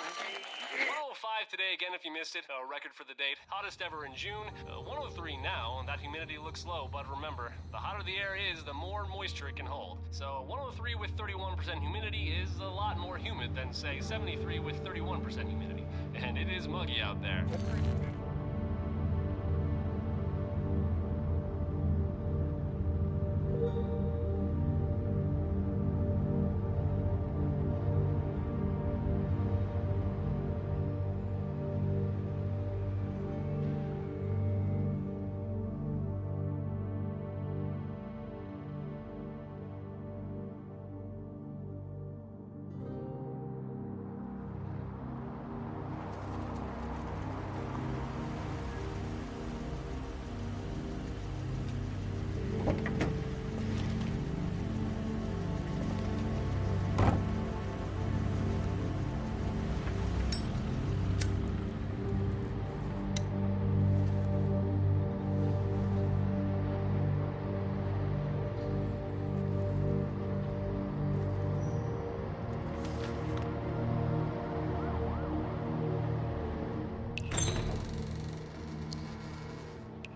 105 today again if you missed it. A record for the date. Hottest ever in June. 103 now, and that humidity looks low, but remember, the hotter the air is, the more moisture it can hold. So 103 with 31% humidity is a lot more humid than, say, 73 with 31% humidity. And it is muggy out there.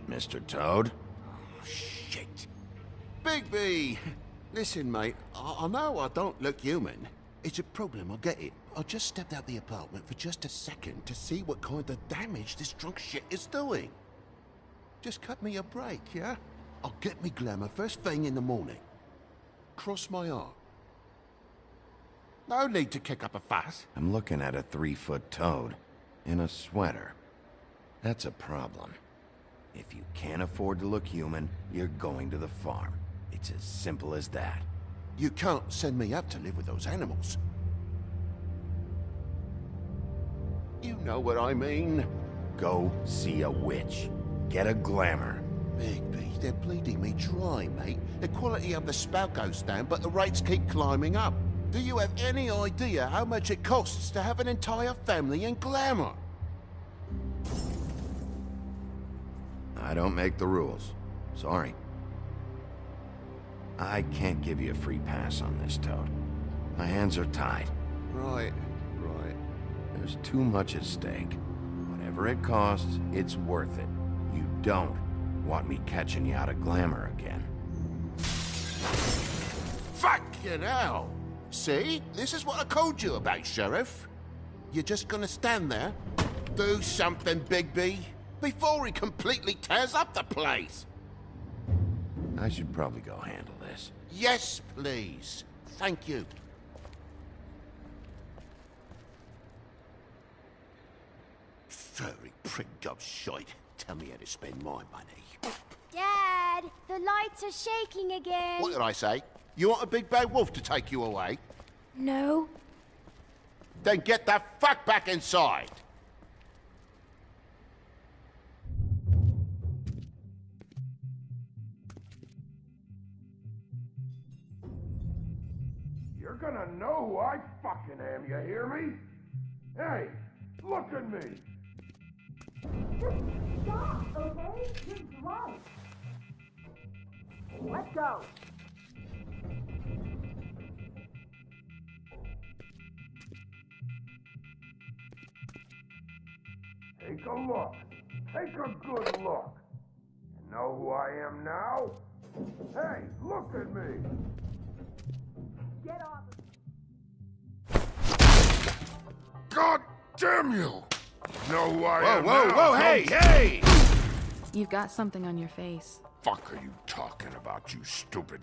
Mr. Toad? Oh, shit. Bigby! Listen, mate, I know I don't look human. It's a problem, I get it. I just stepped out the apartment for just a second to see what kind of damage this drunk shit is doing. Just cut me a break, yeah? I'll get me glamour first thing in the morning. Cross my heart. No need to kick up a fuss. I'm looking at a 3-foot toad in a sweater. That's a problem. If you can't afford to look human, you're going to the farm. It's as simple as that. You can't send me up to live with those animals. You know what I mean. Go see a witch. Get a glamour. Bigby, they're bleeding me dry, mate. The quality of the spout goes down, but the rates keep climbing up. Do you have any idea how much it costs to have an entire family in glamour? I don't make the rules. Sorry. I can't give you a free pass on this, Toad. My hands are tied. Right. There's too much at stake. Whatever it costs, it's worth it. You don't want me catching you out of glamour again. Fucking hell! See? This is what I told you about, Sheriff. You're just gonna stand there? Do something, Bigby, before he completely tears up the place! I should probably go handle this. Yes, please. Thank you. Furry prick job shite. Tell me how to spend my money. Dad, the lights are shaking again. What did I say? You want a big bad wolf to take you away? No. Then get the fuck back inside! You're gonna know who I fucking am, you hear me? Hey, look at me! Stop, okay? You're drunk. Let go. Take a look. Take a good look. You know who I am now? Hey, look at me! Get off. God damn you! You know who I am Whoa, now, whoa, don't you? hey! You've got something on your face. Fuck are you talking about, you stupid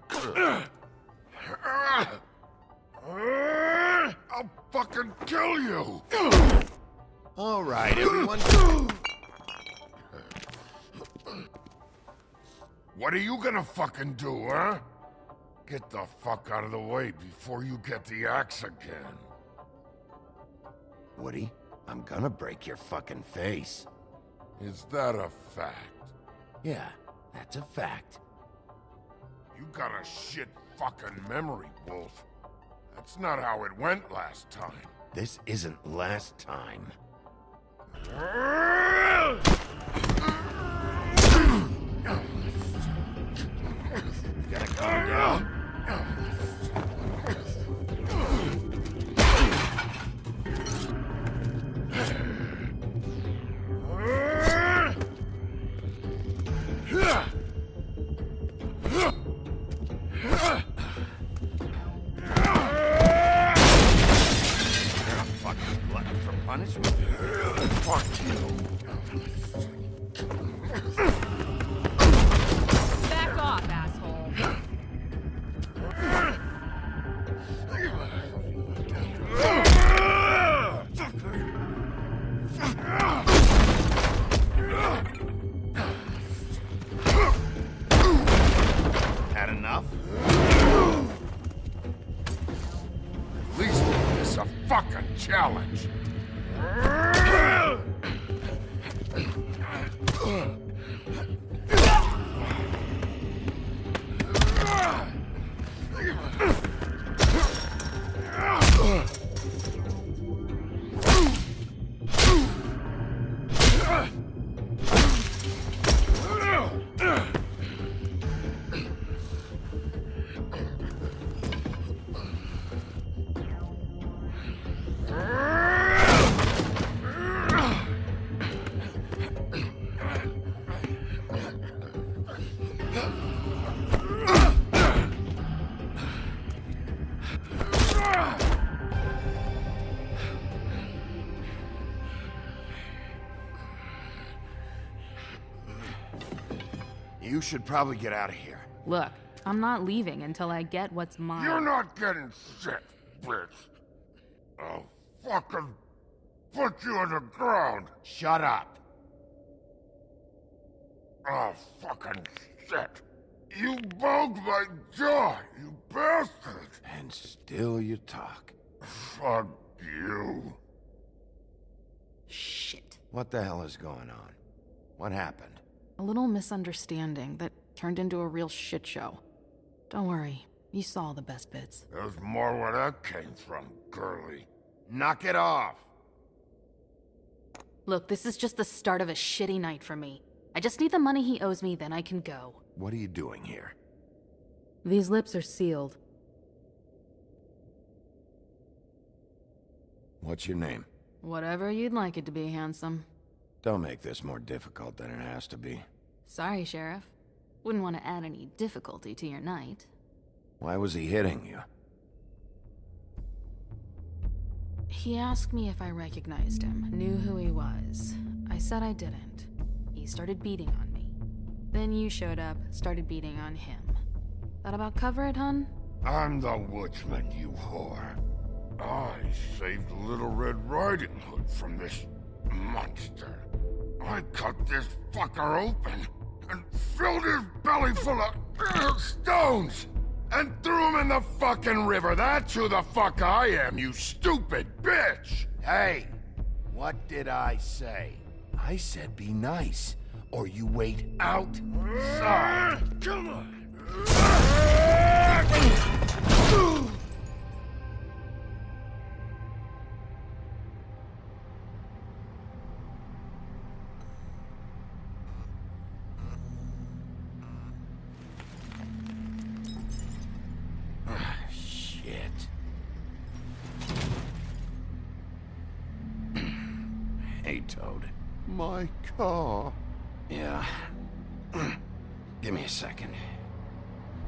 I'll fucking kill you! All right, everyone. What are you gonna fucking do, huh? Get the fuck out of the way before you get the axe again. Woody, I'm gonna break your fucking face. Is that a fact? Yeah, that's a fact. You got a shit fucking memory, Wolf. That's not how it went last time. This isn't last time. You gotta calm down. Fuck you. Back off, asshole. Had enough? At least make this a fucking challenge. You should probably get out of here. Look, I'm not leaving until I get what's mine. You're not getting shit, bitch. I'll fucking put you on the ground. Shut up. Oh, fucking shit. You broke my jaw, you bastard. And still you talk. Fuck you. Shit. What the hell is going on? What happened? A little misunderstanding that turned into a real shit show. Don't worry, you saw the best bits. There's more where that came from, girly. Knock it off. Look, this is just the start of a shitty night for me. I just need the money he owes me, then I can go. What are you doing here? These lips are sealed. What's your name? Whatever you'd like it to be, handsome. Don't make this more difficult than it has to be. Sorry, Sheriff. Wouldn't want to add any difficulty to your night. Why was he hitting you? He asked me if I recognized him, knew who he was. I said I didn't. He started beating on me. Then you showed up, started beating on him. That about cover it, hun? I'm the woodsman, you whore. I saved Little Red Riding Hood from this monster. I cut this fucker open and filled his belly full of stones and threw him in the fucking river. That's who the fuck I am, you stupid bitch! Hey! What did I say? I said be nice, or you wait outside. Come on! Shit. Hey, Toad. My car. Yeah. Give me a second.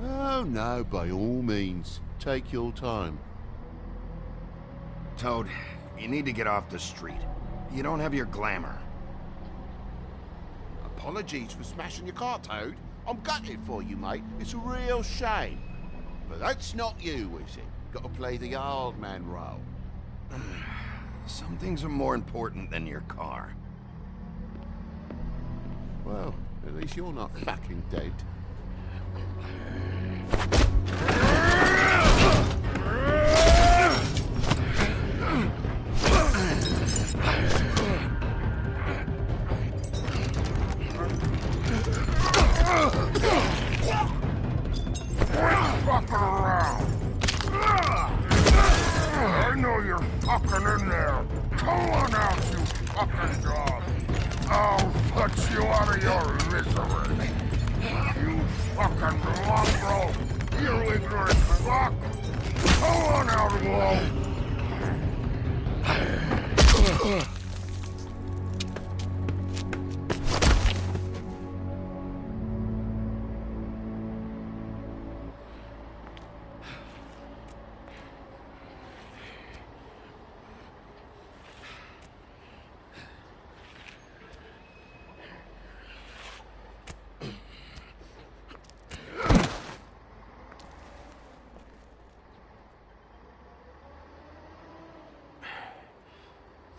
Oh, no, by all means. Take your time. Toad, you need to get off the street. You don't have your glamour. Apologies for smashing your car, Toad. I'm gutted for you, mate. It's a real shame. But that's not you, is it? Got to play the old man role. Some things are more important than your car. Well, at least you're not fucking dead. Fuck around! I know you're fucking in there. Come on out, you fucking dog. I'll put you out of your misery. You fucking mongrel. You ignorant fuck. Come on out, Wolf.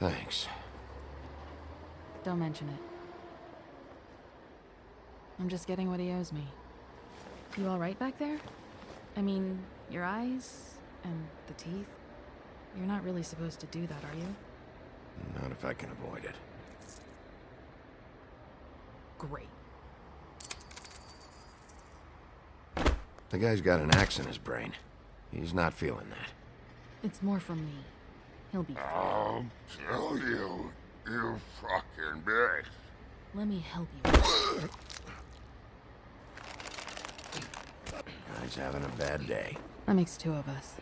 Thanks. Don't mention it. I'm just getting what he owes me. You alright back there? I mean, your eyes and the teeth? You're not really supposed to do that, are you? Not if I can avoid it. Great. The guy's got an axe in his brain. He's not feeling that. It's more from me. He'll be fine. I'll kill you, you fucking bitch. Let me help you. Guy's having a bad day. That makes two of us.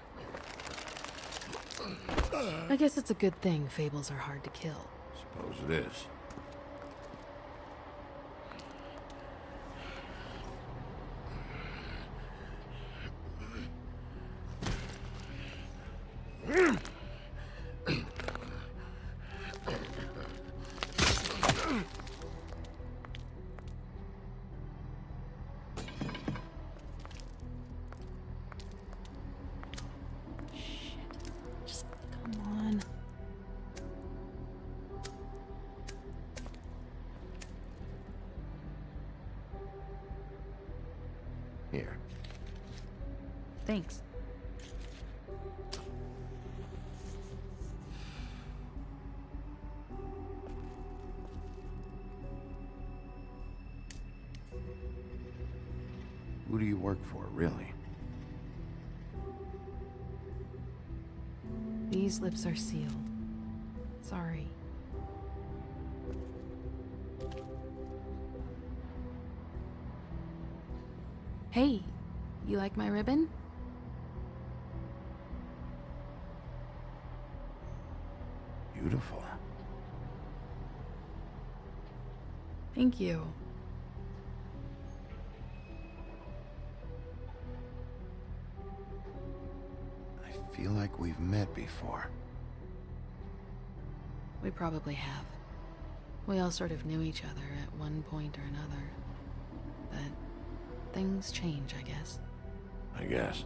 I guess it's a good thing fables are hard to kill. Suppose it is. Just come on. Here. Thanks. Who do you work for, really? These lips are sealed. Sorry. Hey, you like my ribbon? Beautiful. Thank you. I feel like we've met before. We probably have. We all sort of knew each other at one point or another. But things change, I guess. I guess.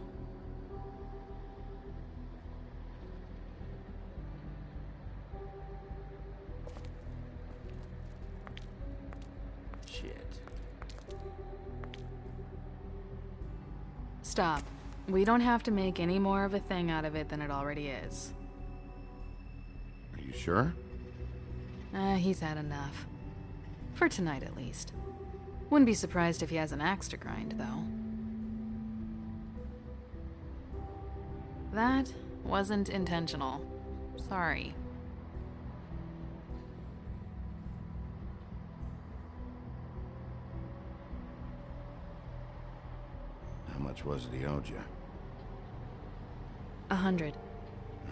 Shit. Stop. We don't have to make any more of a thing out of it than it already is. Are you sure? He's had enough. For tonight, at least. Wouldn't be surprised if he has an axe to grind, though. That wasn't intentional. Sorry. How much was it he owed you? 100.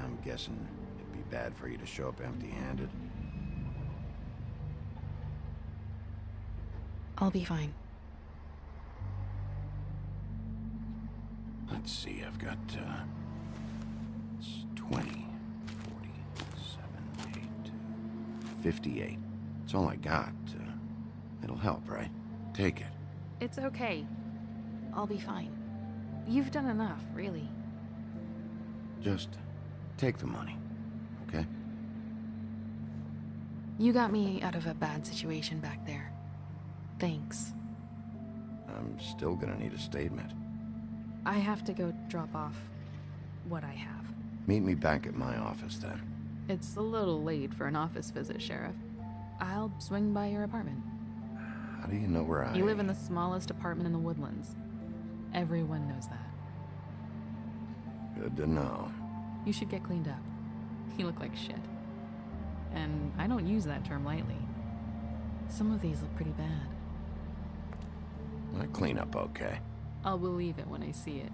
I'm guessing it'd be bad for you to show up empty-handed. I'll be fine. Let's see, I've got, it's 20, 40, 7, 8, 58. It's all I got. It'll help, right? Take it. It's okay. I'll be fine. You've done enough, really. Just take the money, okay? You got me out of a bad situation back there. Thanks. I'm still gonna need a statement. I have to go drop off what I have. Meet me back at my office, then. It's a little late for an office visit, Sheriff. I'll swing by your apartment. How do you know where I... You live in the smallest apartment in the Woodlands. Everyone knows that. Good to know. You should get cleaned up. You look like shit. And I don't use that term lightly. Some of these look pretty bad. I clean up okay. I'll believe it when I see it.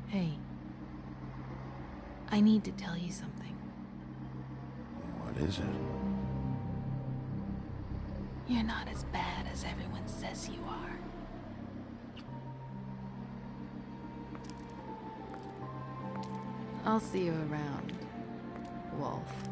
Hey. I need to tell you something. What is it? You're not as bad as everyone says you are. I'll see you around, Wolf.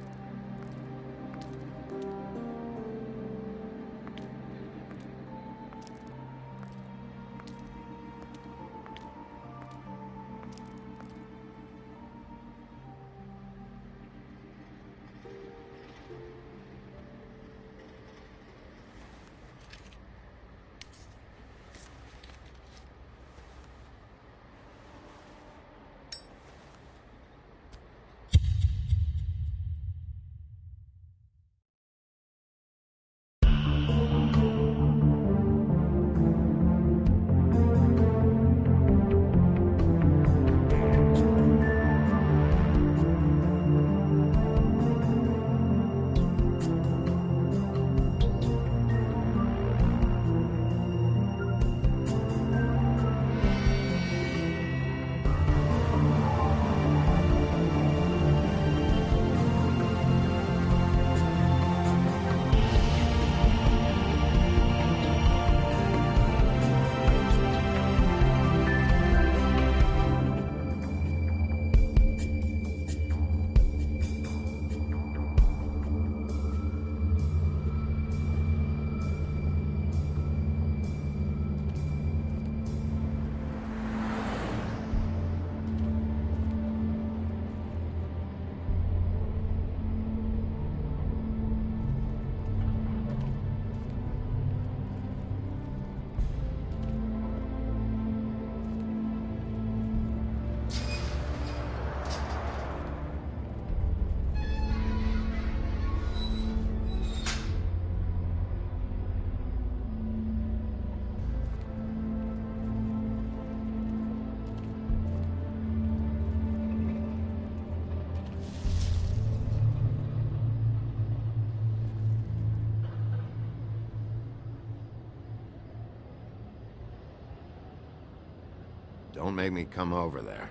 Don't make me come over there.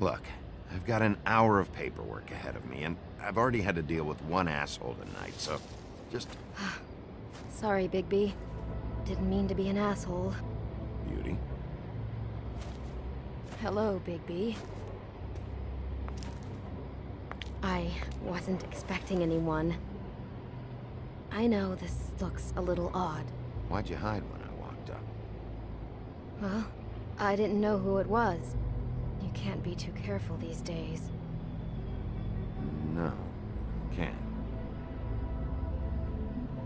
Look, I've got an hour of paperwork ahead of me, and I've already had to deal with one asshole tonight, so just... Sorry, Bigby. Didn't mean to be an asshole. Beauty. Hello, Bigby. I wasn't expecting anyone. I know this looks a little odd. Why'd you hide when I walked up? Well, I didn't know who it was. You can't be too careful these days. No, can't.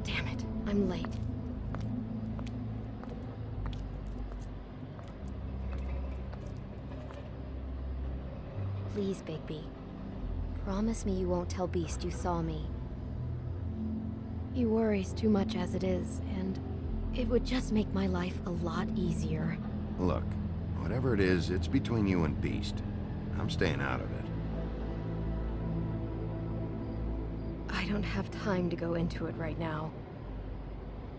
Damn it, I'm late. Please, Bigby. Promise me you won't tell Beast you saw me. He worries too much as it is, and it would just make my life a lot easier. Look, whatever it is, it's between you and Beast. I'm staying out of it. I don't have time to go into it right now.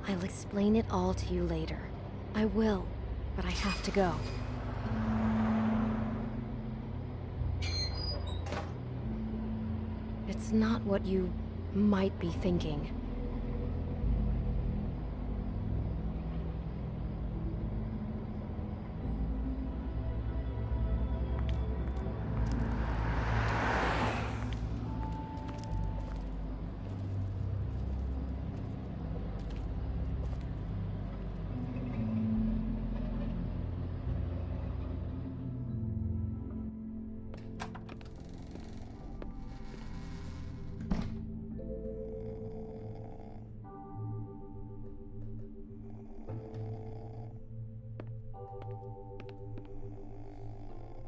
I'll explain it all to you later. I will, but I have to go. It's not what you might be thinking.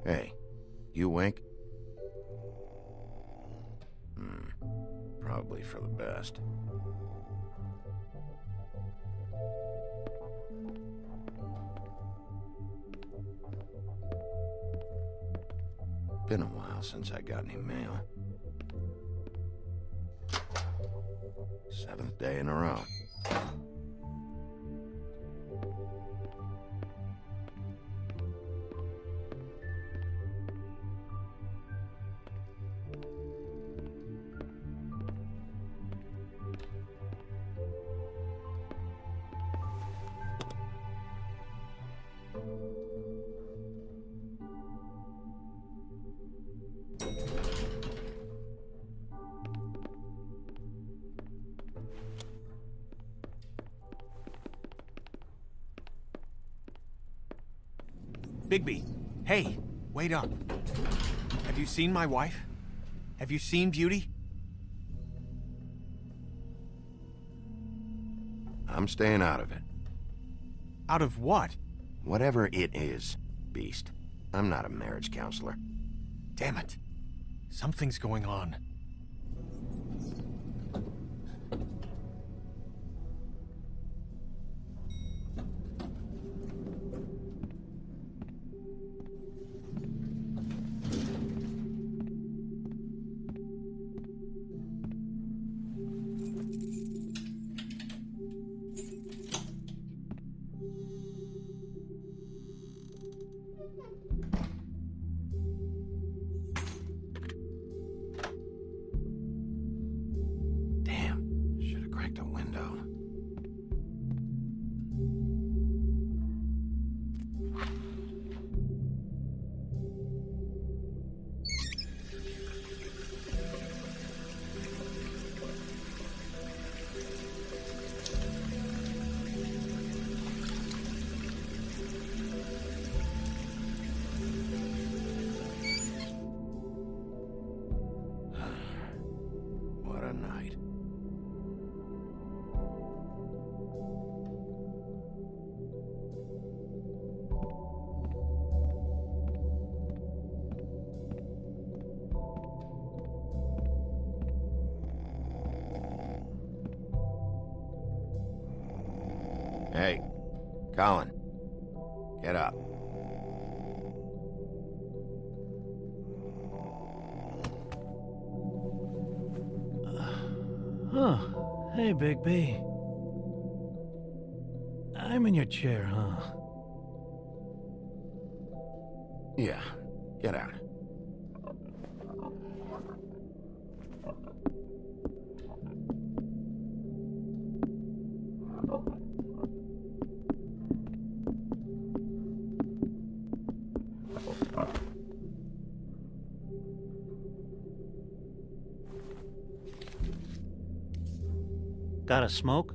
Hey, you awake? Probably for the best. Been a while since I got any mail. 7th day in a row. Bigby, hey, wait up. Have you seen my wife? Have you seen Beauty? I'm staying out of it. Out of what? Whatever it is, Beast. I'm not a marriage counselor. Damn it. Something's going on. A window. What a night. Hey, Colin, get up. Hey, Bigby. I'm in your chair, huh? Yeah, get out. Got a smoke?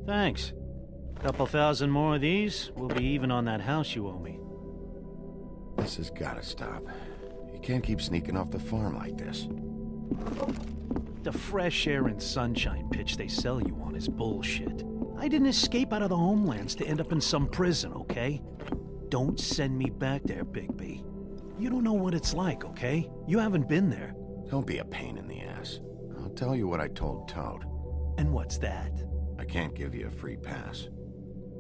Thanks. Couple thousand more of these, we'll be even on that house you owe me. This has gotta stop. You can't keep sneaking off the farm like this. The fresh air and sunshine pitch they sell you on is bullshit. I didn't escape out of the homelands to end up in some prison, okay? Don't send me back there, Bigby. You don't know what it's like, okay? You haven't been there. Don't be a pain in the ass. I'll tell you what I told Toad. And what's that? I can't give you a free pass.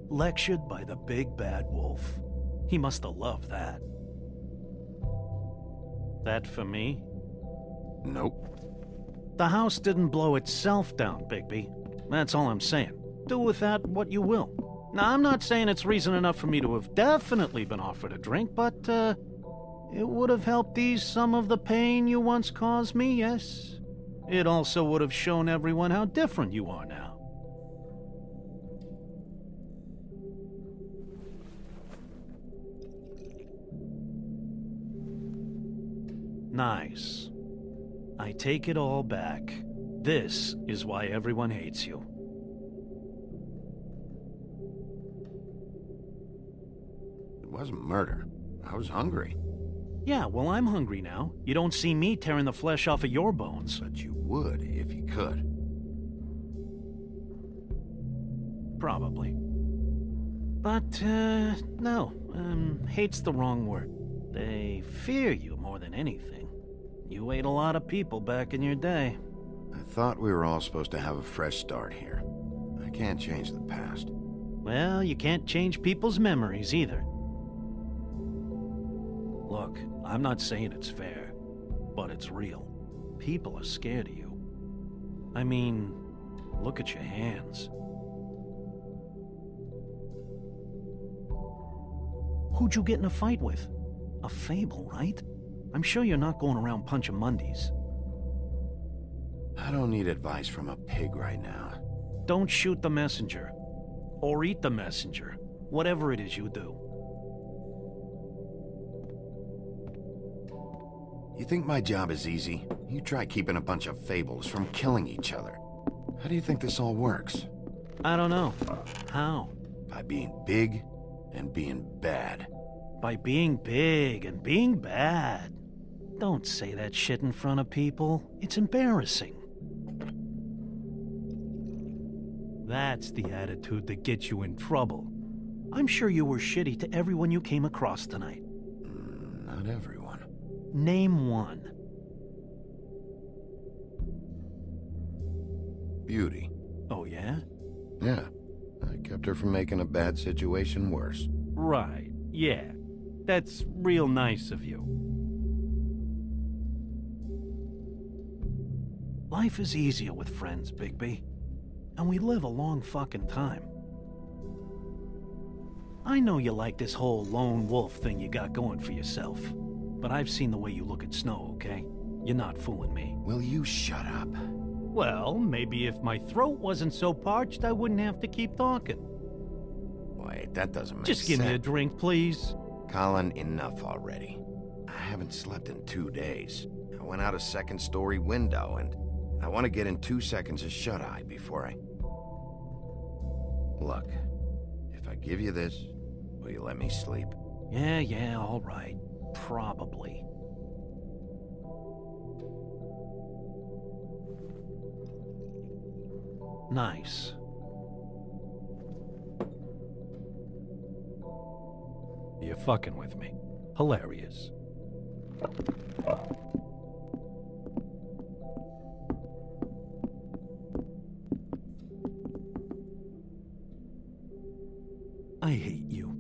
Lectured by the big bad wolf. He must have loved that. That for me? Nope. The house didn't blow itself down, Bigby. That's all I'm saying. Do with that what you will. Now, I'm not saying it's reason enough for me to have definitely been offered a drink, but, it would have helped ease some of the pain you once caused me, yes? It also would have shown everyone how different you are now. Nice. I take it all back. This is why everyone hates you. It wasn't murder. I was hungry. Yeah, well, I'm hungry now. You don't see me tearing the flesh off of your bones. But you would if you could. Probably. But, no. Hate's the wrong word. They fear you more than anything. You ate a lot of people back in your day. I thought we were all supposed to have a fresh start here. I can't change the past. Well, you can't change people's memories either. Look, I'm not saying it's fair, but it's real. People are scared of you. I mean, look at your hands. Who'd you get in a fight with? A fable, right? I'm sure you're not going around punching Mondays. I don't need advice from a pig right now. Don't shoot the messenger. Or eat the messenger. Whatever it is you do. You think my job is easy? You try keeping a bunch of fables from killing each other. How do you think this all works? I don't know. How? By being big and being bad. By being big and being bad. Don't say that shit in front of people. It's embarrassing. That's the attitude that gets you in trouble. I'm sure you were shitty to everyone you came across tonight. Not everyone. Name one. Beauty. Oh, yeah? Yeah. I kept her from making a bad situation worse. Right, yeah. That's real nice of you. Life is easier with friends, Bigby. And we live a long fucking time. I know you like this whole lone wolf thing you got going for yourself. But I've seen the way you look at Snow, okay? You're not fooling me. Will you shut up? Well, maybe if my throat wasn't so parched, I wouldn't have to keep talking. Wait, that doesn't make sense. Just give me a drink, please. Colin, enough already. I haven't slept in 2 days. I went out a second-story window, and I want to get in 2 seconds of shut-eye before I... Look, if I give you this, will you let me sleep? Yeah, all right. Probably. Nice. You're fucking with me. Hilarious. I hate you.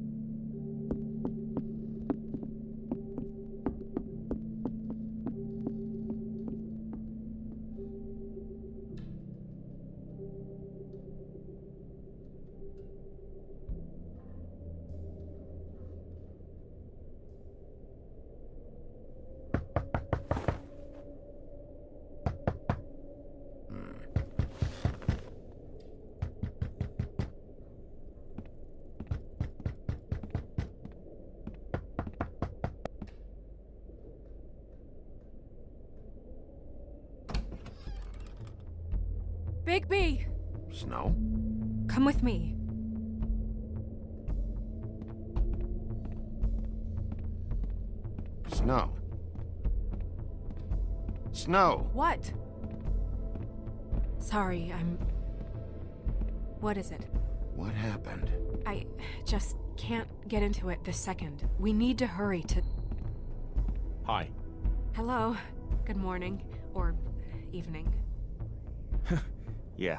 Bigby! Snow? Come with me. Snow. Snow! What? Sorry, What is it? What happened? I just can't get into it this second. We need to hurry to... Hi. Hello. Good morning. Or evening. Yeah.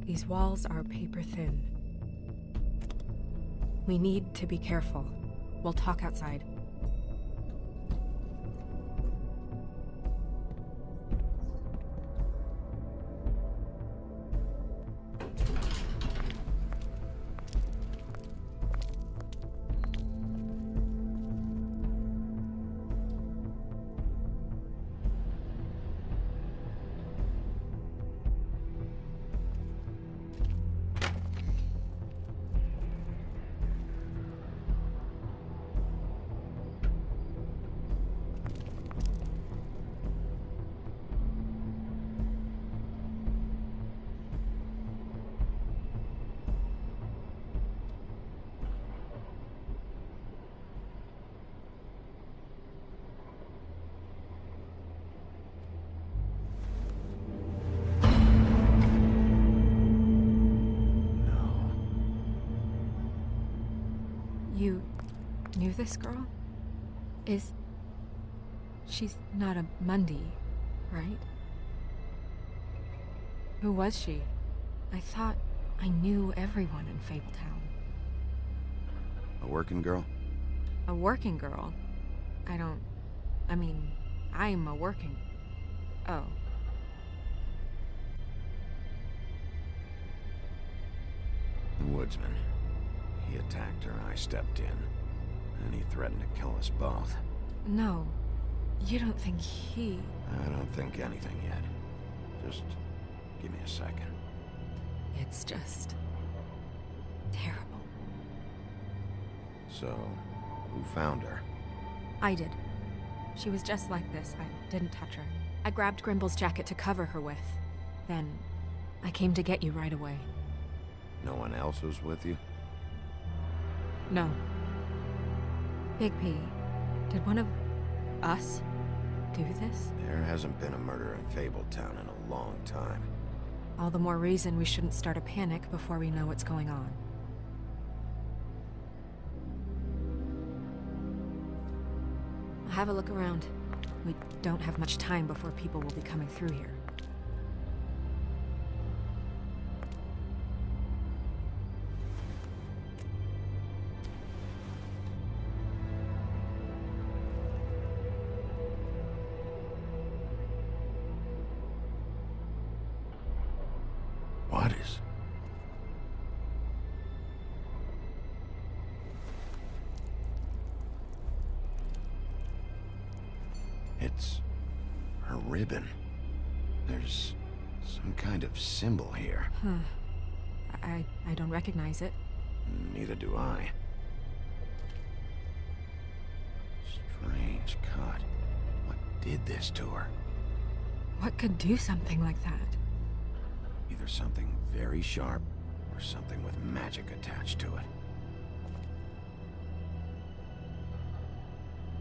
These walls are paper thin. We need to be careful. We'll talk outside. You knew this girl? She's not a Mundy, right? Who was she? I thought I knew everyone in Fabletown. A working girl? A working girl? I'm a working... Oh. The woodsman. He attacked her, I stepped in. And he threatened to kill us both. No. You don't think he... I don't think anything yet. Just give me a second. It's just... terrible. So, who found her? I did. She was just like this. I didn't touch her. I grabbed Grimble's jacket to cover her with. Then, I came to get you right away. No one else was with you? No. Big P, did one of us do this? There hasn't been a murder in Fabletown in a long time. All the more reason we shouldn't start a panic before we know what's going on. I'll have a look around. We don't have much time before people will be coming through here. What is... It's... her ribbon. There's some kind of symbol here. Huh. I don't recognize it. Neither do I. Strange cut. What did this to her? What could do something like that? Either something very sharp, or something with magic attached to it.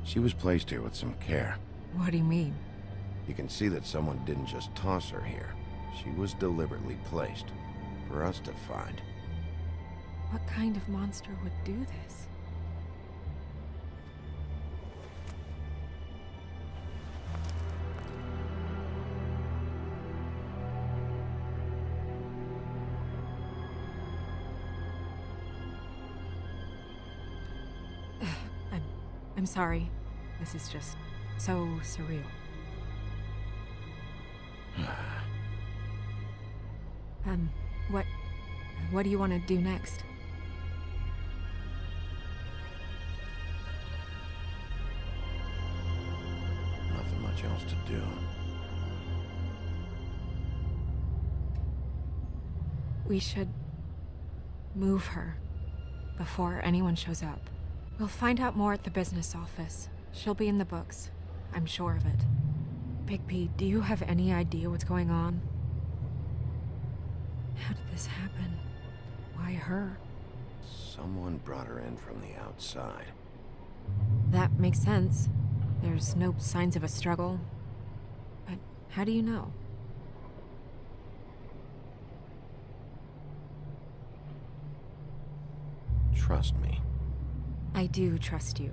She was placed here with some care. What do you mean? You can see that someone didn't just toss her here. She was deliberately placed, for us to find. What kind of monster would do this? I'm sorry. This is just so surreal. What do you want to do next? Nothing much else to do. We should move her before anyone shows up. We'll find out more at the business office. She'll be in the books. I'm sure of it. Bigby, do you have any idea what's going on? How did this happen? Why her? Someone brought her in from the outside. That makes sense. There's no signs of a struggle. But how do you know? Trust me. I do trust you.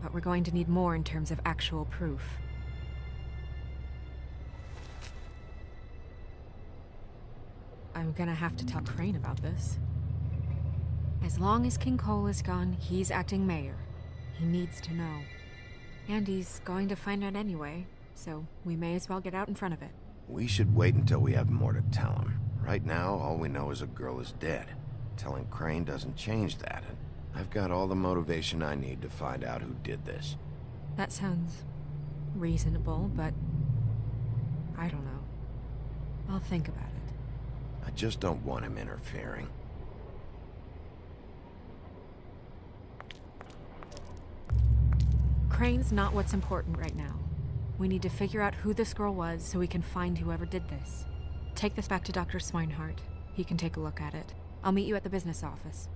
But we're going to need more in terms of actual proof. I'm gonna have to tell Crane about this. As long as King Cole is gone, he's acting mayor. He needs to know. And he's going to find out anyway, so we may as well get out in front of it. We should wait until we have more to tell him. Right now, all we know is a girl is dead. Telling Crane doesn't change that, and I've got all the motivation I need to find out who did this. That sounds reasonable, but I don't know. I'll think about it. I just don't want him interfering. Crane's not what's important right now. We need to figure out who this girl was so we can find whoever did this. Take this back to Dr. Swinehart. He can take a look at it. I'll meet you at the business office.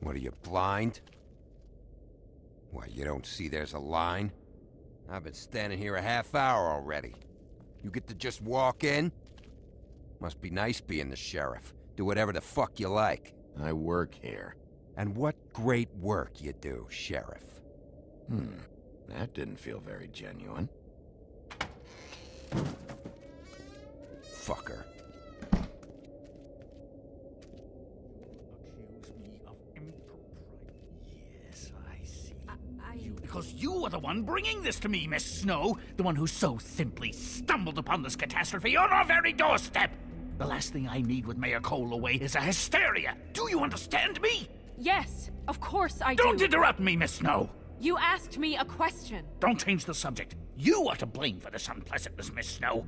What are you, blind? What, you don't see there's a line? I've been standing here a half hour already. You get to just walk in? Must be nice being the sheriff. Do whatever the fuck you like. I work here. And what great work you do, Sheriff. That didn't feel very genuine. Fucker. Because you are the one bringing this to me, Miss Snow. The one who so simply stumbled upon this catastrophe on our very doorstep. The last thing I need with Mayor Cole away is a hysteria. Do you understand me? Yes, of course I do. Don't interrupt me, Miss Snow. You asked me a question. Don't change the subject. You are to blame for this unpleasantness, Miss Snow.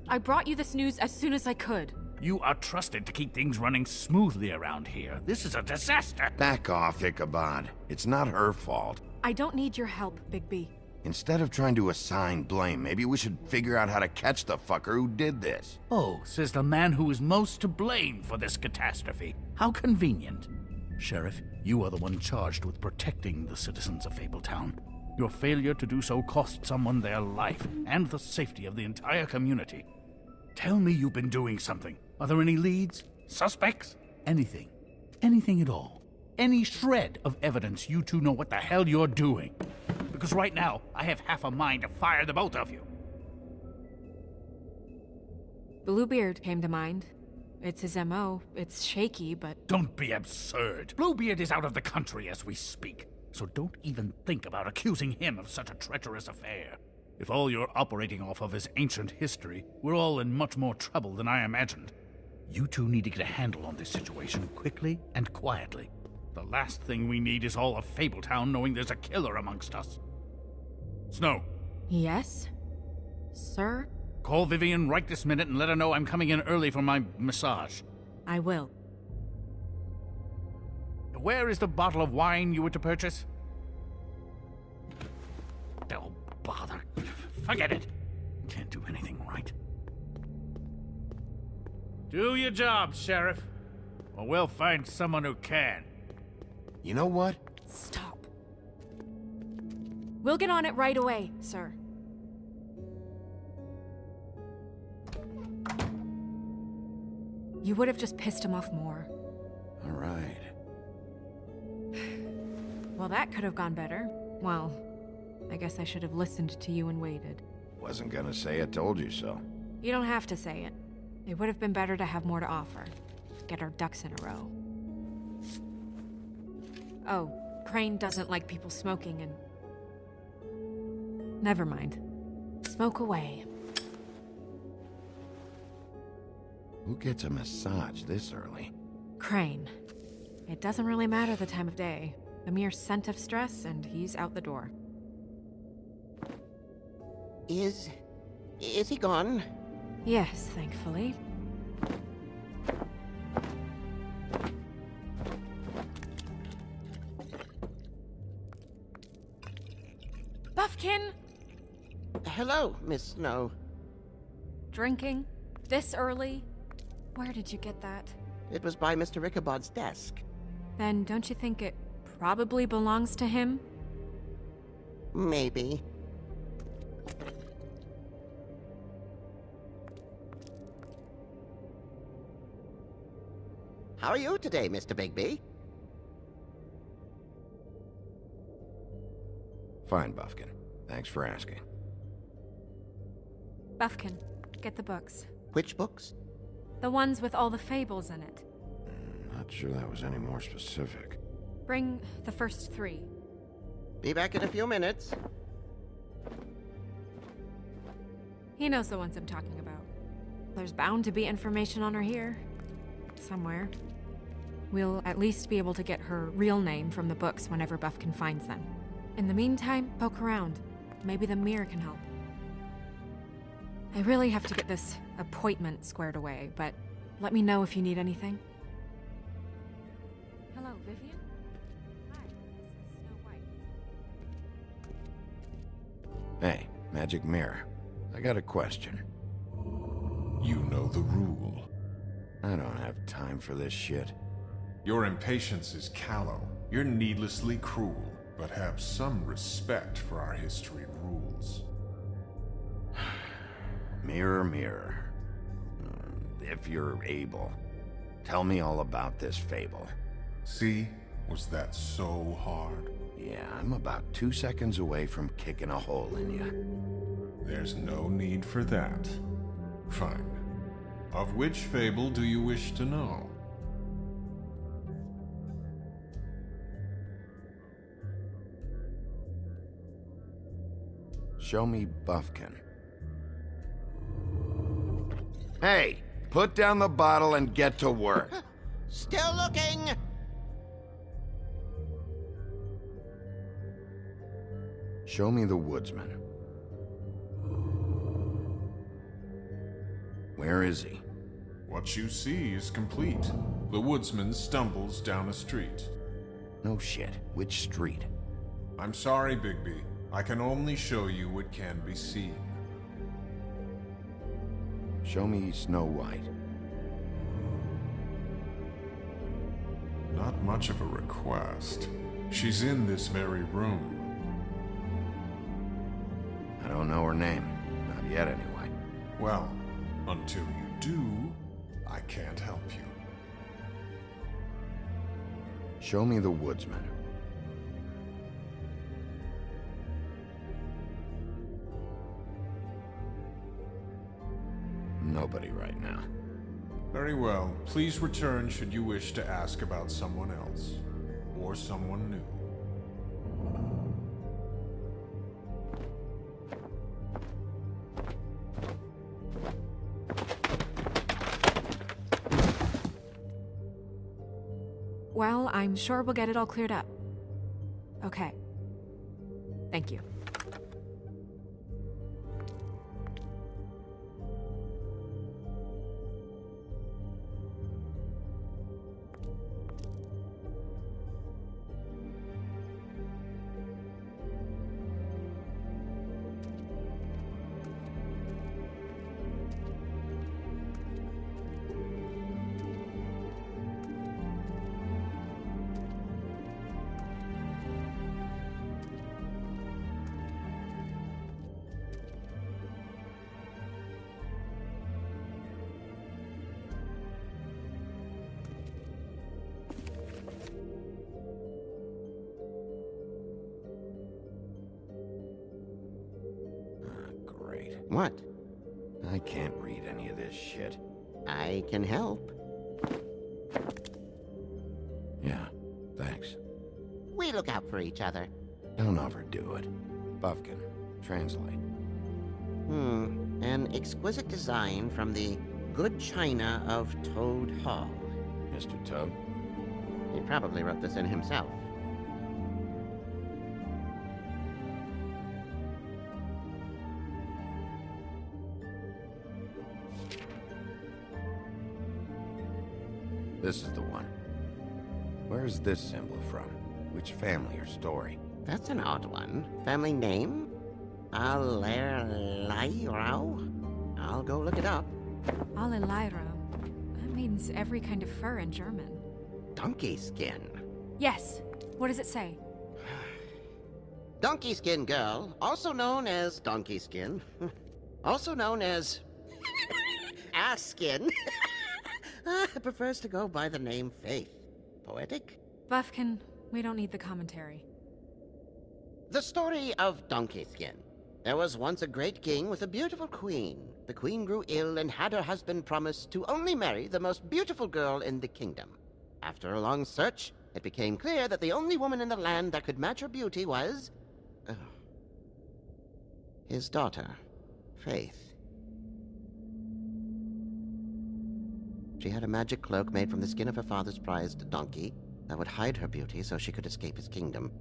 I brought you this news as soon as I could. You are trusted to keep things running smoothly around here. This is a disaster. Back off, Ichabod. It's not her fault. I don't need your help, Bigby. Instead of trying to assign blame, maybe we should figure out how to catch the fucker who did this. Oh, says the man who is most to blame for this catastrophe. How convenient. Sheriff, you are the one charged with protecting the citizens of Fabletown. Your failure to do so cost someone their life and the safety of the entire community. Tell me you've been doing something. Are there any leads? Suspects? Anything. Anything at all. Any shred of evidence you two know what the hell you're doing. Because right now, I have half a mind to fire the both of you. Bluebeard came to mind. It's his MO. It's shaky, but... Don't be absurd. Bluebeard is out of the country as we speak. So don't even think about accusing him of such a treacherous affair. If all you're operating off of is ancient history, we're all in much more trouble than I imagined. You two need to get a handle on this situation quickly and quietly. The last thing we need is all of Fabletown knowing there's a killer amongst us. Snow. Yes? Sir? Call Vivian right this minute and let her know I'm coming in early for my massage. I will. Where is the bottle of wine you were to purchase? Oh, bother. Forget it. Can't do anything right. Do your job, Sheriff. Or we'll find someone who can. You know what? Stop. We'll get on it right away, sir. You would have just pissed him off more. All right. Well, that could have gone better. Well, I guess I should have listened to you and waited. Wasn't gonna say I told you so. You don't have to say it. It would have been better to have more to offer. Get our ducks in a row. Oh, Crane doesn't like people smoking and... Never mind. Smoke away. Who gets a massage this early? Crane. It doesn't really matter the time of day. A mere scent of stress, and he's out the door. Is he gone? Yes, thankfully. Buffkin! Hello, Miss Snow. Drinking? This early? Where did you get that? It was by Mr. Ichabod's desk. Then don't you think it probably belongs to him? Maybe. How are you today, Mr. Bigby? Fine, Buffkin. Thanks for asking. Buffkin, get the books. Which books? The ones with all the fables in it. Not sure that was any more specific. Bring the first 3. Be back in a few minutes. He knows the ones I'm talking about. There's bound to be information on her here. Somewhere. We'll at least be able to get her real name from the books whenever Buffkin finds them. In the meantime, poke around. Maybe the mirror can help. I really have to get this appointment squared away, but let me know if you need anything. Hello, Vivian? Hi, this is Snow White. Hey, Magic Mirror. I got a question. You know the rule. I don't have time for this shit. Your impatience is callow. You're needlessly cruel, but have some respect for our history rules. Mirror, mirror. If you're able, tell me all about this fable. See? Was that so hard? Yeah, I'm about 2 seconds away from kicking a hole in you. There's no need for that. Fine. Of which fable do you wish to know? Show me Buffkin. Hey, put down the bottle and get to work. Still looking! Show me the woodsman. Where is he? What you see is complete. The woodsman stumbles down a street. No shit. Which street? I'm sorry, Bigby. I can only show you what can be seen. Show me Snow White. Not much of a request. She's in this very room. I don't know her name. Not yet, anyway. Well, until you do, I can't help you. Show me the woodsman. Nobody right now. Very well. Please return should you wish to ask about someone else. Or someone new. Well, I'm sure we'll get it all cleared up. Okay. Thank you. What? I can't read any of this shit. I can help. Yeah, thanks. We look out for each other. Don't overdo it. Buffkin, translate. An exquisite design from the good china of Toad Hall. Mr. Toad? He probably wrote this in himself. This is the one. Where is this symbol from? Which family or story? That's an odd one. Family name? Allerleirauh? I'll go look it up. Allerleirauh. That means every kind of fur in German. Donkey skin. Yes. What does it say? Donkey skin girl, also known as donkey skin, also known as ass skin, prefers to go by the name Faith. Poetic? Buffkin, we don't need the commentary. The story of Donkey Skin. There was once a great king with a beautiful queen. The queen grew ill and had her husband promise to only marry the most beautiful girl in the kingdom. After a long search, it became clear that the only woman in the land that could match her beauty was... his daughter, Faith. She had a magic cloak made from the skin of her father's prized donkey that would hide her beauty so she could escape his kingdom.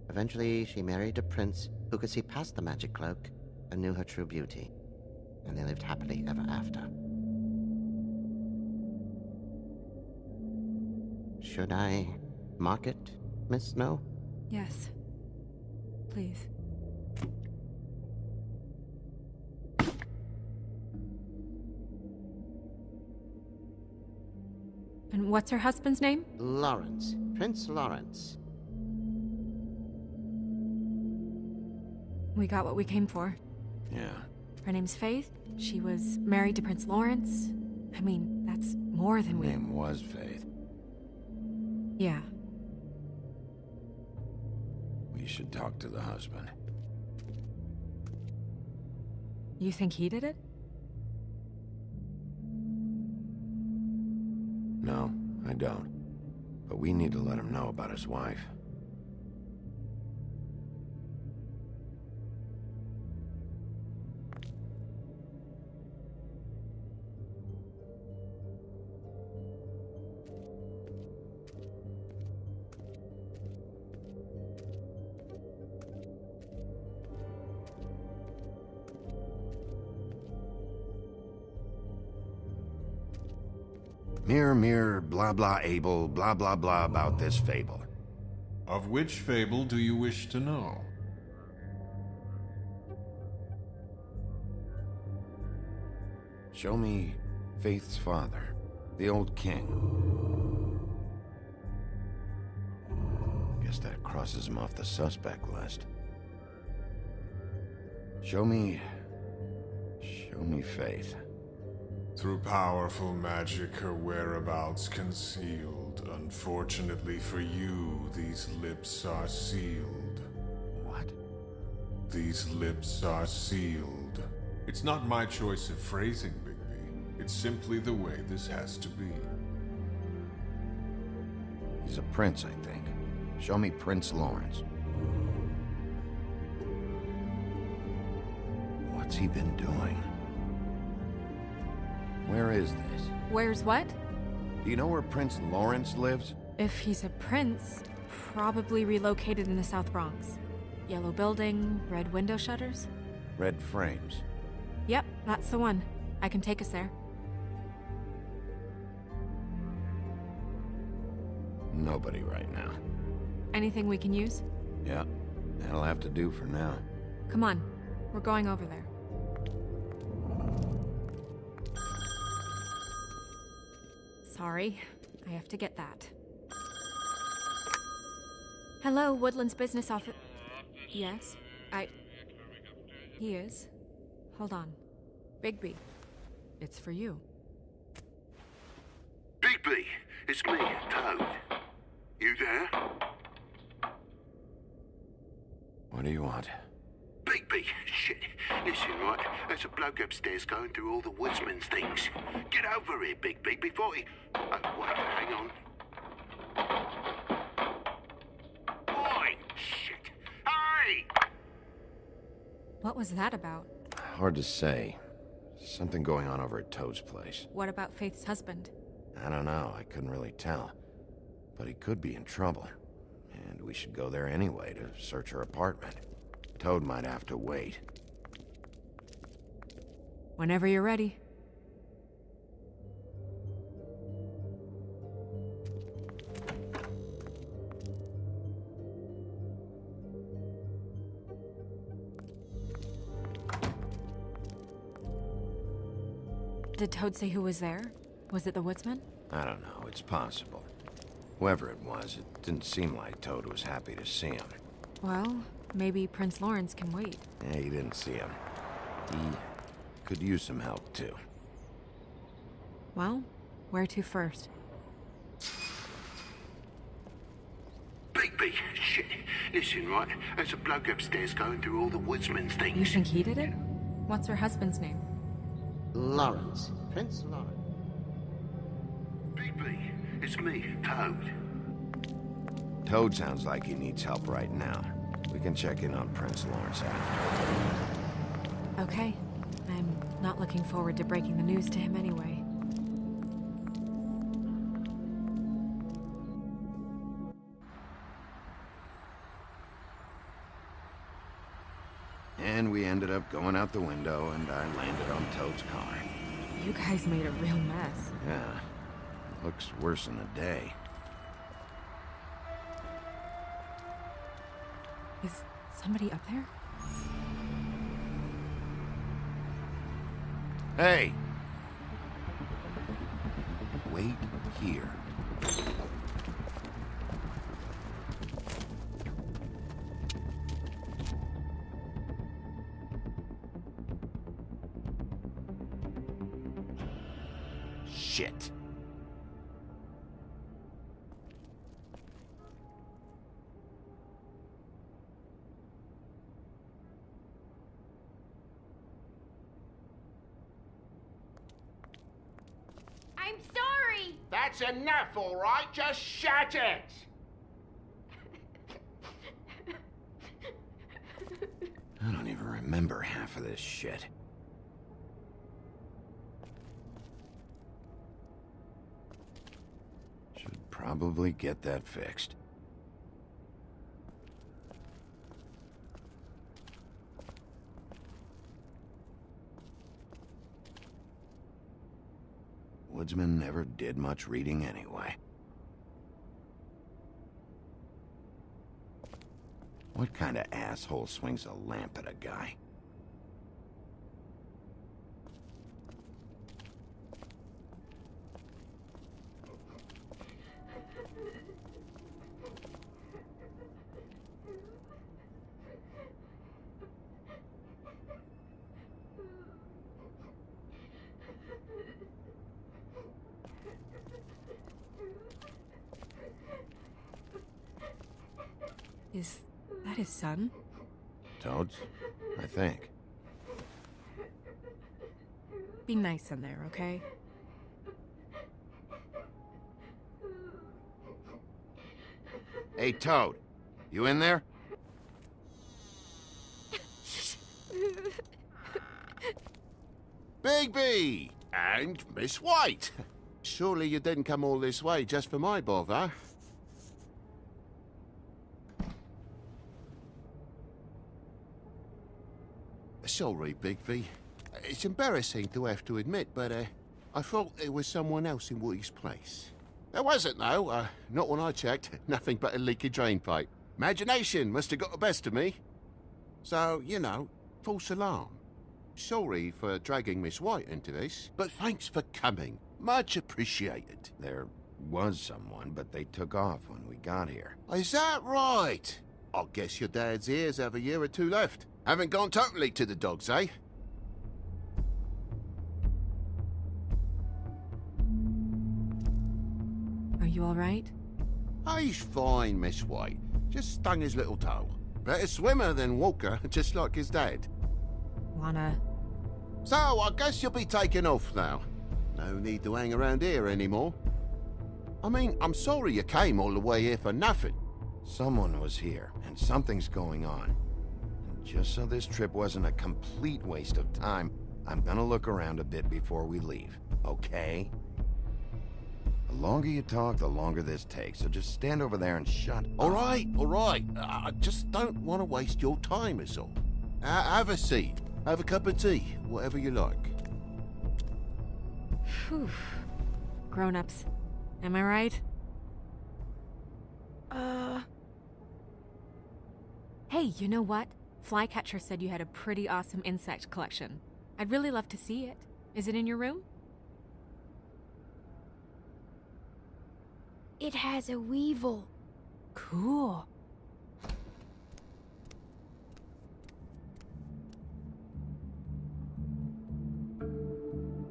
Eventually, she married a prince who could see past the magic cloak and knew her true beauty. And they lived happily ever after. Should I mark it, Miss Snow? Yes. Please. And what's her husband's name? Lawrence. Prince Lawrence. We got what we came for. Yeah. Her name's Faith. She was married to Prince Lawrence. I mean, that's more than we... Her name was Faith. Yeah. We should talk to the husband. You think he did it? No, I don't. But we need to let him know about his wife. Mirror, mirror, blah blah able, blah blah blah about this fable. Of which fable do you wish to know? Show me Faith's father, the old king. Guess that crosses him off the suspect list. Show me Faith. Through powerful magic, her whereabouts concealed. Unfortunately for you, these lips are sealed. What? These lips are sealed. It's not my choice of phrasing, Bigby. It's simply the way this has to be. He's a prince, I think. Show me Prince Lawrence. What's he been doing? Where is this? Where's what? Do you know where Prince Lawrence lives? If he's a prince, probably relocated in the South Bronx. Yellow building, red window shutters? Red frames. Yep, that's the one. I can take us there. Nobody right now. Anything we can use? Yeah, that'll have to do for now. Come on, we're going over there. Sorry, I have to get that. Hello, Woodland's business office. Yes, He is. Hold on. Bigby, it's for you. Bigby, it's me, Toad. You there? What do you want? Bigby, shit. Listen, right, there's a bloke upstairs going through all the woodsman's things. Get over here, Bigby, before he... Oh, wait, hang on. Oi! Shit! Hey! What was that about? Hard to say. Something going on over at Toad's place. What about Faith's husband? I don't know, I couldn't really tell. But he could be in trouble. And we should go there anyway to search her apartment. Toad might have to wait. Whenever you're ready. Did Toad say who was there? Was it the woodsman? I don't know, it's possible. Whoever it was, it didn't seem like Toad was happy to see him. Well, maybe Prince Lawrence can wait. Yeah, he didn't see him. He could use some help, too. Well, where to first? Big, shit. Listen, right, there's a bloke upstairs going through all the woodsman's things. You think he did it? What's her husband's name? Lawrence. Prince Lawrence. Big, it's me, Toad. Toad sounds like he needs help right now. We can check in on Prince Lawrence after. Okay. I'm not looking forward to breaking the news to him anyway. And we ended up going out the window, and I landed on Toad's car. You guys made a real mess. Yeah. Looks worse than the day. Is somebody up there? Hey! Wait here. Shit. I'm sorry! That's enough, all right? Just shut it! I don't even remember half of this shit. Should probably get that fixed. Woodsman never did much reading anyway. What kind of asshole swings a lamp at a guy? Is that his son? Toad's? I think. Be nice in there, okay? Hey, Toad. You in there? Bigby! And Miss White! Surely you didn't come all this way just for my bother? Sorry, Bigby. It's embarrassing to have to admit, but I thought there was someone else in Woody's place. There wasn't, though. Not when I checked. Nothing but a leaky drain pipe. Imagination must have got the best of me. So, you know, false alarm. Sorry for dragging Miss White into this, but thanks for coming. Much appreciated. There was someone, but they took off when we got here. Is that right? I guess your dad's ears have a year or two left. Haven't gone totally to the dogs, eh? Are you all right? He's fine, Miss White. Just stung his little toe. Better swimmer than walker, just like his dad. Wanna... So, I guess you'll be taking off now. No need to hang around here anymore. I mean, I'm sorry you came all the way here for nothing. Someone was here, and something's going on. And just so this trip wasn't a complete waste of time, I'm gonna look around a bit before we leave, okay? The longer you talk, the longer this takes, so just stand over there and shut up. All right. I just don't want to waste your time, is all. Have a seat. Have a cup of tea, whatever you like. Phew. Grown-ups. Am I right? Hey, you know what? Flycatcher said you had a pretty awesome insect collection. I'd really love to see it. Is it in your room? It has a weevil. Cool.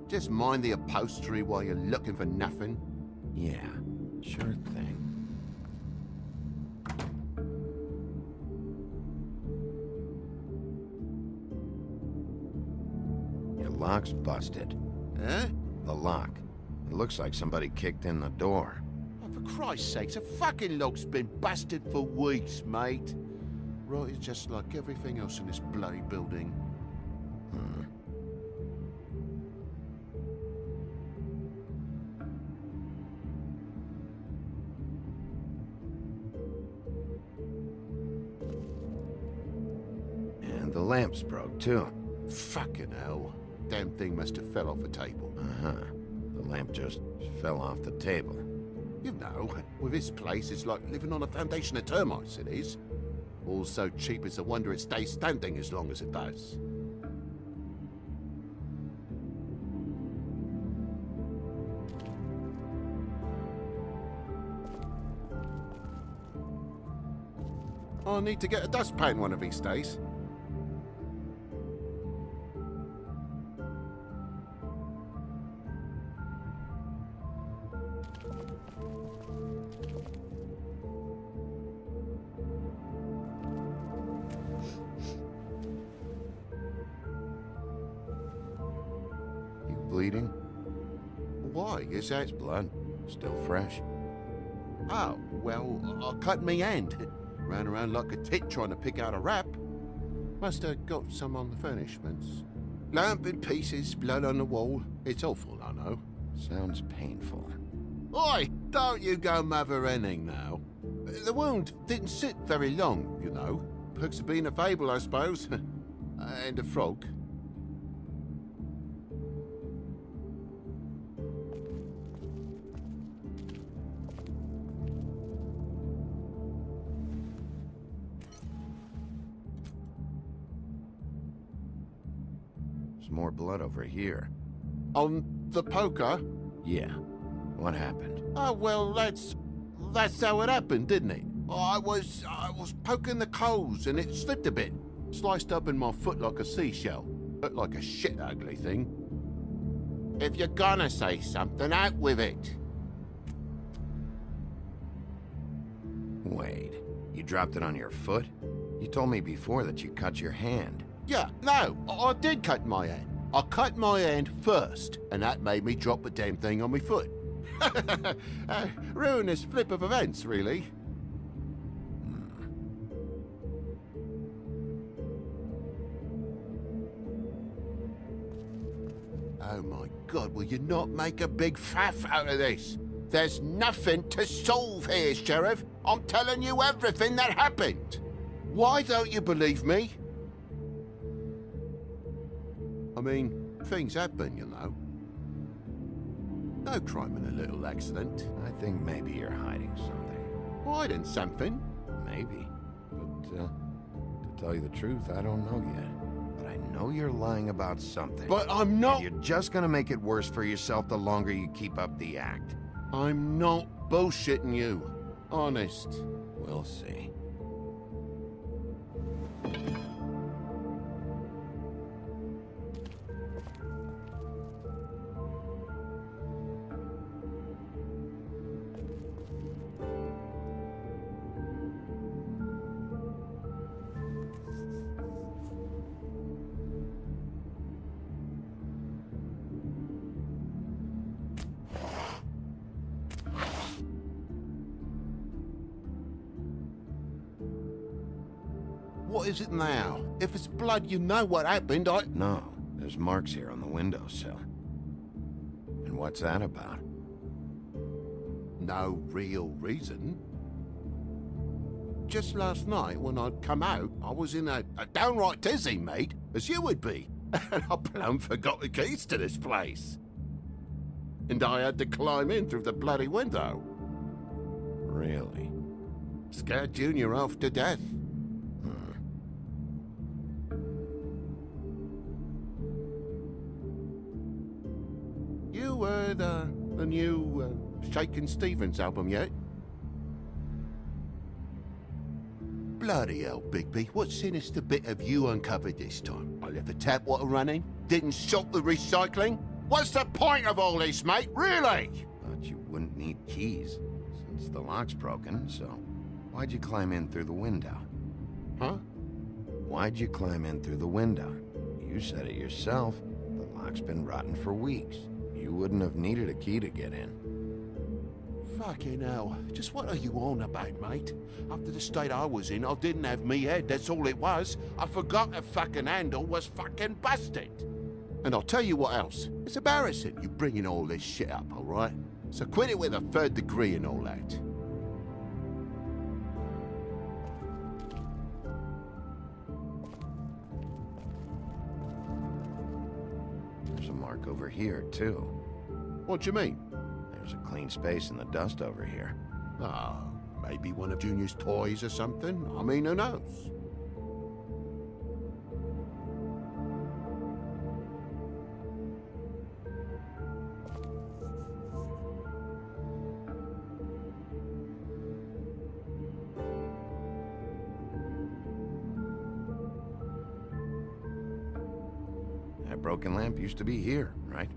Just mind the upholstery while you're looking for nothing. Yeah, sure thing. Your lock's busted. Huh? The lock. It looks like somebody kicked in the door. Oh, for Christ's sakes, a fucking lock's been busted for weeks, mate. Right, it's just like everything else in this bloody building. And the lamp's broke, too. Fucking hell. Damn thing must have fell off a table. Uh-huh. The lamp just fell off the table. You know, with this place, it's like living on a foundation of termites, it is. All so cheap, it's a wonder it stays standing as long as it does. I need to get a dustpan one of these days. You bleeding? Why? Is that... It's blood. Still fresh. Oh, well, I cut me hand. Ran around like a tit trying to pick out a wrap. Must have got some on the furnishments. Lamp in pieces, blood on the wall. It's awful, I know. Sounds painful. Oi! Don't you go mother-henning now. The wound didn't sit very long, you know. Perks of being a fable, I suppose. And a frog. There's more blood over here. On the poker? Yeah. What happened? Oh, well, that's how it happened, didn't it? I was poking the coals and it slipped a bit. Sliced up in my foot like a seashell. Looked like a shit ugly thing. If you're gonna say something, out with it. Wait, you dropped it on your foot? You told me before that you cut your hand. Yeah, no, I did cut my hand. I cut my hand first, and that made me drop the damn thing on my foot. Ruinous flip of events, really. Oh my God, will you not make a big faff out of this? There's nothing to solve here, Sheriff. I'm telling you everything that happened. Why don't you believe me? I mean, things happen, you know. No crime in a little accident. I think maybe you're hiding something. Hiding something? Maybe. But, to tell you the truth, I don't know yet. But I know you're lying about something. But I'm not... And you're just gonna make it worse for yourself the longer you keep up the act. I'm not bullshitting you. Honest. We'll see. What is it now? If it's blood, you know what happened. No, there's marks here on the windowsill. And what's that about? No real reason. Just last night, when I'd come out, I was in a downright dizzy, mate, as you would be. And I plumb forgot the keys to this place. And I had to climb in through the bloody window. Really? Scared Junior off to death. You heard the new Shakin' Stevens album yet? Bloody hell, Bigby. What sinister bit have you uncovered this time? I left the tap water running? Didn't stop the recycling? What's the point of all this, mate? Really? Thought you wouldn't need keys, since the lock's broken, so why'd you climb in through the window? Huh? Why'd you climb in through the window? You said it yourself. The lock's been rotten for weeks. You wouldn't have needed a key to get in. Fucking hell. Just what are you on about, mate? After the state I was in, I didn't have me head, that's all it was. I forgot the fucking handle was fucking busted. And I'll tell you what else. It's embarrassing you bringing all this shit up, alright? So quit it with a 3rd degree and all that. There's a mark over here, too. What do you mean? There's a clean space in the dust over here. Oh, maybe one of Junior's toys or something? I mean, who knows? That broken lamp used to be here, right?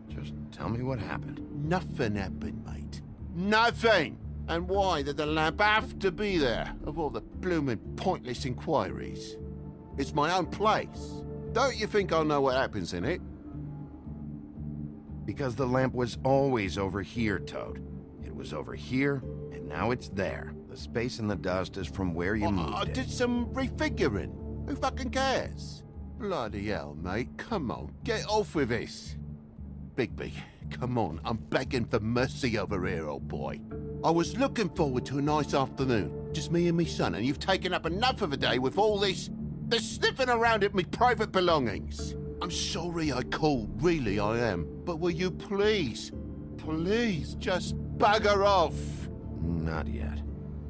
Just tell me what happened. Nothing happened, mate. Nothing! And why did the lamp have to be there, of all the bloomin' pointless inquiries? It's my own place. Don't you think I know what happens in it? Because the lamp was always over here, Toad. It was over here, and now it's there. The space in the dust is from where you moved I it. did some refiguring. Who fucking cares? Bloody hell, mate. Come on, get off with this. Bigby, come on. I'm begging for mercy over here, old boy. I was looking forward to a nice afternoon. Just me and me son, and you've taken up enough of a day with all this sniffing around at me private belongings. I'm sorry I called, really I am. But will you please just bugger off? Not yet.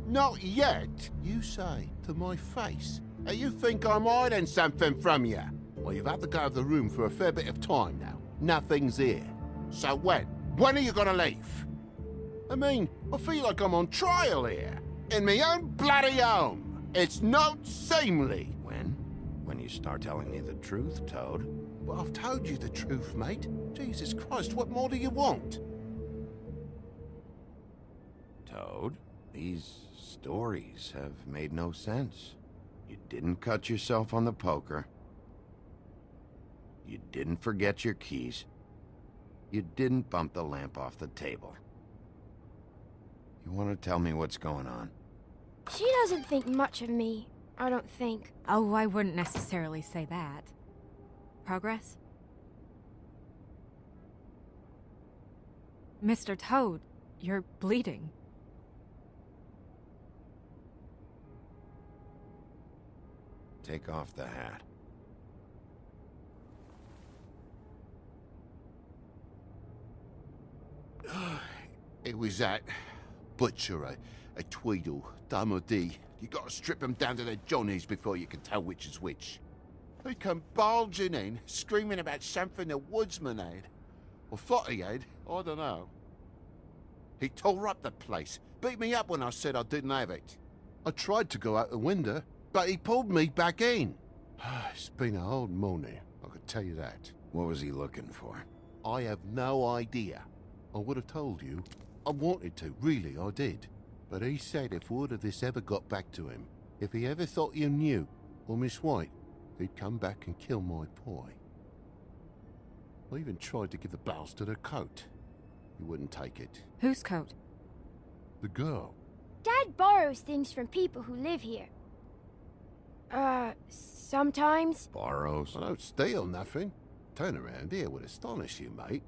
Not yet, you say, to my face. You think I'm hiding something from you? Well, you've had to go out of the room for a fair bit of time now. Nothing's here. So when? When are you gonna leave? I mean, I feel like I'm on trial here. In my own bloody home. It's not seemly. When? When you start telling me the truth, Toad. Well, I've told you the truth, mate. Jesus Christ, what more do you want? Toad, these stories have made no sense. You didn't cut yourself on the poker. You didn't forget your keys. You didn't bump the lamp off the table. You want to tell me what's going on? She doesn't think much of me, I don't think. Oh, I wouldn't necessarily say that. Progress? Mr. Toad, you're bleeding. Take off the hat. It was that butcher, a Tweedle, Dumody. You gotta strip them down to their johnnies before you can tell which is which. He come bulging in, screaming about something the woodsman had. Or thought he had, I don't know. He tore up the place, beat me up when I said I didn't have it. I tried to go out the window, but he pulled me back in. It's been a hard morning, I can tell you that. What was he looking for? I have no idea. I would have told you. I wanted to, really, I did. But he said if word of this ever got back to him, if he ever thought you knew, or Miss White, he'd come back and kill my boy. I even tried to give the bastard a coat. He wouldn't take it. Whose coat? The girl. Dad borrows things from people who live here. Sometimes. Borrows? I don't steal nothing. Turn around here would astonish you, mate.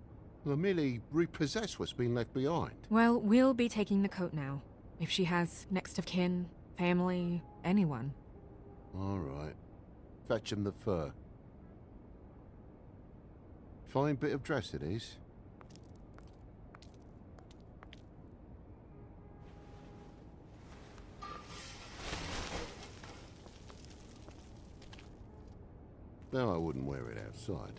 I merely repossess what's been left behind. Well, we'll be taking the coat now. If she has next of kin, family, anyone. All right. Fetch him the fur. Fine bit of dress it is. No, I wouldn't wear it outside.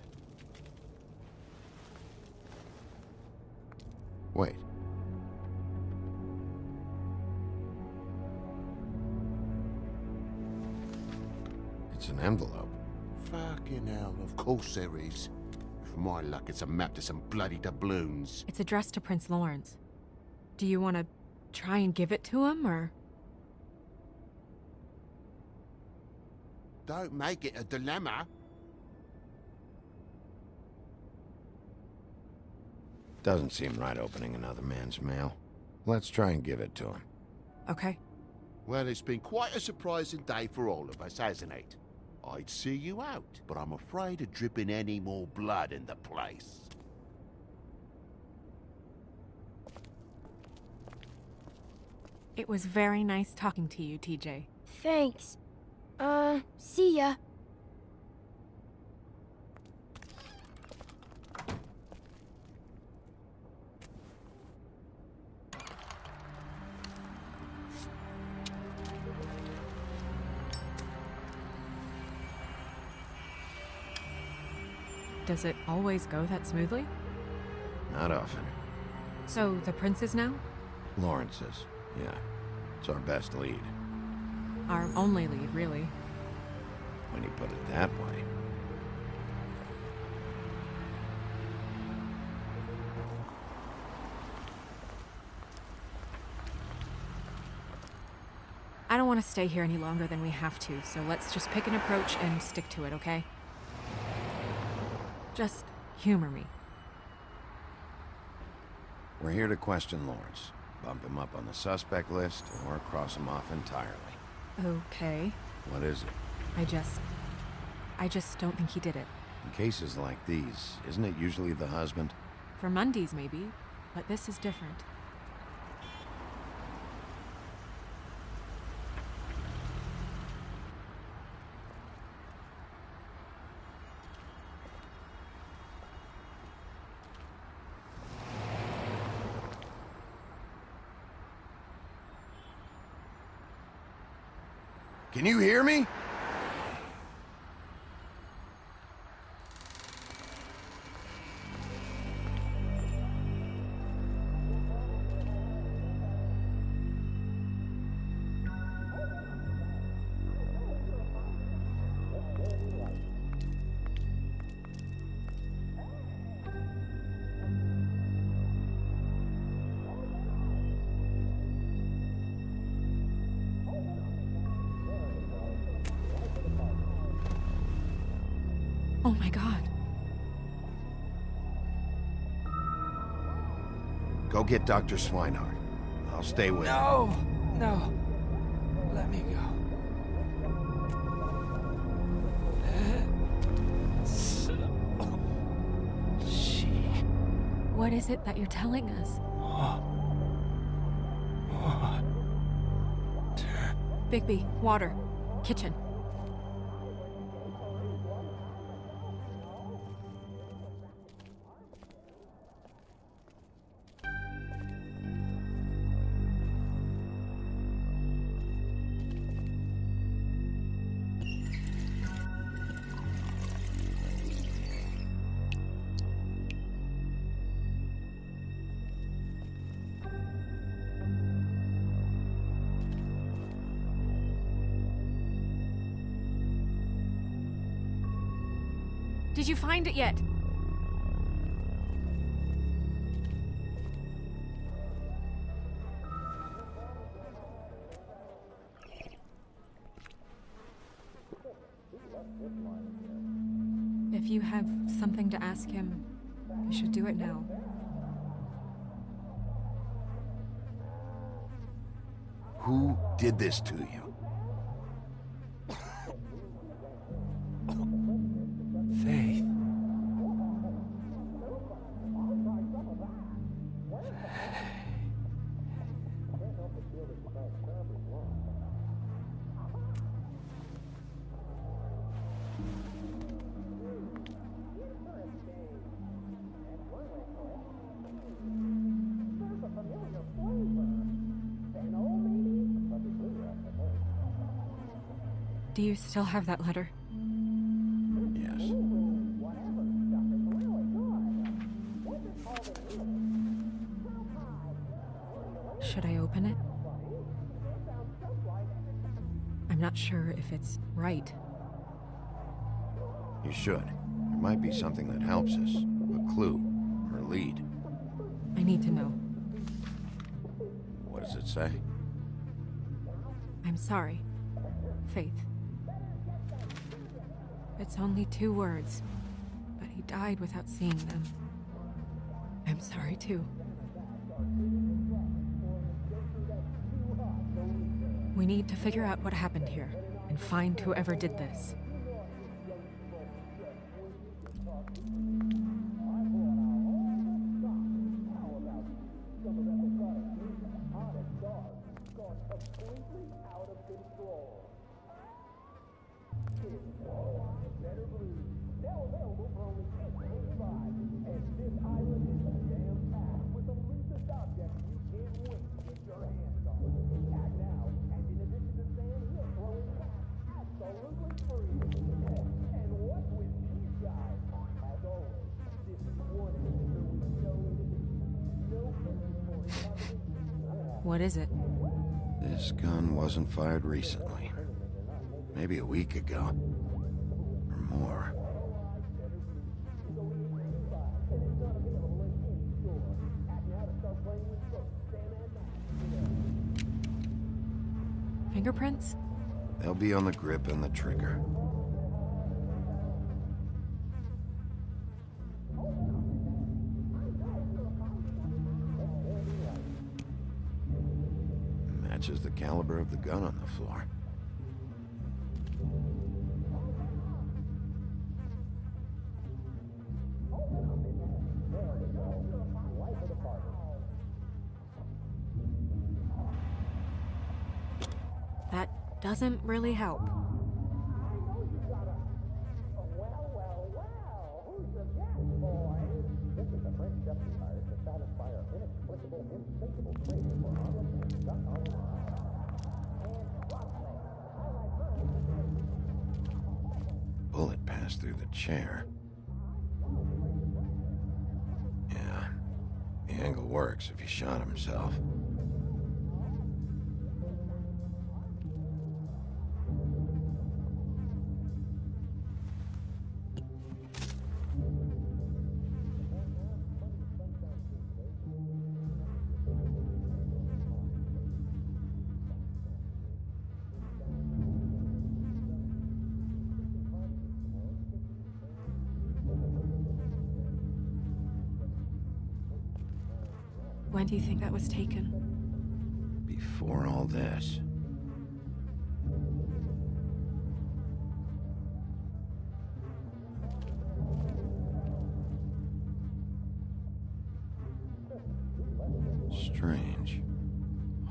Wait. It's an envelope. Fucking hell, of course there is. For my luck, it's a map to some bloody doubloons. It's addressed to Prince Lawrence. Do you want to try and give it to him, or...? Don't make it a dilemma. Doesn't seem right opening another man's mail. Let's try and give it to him. Okay. Well, it's been quite a surprising day for all of us, hasn't it? I'd see you out, but I'm afraid of dripping any more blood in the place. It was very nice talking to you, TJ. Thanks. See ya. Does it always go that smoothly? Not often. So, the prince is now? Lawrence's, yeah. It's our best lead. Our only lead, really. When you put it that way. I don't want to stay here any longer than we have to, so let's just pick an approach and stick to it, okay? Just humor me. We're here to question Lawrence. Bump him up on the suspect list, or cross him off entirely. Okay. What is it? I just don't think he did it. In cases like these, isn't it usually the husband? For Mundy's, maybe, but this is different. Can you hear me? Oh my god. Go get Dr. Swinehart. I'll stay with you. No. Let me go. What is it that you're telling us? Bigby, water. Kitchen. Did you find it yet? If you have something to ask him, you should do it now. Who did this to you? Faith. Do you still have that letter? Yes. Should I open it? I'm not sure if it's right. You should. There might be something that helps us. A clue, or a lead. I need to know. What does it say? I'm sorry. Faith. It's only 2 words, but he died without seeing them. I'm sorry too. We need to figure out what happened here, and find whoever did this. What is it? This gun wasn't fired recently. Maybe a week ago. Or more. Fingerprints? They'll be on the grip and the trigger. Matches the caliber of the gun on the floor. That doesn't really help. Bullet passed through the chair. Yeah, the angle works if he shot himself. When do you think that was taken? Before all this. Strange.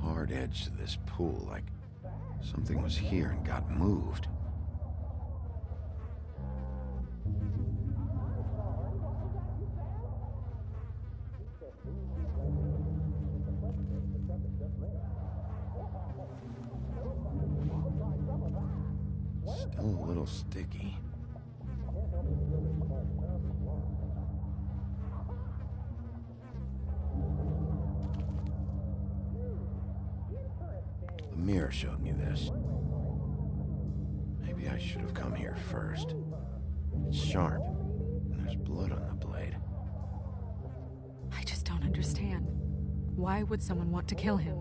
Hard edge to this pool, like something was here and got moved. Still a little sticky. The mirror showed me this. Maybe I should have come here first. It's sharp, and there's blood on the blade. I just don't understand. Why would someone want to kill him?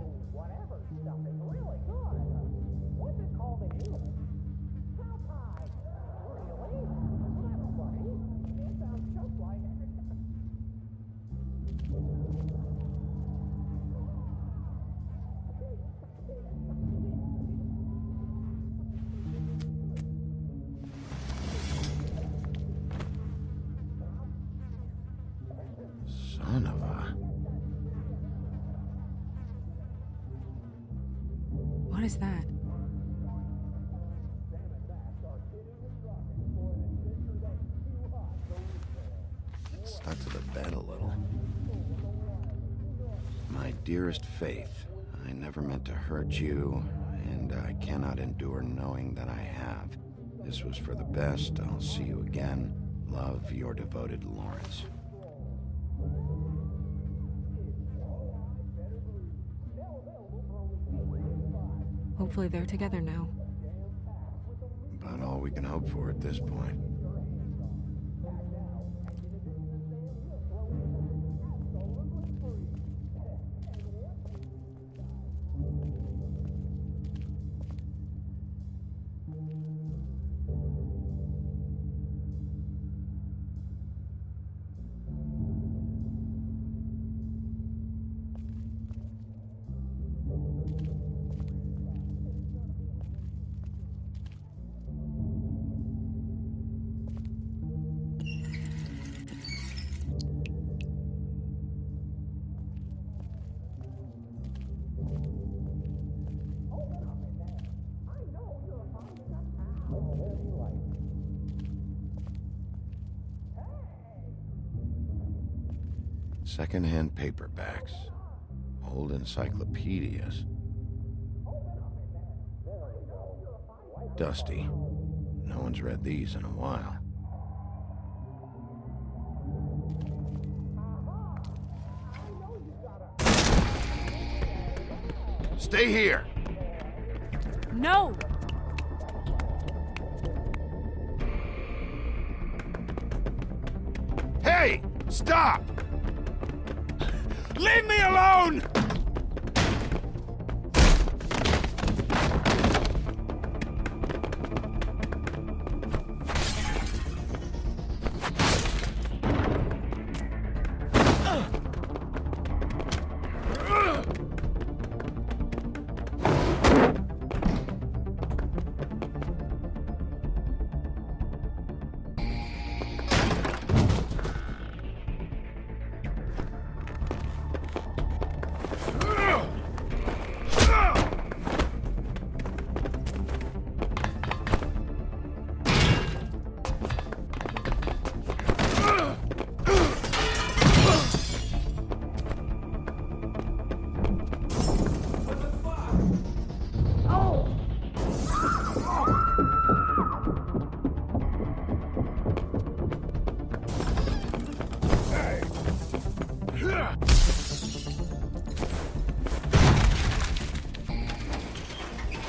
Son of a... What is that? It stuck to the bed a little. My dearest Faith, I never meant to hurt you, and I cannot endure knowing that I have. This was for the best. I'll see you again. Love, your devoted Lawrence. Hopefully they're together now. About all we can hope for at this point. Second-hand paperbacks. Old encyclopedias. Dusty. No one's read these in a while. Stay here! No! Hey! Stop! Leave me alone!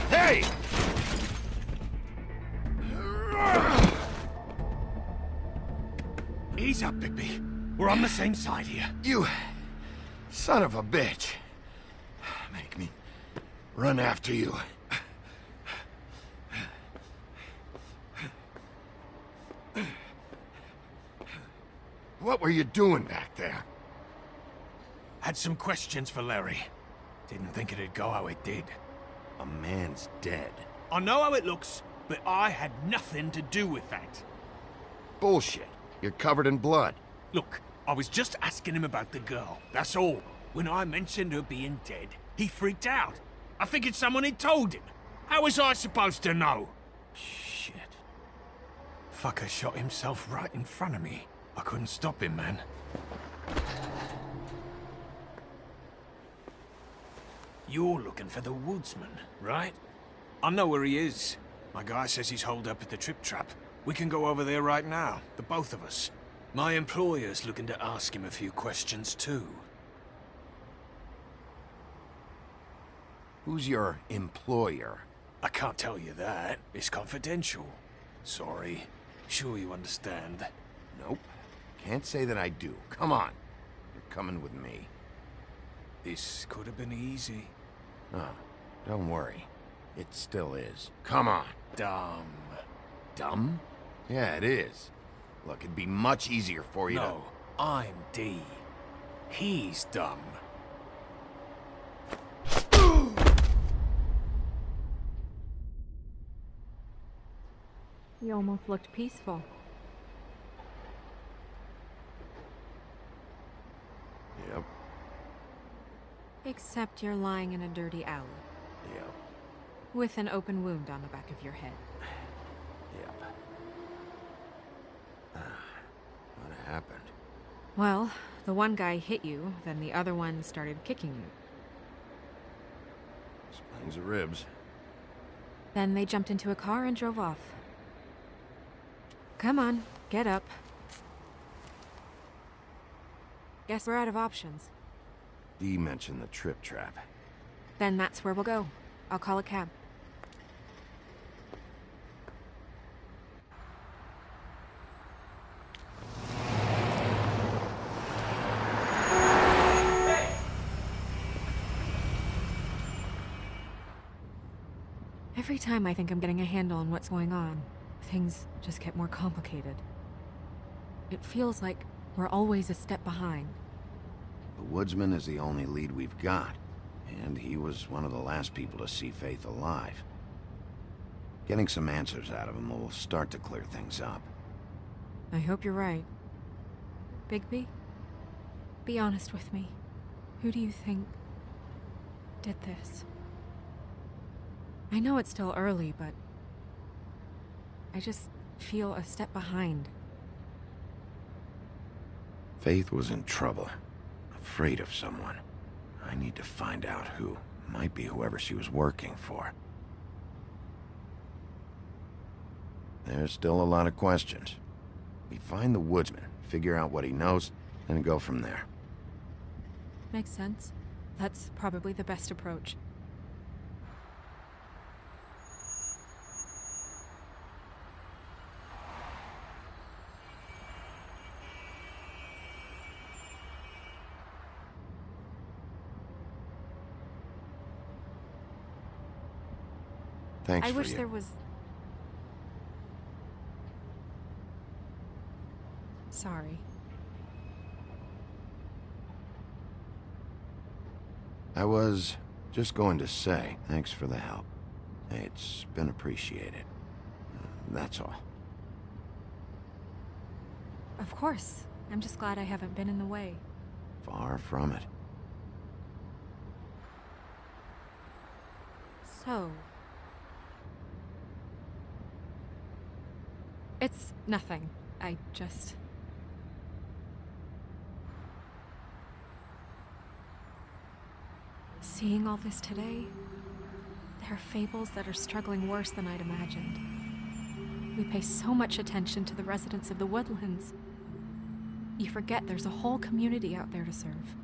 Hey! Ease up, Bigby. We're on the same side here. You son of a bitch. Make me run after you. What were you doing back there? Had some questions for Larry. Didn't think it'd go how it did. A man's dead. I know how it looks, but I had nothing to do with that. Bullshit. You're covered in blood. Look, I was just asking him about the girl, that's all. When I mentioned her being dead, he freaked out. I figured someone had told him. How was I supposed to know? Shit. Fucker shot himself right in front of me. I couldn't stop him, man. You're looking for the woodsman, right? I know where he is. My guy says he's holed up at the trip trap. We can go over there right now, the both of us. My employer's looking to ask him a few questions, too. Who's your employer? I can't tell you that. It's confidential. Sorry. Sure you understand. Nope. Can't say that I do. Come on. You're coming with me. This could have been easy. Oh, don't worry. It still is. Come on. Dumb. Dumb? Yeah, it is. Look, it'd be much easier for you No, I'm D. He's dumb. You almost looked peaceful. Yep. Except you're lying in a dirty alley. Yep. With an open wound on the back of your head. Yep. What happened? Well, the one guy hit you, then the other one started kicking you. Explains the ribs. Then they jumped into a car and drove off. Come on, get up. Guess we're out of options. Dee mentioned the trip trap. Then that's where we'll go. I'll call a cab. Every time I think I'm getting a handle on what's going on, things just get more complicated. It feels like we're always a step behind. The woodsman is the only lead we've got, and he was one of the last people to see Faith alive. Getting some answers out of him will start to clear things up. I hope you're right. Bigby, be honest with me. Who do you think did this? I know it's still early, but I just feel a step behind. Faith was in trouble. afraid of someone. I need to find out who. Might be whoever she was working for. There's still a lot of questions. We find the woodsman, figure out what he knows, and go from there. Makes sense. That's probably the best approach. Thanks I for wish you. there was... Sorry. I was just going to say, thanks for the help. It's been appreciated. That's all. Of course. I'm just glad I haven't been in the way. Far from it. So... It's nothing. I just... Seeing all this today, there are fables that are struggling worse than I'd imagined. We pay so much attention to the residents of the woodlands. You forget there's a whole community out there to serve.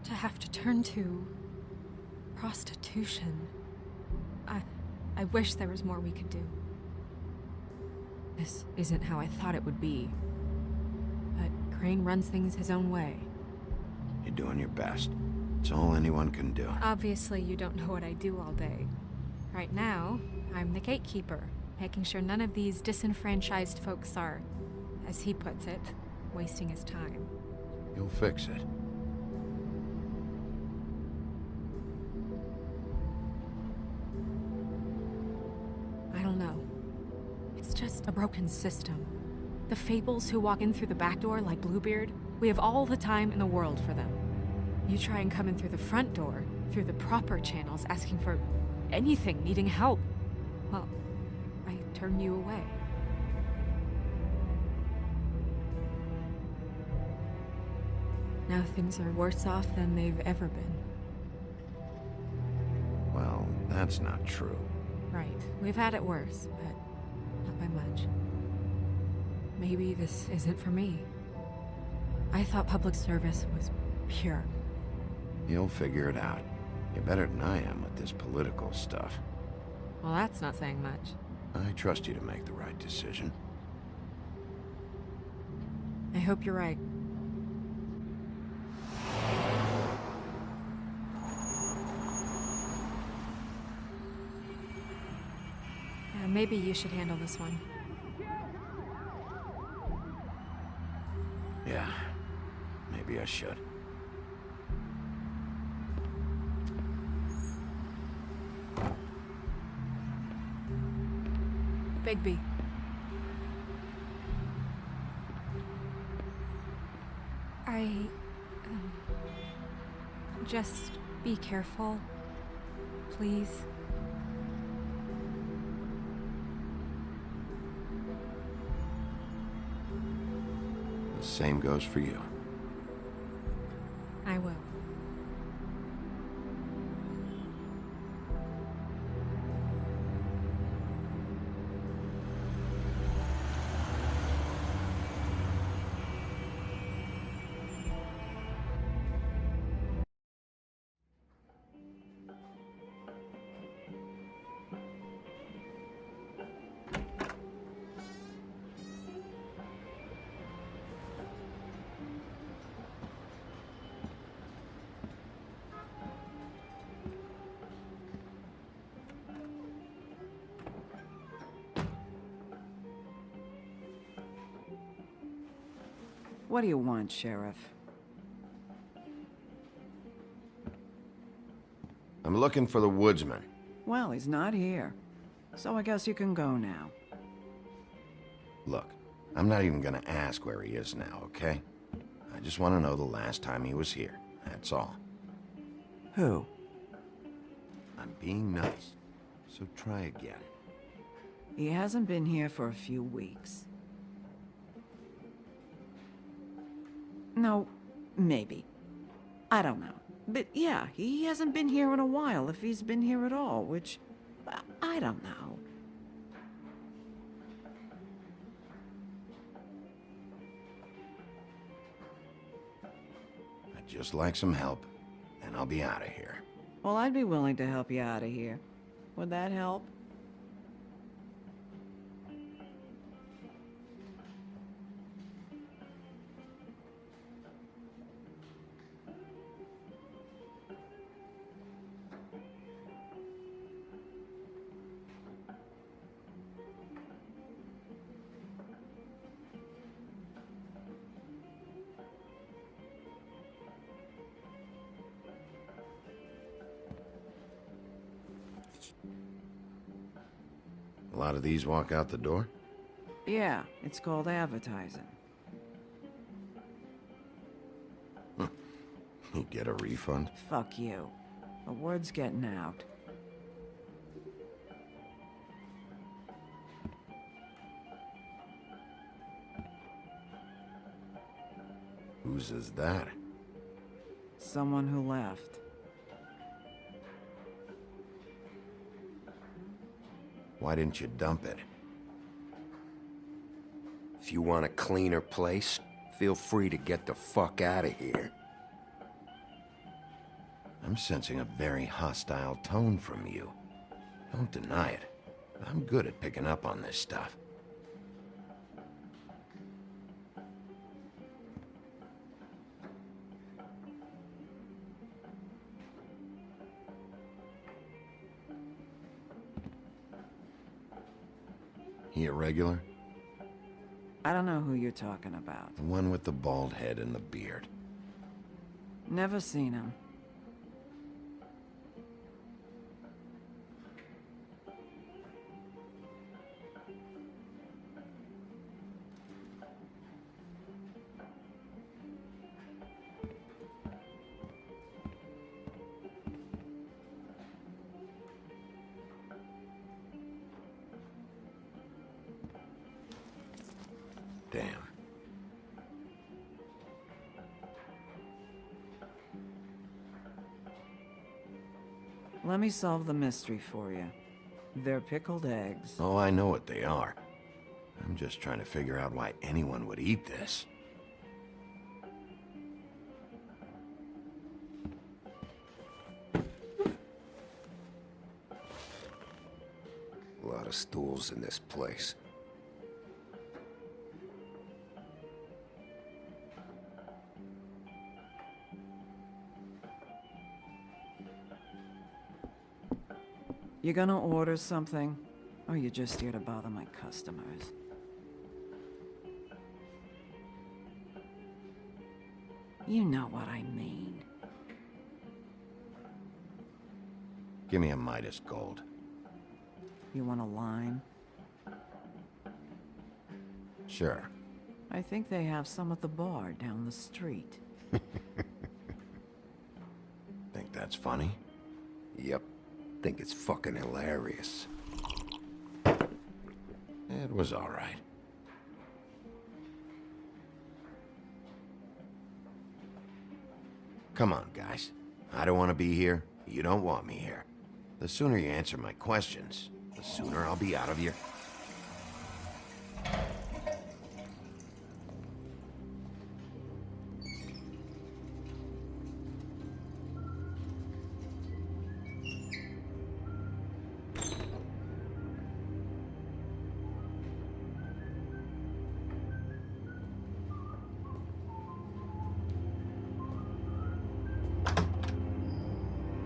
To have to turn to... prostitution. I wish there was more we could do. This isn't how I thought it would be. But Crane runs things his own way. You're doing your best. It's all anyone can do. Obviously, you don't know what I do all day. Right now, I'm the gatekeeper, making sure none of these disenfranchised folks are, as he puts it, wasting his time. You'll fix it. I don't know. It's just a broken system. The fables who walk in through the back door like Bluebeard, we have all the time in the world for them. You try and come in through the front door, through the proper channels, asking for anything, needing help. Well, I turn you away. Now things are worse off than they've ever been. Well, that's not true. Right. We've had it worse, but not by much. Maybe this isn't for me. I thought public service was pure. You'll figure it out. You're better than I am with this political stuff. Well, that's not saying much. I trust you to make the right decision. I hope you're right. Yeah, maybe you should handle this one. Yeah, maybe I should. Bigby. Just be careful, please. The same goes for you. I will. What do you want, Sheriff? I'm looking for the woodsman. Well, he's not here. So I guess you can go now. Look, I'm not even gonna ask where he is now, okay? I just want to know the last time he was here. That's all. Who? I'm being nice, so try again. He hasn't been here for a few weeks. No, Maybe. I don't know. But yeah, he hasn't been here in a while, if he's been here at all, which... I don't know. I'd just like some help, and I'll be out of here. Well, I'd be willing to help you out of here. Would that help? A lot of these walk out the door? Yeah, it's called advertising. You get a refund? Fuck you. The word's getting out. Whose is that? Someone who left. Why didn't you dump it? If you want a cleaner place, feel free to get the fuck out of here. I'm sensing a very hostile tone from you. Don't deny it. I'm good at picking up on this stuff. He a regular? I don't know who you're talking about. The one with the bald head and the beard. Never seen him. Damn. Let me solve the mystery for you. They're pickled eggs. Oh, I know what they are. I'm just trying to figure out why anyone would eat this. A lot of stools in this place. You gonna order something? Or you just here to bother my customers? You know what I mean. Give me a Midas Gold. You want a lime? Sure. I think they have some at the bar down the street. Think that's funny? Yep. Think it's fucking hilarious. It was all right. Come on, guys. I don't want to be here. You don't want me here. The sooner you answer my questions, the sooner I'll be out of here.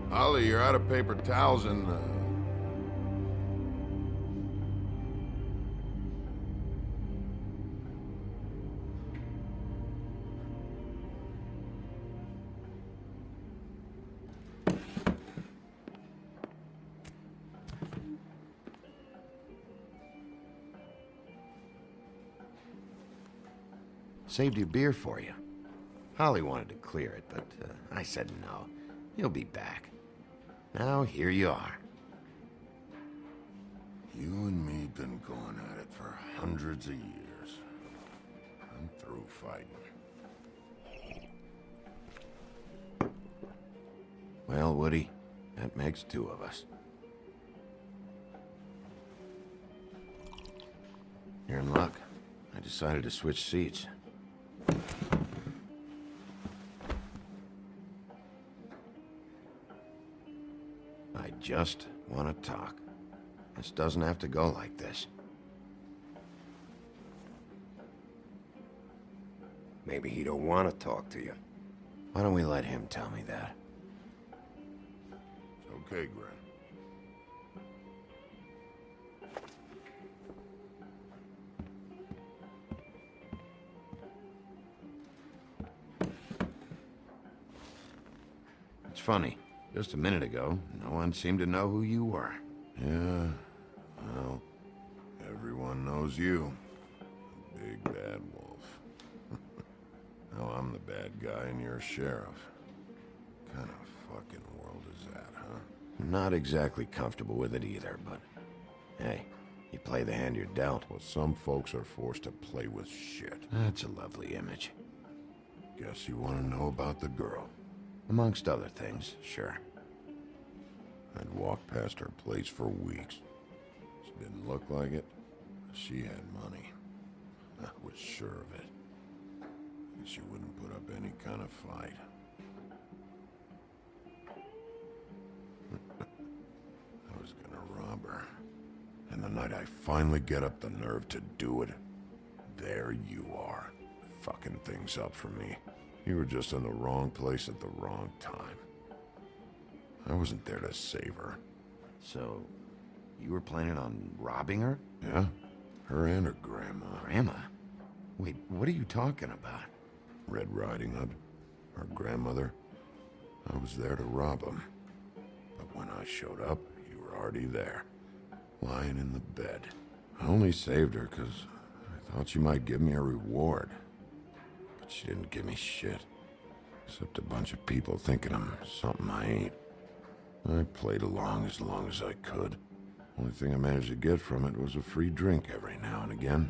Ollie, you're out of paper towels and, Saved your beer for you. Holly wanted to clear it, but I said no. He'll be back. Now, here you are. You and me been going at it for hundreds of years. I'm through fighting. Well, Woody, that makes two of us. You're in luck. I decided to switch seats. I just want to talk. This doesn't have to go like this. Maybe he don't want to talk to you. Why don't we let him tell me that? It's okay, Gren. It's funny. Just a minute ago, no one seemed to know who you were. Yeah, well, everyone knows you. The big bad wolf. Now I'm the bad guy and you're sheriff. Kind of fucking world is that, huh? Not exactly comfortable with it either, but hey, you play the hand you're dealt. Well, some folks are forced to play with shit. That's a lovely image. Guess you want to know about the girl. Amongst other things, sure. I'd walked past her place for weeks. She didn't look like it. She had money. I was sure of it. She wouldn't put up any kind of fight. I was gonna rob her. And the night I finally get up the nerve to do it, there you are, fucking things up for me. You were just in the wrong place at the wrong time. I wasn't there to save her. So, you were planning on robbing her? Yeah, her and her grandma. Grandma? Wait, what are you talking about? Red Riding Hood, her grandmother. I was there to rob them. But when I showed up, you were already there, lying in the bed. I only saved her because I thought she might give me a reward. But she didn't give me shit. Except a bunch of people thinking I'm something I ain't. I played along as I could. Only thing I managed to get from it was a free drink every now and again.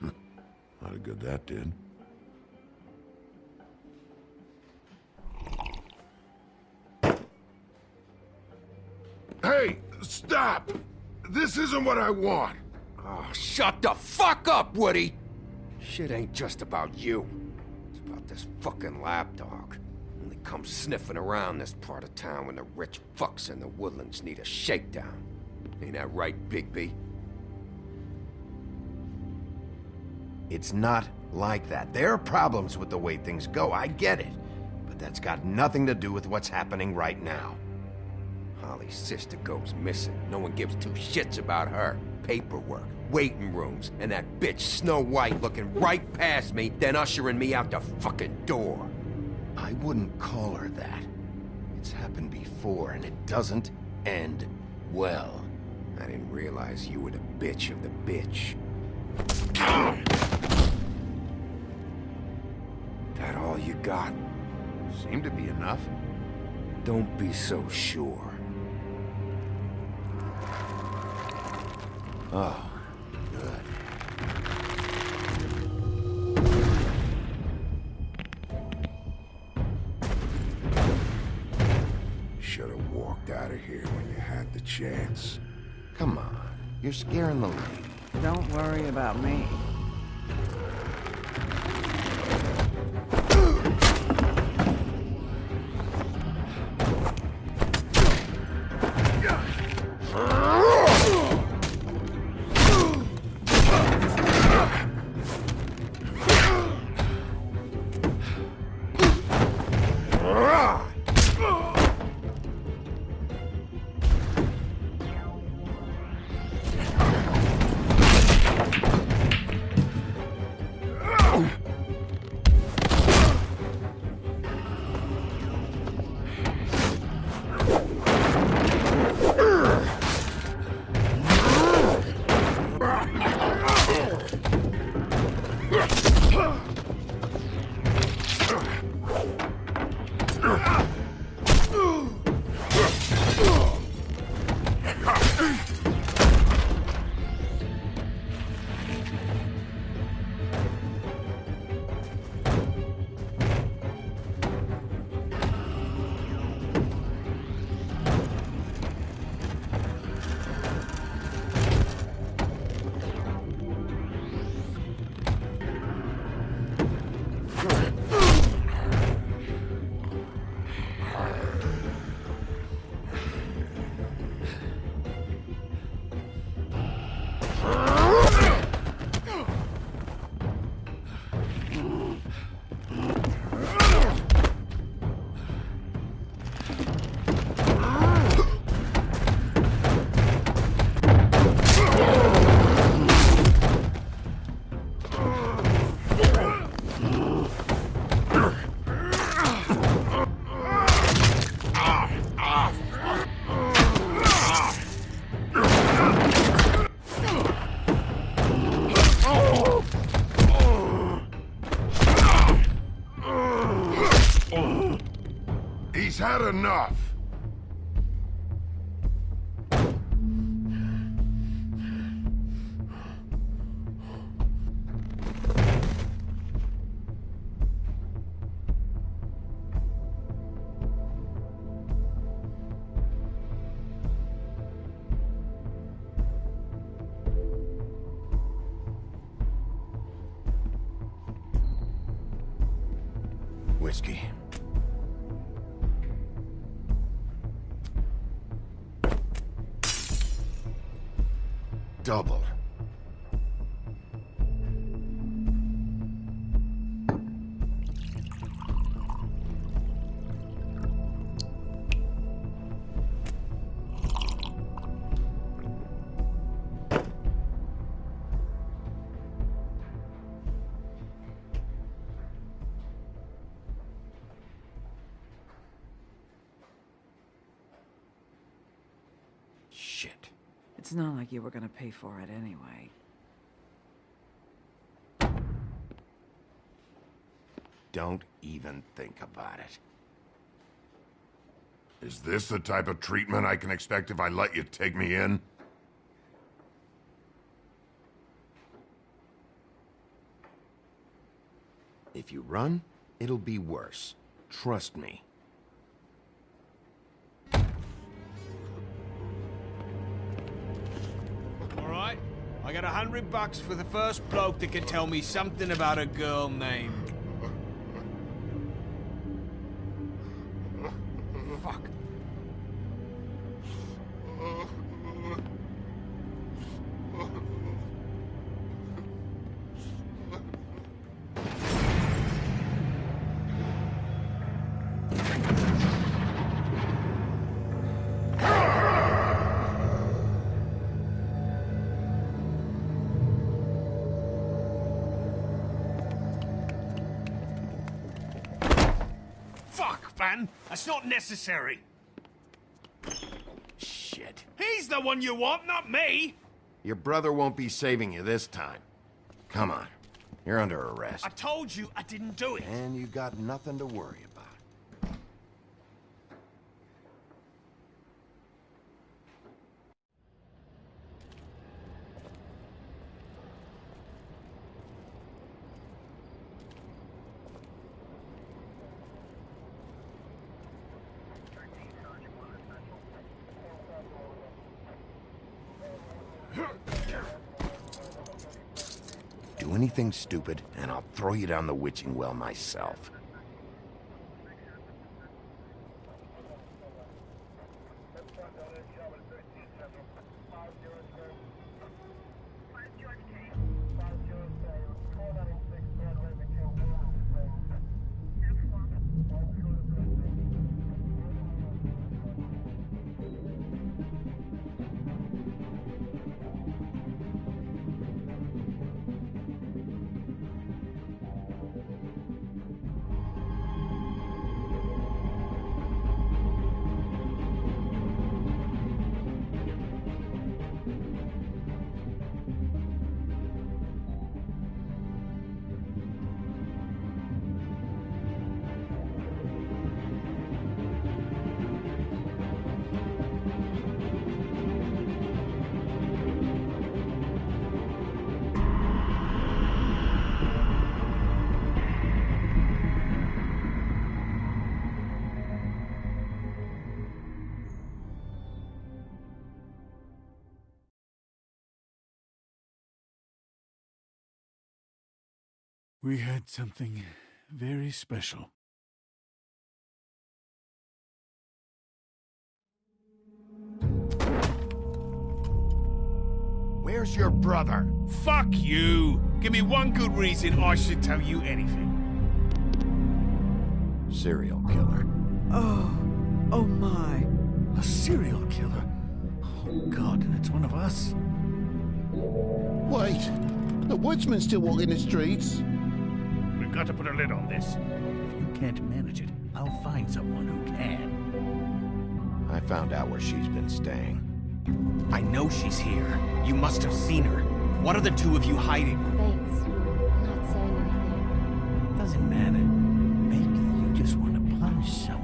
Not a good that did. Hey, stop! This isn't what I want! Oh, shut the fuck up, Woody! Shit ain't just about you. It's about this fucking lapdog. Only comes sniffing around this part of town when the rich fucks in the woodlands need a shakedown. Ain't that right, Bigby? It's not like that. There are problems with the way things go, I get it. But that's got nothing to do with what's happening right now. Holly's sister goes missing. No one gives two shits about her. Paperwork, waiting rooms, and that bitch Snow White looking right past me, then ushering me out the fucking door. I wouldn't call her that. It's happened before, and it doesn't end well. I didn't realize you were the bitch of the bitch. That all you got? Seemed to be enough. Don't be so sure. Oh, good. Should have walked out of here when you had the chance. Come on, you're scaring the lady. Don't worry about me. had enough. Whiskey. Double. Shit. It's not like you were gonna pay for it anyway. Don't even think about it. Is this the type of treatment I can expect if I let you take me in? If you run, it'll be worse. Trust me. Alright, I got $100 for the first bloke that can tell me something about a girl named... Fuck. Man, that's not necessary. Shit. He's the one you want, not me! Your brother won't be saving you this time. Come on. You're under arrest. I told you I didn't do it. And you got nothing to worry about. Do anything stupid, and I'll throw you down the witching well myself. We had something very special. Where's your brother? Fuck you! Give me one good reason I should tell you anything. Serial killer. Oh my. A serial killer? Oh God, and it's one of us? Wait, the woodsman's still walking the streets. We've got to put a lid on this. If you can't manage it, I'll find someone who can. I found out where she's been staying. I know she's here. You must have seen her. What are the two of you hiding? Thanks for not saying anything. Doesn't matter. Maybe you just want to punish someone.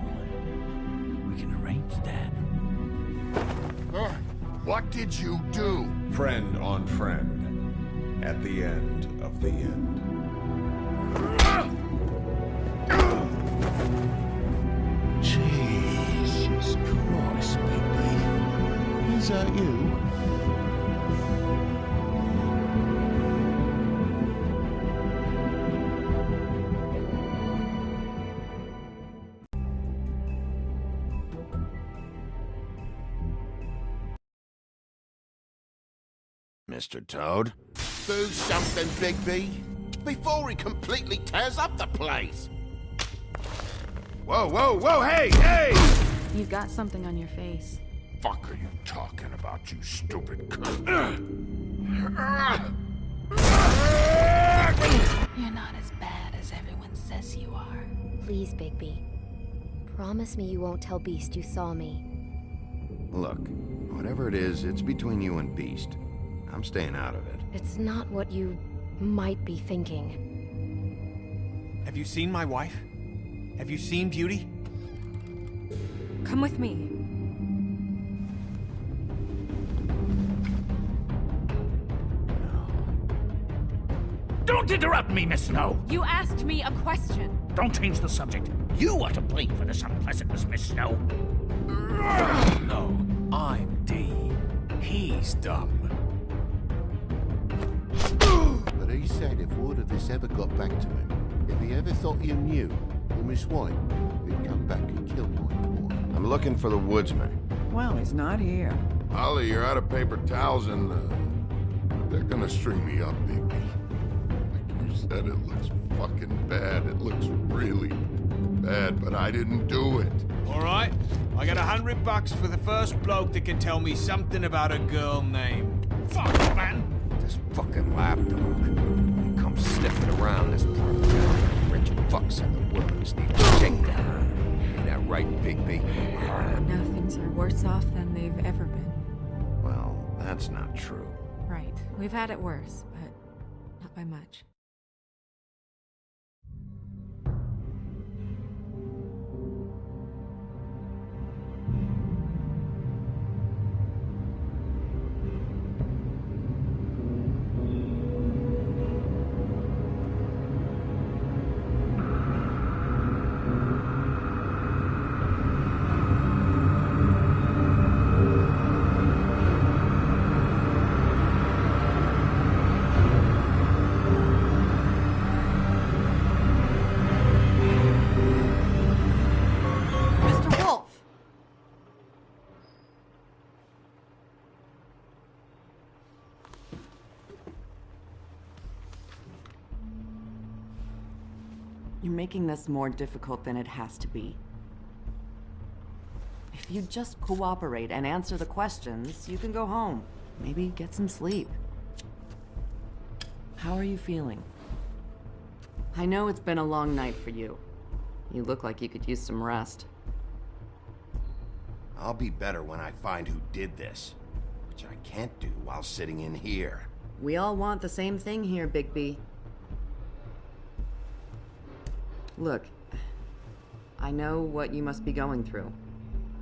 What did you do? Friend on friend. At the end of the end. Jesus Christ, Bigby. Is that you? Mr. Toad? Do something, Bigby, before he completely tears up the place. Whoa, whoa, whoa, hey, hey! You've got something on your face. Fuck are you talking about, you stupid cunt? You're not as bad as everyone says you are. Please, Bigby. Promise me you won't tell Beast you saw me. Look, whatever it is, it's between you and Beast. I'm staying out of it. It's not what you might be thinking. Have you seen my wife? Have you seen Beauty? Come with me. Don't interrupt me, Miss Snow! You asked me a question. Don't change the subject. You are to blame for this unpleasantness, Miss Snow. No, I'm D. He's dumb. But he said if word of this ever got back to him, if he ever thought you knew, or Miss White, he'd come back and kill my boy. I'm looking for the woodsman. Well, he's not here. Ollie, you're out of paper towels and, they're gonna string me up, Bigby. Like you said, it looks fucking bad. It looks really bad, but I didn't do it. All right, I got $100 for the first bloke that can tell me something about a girl named. Fuck, man! This fucking lapdog. He comes sniffing around this part of town. Rich fucks in the woods need to shake down. Ain't that right, Bigby? Now things are worse off than they've ever been. Well, that's not true. Right. We've had it worse, but not by much. You're making this more difficult than it has to be. If you just cooperate and answer the questions, you can go home. Maybe get some sleep. How are you feeling? I know it's been a long night for you. You look like you could use some rest. I'll be better when I find who did this, which I can't do while sitting in here. We all want the same thing here, Bigby. Look, I know what you must be going through.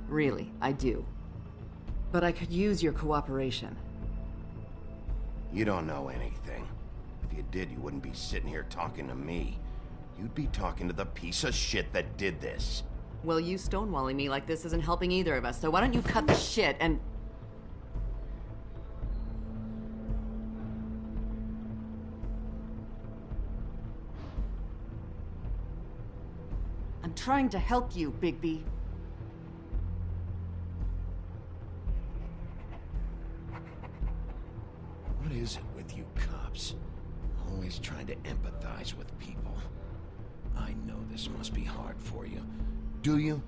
Really, I do. But I could use your cooperation. You don't know anything. If you did, you wouldn't be sitting here talking to me. You'd be talking to the piece of shit that did this. Well, you stonewalling me like this isn't helping either of us, so why don't you cut the shit and... I'm trying to help you, Bigby. What is it with you cops? Always trying to empathize with people. I know this must be hard for you. Do you?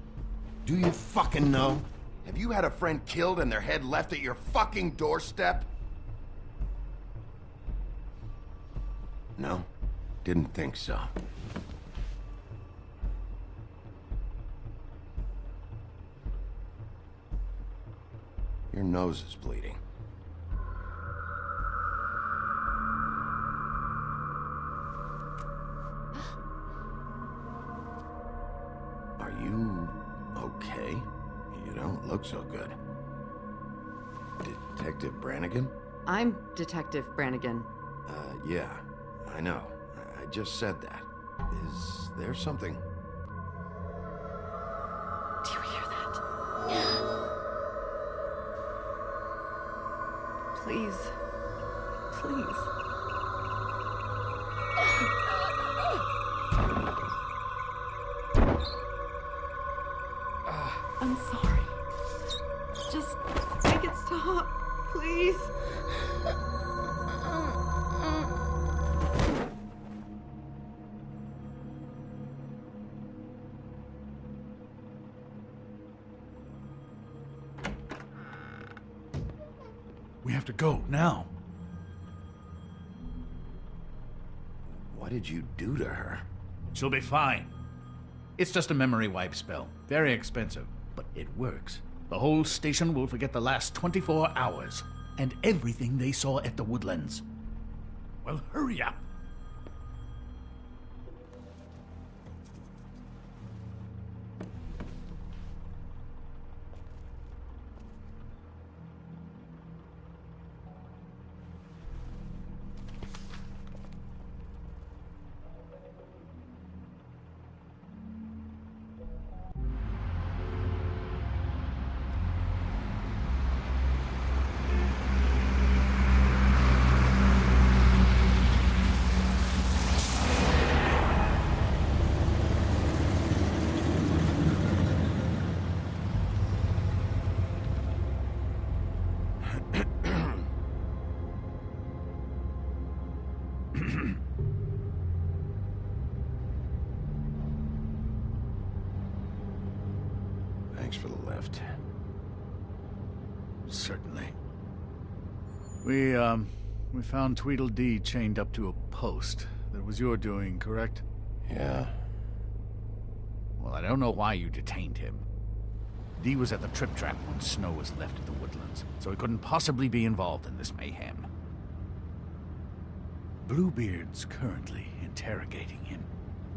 Do you fucking know? Have you had a friend killed and their head left at your fucking doorstep? No? Didn't think so. Your nose is bleeding. Are you okay? You don't look so good. Detective Brannigan? I'm Detective Brannigan. Yeah, I know. I just said that. Is there something? Do you hear that? Please. Please. I'm sorry. Just make it stop, please. We have to go, now. What did you do to her? She'll be fine. It's just a memory wipe spell. Very expensive, but it works. The whole station will forget the last 24 hours, and everything they saw at the Woodlands. Well, hurry up. Thanks for the lift. Certainly. We found Tweedledee chained up to a post. That was your doing, correct? Yeah. Well, I don't know why you detained him. Dee was at the Trip Trap when Snow was left at the Woodlands, so he couldn't possibly be involved in this mayhem. Bluebeard's currently interrogating him,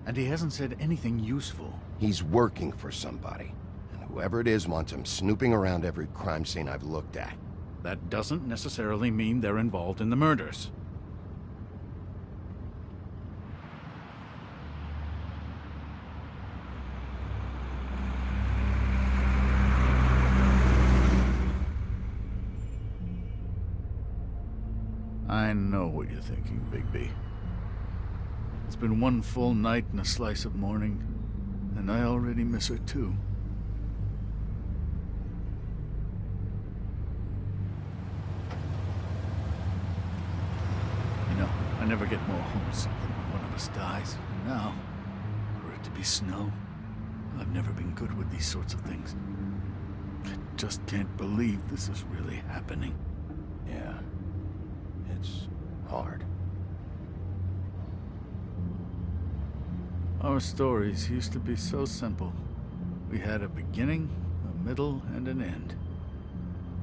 and he hasn't said anything useful. He's working for somebody, and whoever it is wants him snooping around every crime scene I've looked at. That doesn't necessarily mean they're involved in the murders. I know what you're thinking, Bigby. It's been one full night and a slice of morning, and I already miss her too. You know, I never get more homesick than when one of us dies. And now, for it to be Snow, I've never been good with these sorts of things. I just can't believe this is really happening. Yeah. It's hard. Our stories used to be so simple. We had a beginning, a middle, and an end.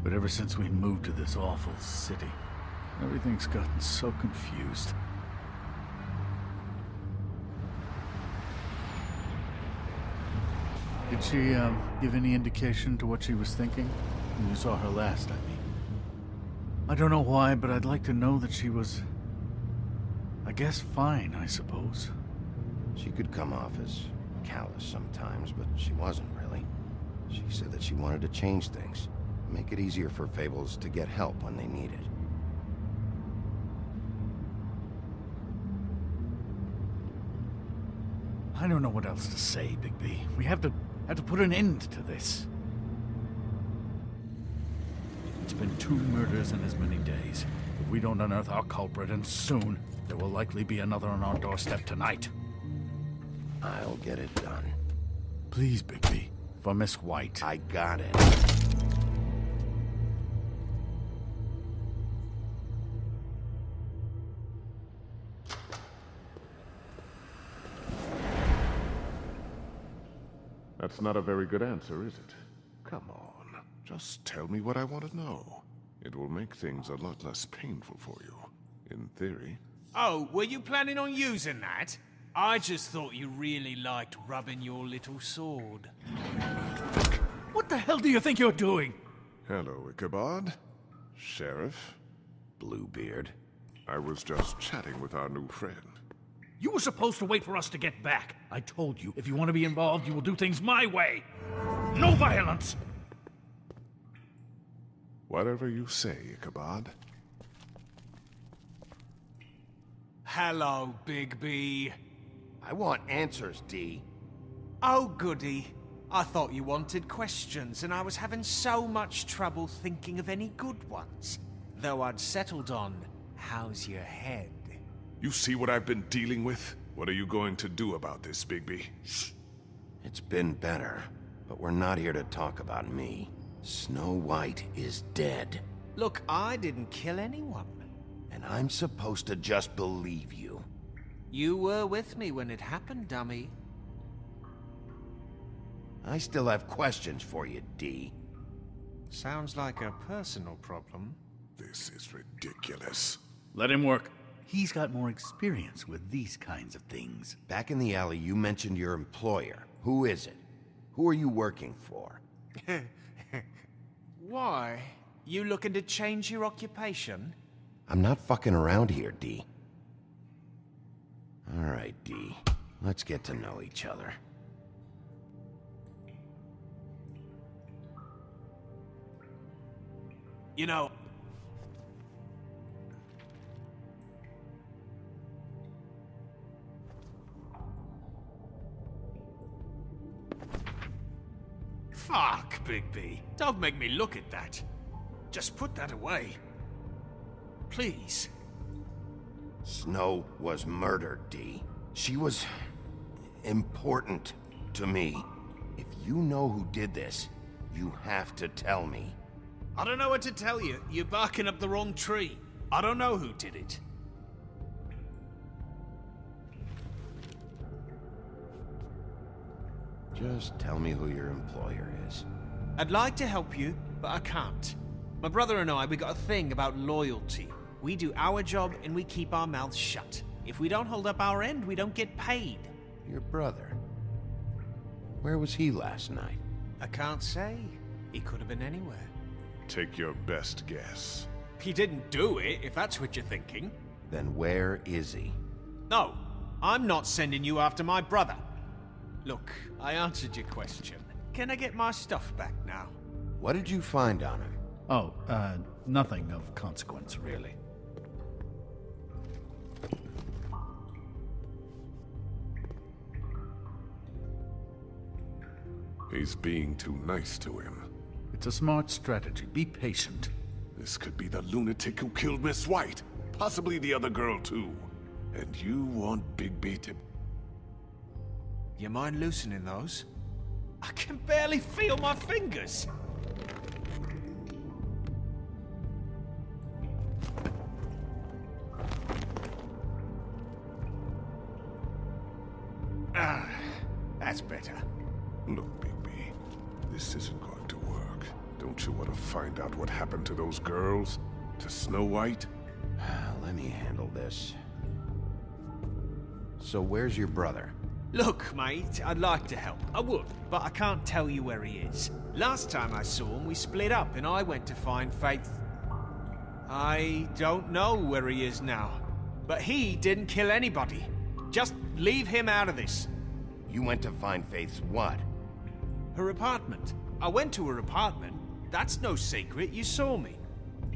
But ever since we moved to this awful city, everything's gotten so confused. Did she, give any indication to what she was thinking? When you saw her last, I mean. I don't know why, but I'd like to know that she was... I guess fine, I suppose. She could come off as callous sometimes, but she wasn't really. She said that she wanted to change things, make it easier for Fables to get help when they need it. I don't know what else to say, Bigby. We have to put an end to this. It's been 2 murders in as many days. If we don't unearth our culprit, and soon, there will likely be another on our doorstep tonight. I'll get it done. Please, Bigby. For Miss White. I got it. That's not a very good answer, is it? Come on. Just tell me what I want to know. It will make things a lot less painful for you. In theory. Oh, were you planning on using that? I just thought you really liked rubbing your little sword. What the hell do you think you're doing? Hello, Ichabod. Sheriff? Bluebeard. I was just chatting with our new friend. You were supposed to wait for us to get back. I told you, if you want to be involved, you will do things my way. No violence! Whatever you say, Ichabod. Hello, Bigby. I want answers, D. Oh, goody. I thought you wanted questions, and I was having so much trouble thinking of any good ones. Though I'd settled on, how's your head? You see what I've been dealing with? What are you going to do about this, Bigby? Shh. It's been better, but we're not here to talk about me. Snow White is dead. Look, I didn't kill anyone. And I'm supposed to just believe you. You were with me when it happened, dummy. I still have questions for you, D. Sounds like a personal problem. This is ridiculous. Let him work. He's got more experience with these kinds of things. Back in the alley, you mentioned your employer. Who is it? Who are you working for? Why? You looking to change your occupation? I'm not fucking around here, D. All right, D. Let's get to know each other. You know... Fuck, Bigby. Don't make me look at that. Just put that away. Please. Snow was murdered, D. She was... important to me. If you know who did this, you have to tell me. I don't know what to tell you. You're barking up the wrong tree. I don't know who did it. Just tell me who your employer is. I'd like to help you, but I can't. My brother and I, we got a thing about loyalty. We do our job and we keep our mouths shut. If we don't hold up our end, we don't get paid. Your brother? Where was he last night? I can't say. He could have been anywhere. Take your best guess. He didn't do it, if that's what you're thinking. Then where is he? No, I'm not sending you after my brother. Look, I answered your question. Can I get my stuff back now? What did you find on him? Oh, nothing of consequence, really. He's being too nice to him. It's a smart strategy. Be patient. This could be the lunatic who killed Miss White. Possibly the other girl, too. And you want Bigby to... You mind loosening those? I can barely feel my fingers. Ah, that's better. Look, Bigby, this isn't going to work. Don't you want to find out what happened to those girls? To Snow White? Let me handle this. So where's your brother? Look, mate, I'd like to help. I would, but I can't tell you where he is. Last time I saw him, we split up and I went to find Faith. I don't know where he is now, but he didn't kill anybody. Just leave him out of this. You went to find Faith's what? Her apartment. I went to her apartment. That's no secret, you saw me.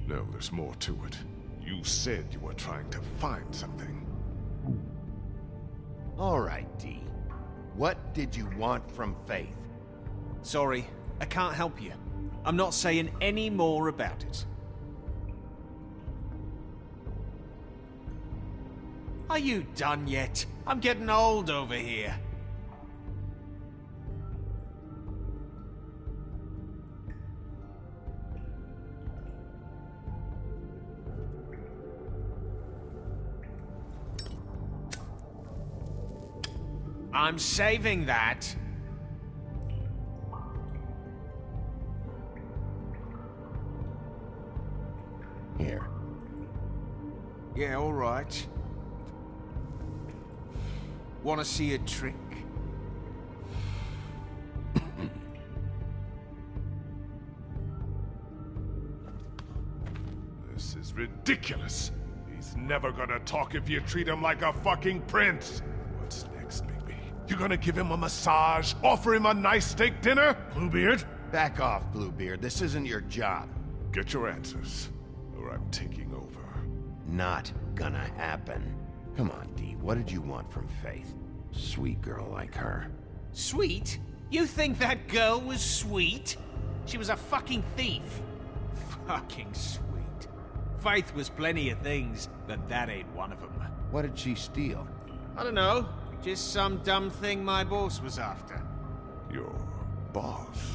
No, there's more to it. You said you were trying to find something. All right, D. What did you want from Faith? Sorry, I can't help you. I'm not saying any more about it. Are you done yet? I'm getting old over here. I'm saving that. Here. Yeah, all right. Want to see a trick? ridiculous. He's never gonna talk if you treat him like a fucking prince. What's next, Bigby? You gonna give him a massage? Offer him a nice steak dinner? Bluebeard? Back off, Bluebeard. This isn't your job. Get your answers, or I'm taking over. Not gonna happen. Come on, Dee. What did you want from Faith? Sweet girl like her. Sweet? You think that girl was sweet? She was a fucking thief. Fucking sweet. Faith was plenty of things, but that ain't one of them. What did she steal? I don't know. Just some dumb thing my boss was after. Your boss?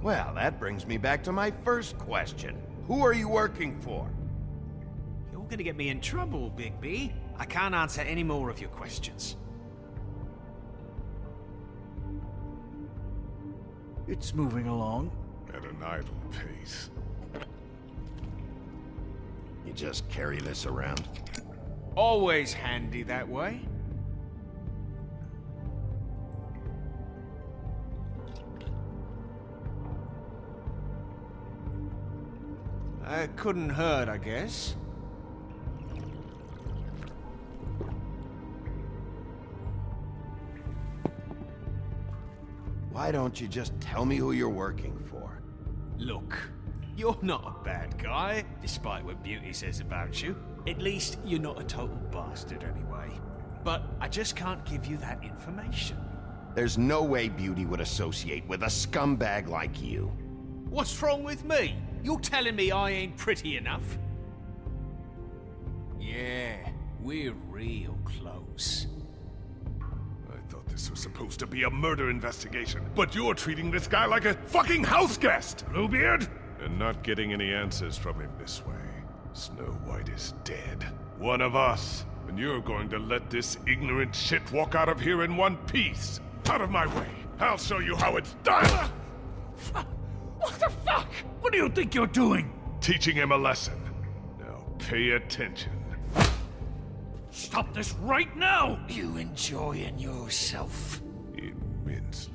Well, that brings me back to my first question. Who are you working for? You're gonna get me in trouble, Bigby. I can't answer any more of your questions. It's moving along. At an idle pace. You just carry this around? Always handy that way. Couldn't hurt, I guess. Why don't you just tell me who you're working for? Look, you're not a bad guy, despite what Beauty says about you. At least, you're not a total bastard anyway. But I just can't give you that information. There's no way Beauty would associate with a scumbag like you. What's wrong with me? You're telling me I ain't pretty enough? Yeah, we're real close. I thought this was supposed to be a murder investigation, but you're treating this guy like a fucking house guest, Bluebeard! And not getting any answers from him this way. Snow White is dead. One of us. And you're going to let this ignorant shit walk out of here in one piece. Out of my way. I'll show you how it's done! What the fuck? What do you think you're doing? Teaching him a lesson. Now pay attention. Stop this right now! You enjoying yourself? Immensely.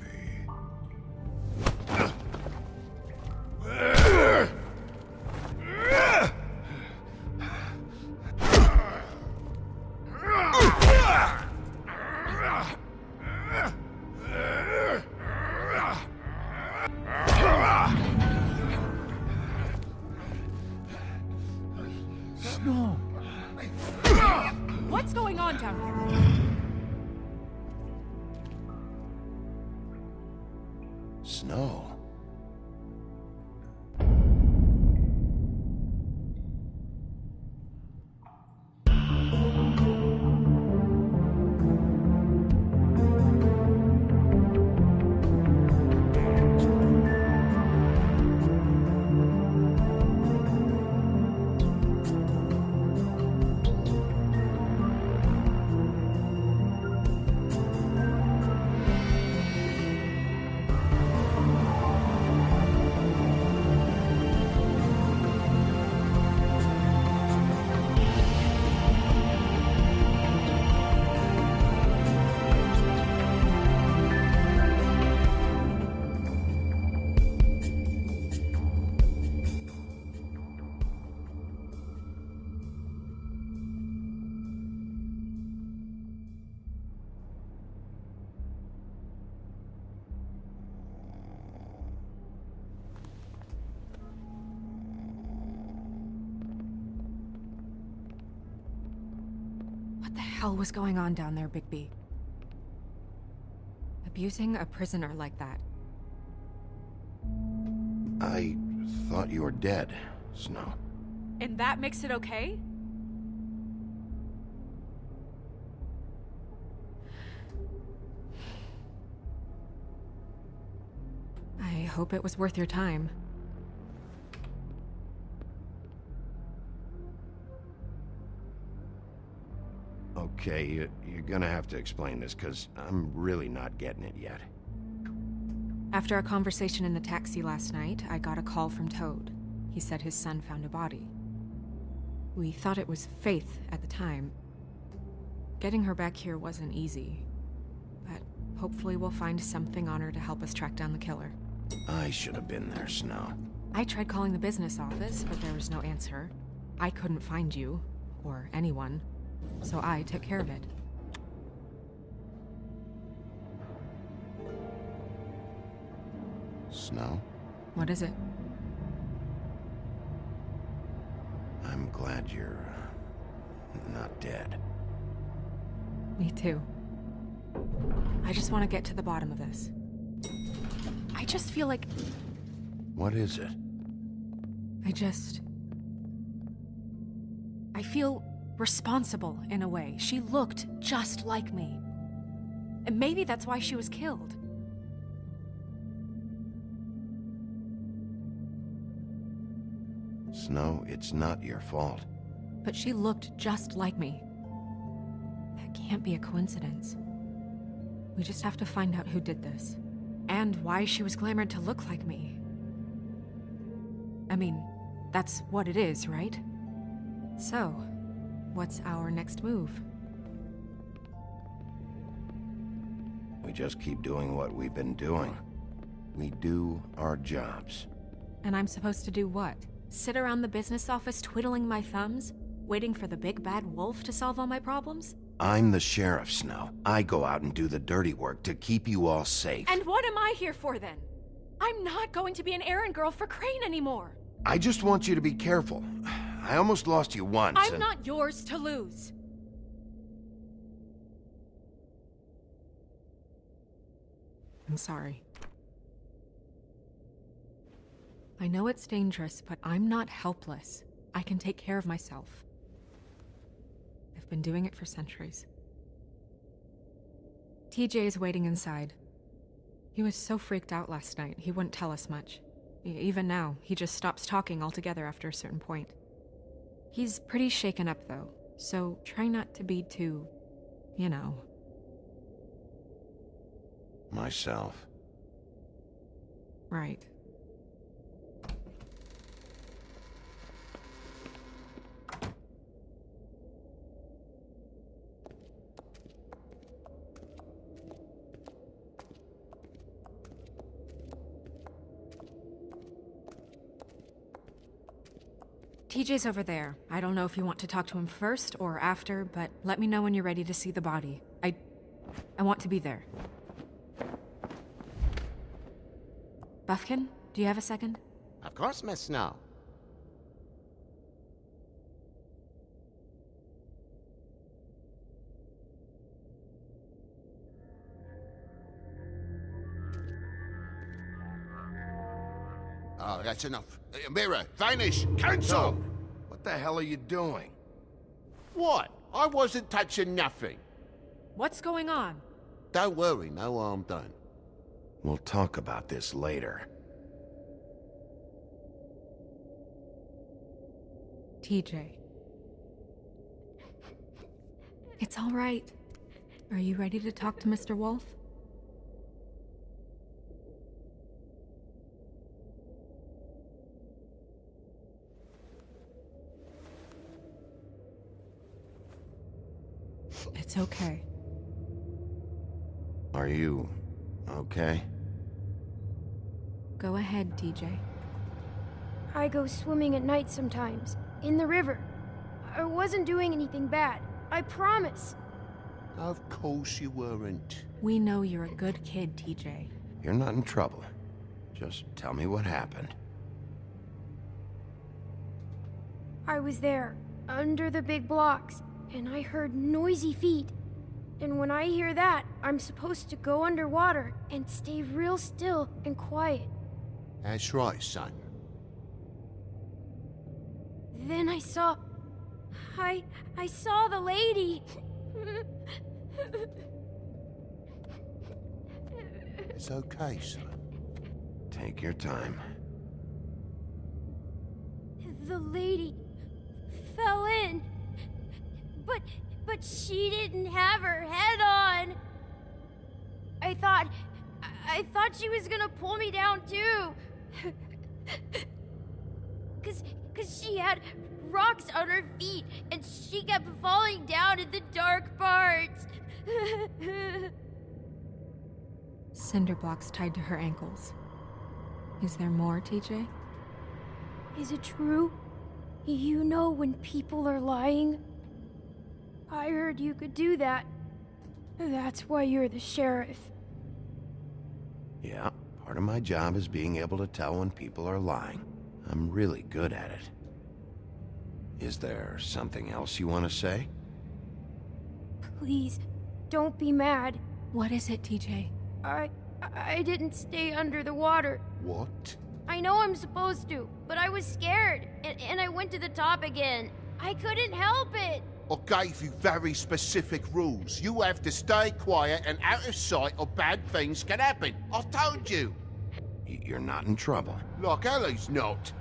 Snow. What's going on down here? Snow. What the hell was going on down there, Bigby? Abusing a prisoner like that. I thought you were dead, Snow. And that makes it okay? I hope it was worth your time. Okay, you're gonna have to explain this, because I'm really not getting it yet. After our conversation in the taxi last night, I got a call from Toad. He said his son found a body. We thought it was Faith at the time. Getting her back here wasn't easy, but hopefully we'll find something on her to help us track down the killer. I should have been there, Snow. I tried calling the business office, but there was no answer. I couldn't find you, or anyone, so I took care of it. Snow? What is it? I'm glad you're not dead. Me too. I just want to get to the bottom of this. I just feel like... What is it? I feel responsible in a way. She looked just like me. And maybe that's why she was killed. Snow, it's not your fault. But she looked just like me. That can't be a coincidence. We just have to find out who did this. And why she was glamored to look like me. I mean, that's what it is, right? So, what's our next move? We just keep doing what we've been doing. We do our jobs. And I'm supposed to do what? Sit around the business office twiddling my thumbs? Waiting for the big bad wolf to solve all my problems? I'm the sheriff, Snow. I go out and do the dirty work to keep you all safe. And what am I here for then? I'm not going to be an errand girl for Crane anymore. I just want you to be careful. I almost lost you once. I'm not yours to lose. I'm sorry. I know it's dangerous, but I'm not helpless. I can take care of myself. I've been doing it for centuries. TJ is waiting inside. He was so freaked out last night, he wouldn't tell us much. Even now, he just stops talking altogether after a certain point. He's pretty shaken up, though, so try not to be too, you know. Myself. Right. TJ's over there. I don't know if you want to talk to him first or after, but let me know when you're ready to see the body. I want to be there. Buffkin, do you have a second? Of course, Miss Snow. Oh, that's enough. Mirror, vanish, cancel! What the hell are you doing? What? I wasn't touching nothing. What's going on? Don't worry, no harm done. We'll talk about this later. TJ. It's all right. Are you ready to talk to Mr. Wolf? It's okay. Are you okay? Go ahead, TJ. I go swimming at night sometimes, in the river. I wasn't doing anything bad, I promise. Of course you weren't. We know you're a good kid, TJ. You're not in trouble. Just tell me what happened. I was there, under the big blocks, and I heard noisy feet. And when I hear that, I'm supposed to go underwater and stay real still and quiet. That's right, son. Then I saw the lady. It's okay, son. Take your time. The lady fell in. But she didn't have her head on. I thought she was gonna pull me down too. Cause she had rocks on her feet and she kept falling down in the dark parts. Cinder blocks tied to her ankles. Is there more, TJ? Is it true? You know when people are lying? I heard you could do that. That's why you're the sheriff. Yeah, part of my job is being able to tell when people are lying. I'm really good at it. Is there something else you want to say? Please, don't be mad. What is it, TJ? I didn't stay under the water. What? I know I'm supposed to, but I was scared, and I went to the top again. I couldn't help it. I gave you very specific rules. You have to stay quiet and out of sight or bad things can happen. I told you. You're not in trouble. Like Ellie's not.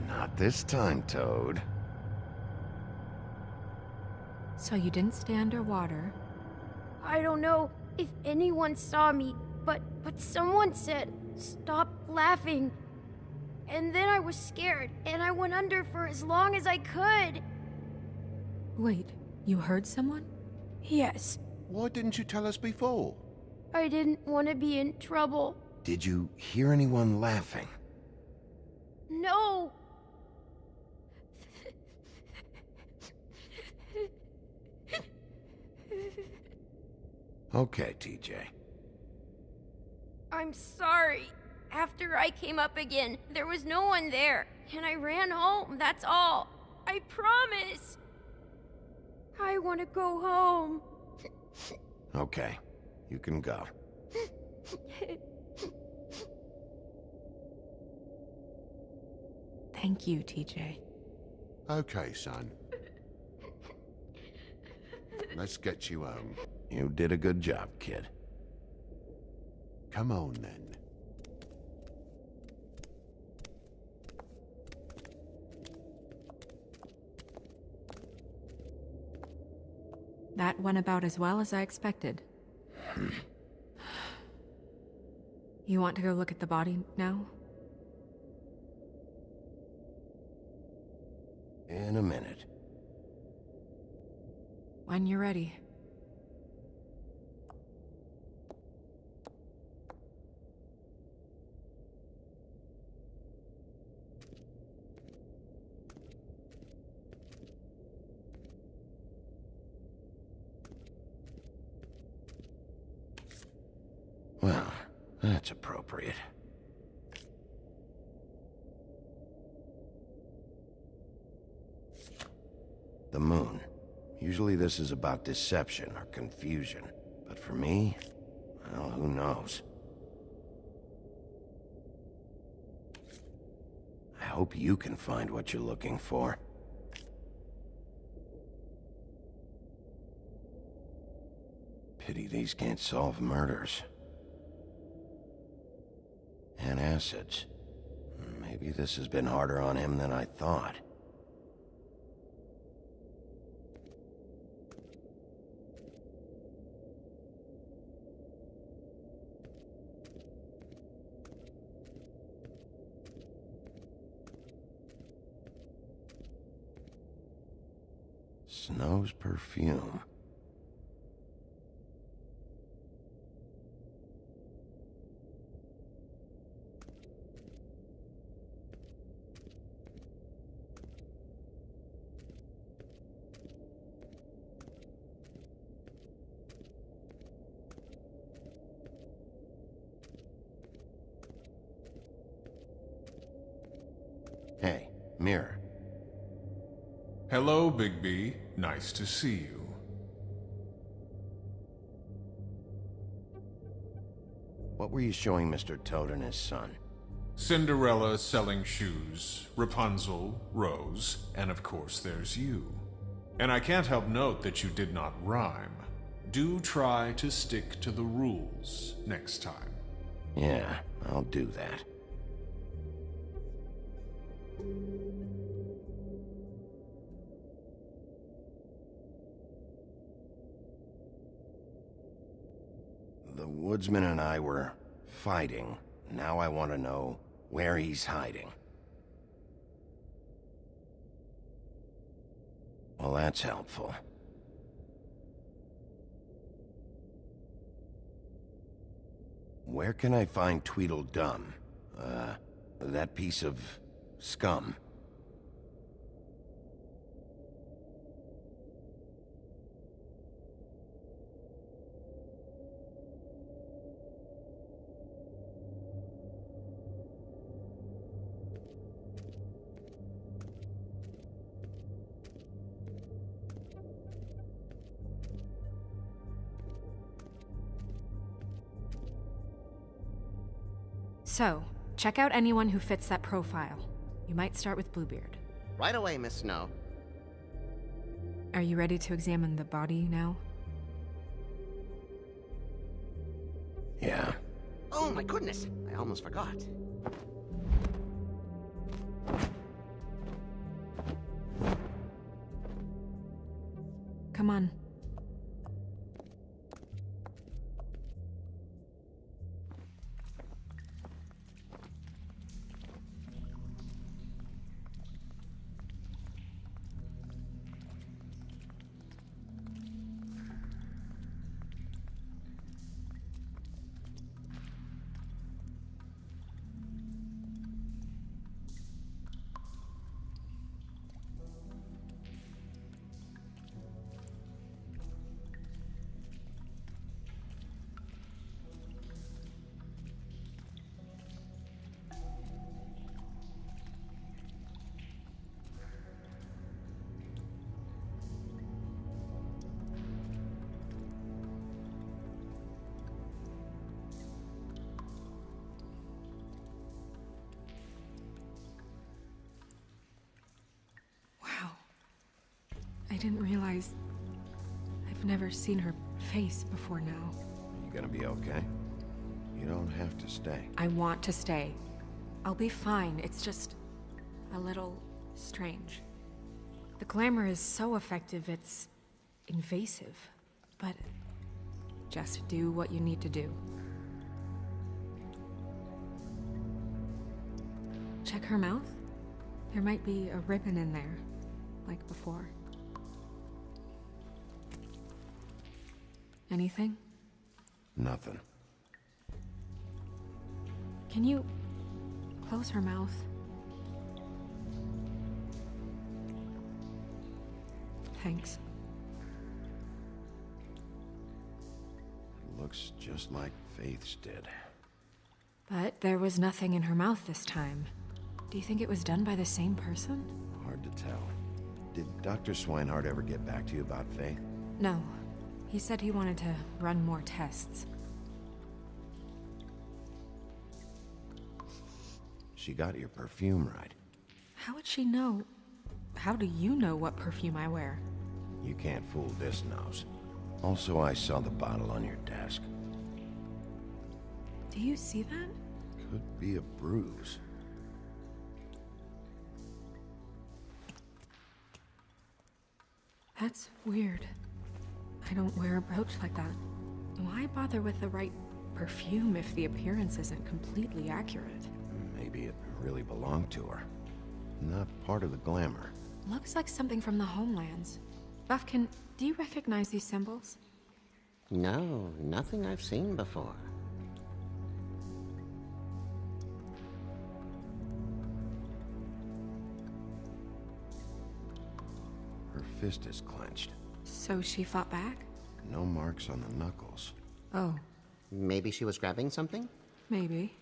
Not this time, Toad. So you didn't stay underwater. I don't know if anyone saw me, but someone said, "Stop laughing." And then I was scared, and I went under for as long as I could. Wait, you heard someone? Yes. Why didn't you tell us before? I didn't want to be in trouble. Did you hear anyone laughing? No. Okay, TJ. I'm sorry. After I came up again, there was no one there, and I ran home, that's all. I promise. I want to go home. Okay, you can go. Thank you, TJ. Okay, son. Let's get you home. You did a good job, kid. Come on, then. That went about as well as I expected. You want to go look at the body now? In a minute. When you're ready. Well, that's appropriate. The moon. Usually this is about deception or confusion. But for me, well, who knows? I hope you can find what you're looking for. Pity these can't solve murders. And acids. Maybe this has been harder on him than I thought. Snow's perfume. Hey, mirror. Hello, Bigby. Nice to see you. What were you showing Mr. Toad and his son? Cinderella selling shoes, Rapunzel, Rose, and of course there's you. And I can't help note that you did not rhyme. Do try to stick to the rules next time. Yeah, I'll do that. The woodsman and I were fighting. Now I want to know where he's hiding. Well, that's helpful. Where can I find Tweedledum? That piece of scum. So, check out anyone who fits that profile. You might start with Bluebeard. Right away, Miss Snow. Are you ready to examine the body now? Yeah. Oh my goodness, I almost forgot. Come on. I didn't realize I've never seen her face before now. You gonna be okay? You don't have to stay. I want to stay. I'll be fine. It's just a little strange. The glamour is so effective, it's invasive. But just do what you need to do. Check her mouth. There might be a ribbon in there, like before. Anything? Nothing. Can you close her mouth? Thanks. It looks just like Faith's did. But there was nothing in her mouth this time. Do you think it was done by the same person? Hard to tell. Did Dr. Swinehart ever get back to you about Faith? No. He said he wanted to run more tests. She got your perfume right. How would she know? How do you know what perfume I wear? You can't fool this nose. Also, I saw the bottle on your desk. Do you see that? Could be a bruise. That's weird. I don't wear a brooch like that. Why bother with the right perfume if the appearance isn't completely accurate? Maybe it really belonged to her. Not part of the glamour. Looks like something from the homelands. Buffkin, do you recognize these symbols? No, nothing I've seen before. Her fist is clenched. So she fought back? No marks on the knuckles. Oh. Maybe she was grabbing something? Maybe.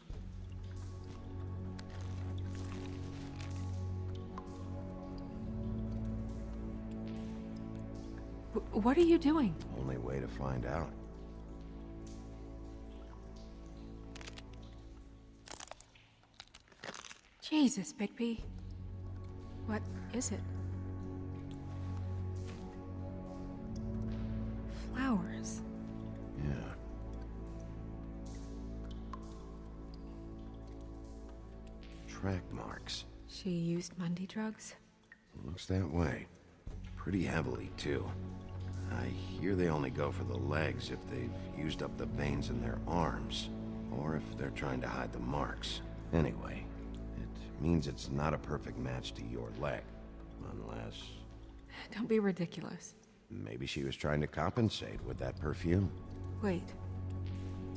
What are you doing? Only way to find out. Jesus, Bigby. What is it? Flowers. Yeah. Track marks. She used Mundy drugs? Looks that way. Pretty heavily, too. I hear they only go for the legs if they've used up the veins in their arms, or if they're trying to hide the marks. Anyway, it means it's not a perfect match to your leg, unless... Don't be ridiculous. Maybe she was trying to compensate with that perfume. Wait.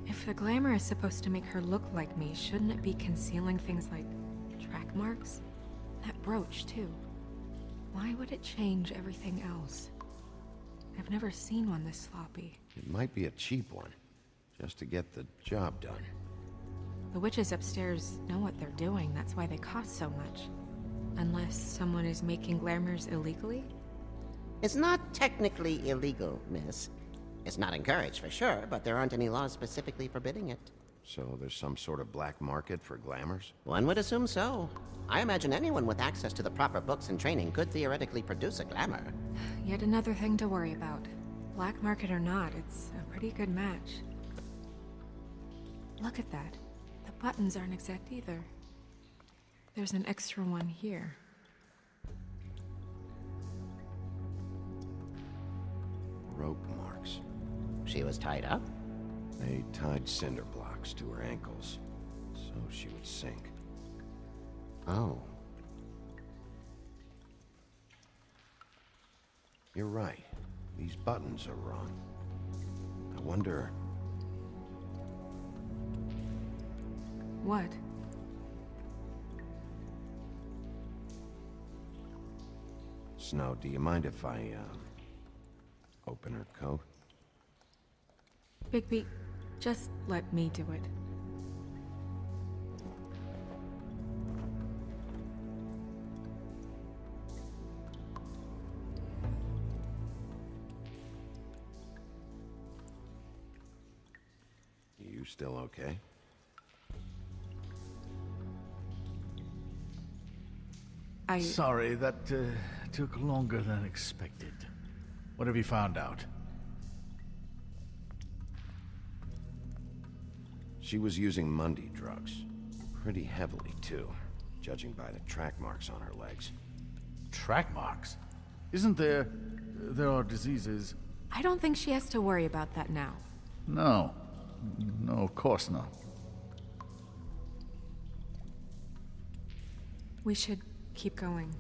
If the glamour is supposed to make her look like me, shouldn't it be concealing things like track marks? That brooch, too. Why would it change everything else? I've never seen one this sloppy. It might be a cheap one, just to get the job done. The witches upstairs know what they're doing, that's why they cost so much. Unless someone is making glamours illegally? It's not technically illegal, miss. It's not encouraged for sure, but there aren't any laws specifically forbidding it. So there's some sort of black market for glamours? One would assume so. I imagine anyone with access to the proper books and training could theoretically produce a glamour. Yet another thing to worry about. Black market or not, it's a pretty good match. Look at that. The buttons aren't exact either. There's an extra one here. Rope marks. She was tied up? They tied cinder blocks to her ankles, so she would sink. Oh. You're right. These buttons are wrong. I wonder... What? Snow, do you mind if I, open her coat? Bigby, just let me do it. You still okay? Sorry, that took longer than expected. What have you found out? She was using Mundy drugs. Pretty heavily, too, judging by the track marks on her legs. Track marks? Isn't there... there are diseases... I don't think she has to worry about that now. No. No, of course not. We should keep going.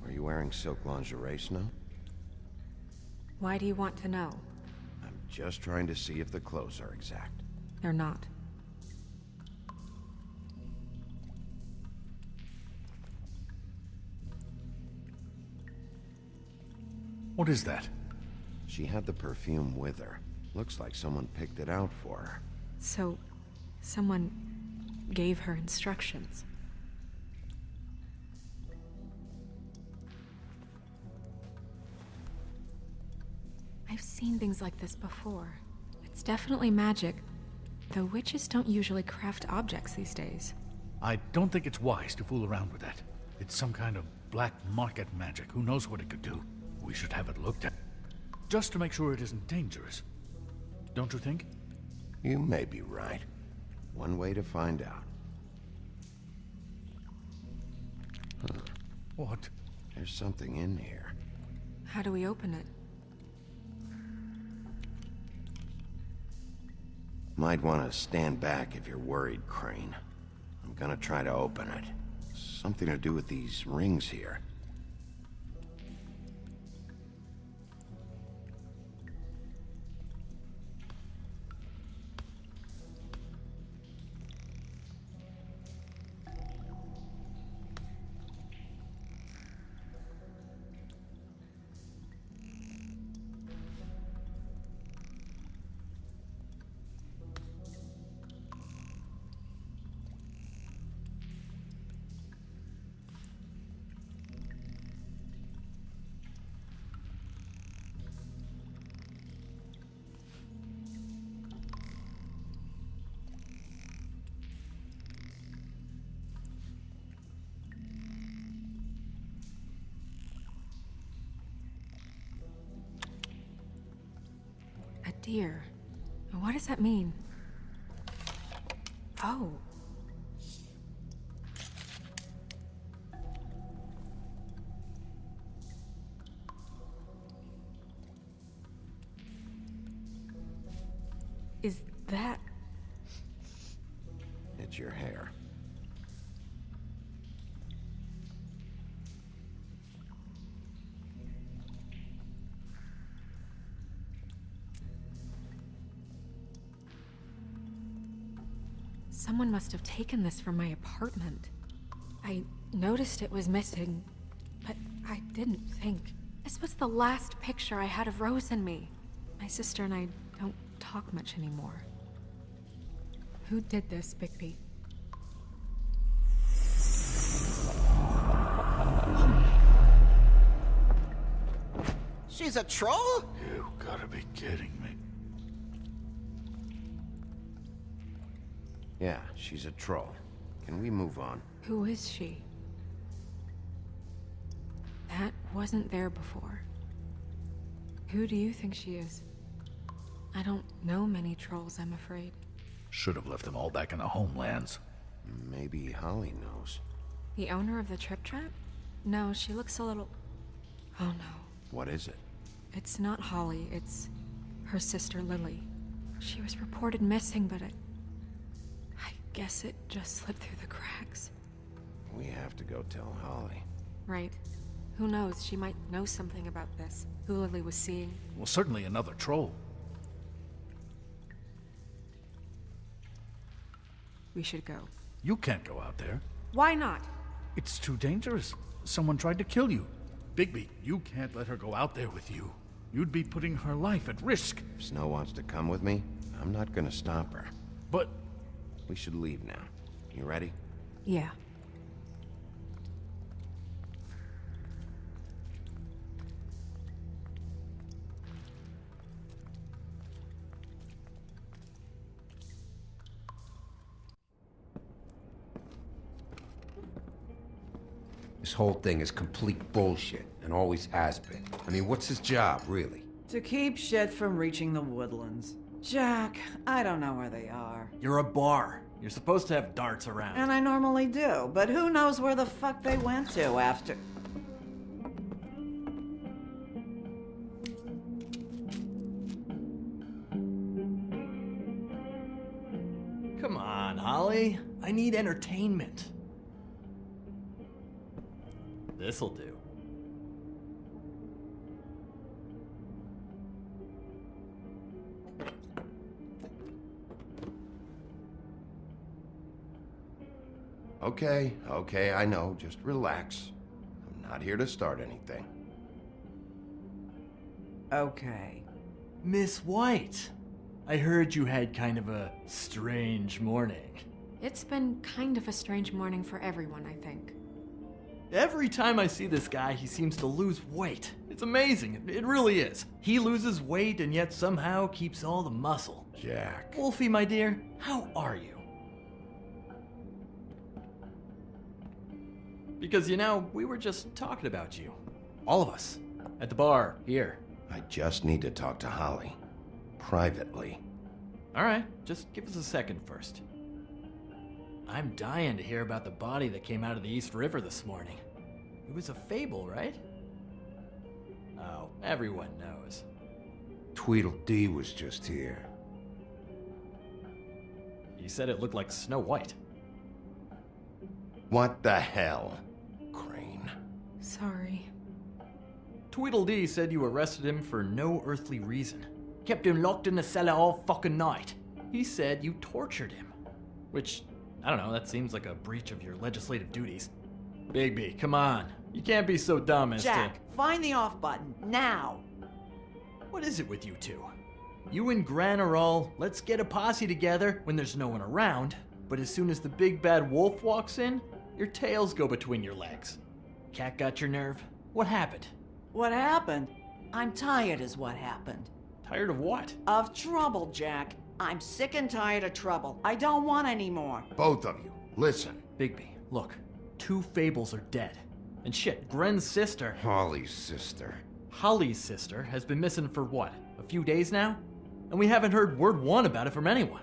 Are you wearing silk lingerie, Snow? Why do you want to know? I'm just trying to see if the clothes are exact. They're not. What is that? She had the perfume with her. Looks like someone picked it out for her. So, someone gave her instructions. I've seen things like this before. It's definitely magic, though witches don't usually craft objects these days. I don't think it's wise to fool around with that. It's some kind of black market magic. Who knows what it could do? We should have it looked at. Just to make sure it isn't dangerous. Don't you think? You may be right. One way to find out. Huh. What? There's something in here. How do we open it? Might want to stand back if you're worried, Crane. I'm gonna try to open it. Something to do with these rings here. A deer. What does that mean? Oh. Is that... It's your hair. Someone must have taken this from my apartment. I noticed it was missing, but I didn't think. This was the last picture I had of Rose and me. My sister and I don't talk much anymore. Who did this, Bigby? Holly's a troll? You gotta be kidding me. Yeah, she's a troll. Can we move on? Who is she? That wasn't there before. Who do you think she is? I don't know many trolls, I'm afraid. Should have left them all back in the homelands. Maybe Holly knows. The owner of the Trip Trap? No, she looks a little... Oh no. What is it? It's not Holly, it's her sister Lily. She was reported missing, but I guess it just slipped through the cracks. We have to go tell Holly. Right. Who knows, she might know something about this. Who Lily was seeing. Well, certainly another troll. We should go. You can't go out there. Why not? It's too dangerous. Someone tried to kill you. Bigby, you can't let her go out there with you. You'd be putting her life at risk. If Snow wants to come with me, I'm not gonna stop her. But... We should leave now. You ready? Yeah. This whole thing is complete bullshit, and always has been. I mean, what's his job, really? To keep shit from reaching the woodlands. Jack, I don't know where they are. You're a bar. You're supposed to have darts around. And I normally do, but who knows where the fuck they went to after... Come on, Holly. I need entertainment. This'll do. Okay, I know. Just relax. I'm not here to start anything. Okay. Miss White, I heard you had kind of a strange morning. It's been kind of a strange morning for everyone, I think. Every time I see this guy, he seems to lose weight. It's amazing. It really is. He loses weight and yet somehow keeps all the muscle. Jack. Wolfie, my dear, how are you? Because, you know, we were just talking about you. All of us. At the bar, here. I just need to talk to Holly. Privately. Alright, just give us a second first. I'm dying to hear about the body that came out of the East River this morning. It was a fable, right? Oh, everyone knows. Tweedledee was just here. He said it looked like Snow White. What the hell? Crane. Sorry. Tweedledee said you arrested him for no earthly reason. Kept him locked in the cellar all fucking night. He said you tortured him. Which, I don't know, that seems like a breach of your legislative duties. Bigby, come on. You can't be so dumb as Jack, find the off button, now! What is it with you two? You and Gran are all, let's get a posse together when there's no one around, but as soon as the big bad wolf walks in, your tails go between your legs. Cat got your nerve? What happened? What happened? I'm tired is what happened. Tired of what? Of trouble, Jack. I'm sick and tired of trouble. I don't want any more. Both of you, listen. Bigby, look. 2 fables are dead. And shit, Gren's sister... Holly's sister. Holly's sister has been missing for what, a few days now? And we haven't heard word one about it from anyone.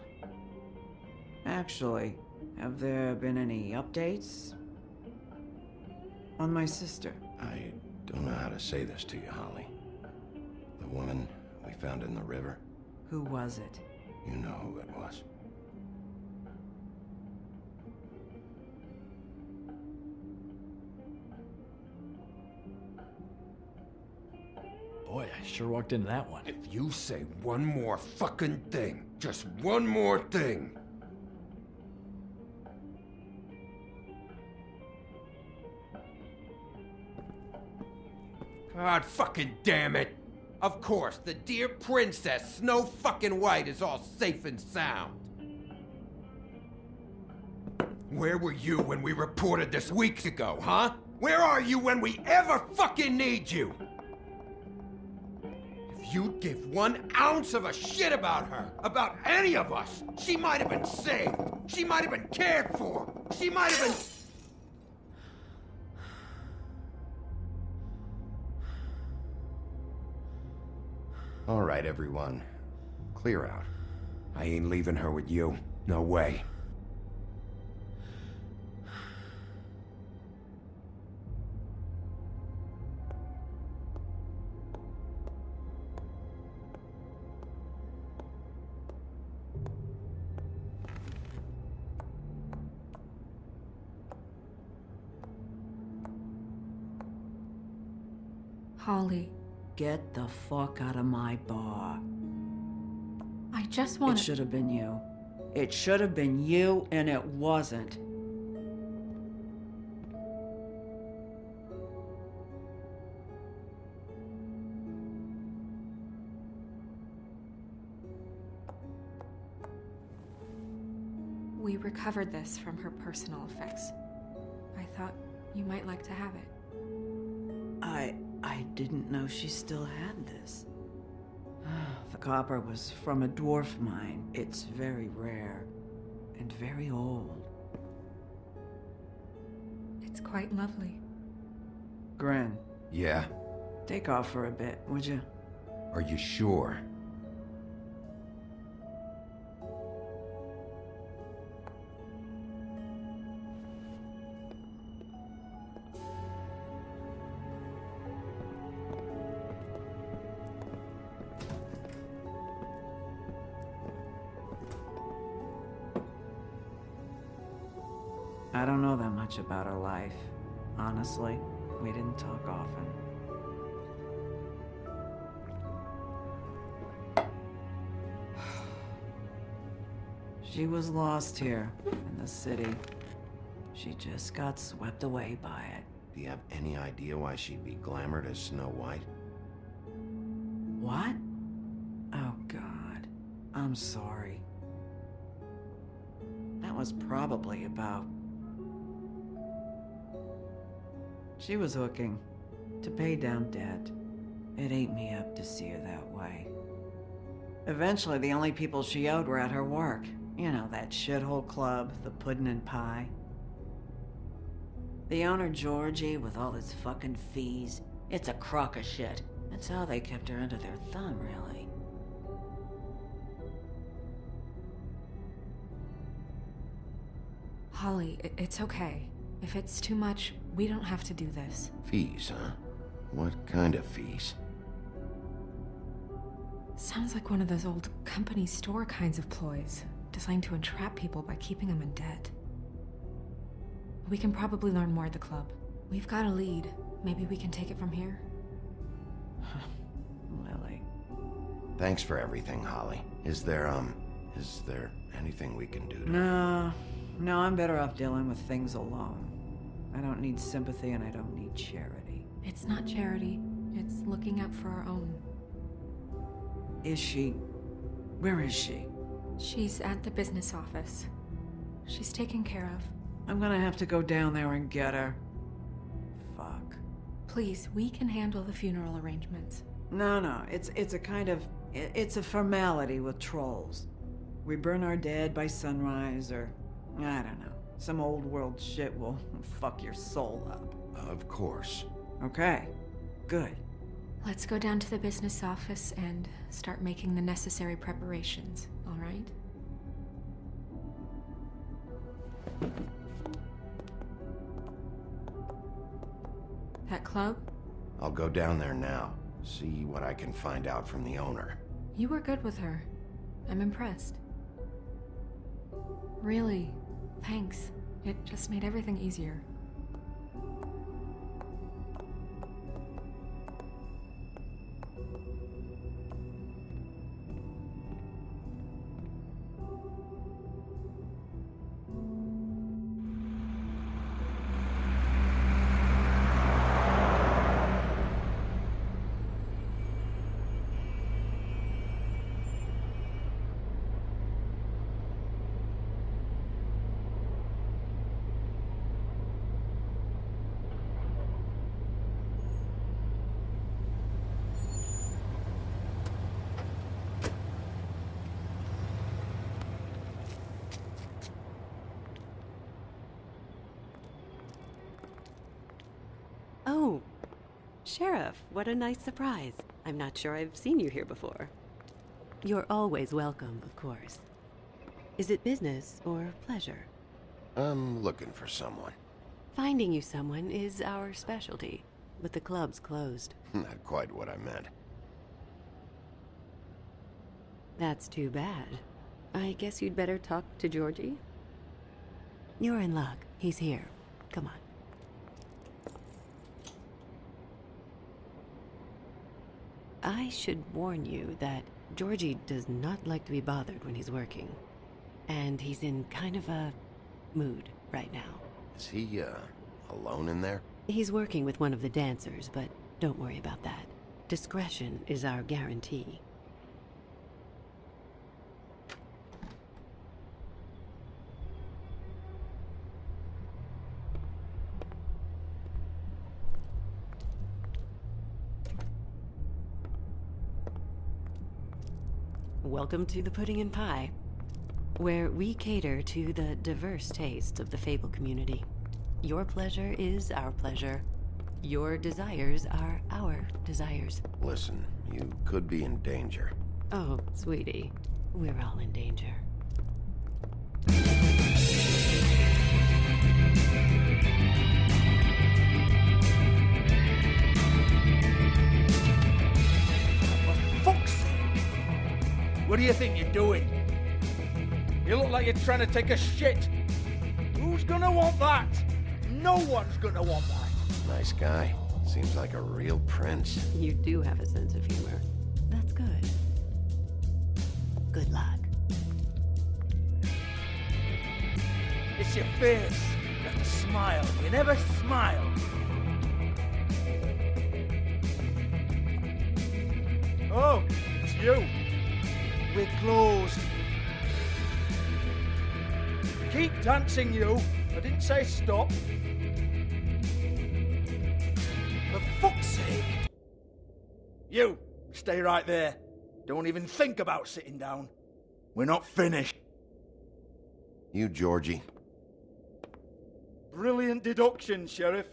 Actually, have there been any updates? On my sister? I don't know how to say this to you, Holly. The woman we found in the river. Who was it? You know who it was. Boy, I sure walked into that one. If you say one more fucking thing, just one more thing. God fucking damn it! Of course, the dear princess Snow fucking White is all safe and sound. Where were you when we reported this weeks ago, huh? Where are you when we ever fucking need you? you'd give 1 ounce of a shit about her, about any of us. She might have been saved. She might have been cared for. She might have been... All right, everyone. Clear out. I ain't leaving her with you. No way. Holly, Get the fuck out of my bar. I just want It should have been you. It should have been you, and it wasn't. We recovered this from her personal effects. I thought you might like to have it. I didn't know she still had this. The copper was from a dwarf mine. It's very rare and very old. It's quite lovely. Gren, Yeah? take off for a bit, would you? Are you sure? I don't know that much about her life. Honestly, we didn't talk often. She was lost here in the city. She just got swept away by it. Do you have any idea why she'd be glamored as Snow White? What? Oh, God. I'm sorry. That was probably about... She was hooking to pay down debt. It ate me up to see her that way. Eventually, the only people she owed were at her work. You know, that shithole club, the Puddin' and Pie. The owner, Georgie, with all his fucking fees, it's a crock of shit. That's how they kept her under their thumb, really. Holly, it's okay. If it's too much, we don't have to do this. Fees, huh? What kind of fees? Sounds like one of those old company store kinds of ploys, designed to entrap people by keeping them in debt. We can probably learn more at the club. We've got a lead. Maybe we can take it from here? Lily. Thanks for everything, Holly. Is there anything we can do to... No, I'm better off dealing with things alone. I don't need sympathy and I don't need charity. It's not charity. It's looking out for our own. Is she? Where is she? She's at the business office. She's taken care of. I'm gonna have to go down there and get her. Fuck. Please, we can handle the funeral arrangements. No, it's a kind of... It's a formality with trolls. We burn our dead by sunrise, or... I don't know. Some old world shit will fuck your soul up. Of course. Okay. Good. Let's go down to the business office and start making the necessary preparations, all right? That club? I'll go down there now. See what I can find out from the owner. You were good with her. I'm impressed. Really, thanks. It just made everything easier. Sheriff, what a nice surprise. I'm not sure I've seen you here before. You're always welcome, of course. Is it business or pleasure? I'm looking for someone. Finding you someone is our specialty, but the club's closed. Not quite what I meant. That's too bad. I guess you'd better talk to Georgie? You're in luck. He's here. Come on. I should warn you that Georgie does not like to be bothered when he's working. And he's in kind of a mood right now. Is he, alone in there? He's working with one of the dancers, but don't worry about that. Discretion is our guarantee. Welcome to the Pudding and Pie, where we cater to the diverse tastes of the Fable community. Your pleasure is our pleasure. Your desires are our desires. Listen, you could be in danger. Oh, sweetie, we're all in danger. What do you think you're doing? You look like you're trying to take a shit. Who's gonna want that? No one's gonna want that. Nice guy. Seems like a real prince. You do have a sense of humor. That's good. Good luck. It's your face. You have to smile. You never smile. Oh, it's you. We're closed. Keep dancing, you. I didn't say stop. For fuck's sake. You, stay right there. Don't even think about sitting down. We're not finished. You, Georgie. Brilliant deduction, Sheriff.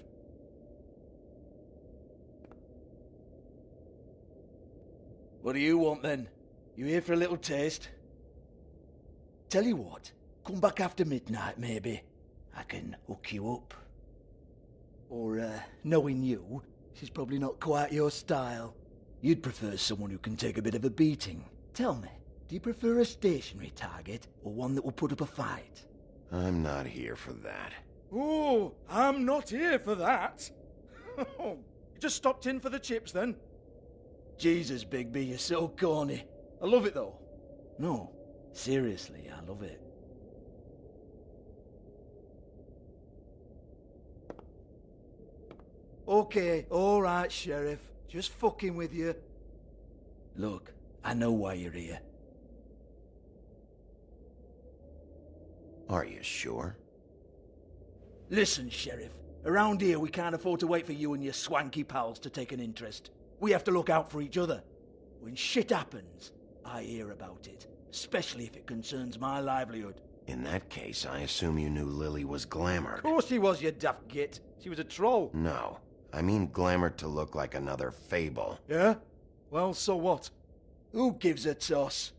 What do you want then? You here for a little taste? Tell you what, come back after midnight maybe. I can hook you up. Or, knowing you, she's probably not quite your style. You'd prefer someone who can take a bit of a beating. Tell me, do you prefer a stationary target or one that will put up a fight? I'm not here for that. Oh, I'm not here for that. You just stopped in for the chips then? Jesus, Bigby, you're so corny. I love it though. No, seriously, I love it. Okay, alright, Sheriff. Just fucking with you. Look, I know why you're here. Are you sure? Listen, Sheriff. Around here, we can't afford to wait for you and your swanky pals to take an interest. We have to look out for each other. When shit happens, I hear about it, especially if it concerns my livelihood. In that case, I assume you knew Lily was glamored. Of course she was, you daft git. She was a troll. No, I mean glamored to look like another Fable. Yeah? Well, so what? Who gives a toss?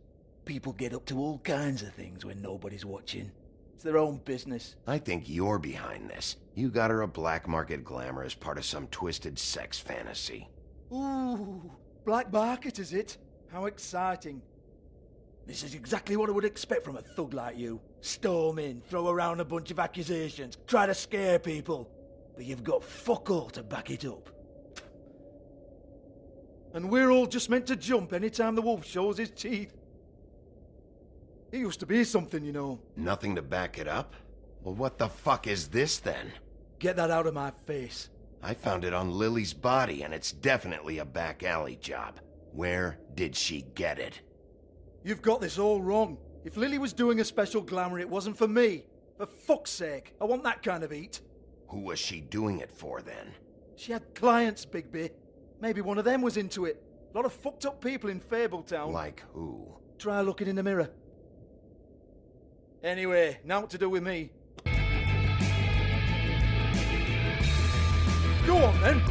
People get up to all kinds of things when nobody's watching. It's their own business. I think you're behind this. You got her a black market glamour as part of some twisted sex fantasy. Ooh, black market is it? How exciting. This is exactly what I would expect from a thug like you. Storm in, throw around a bunch of accusations, try to scare people. But you've got fuck all to back it up. And we're all just meant to jump any time the wolf shows his teeth. He used to be something, you know. Nothing to back it up? Well, what the fuck is this then? Get that out of my face. I found it on Lily's body, and it's definitely a back alley job. Where did she get it? You've got this all wrong. If Lily was doing a special glamour, it wasn't for me. For fuck's sake, I want that kind of eat. Who was she doing it for, then? She had clients, Bigby. Maybe one of them was into it. A lot of fucked up people in Fabletown. Like who? Try looking in the mirror. Anyway, now what to do with me. Go on, then.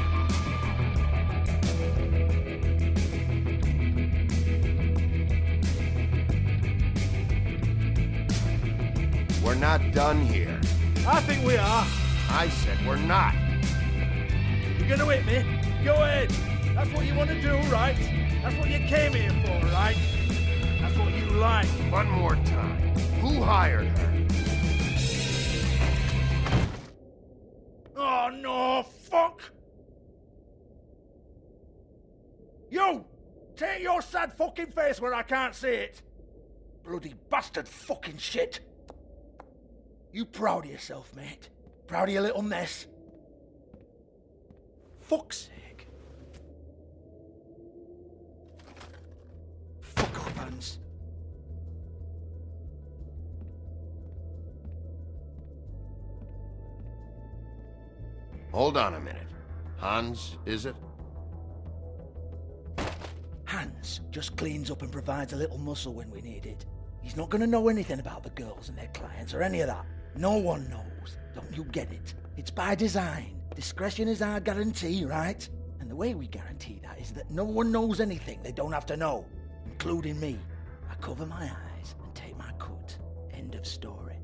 we're not done here. I think we are. I said we're not. You're gonna hit me? Go ahead. That's what you want to do, right? That's what you came here for, right? That's what you like. One more time. Who hired her? Oh, no, fuck! You! Take your sad fucking face where I can't see it! Bloody bastard fucking shit! You proud of yourself, mate? Proud of your little mess? Fuck's sake. Fuck off, Hans. Hold on a minute. Hans, is it? Hans just cleans up and provides a little muscle when we need it. He's not gonna know anything about the girls and their clients or any of that. No one knows. Don't you get it? It's by design. Discretion is our guarantee, right? And the way we guarantee that is that no one knows anything they don't have to know, including me. I cover my eyes and take my cut. End of story.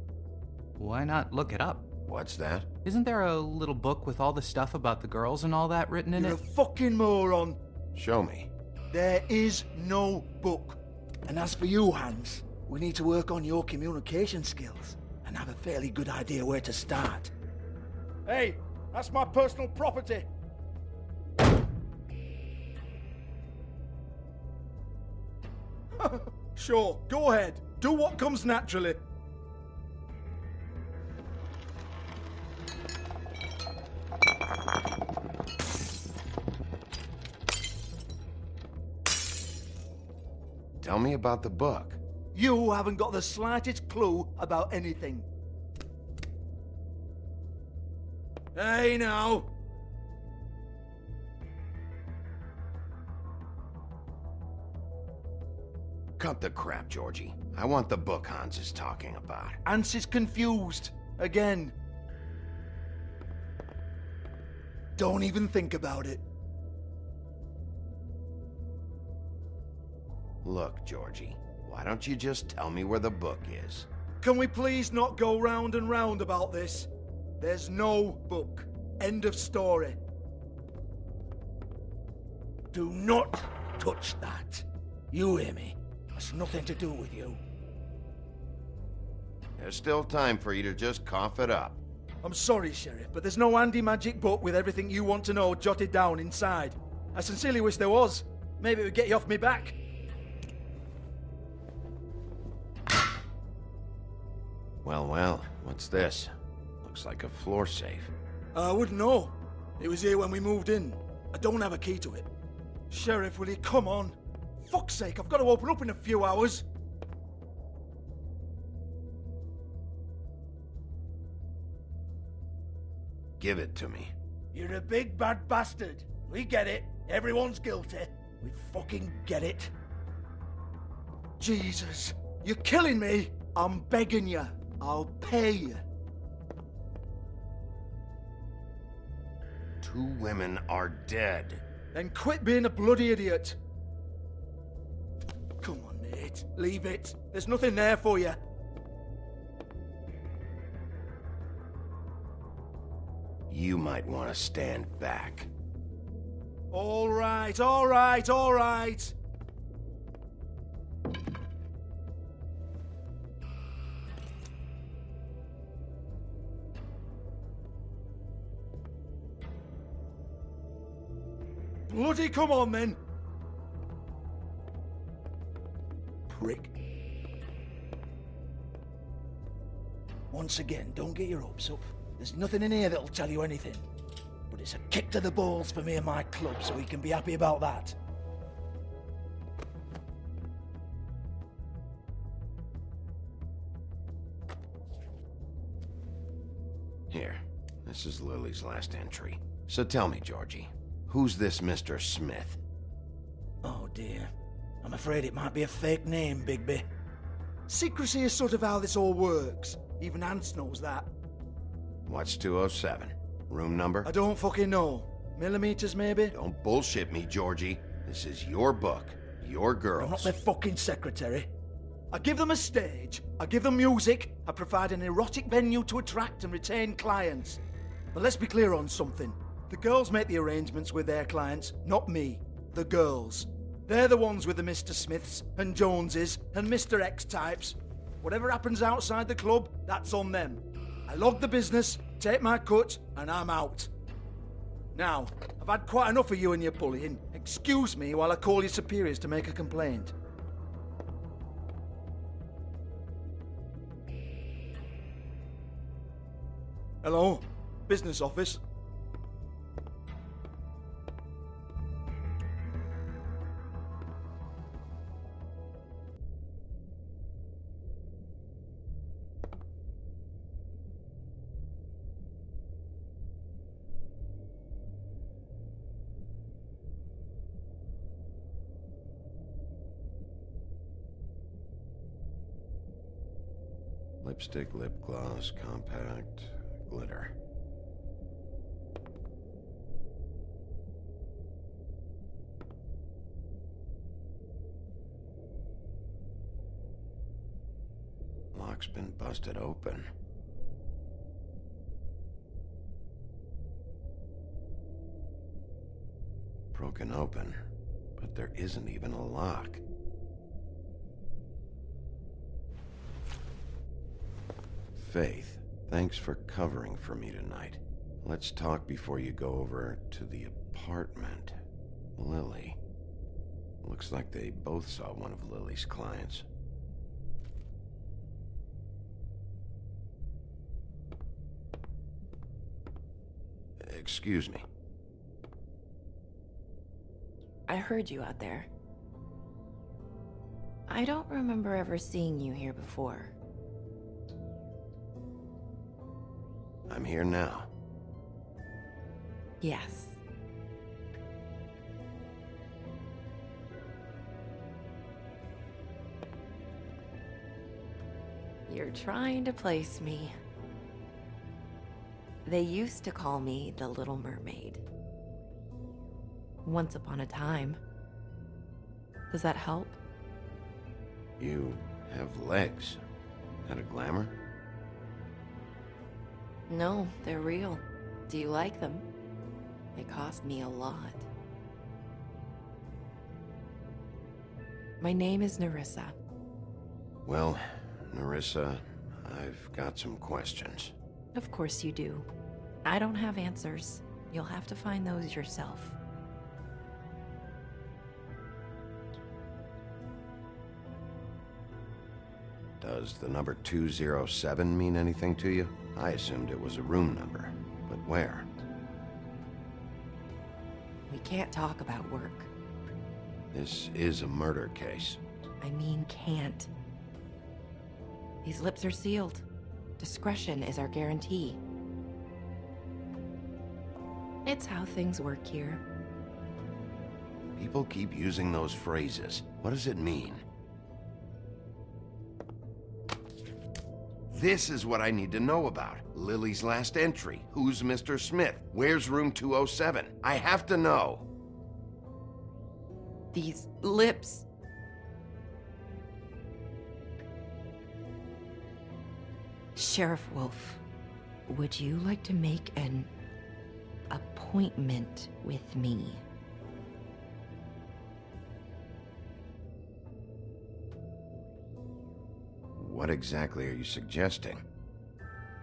Why not look it up? What's that? Isn't there a little book with all the stuff about the girls and all that written in You're it? a fucking moron. Show me. There is no book. And as for you, Hans, we need to work on your communication skills and have a fairly good idea where to start. Hey, that's my personal property. Sure, go ahead. Do what comes naturally. Tell me about the book. You haven't got the slightest clue about anything. Hey, now. Cut the crap, Georgie. I want the book Hans is talking about. Hans is confused. Again. Don't even think about it. Look, Georgie, why don't you just tell me where the book is? Can we please not go round and round about this? There's no book. End of story. Do not touch that. You hear me? It's nothing to do with you. There's still time for you to just cough it up. I'm sorry, Sheriff, but there's no handy magic book with everything you want to know jotted down inside. I sincerely wish there was. Maybe it would get you off me back. Well, what's this? Looks like a floor safe. I wouldn't know. It was here when we moved in. I don't have a key to it. Sheriff, will you come on? Fuck's sake, I've got to open up in a few hours. Give it to me. You're a big bad bastard. We get it. Everyone's guilty. We fucking get it. Jesus, you're killing me. I'm begging you. I'll pay you. 2 women are dead. Then quit being a bloody idiot. Come on, mate. Leave it. There's nothing there for you. You might want to stand back. All right, all right, all right. Bloody come on, then. Prick. Once again, don't get your hopes up. There's nothing in here that'll tell you anything. But it's a kick to the balls for me and my club, so he can be happy about that. Here, this is Lily's last entry. So tell me, Georgie, who's this Mr. Smith? Oh dear. I'm afraid it might be a fake name, Bigby. Secrecy is sort of how this all works. Even Hans knows that. What's 207? Room number? I don't fucking know. Millimeters, maybe? Don't bullshit me, Georgie. This is your book. Your girls. I'm not their fucking secretary. I give them a stage, I give them music, I provide an erotic venue to attract and retain clients. But let's be clear on something. The girls make the arrangements with their clients, not me. The girls. They're the ones with the Mr. Smiths and Joneses and Mr. X types. Whatever happens outside the club, that's on them. I log the business, take my cut, and I'm out. Now, I've had quite enough of you and your bullying. Excuse me while I call your superiors to make a complaint. Hello? Business office? Lipstick, lip gloss, compact, glitter. Lock's been busted open. Broken open, but there isn't even a lock. Faith, thanks for covering for me tonight. Let's talk before you go over to the apartment. Lily. Looks like they both saw one of Lily's clients. Excuse me. I heard you out there. I don't remember ever seeing you here before. I'm here now. Yes. You're trying to place me. They used to call me the Little Mermaid. Once upon a time. Does that help? You have legs. That a glamour? No, they're real. Do you like them? They cost me a lot. My name is Nerissa. Well, Nerissa, I've got some questions. Of course you do. I don't have answers. You'll have to find those yourself. Does the number 207 mean anything to you? I assumed it was a room number, but where? We can't talk about work. This is a murder case. I mean can't. These lips are sealed. Discretion is our guarantee. It's how things work here. People keep using those phrases. What does it mean? This is what I need to know about. Lily's last entry. Who's Mr. Smith? Where's room 207? I have to know. These lips. Sheriff Wolf, would you like to make an appointment with me? What exactly are you suggesting?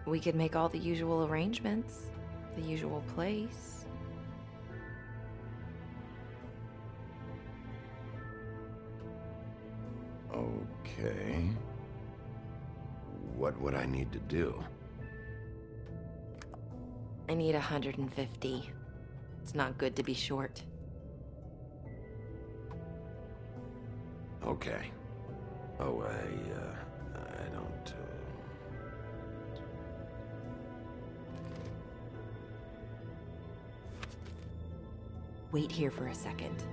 We could make all the usual arrangements, the usual place. Okay. What would I need to do? I need 150. It's not good to be short. Okay. Oh, I don't, Wait here for a second.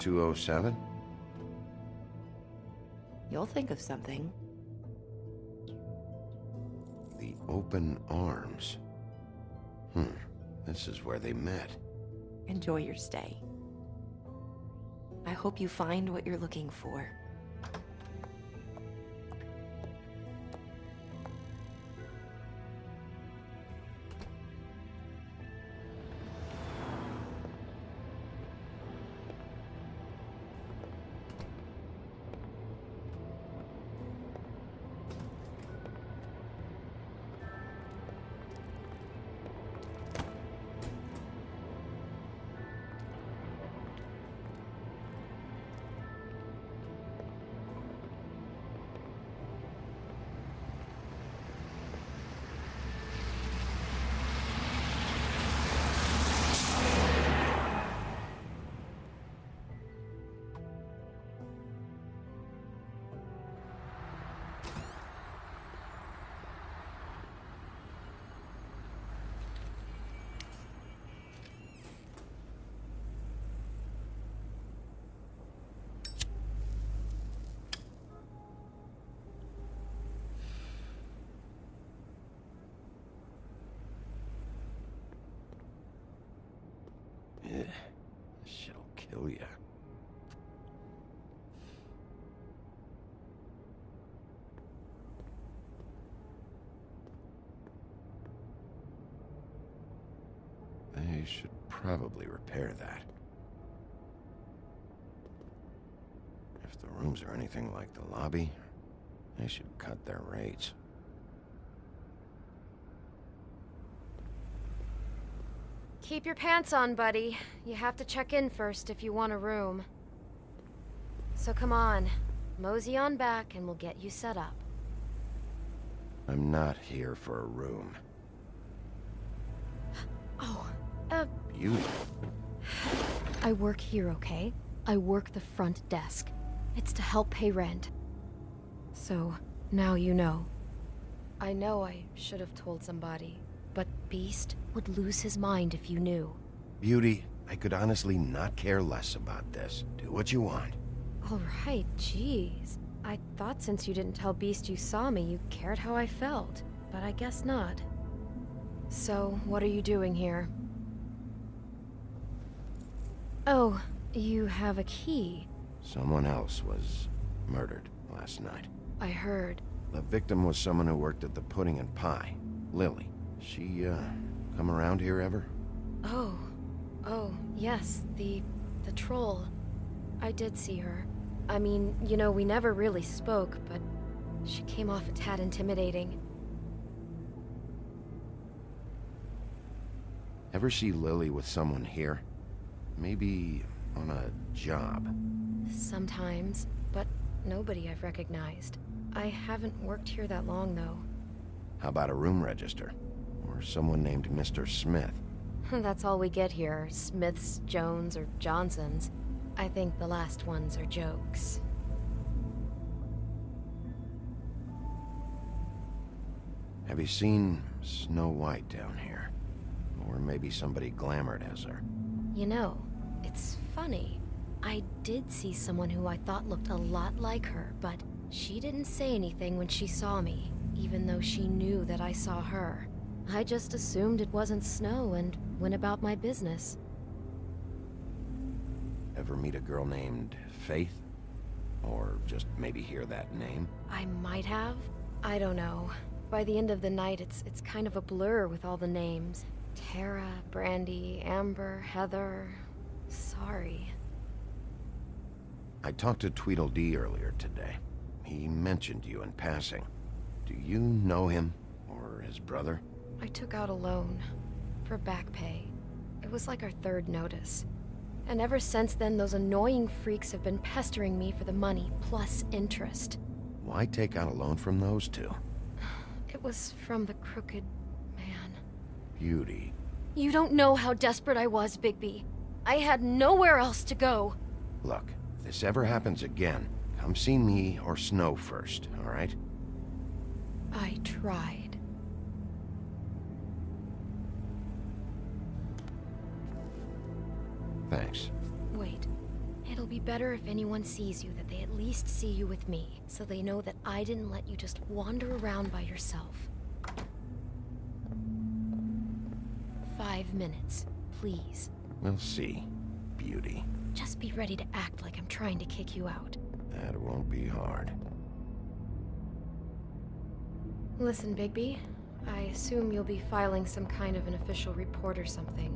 207? You'll think of something. The Open Arms. This is where they met. Enjoy your stay. I hope you find what you're looking for. This shit'll kill ya. They should probably repair that. If the rooms are anything like the lobby, they should cut their rates. Keep your pants on, buddy. You have to check in first if you want a room. So come on, mosey on back and we'll get you set up. I'm not here for a room. Oh, Beauty. I work here, okay? I work the front desk. It's to help pay rent. So, now you know. I know I should have told somebody, but Beast would lose his mind if you knew. Beauty, I could honestly not care less about this. Do what you want. All right, jeez. I thought since you didn't tell Beast you saw me, you cared how I felt. But I guess not. So, what are you doing here? Oh, you have a key. Someone else was murdered last night. I heard. The victim was someone who worked at the Pudding and Pie. Lily. She, come around here ever? Oh, yes, the troll. I did see her. I mean, you know, we never really spoke, but she came off a tad intimidating. Ever see Lily with someone here? Maybe on a job? Sometimes, but nobody I've recognized. I haven't worked here that long, though. How about a room register? Or someone named Mr. Smith? That's all we get here, Smiths, Jones, or Johnsons. I think the last ones are jokes. Have you seen Snow White down here? Or maybe somebody glamored as her? You know, it's funny. I did see someone who I thought looked a lot like her, but she didn't say anything when she saw me, even though she knew that I saw her. I just assumed it wasn't Snow and went about my business. Ever meet a girl named Faith? Or just maybe hear that name? I might have. I don't know. By the end of the night, it's kind of a blur with all the names. Tara, Brandy, Amber, Heather... Sorry. I talked to Tweedledee earlier today. He mentioned you in passing. Do you know him? Or his brother? I took out a loan. For back pay. It was like our third notice. And ever since then, those annoying freaks have been pestering me for the money, plus interest. Why take out a loan from those two? It was from the crooked man. Beauty. You don't know how desperate I was, Bigby. I had nowhere else to go. Look, if this ever happens again, come see me or Snow first, all right? I tried. Thanks. Wait. It'll It'll be better if anyone sees you that they at least see you with me, so they know that I didn't let you just wander around by yourself. 5 minutes, please. We'll see, beauty. Just be ready to act like I'm trying to kick you out. That won't be hard. Listen, Bigby, I assume you'll be filing some kind of an official report or something.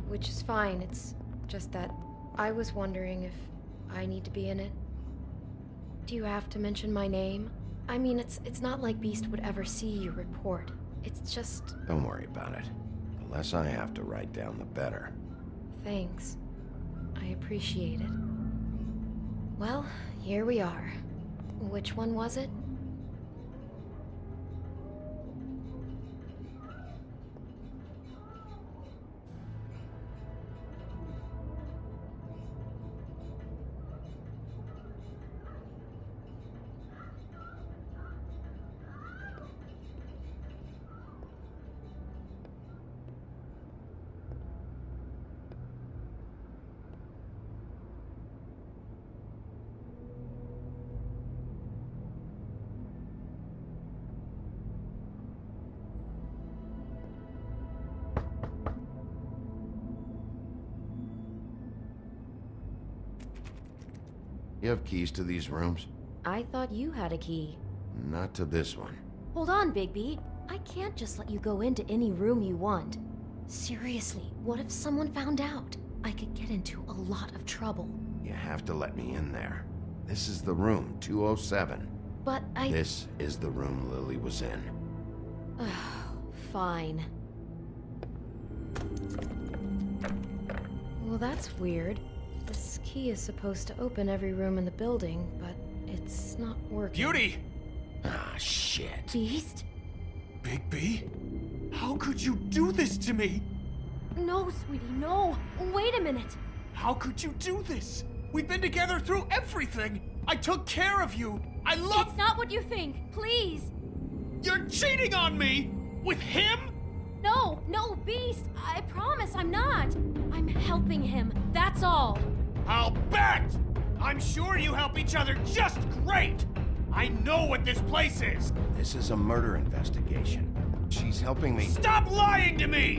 Which is fine, it's just that I was wondering if I need to be in it. Do you have to mention my name? I mean, it's not like Beast would ever see your report. It's just... Don't worry about it. The less I have to write down, the better. Thanks. I appreciate it. Well, here we are. Which one was it? You have keys to these rooms? I thought you had a key. Not to this one. Hold on, Bigby. I can't just let you go into any room you want. Seriously, what if someone found out? I could get into a lot of trouble. You have to let me in there. This is the room, 207. But I... This is the room Lily was in. Fine. Well, that's weird. This key is supposed to open every room in the building, but it's not working. Beauty! Ah, shit. Beast? Bigby? How could you do this to me? No, sweetie, no. Wait a minute. How could you do this? We've been together through everything. I took care of you. I love... It's not what you think. Please. You're cheating on me! With him? No, Beast. I promise I'm not. I'm helping him. That's all. I'll bet! I'm sure you help each other just great! I know what this place is! This is a murder investigation. She's helping me... Stop lying to me!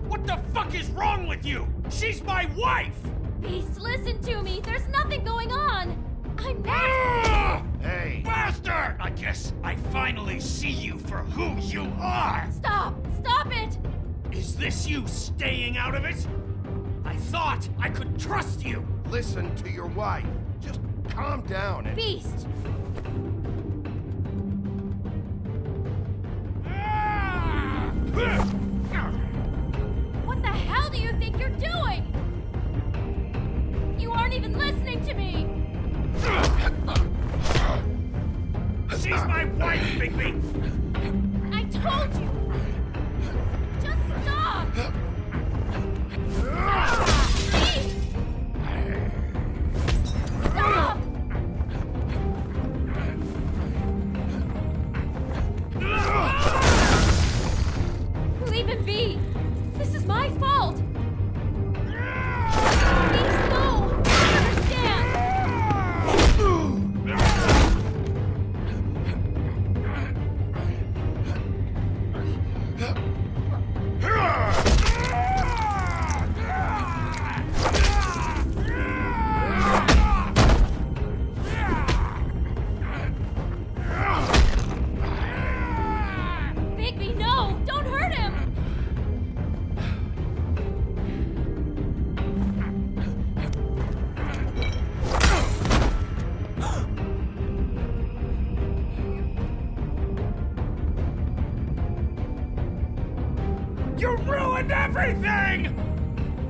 What the fuck is wrong with you? She's my wife! Beast, listen to me. There's nothing going on. I'm not... Hey! Bastard! I guess I finally see you for who you are! Stop! Stop it! Is this you staying out of it? I thought I could trust you! Listen to your wife. Just calm down and... Beast! What the hell do you think you're doing? You aren't even listening to me! She's my wife, Bigby! I told you! Just stop! Please! Stop! Leave him be! This is my fault! Please, no! I understand! Bigby, no! Don't hurt him! You ruined everything!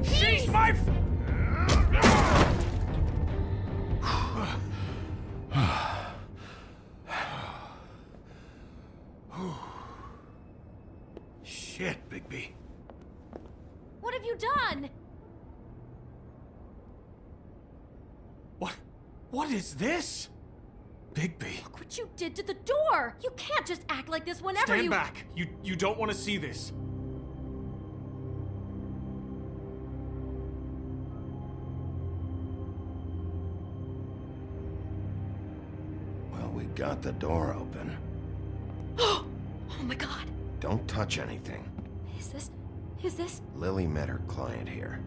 She's my... Shit, Bigby. What have you done? What is this? Bigby. Look what you did to the door! You can't just act like this whenever Stand you... back. You don't want to see this. we got the door open. Oh my god. Don't touch anything. Is this? Lily met her client here,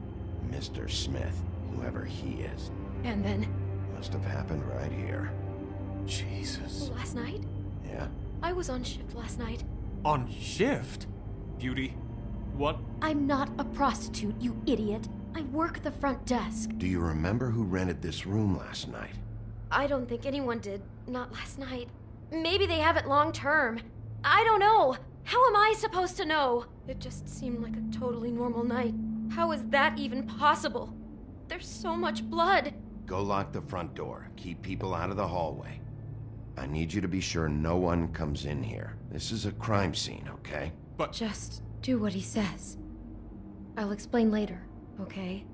Mr. Smith, whoever he is. And then? Must have happened right here. Jesus. Last night? Yeah? I was on shift last night. On shift? Beauty, what? I'm not a prostitute, you idiot. I work the front desk. Do you remember who rented this room last night? I don't think anyone did. Not last night. Maybe they have it long term. I don't know. How am I supposed to know? It just seemed like a totally normal night. How is that even possible? There's so much blood. Go lock the front door. Keep people out of the hallway. I need you to be sure no one comes in here. This is a crime scene, okay? But just do what he says. I'll explain later, okay?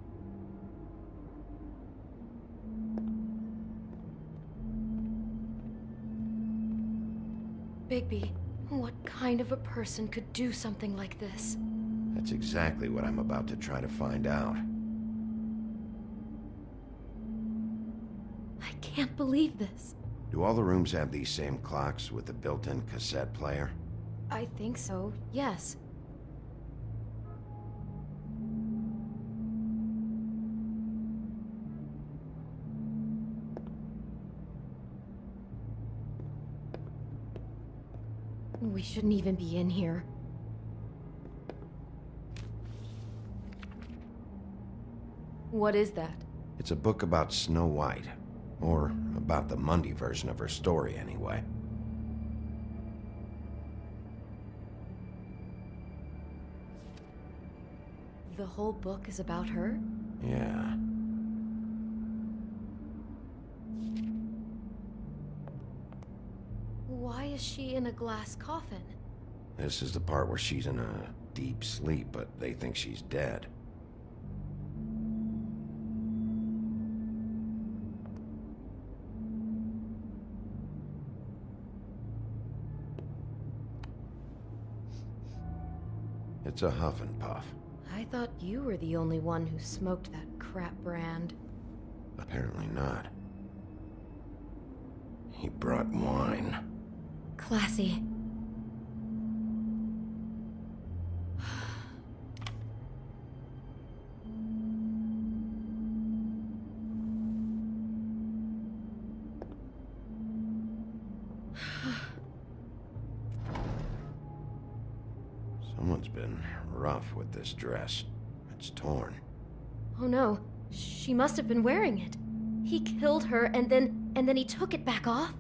Bigby, what kind of a person could do something like this? That's exactly what I'm about to try to find out. I can't believe this. Do all the rooms have these same clocks with the built-in cassette player? I think so, yes. We shouldn't even be in here. What is that? It's a book about Snow White. Or about the Mundy version of her story, anyway. The whole book is about her? Yeah. Why is she in a glass coffin? This is the part where she's in a deep sleep, but they think she's dead. It's a huff and puff. I thought you were the only one who smoked that crap brand. Apparently not. He brought wine. Classy. Someone's been rough with this dress. It's torn. Oh no, she must have been wearing it. He killed her and then he took it back off?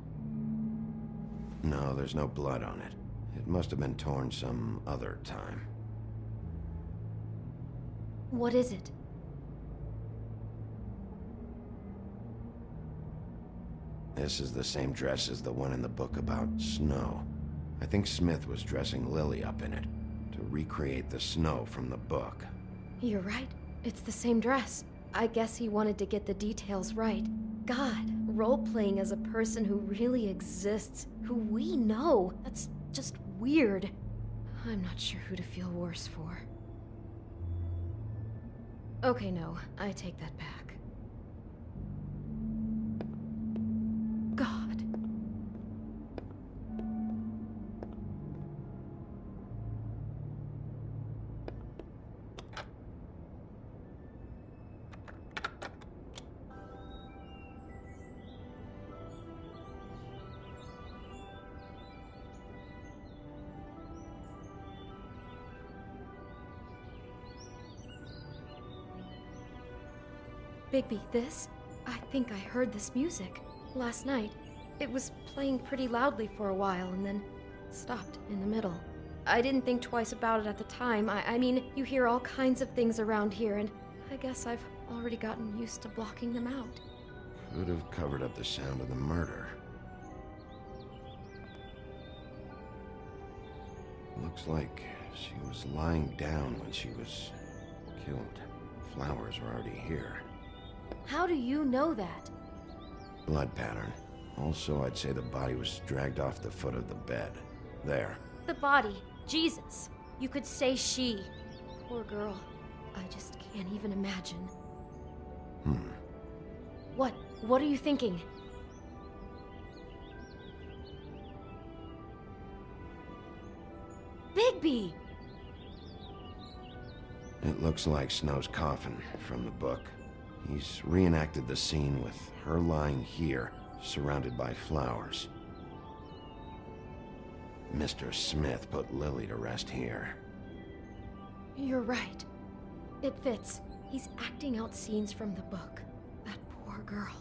No, there's no blood on it. It must have been torn some other time. What is it? This is the same dress as the one in the book about snow. I think Smith was dressing Lily up in it to recreate the snow from the book. You're right. It's the same dress. I guess he wanted to get the details right. God, role-playing as a person who really exists, who we know. That's just weird. I'm not sure who to feel worse for. Okay, no, I take that back. God. Bigby, this? I think I heard this music last night. It was playing pretty loudly for a while and then stopped in the middle. I didn't think twice about it at the time. I mean, you hear all kinds of things around here, and I guess I've already gotten used to blocking them out. Could have covered up the sound of the murder. Looks like she was lying down when she was killed. Flowers were already here. How do you know that? Blood pattern. Also, I'd say the body was dragged off the foot of the bed. There. The body. Jesus. You could say she. Poor girl. I just can't even imagine. What? What are you thinking? Bigby! It looks like Snow's coffin from the book. He's reenacted the scene with her lying here, surrounded by flowers. Mr. Smith put Lily to rest here. You're right. It fits. He's acting out scenes from the book. That poor girl.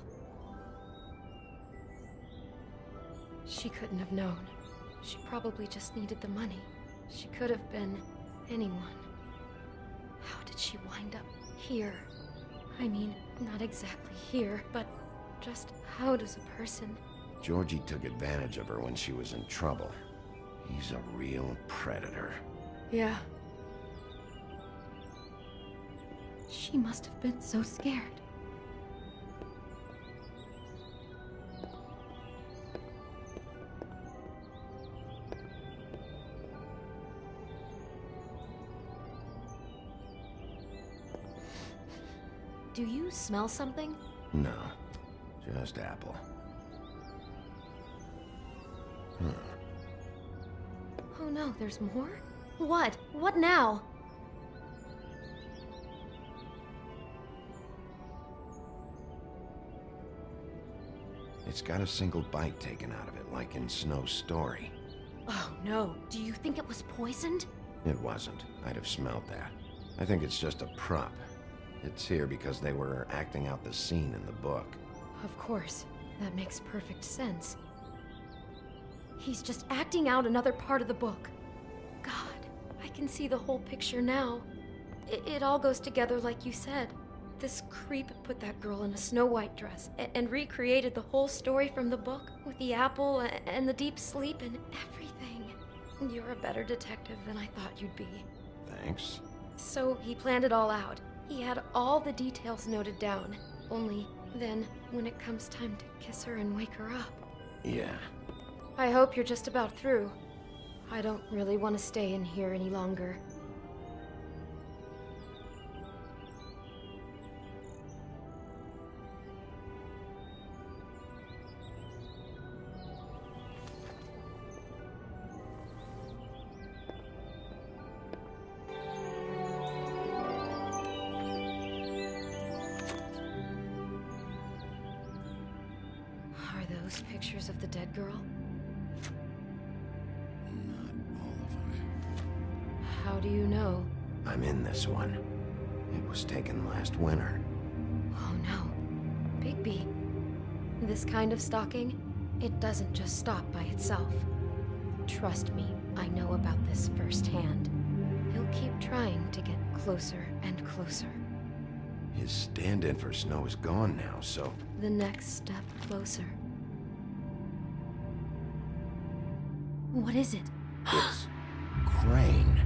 She couldn't have known. She probably just needed the money. She could have been anyone. How did she wind up here? I mean, not exactly here, but just how does a person... Georgie took advantage of her when she was in trouble. He's a real predator. Yeah. She must have been so scared. Do you smell something? No, just apple. Oh no, there's more? What? What now? It's got a single bite taken out of it, like in Snow's story. Oh no, do you think it was poisoned? It wasn't. I'd have smelled that. I think it's just a prop. It's here because they were acting out the scene in the book. Of course. That makes perfect sense. He's just acting out another part of the book. God, I can see the whole picture now. It all goes together like you said. This creep put that girl in a Snow White dress and recreated the whole story from the book with the apple and the deep sleep and everything. You're a better detective than I thought you'd be. Thanks. So he planned it all out. He had all the details noted down. Only then, when it comes time to kiss her and wake her up. Yeah. I hope you're just about through. I don't really want to stay in here any longer. Pictures of the dead girl? Not all of them. How do you know? I'm in this one. It was taken last winter. Oh no. Bigby. This kind of stalking, it doesn't just stop by itself. Trust me, I know about this firsthand. He'll keep trying to get closer and closer. His stand-in for Snow is gone now, so... The next step closer. What is it? It's... Crane.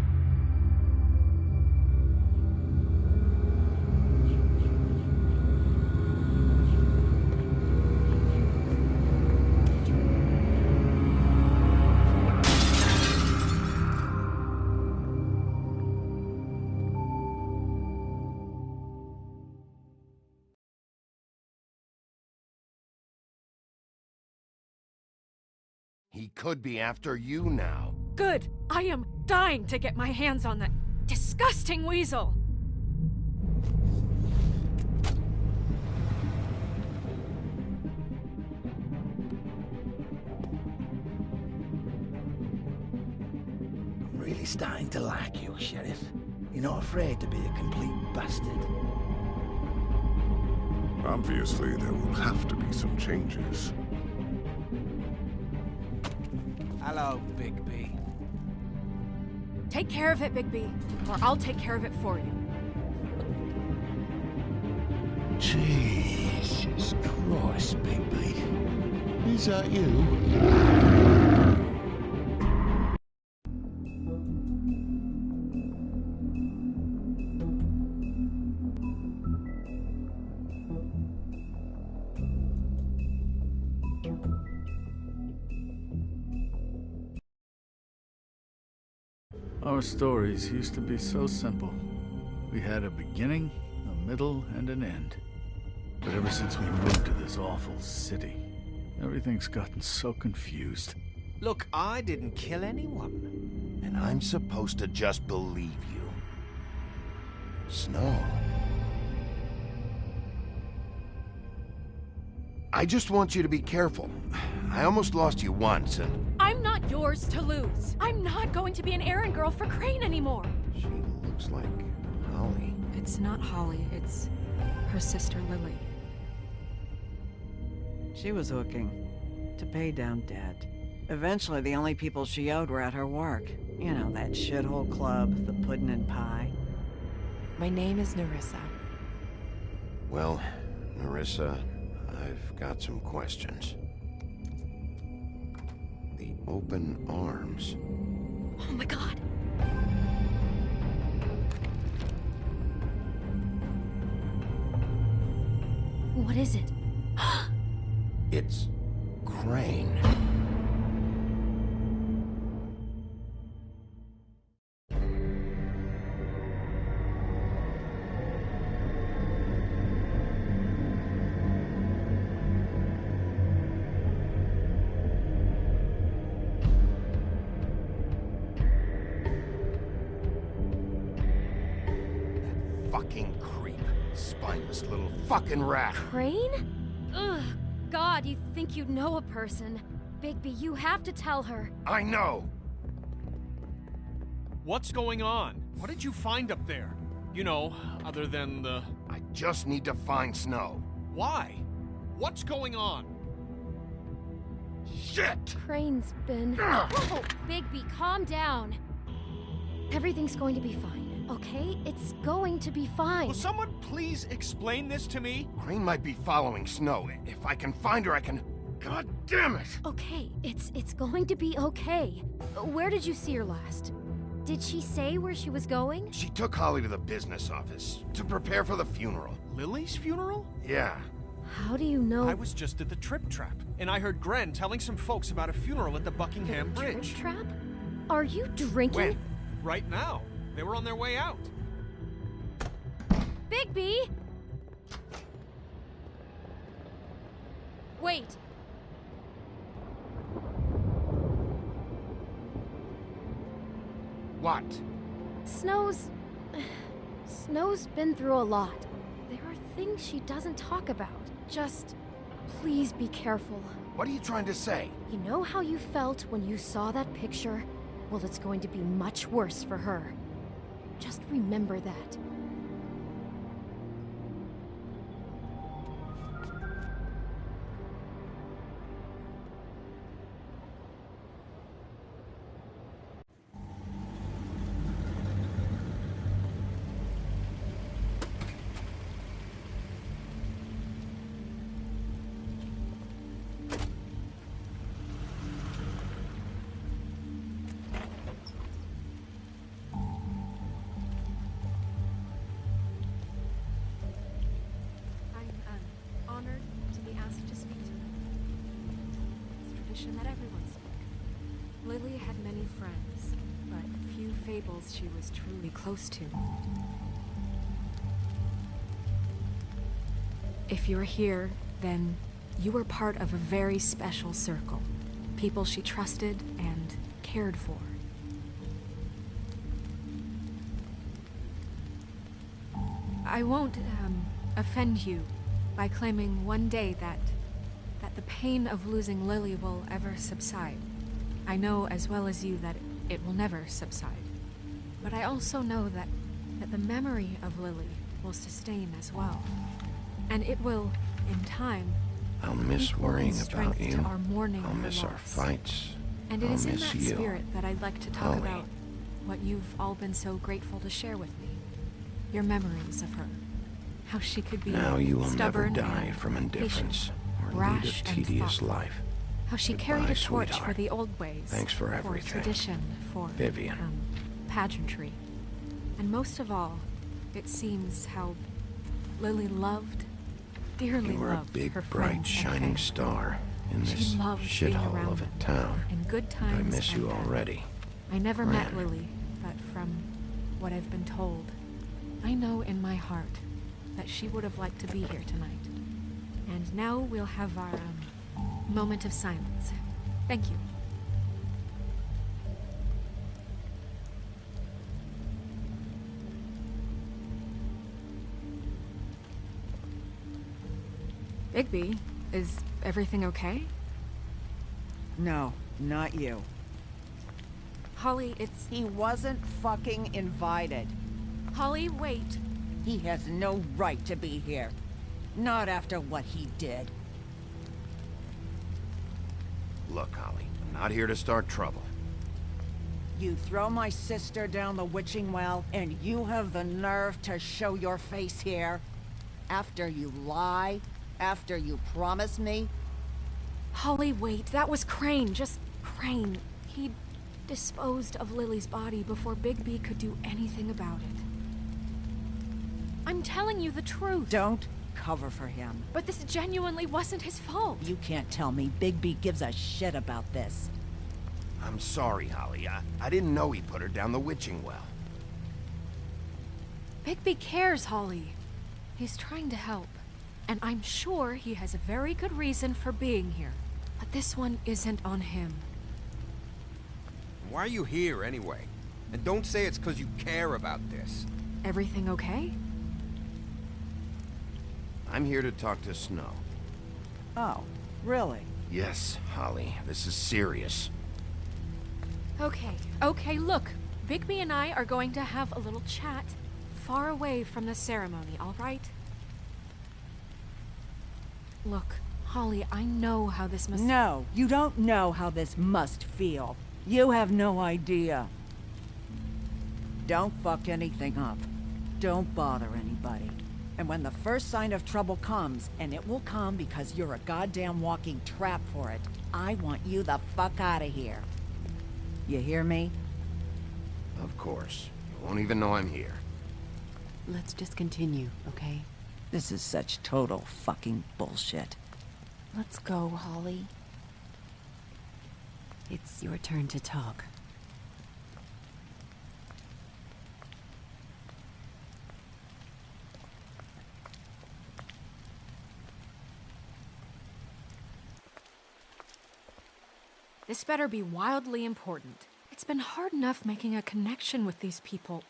He could be after you now. Good! I am dying to get my hands on that disgusting weasel! I'm really starting to like you, Sheriff. You're not afraid to be a complete bastard. Obviously, there will have to be some changes. Hello, Bigby. Take care of it, Bigby, or I'll take care of it for you. Jesus Christ, Bigby. Is that you? Our stories used to be so simple. We had a beginning, a middle, and an end. But ever since we moved to this awful city, everything's gotten so confused. Look, I didn't kill anyone. And I'm supposed to just believe you. Snow. I just want you to be careful. I almost lost you once, and... I'm not yours to lose. I'm not going to be an errand girl for Crane anymore. She looks like Holly. It's not Holly, it's her sister Lily. She was hooking to pay down debt. Eventually, the only people she owed were at her work. You know, that shithole club, the Puddin' and Pie. My name is Nerissa. Well, Nerissa, I've got some questions. The open arms. Oh my god! What is it? It's Crane. Fucking creep. Spineless little fucking rat. Crane? Ugh, God, you think you know a person. Bigby, you have to tell her. I know. What's going on? What did you find up there? You know, other than the... I just need to find Snow. Why? What's going on? Shit! Crane's been... Whoa, Bigby, calm down. Everything's going to be fine, okay? It's going to be fine. Will someone please explain this to me? Crane might be following Snow. If I can find her, I can... God damn it! Okay, it's going to be okay. Where did you see her last? Did she say where she was going? She took Holly to the business office to prepare for the funeral. Lily's funeral? Yeah. How do you know? I was just at the Trip Trap, and I heard Gren telling some folks about a funeral at the Buckingham Bridge. Trip Trap? Are you drinking? When? Right now. They were on their way out. Bigby! Wait. What? Snow's been through a lot. There are things she doesn't talk about. Just, please be careful. What are you trying to say? You know how you felt when you saw that picture? Well, it's going to be much worse for her. Just remember that. Honored to be asked to speak to them. It's tradition that everyone spoke. Lily had many friends, but few fables she was truly close to. If you're here, then you were part of a very special circle. People she trusted and cared for. I won't, offend you by claiming one day that the pain of losing Lily will ever subside. I know as well as you that it will never subside. But I also know that the memory of Lily will sustain as well. And it will, in time, I'll miss equal worrying in strength about you. to our mourning I'll of miss her our loss. fights. And it I'll is in miss that you. spirit that I'd like to talk Holly. about what you've all been so grateful to share with me. Your memories of her. How she could be Now you will never stubborn die and from indifference patient, or lead a rash and tedious thoughtful. life. How she Goodbye, carried a torch sweetheart. for the old ways. Thanks for everything. For tradition, for Vivian. pageantry. And most of all, it seems how Lily loved, dearly You were a loved big, her bright, friends and shining family. star in She this loved being shithole around of a them, town. in good I times miss and you bad. already. I never met Fran. Lily, but from what I've been told, I know in my heart that she would have liked to be here tonight. And now we'll have our moment of silence. Thank you. Bigby, is everything okay? No, not you. Holly, it's... He wasn't fucking invited. Holly, wait. He has no right to be here. Not after what he did. Look, Holly, I'm not here to start trouble. You throw my sister down the witching well, and you have the nerve to show your face here? After you lie? After you promise me? Holly, wait. That was Crane. Just Crane. He disposed of Lily's body before Bigby could do anything about it. I'm telling you the truth. Don't cover for him. But this genuinely wasn't his fault. You can't tell me Bigby gives a shit about this. I'm sorry, Holly. I didn't know he put her down the witching well. Bigby cares, Holly. He's trying to help. And I'm sure he has a very good reason for being here. But this one isn't on him. Why are you here, anyway? And don't say it's because you care about this. Everything okay? I'm here to talk to Snow. Oh, really? Yes, Holly. This is serious. Okay, look. Bigby and I are going to have a little chat far away from the ceremony, all right? Look, Holly, I know how this must... No, you don't know how this must feel. You have no idea. Don't fuck anything up. Don't bother anybody. And when the first sign of trouble comes, and it will come because you're a goddamn walking trap for it, I want you the fuck out of here. You hear me? Of course. You won't even know I'm here. Let's just continue, okay? This is such total fucking bullshit. Let's go, Holly. It's your turn to talk. This better be wildly important. It's been hard enough making a connection with these people.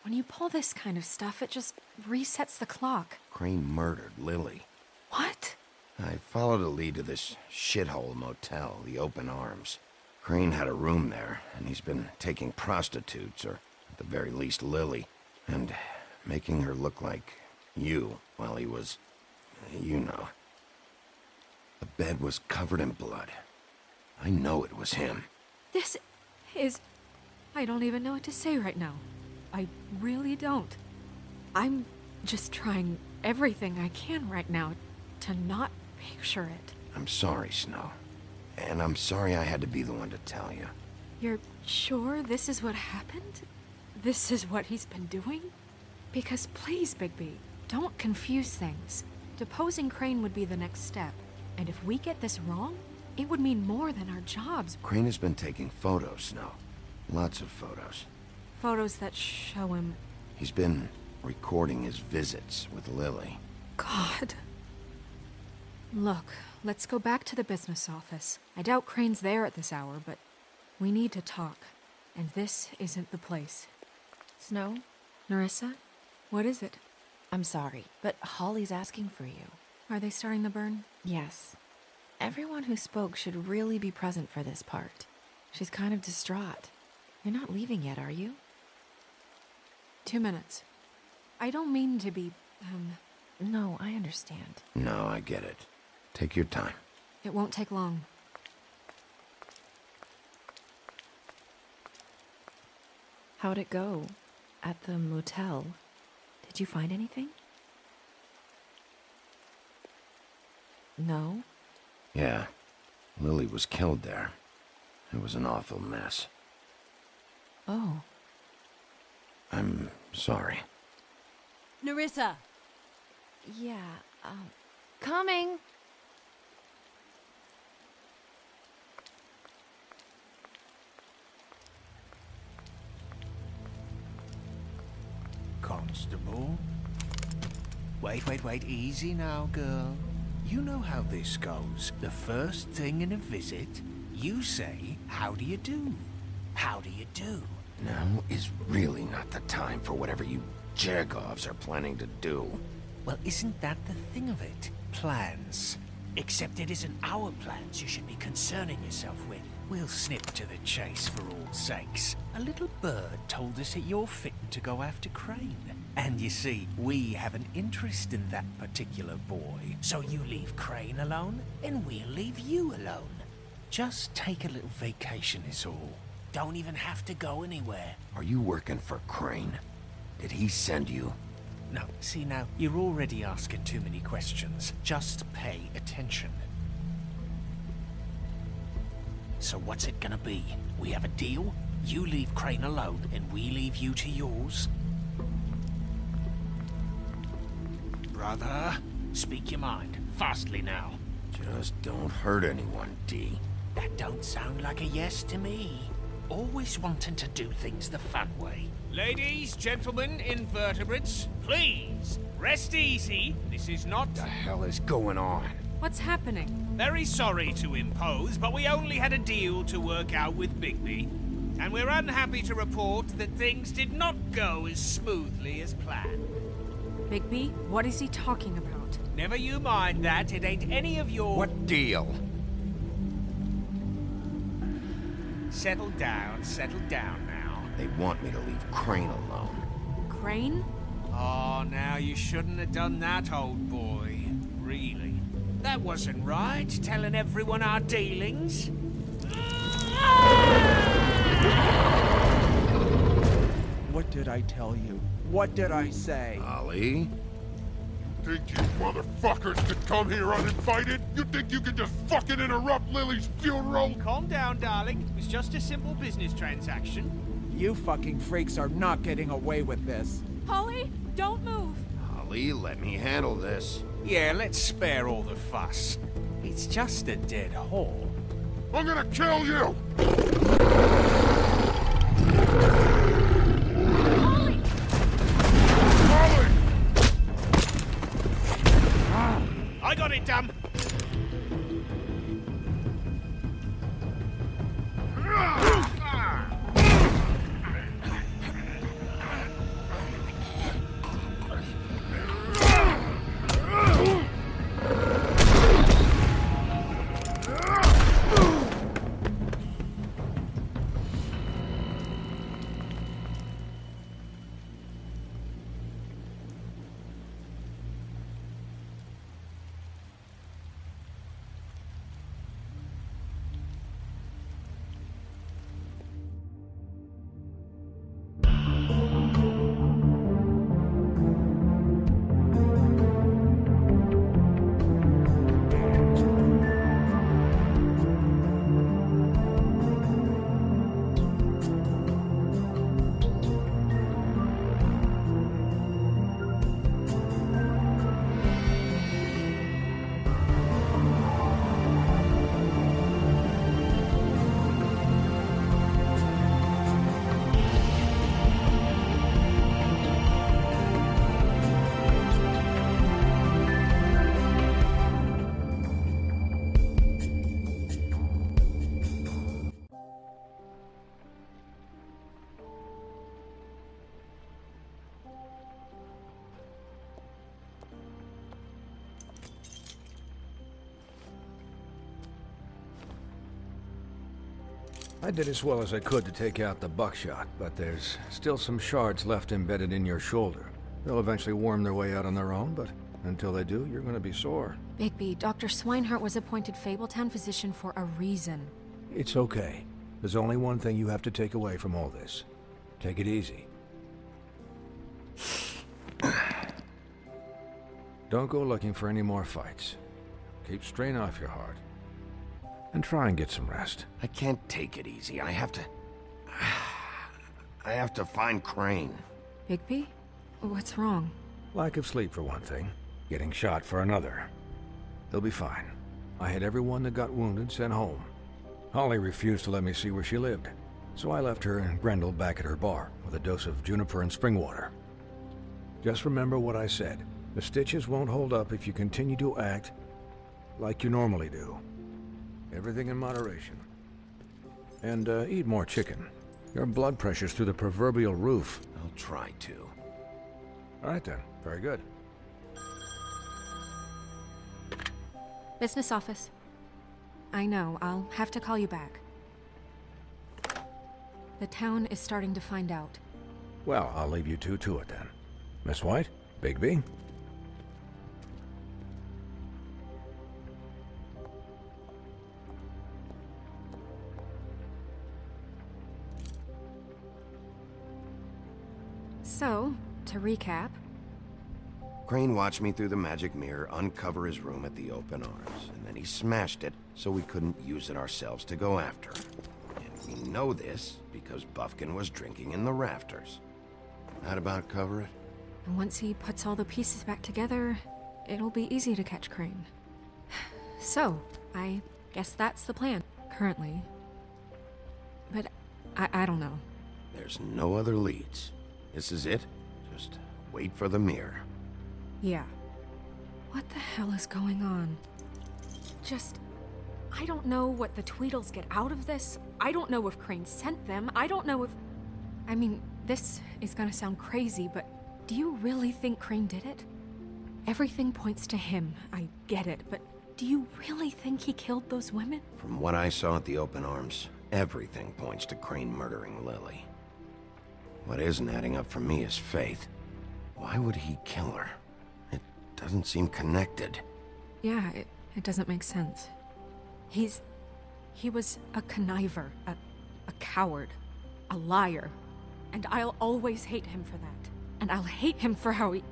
When you pull this kind of stuff, it just resets the clock. Crane murdered Lily. What? I followed a lead to this shithole motel, the Open Arms. Crane had a room there, and he's been taking prostitutes, or at the very least Lily, and making her look like you while he was... you know. The bed was covered in blood. I know it was him. This is... I don't even know what to say right now. I really don't. I'm just trying everything I can right now to not picture it. I'm sorry, Snow. And I'm sorry I had to be the one to tell you. You're sure this is what happened? This is what he's been doing? Because please, Bigby, don't confuse things. Deposing Crane would be the next step. And if we get this wrong, it would mean more than our jobs. Crane has been taking photos, Snow. Lots of photos. Photos that show him... He's been recording his visits with Lily. God. Look, let's go back to the business office. I doubt Crane's there at this hour, but we need to talk. And this isn't the place. Snow? Nerissa? What is it? I'm sorry, but Holly's asking for you. Are they starting the burn? Yes. Everyone who spoke should really be present for this part. She's kind of distraught. You're not leaving yet, are you? 2 minutes. I don't mean to be, No, I understand. No, I get it. Take your time. It won't take long. How'd it go? At the motel? Did you find anything? No? Yeah. Lily was killed there. It was an awful mess. Oh. I'm sorry. Nerissa! Yeah, coming! Constable? Wait, easy now, girl. You know how this goes. The first thing in a visit, you say, how do you do? How do you do? Now is really not the time for whatever you Jergovs are planning to do. Well, isn't that the thing of it? plans. Except it isn't our plans you should be concerning yourself with. We'll snip to the chase for all sakes. A little bird told us that you're fitting to go after Crane. And you see, we have an interest in that particular boy. So you leave Crane alone, and we'll leave you alone. Just take a little vacation is all. Don't even have to go anywhere. Are you working for Crane? Did he send you? No, see now, you're already asking too many questions. Just pay attention. So what's it gonna be? We have a deal? You leave Crane alone, and we leave you to yours? Brother, speak your mind. Fastly now. Just don't hurt anyone, D. That don't sound like a yes to me. Always wanting to do things the fun way. Ladies, gentlemen, invertebrates, please, rest easy. This is not... What the hell is going on? What's happening? Very sorry to impose, but we only had a deal to work out with Bigby. And we're unhappy to report that things did not go as smoothly as planned. Bigby, what is he talking about? Never you mind that, it ain't any of your... What deal? Settle down now. They want me to leave Crane alone. Crane? Oh, now you shouldn't have done that, old boy. Really. That wasn't right, telling everyone our dealings. What did I tell you? What did I say? Ollie? Think you motherfuckers could come here uninvited? You think you can just fucking interrupt Lily's funeral? Calm down, darling. It was just a simple business transaction. You fucking freaks are not getting away with this. Holly, don't move. Ollie, let me handle this. Yeah, let's spare all the fuss. It's just a dead hole. I'm gonna kill you! Holly! Holly! I got it, damn. I did as well as I could to take out the buckshot, but there's still some shards left embedded in your shoulder. They'll eventually worm their way out on their own, but until they do, you're gonna be sore. Bigby, Dr. Swinehart was appointed Fabletown physician for a reason. It's okay. There's only one thing you have to take away from all this. Take it easy. Don't go looking for any more fights. Keep strain off your heart. And try and get some rest. I can't take it easy. I have to find Crane. Bigby? What's wrong? Lack of sleep for one thing. Getting shot for another. He'll be fine. I had everyone that got wounded sent home. Holly refused to let me see where she lived, so I left her and Grendel back at her bar with a dose of juniper and spring water. Just remember what I said. The stitches won't hold up if you continue to act like you normally do. Everything in moderation. And eat more chicken. Your blood pressure's through the proverbial roof. I'll try to. All right then. Very good. Business office. I know, I'll have to call you back. The town is starting to find out. Well, I'll leave you two to it then. Miss White? Bigby? So, to recap, Crane watched me through the magic mirror uncover his room at the open arms, and then he smashed it so we couldn't use it ourselves to go after him. And we know this because Buffkin was drinking in the rafters. That about cover it? and once he puts all the pieces back together, it'll be easy to catch Crane. So, I guess that's the plan, currently. But I don't know. There's no other leads. This is it. Just wait for the mirror. Yeah. What the hell is going on? I don't know what the Tweedles get out of this. I don't know if Crane sent them. I don't know if... I mean, this is gonna sound crazy, but do you really think Crane did it? Everything points to him. I get it, but do you really think he killed those women? From what I saw at the open arms, everything points to Crane murdering Lily. What isn't adding up for me is Faith. Why would he kill her? It doesn't seem connected. Yeah, it doesn't make sense. He was a conniver, a coward, a liar. And I'll always hate him for that. And I'll hate him for how he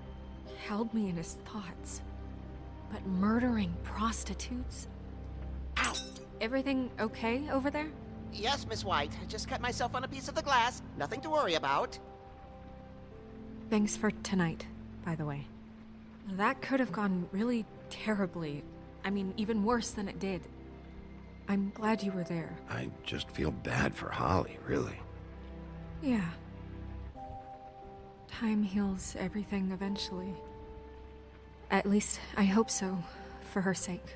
held me in his thoughts. But murdering prostitutes? Ow! Everything okay over there? Yes, Miss White. I just cut myself on a piece of the glass. Nothing to worry about. Thanks for tonight, by the way. That could have gone really terribly. I mean, even worse than it did. I'm glad you were there. I just feel bad for Holly, really. Yeah. Time heals everything eventually. At least, I hope so, for her sake.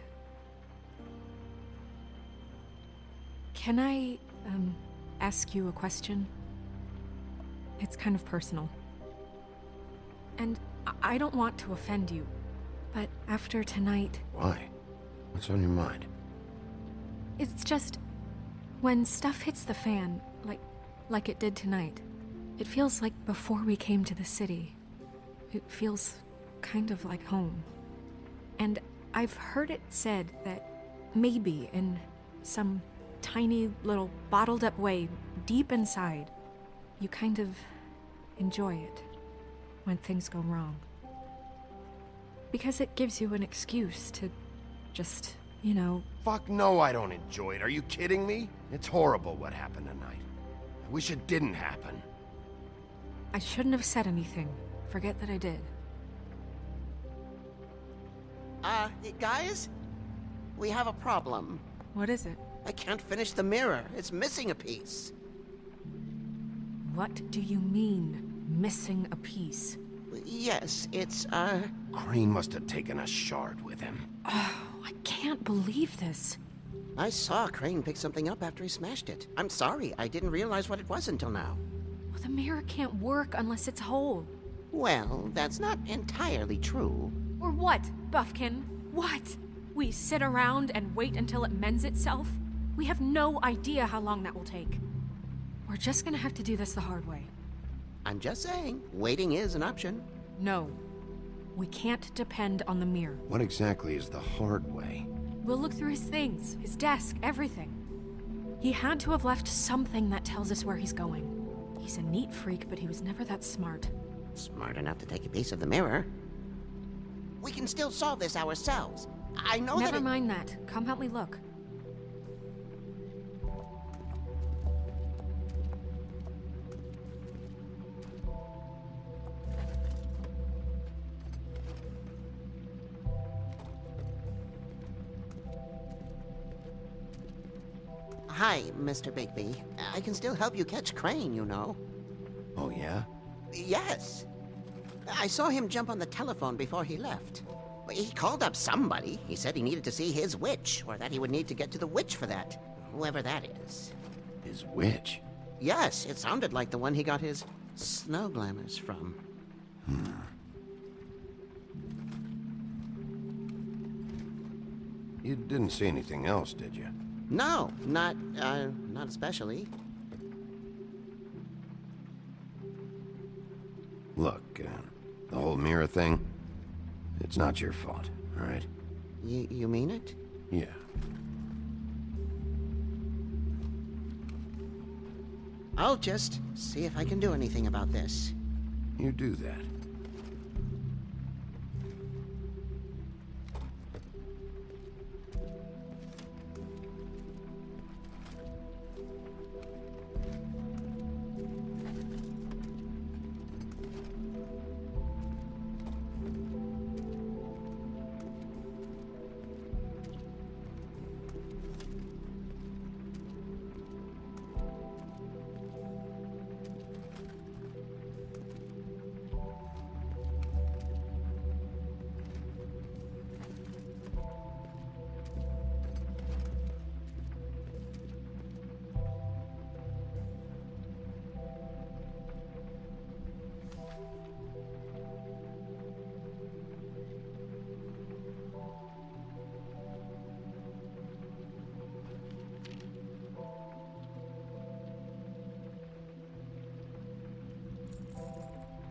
Can I, ask you a question? It's kind of personal. And I don't want to offend you, but after tonight... Why? What's on your mind? It's just... when stuff hits the fan, like it did tonight, it feels like before we came to the city. It feels kind of like home. And I've heard it said that maybe in some tiny little bottled up way deep inside, you kind of enjoy it when things go wrong. Because it gives you an excuse to just, you know... Fuck no, I don't enjoy it. Are you kidding me? It's horrible what happened tonight. I wish it didn't happen. I shouldn't have said anything. Forget that I did. Guys? We have a problem. What is it? I can't finish the mirror. It's missing a piece. What do you mean, missing a piece? Yes, it's, Crane must have taken a shard with him. Oh, I can't believe this. I saw Crane pick something up after he smashed it. I'm sorry, I didn't realize what it was until now. Well, the mirror can't work unless it's whole. Well, that's not entirely true. Or what, Buffkin? What? We sit around and wait until it mends itself? We have no idea how long that will take. We're just gonna have to do this the hard way. I'm just saying, waiting is an option. No. We can't depend on the mirror. What exactly is the hard way? We'll look through his things, his desk, everything. He had to have left something that tells us where he's going. He's a neat freak, but he was never that smart. Smart enough to take a piece of the mirror. We can still solve this ourselves. I know Never mind that. Come help me look. Hi, Mr. Bigby. I can still help you catch Crane, you know. Oh, yeah? Yes. I saw him jump on the telephone before he left. He called up somebody. He said he needed to see his witch, or that he would need to get to the witch for that. Whoever that is. His witch? Yes, it sounded like the one he got his snow glamours from. You didn't see anything else, did you? No, not especially. Look, the whole mirror thing, it's not your fault, all right? You mean it? Yeah. I'll just see if I can do anything about this. You do that.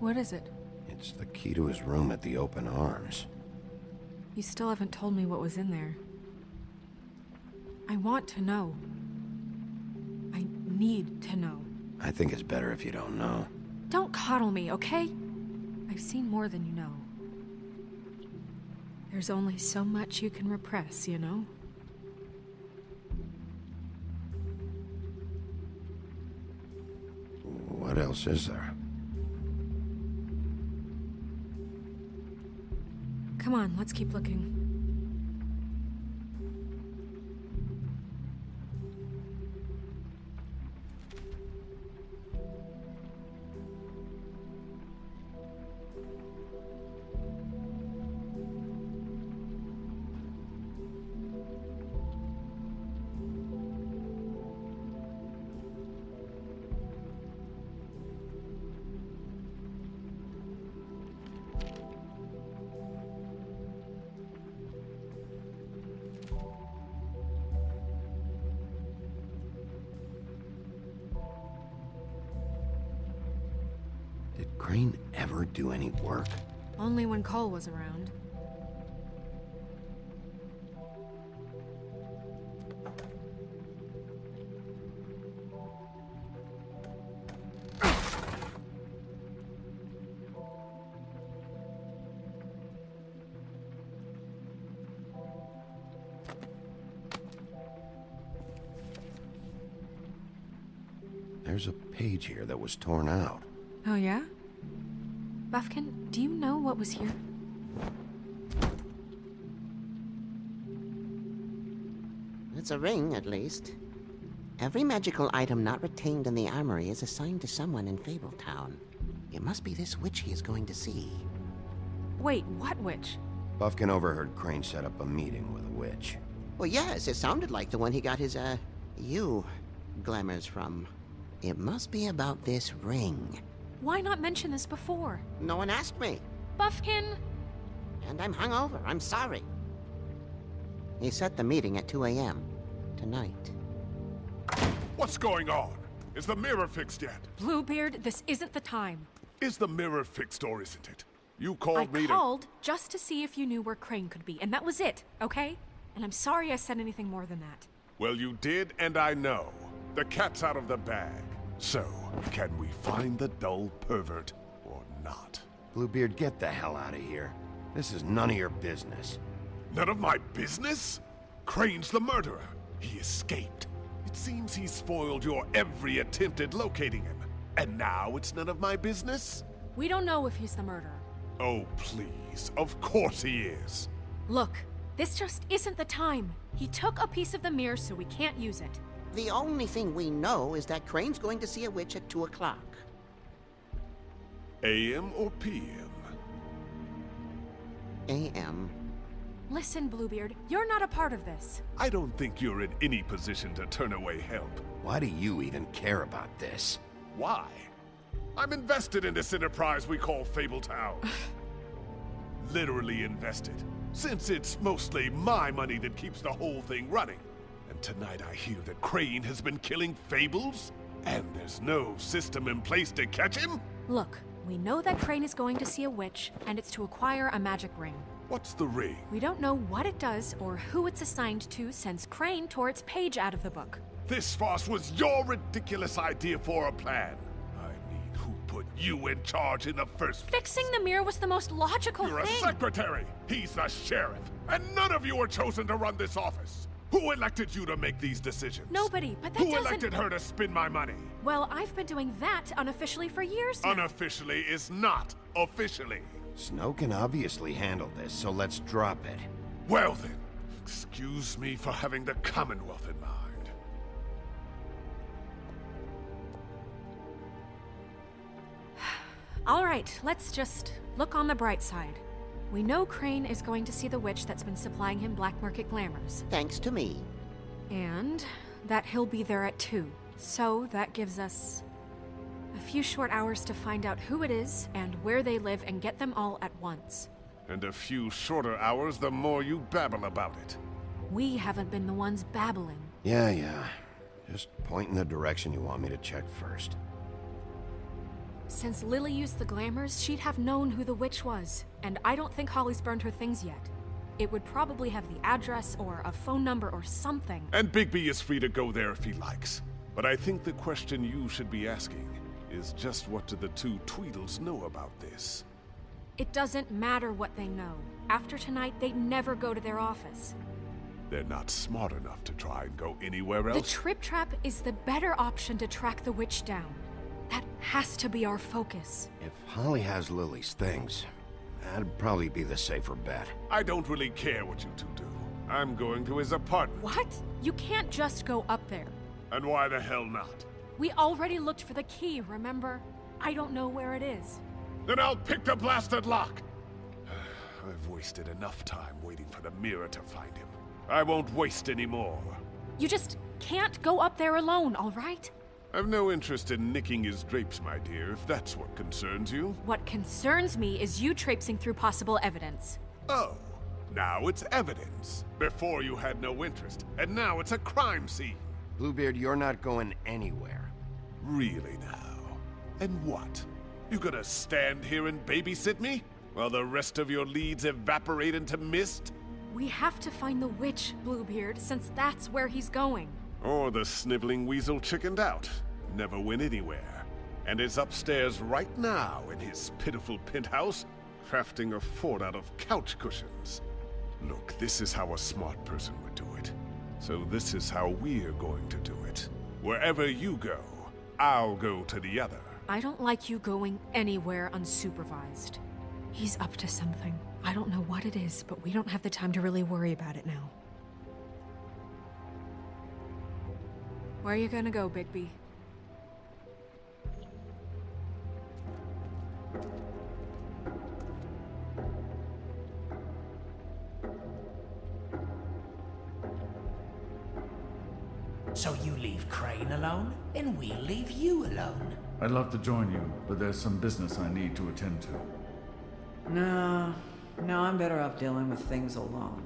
What is it? It's the key to his room at the Open Arms. You still haven't told me what was in there. I want to know. I need to know. I think it's better if you don't know. Don't coddle me, okay? I've seen more than you know. There's only so much you can repress, you know? What else is there? Come on, let's keep looking. Did Crane ever do any work? Only when Cole was around. There's a page here that was torn out. Oh, yeah? Buffkin, do you know what was here? It's a ring, at least. Every magical item not retained in the armory is assigned to someone in Fabletown. It must be this witch he is going to see. Wait, what witch? Buffkin overheard Crane set up a meeting with a witch. Well, yes, it sounded like the one he got his, glamours from. It must be about this ring. Why not mention this before? No one asked me. Buffkin! And I'm hungover. I'm sorry. He set the meeting at 2 a.m. tonight. What's going on? Is the mirror fixed yet? Bluebeard, this isn't the time. Is the mirror fixed or isn't it? You called me to... I called just to see if you knew where Crane could be, and that was it, okay? And I'm sorry I said anything more than that. Well, you did, and I know. The cat's out of the bag. So, can we find the dull pervert or not? Bluebeard, get the hell out of here. This is none of your business. None of my business? Crane's the murderer. He escaped. It seems he spoiled your every attempt at locating him. And now it's none of my business? We don't know if he's the murderer. Oh, please. Of course he is. Look, this just isn't the time. He took a piece of the mirror, so we can't use it. The only thing we know is that Crane's going to see a witch at 2 o'clock. AM or PM? AM. Listen, Bluebeard, you're not a part of this. I don't think you're in any position to turn away help. Why do you even care about this? Why? I'm invested in this enterprise we call Fabletown. Literally invested. since it's mostly my money that keeps the whole thing running. And tonight I hear that Crane has been killing fables, and there's no system in place to catch him? Look, we know that Crane is going to see a witch, and it's to acquire a magic ring. What's the ring? We don't know what it does or who it's assigned to since Crane tore its page out of the book. This farce was your ridiculous idea for a plan. I mean, who put you in charge in the first place? Fixing the mirror was the most logical You're thing. a secretary! He's the sheriff! And none of you were chosen to run this office! Who elected you to make these decisions? Nobody, but that Who doesn't... elected her to spend my money? Well, I've been doing that unofficially for years now. Unofficially is not officially. Snow can obviously handle this, so let's drop it. Well then, excuse me for having the Commonwealth in mind. All right, let's just look on the bright side. We know Crane is going to see the witch that's been supplying him black market glamours. Thanks to me. And that he'll be there at 2. So that gives us a few short hours to find out who it is and where they live and get them all at once. And a few shorter hours the more you babble about it. We haven't been the ones babbling. Yeah. Just point in the direction you want me to check first. Since Lily used the glamours, she'd have known who the witch was. And I don't think Holly's burned her things yet. It would probably have the address or a phone number or something. And Bigby is free to go there if he likes. But I think the question you should be asking is just what do the two Tweedles know about this? It doesn't matter what they know. After tonight, they'd never go to their office. They're not smart enough to try and go anywhere else? The Trip Trap is the better option to track the witch down. That has to be our focus. If Holly has Lily's things, that'd probably be the safer bet. I don't really care what you two do. I'm going to his apartment. What? You can't just go up there. And why the hell not? We already looked for the key, remember? I don't know where it is. Then I'll pick the blasted lock! I've wasted enough time waiting for the mirror to find him. I won't waste any more. You just can't go up there alone, all right? I've no interest in nicking his drapes, my dear, if that's what concerns you. What concerns me is you traipsing through possible evidence. Oh, now it's evidence. Before you had no interest, and now it's a crime scene. Bluebeard, you're not going anywhere. Really now? And what? You gonna stand here and babysit me? While the rest of your leads evaporate into mist? We have to find the witch, Bluebeard, since that's where he's going. Or the sniveling weasel chickened out. Never went anywhere. And is upstairs right now in his pitiful penthouse, crafting a fort out of couch cushions. Look, this is how a smart person would do it. So this is how we're going to do it. Wherever you go, I'll go to the other. I don't like you going anywhere unsupervised. He's up to something. I don't know what it is, but we don't have the time to really worry about it now. Where are you gonna go, Bigby? So you leave Crane alone, and we'll leave you alone. I'd love to join you, but there's some business I need to attend to. No, I'm better off dealing with things alone.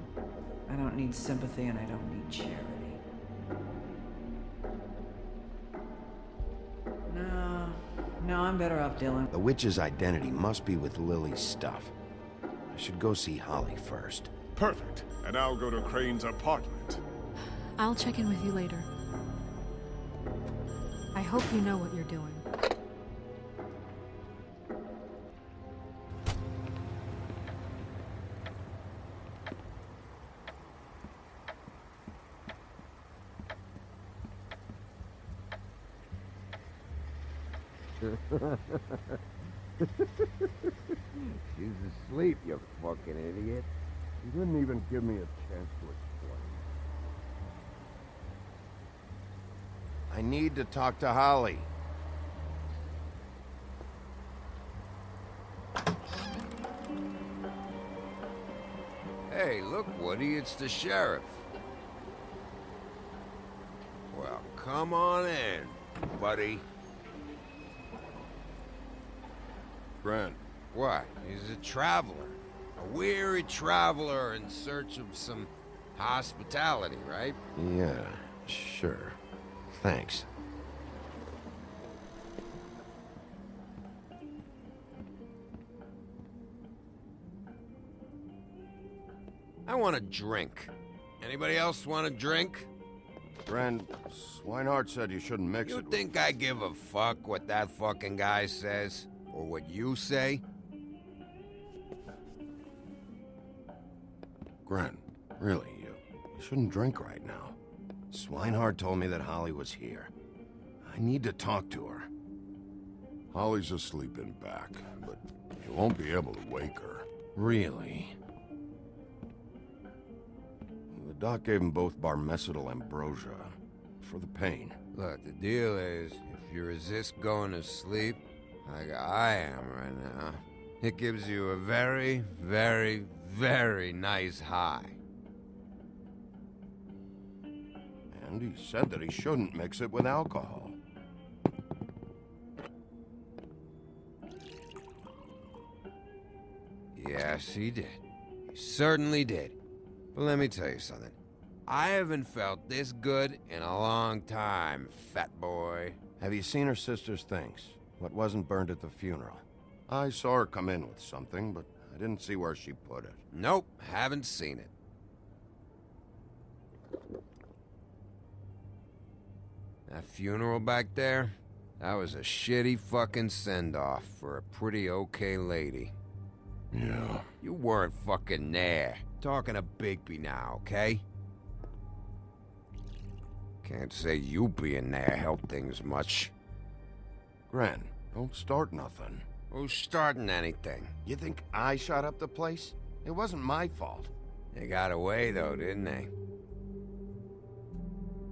I don't need sympathy and I don't need charity. No, I'm better off dealing... The witch's identity must be with Lily's stuff. I should go see Holly first. Perfect. And I'll go to Crane's apartment. I'll check in with you later. I hope you know what you're doing. She's asleep, you fucking idiot. You didn't even give me a chance to explain. I need to talk to Holly. Hey, look, Woody, it's the sheriff. Well, come on in, buddy. Brent. What? He's a traveler. A weary traveler in search of some hospitality, right? Yeah, sure. Thanks. I want a drink. Anybody else want a drink? Friend, Swinehart said you shouldn't mix You it with... think I give a fuck what that fucking guy says? Or what you say? Gren, really, you shouldn't drink right now. Swinehart told me that Holly was here. I need to talk to her. Holly's asleep in back, but you won't be able to wake her. Really? The doc gave them both barmecidal ambrosia for the pain. Look, the deal is, if you resist going to sleep, like I am right now, it gives you a very, very, very nice high. And he said that he shouldn't mix it with alcohol. Yes, he did. He certainly did. But let me tell you something. I haven't felt this good in a long time, fat boy. Have you seen her sister's things? What wasn't burned at the funeral? I saw her come in with something, but I didn't see where she put it. Nope, haven't seen it. That funeral back there? That was a shitty fucking send-off for a pretty okay lady. Yeah. You weren't fucking there. Talking to Bigby now, okay? Can't say you being there helped things much. Gren, don't start nothing. Who's starting anything? You think I shot up the place? It wasn't my fault. They got away though, didn't they?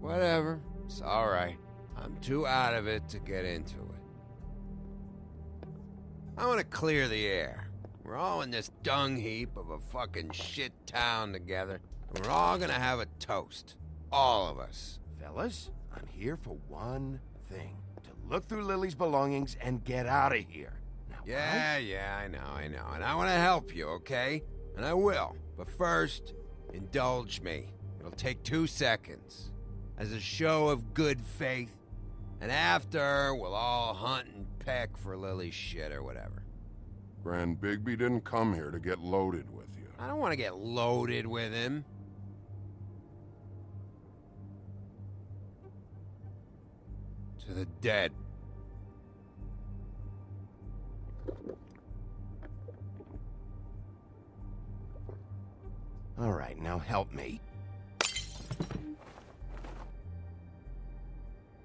Whatever. It's alright. I'm too out of it to get into it. I want to clear the air. We're all in this dung heap of a fucking shit town together, and we're all gonna have a toast. All of us. Fellas, I'm here for one thing. To look through Lily's belongings and get out of here. Now, Yeah, I know. And I want to help you, okay? And I will. But first, indulge me. It'll take 2 seconds. As a show of good faith. And after, we'll all hunt and peck for Lily's shit or whatever. Grand Bigby didn't come here to get loaded with you. I don't want to get loaded with him. To the dead. All right, now help me.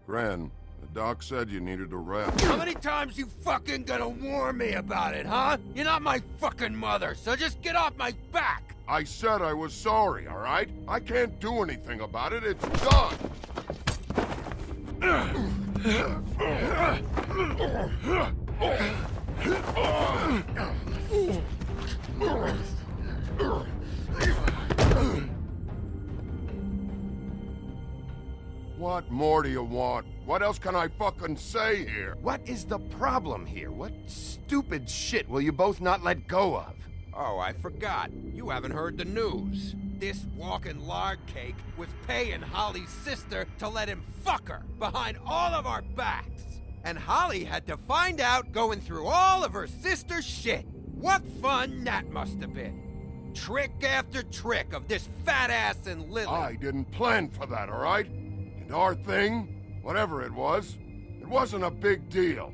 Gran, the doc said you needed a rest. How many times you fucking gonna warn me about it, huh? You're not my fucking mother, so just get off my back! I said I was sorry, all right? I can't do anything about it. It's done! What more do you want? What else can I fucking say here? What is the problem here? What stupid shit will you both not let go of? Oh, I forgot. You haven't heard the news. This walking lard cake was paying Holly's sister to let him fuck her behind all of our backs. And Holly had to find out going through all of her sister's shit. What fun that must have been. Trick after trick of this fat ass and Lily. I didn't plan for that, all right? And our thing, whatever it wasn't a big deal.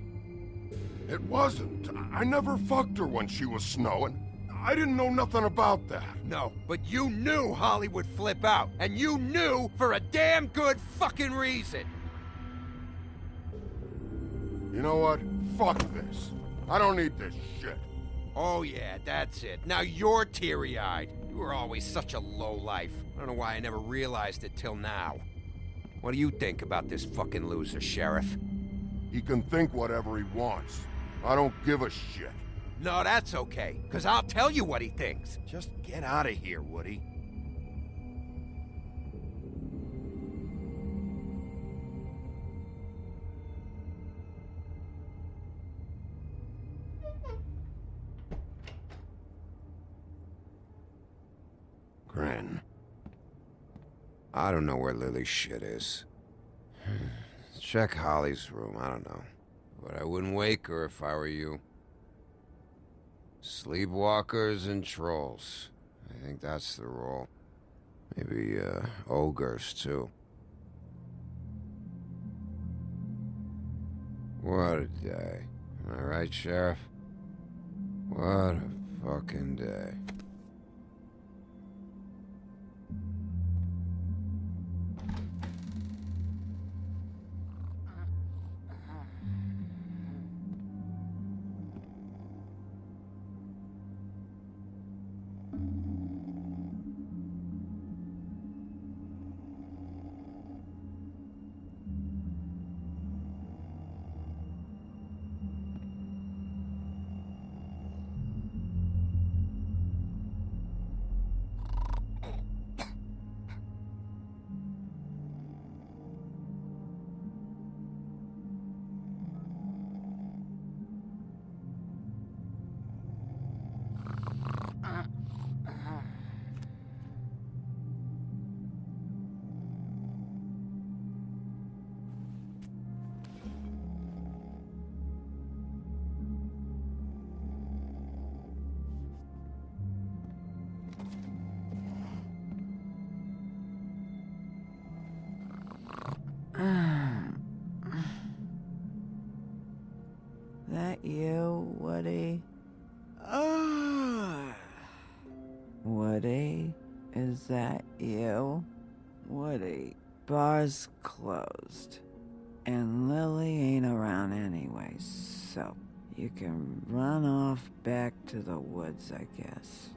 It wasn't. I never fucked her when she was snowing. I didn't know nothing about that. No, but you knew Holly would flip out, and you knew for a damn good fucking reason. You know what? Fuck this. I don't need this shit. Oh yeah, that's it. Now you're teary-eyed. You were always such a lowlife. I don't know why I never realized it till now. What do you think about this fucking loser, Sheriff? He can think whatever he wants. I don't give a shit. No, that's okay, because I'll tell you what he thinks. Just get out of here, Woody. I don't know where Lily's shit is. Check Holly's room, I don't know. But I wouldn't wake her if I were you. Sleepwalkers and trolls. I think that's the role. Maybe, ogres, too. What a day. Am I right, Sheriff? What a fucking day. That you, Woody? Woody? Is that you? Woody, bar's closed. And Lily ain't around anyway, so you can run off back to the woods, I guess.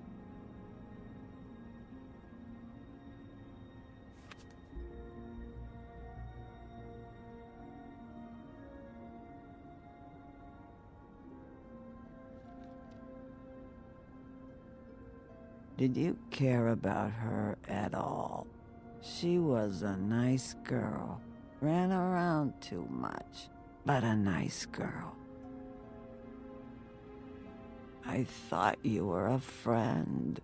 Did you care about her at all? She was a nice girl. Ran around too much, but a nice girl. I thought you were a friend.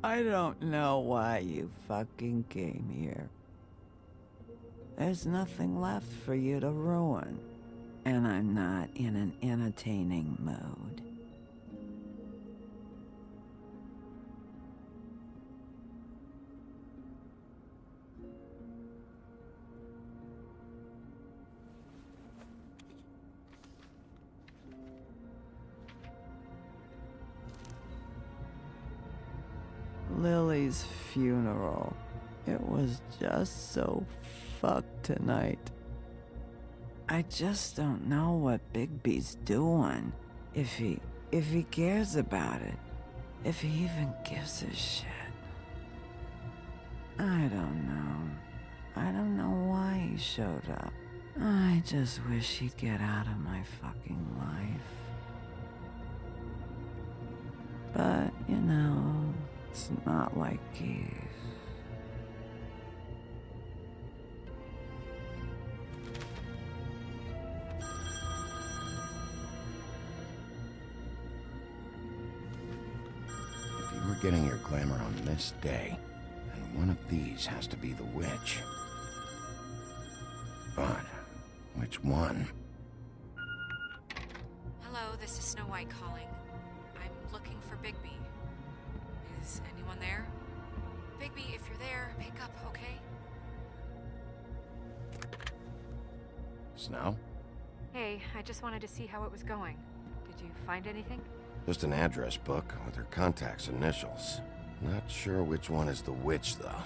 I don't know why you fucking came here. There's nothing left for you to ruin, and I'm not in an entertaining mood. Lily's funeral. It was just so fucked tonight. I just don't know what Bigby's doing. If he cares about it. If he even gives a shit. I don't know. I don't know why he showed up. I just wish he'd get out of my fucking life. But, you know, it's not like he's... If you were getting your glamour on this day, then one of these has to be the witch. But which one? Hello, this is Snow White calling. I'm looking for Bigby. Is anyone there? Bigby, if you're there, pick up, okay? Snow? Hey, I just wanted to see how it was going. Did you find anything? Just an address book with her contact's initials. Not sure which one is the witch, though.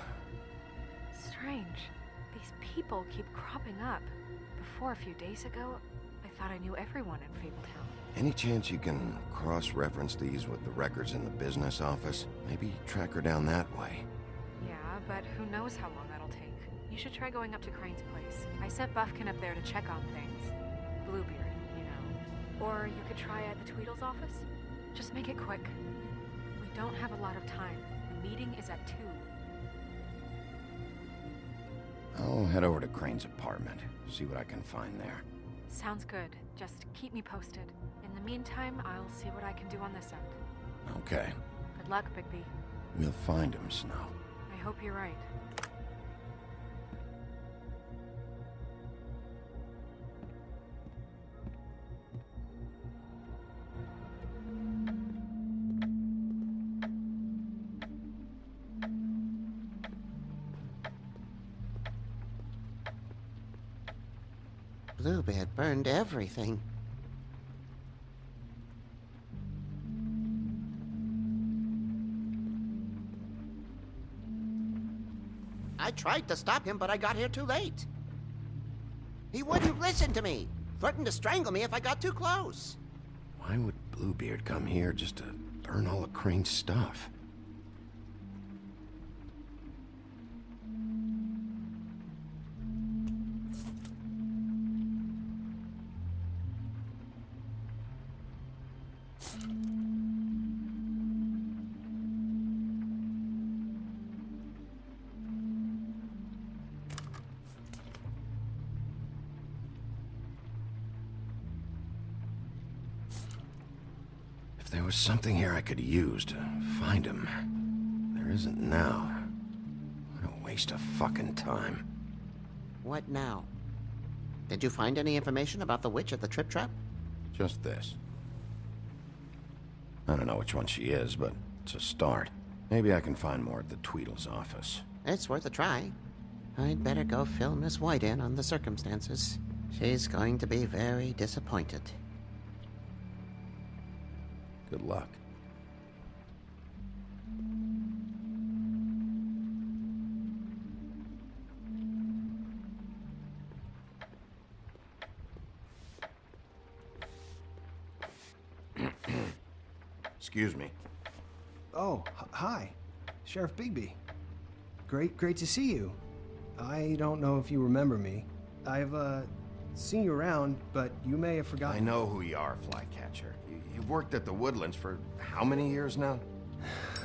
Strange. These people keep cropping up. Before, a few days ago, I thought I knew everyone in Fabletown. Any chance you can cross-reference these with the records in the business office? Maybe track her down that way. Yeah, but who knows how long that'll take. You should try going up to Crane's place. I sent Buffkin up there to check on things. Bluebeard, you know. Or you could try at the Tweedle's office. Just make it quick. don't have a lot of time. The meeting is at 2. I'll head over to Crane's apartment, see what I can find there. Sounds good. Just keep me posted. In the meantime, I'll see what I can do on this end. Okay. Good luck, Bigby. We'll find him, Snow. I hope you're right. Bluebeard burned everything. I tried to stop him, but I got here too late. He wouldn't listen to me. Threatened to strangle me if I got too close. Why would Bluebeard come here just to burn all of Crane's stuff? If there was something here I could use to find him, there isn't now. What a waste of fucking time. What now? Did you find any information about the witch at the Trip Trap? Just this. I don't know which one she is, but it's a start. Maybe I can find more at the Tweedle's office. It's worth a try. I'd better go fill Miss White in on the circumstances. She's going to be very disappointed. Good luck. Excuse me. Oh, hi. Sheriff Bigby. Great to see you. I don't know if you remember me. I've, seen you around, but you may have forgotten. I know who you are, Flycatcher. You've worked at the Woodlands for how many years now?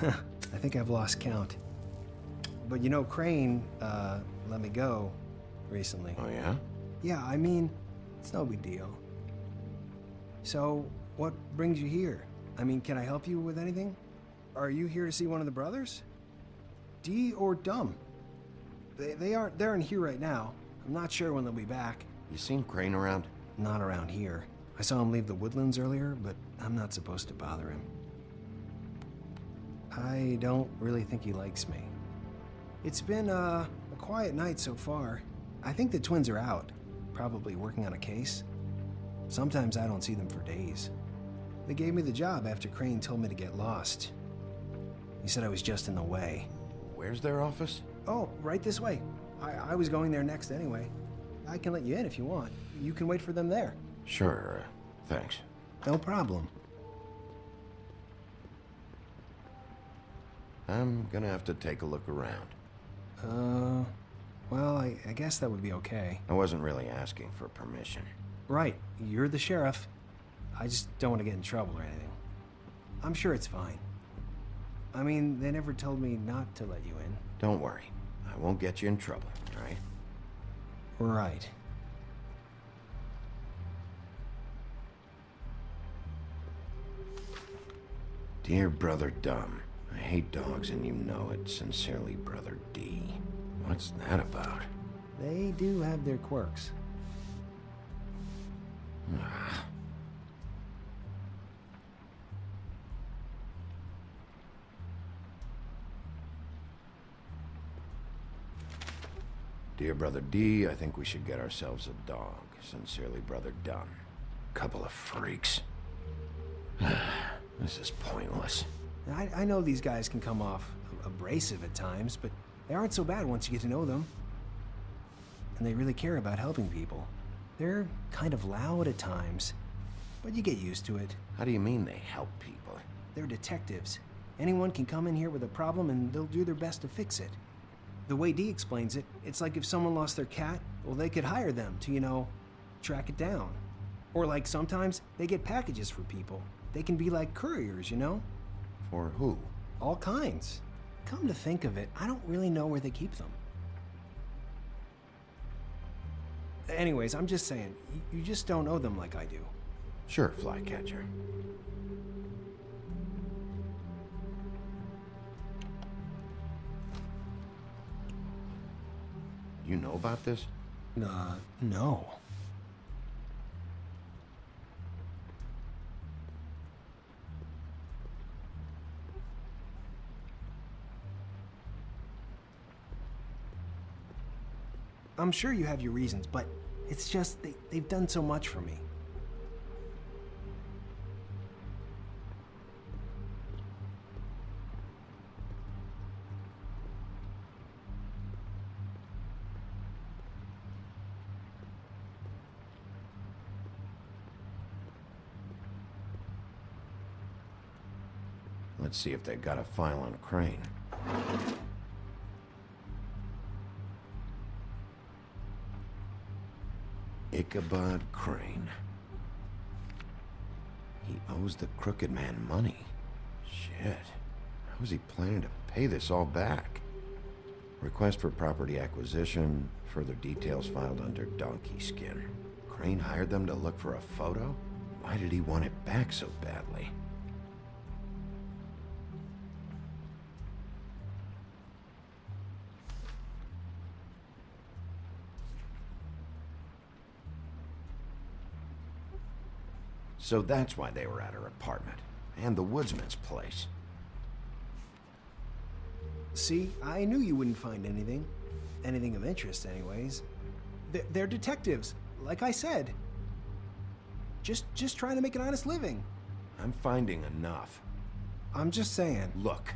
I think I've lost count. But you know, Crane, let me go recently. Oh, yeah? Yeah, I mean, it's no big deal. So, what brings you here? I mean, can I help you with anything? Are you here to see one of the brothers? D or Dumb? They're in here right now. I'm not sure when they'll be back. You seen Crane around? Not around here. I saw him leave the Woodlands earlier, but I'm not supposed to bother him. I don't really think he likes me. It's been, a quiet night so far. I think the twins are out, probably working on a case. Sometimes I don't see them for days. They gave me the job after Crane told me to get lost. He said I was just in the way. Where's their office? Oh, right this way. I was going there next anyway. I can let you in if you want. You can wait for them there. Sure, thanks. No problem. I'm gonna have to take a look around. Well, I guess that would be okay. I wasn't really asking for permission. Right, you're the sheriff. I just don't want to get in trouble or anything. I'm sure it's fine. I mean, they never told me not to let you in. Don't worry. I won't get you in trouble, all right? Right. Dear Brother Dumb, I hate dogs and you know it. Sincerely, Brother D. What's that about? They do have their quirks. Ah. Dear Brother D, I think we should get ourselves a dog. Sincerely, Brother Dumb. Couple of freaks. This is pointless. I know these guys can come off abrasive at times, but they aren't so bad once you get to know them. And they really care about helping people. They're kind of loud at times, but you get used to it. How do you mean they help people? They're detectives. Anyone can come in here with a problem and they'll do their best to fix it. The way Dee explains it, it's like if someone lost their cat, well, they could hire them to, you know, track it down. Or like sometimes they get packages for people. They can be like couriers, you know? For who? All kinds. Come to think of it, I don't really know where they keep them. Anyways, I'm just saying, you just don't know them like I do. Sure, Flycatcher. You know about this? No. I'm sure you have your reasons, but it's just they've done so much for me. Let's see if they got a file on Crane. Ichabod Crane. He owes the crooked man money. Shit. How is he planning to pay this all back? Request for property acquisition. Further details filed under donkey skin. Crane hired them to look for a photo? Why did he want it back so badly? So that's why they were at her apartment. And the woodsman's place. See, I knew you wouldn't find anything. Anything of interest, anyways. They're detectives, like I said. Just trying to make an honest living. I'm finding enough. I'm just saying. Look,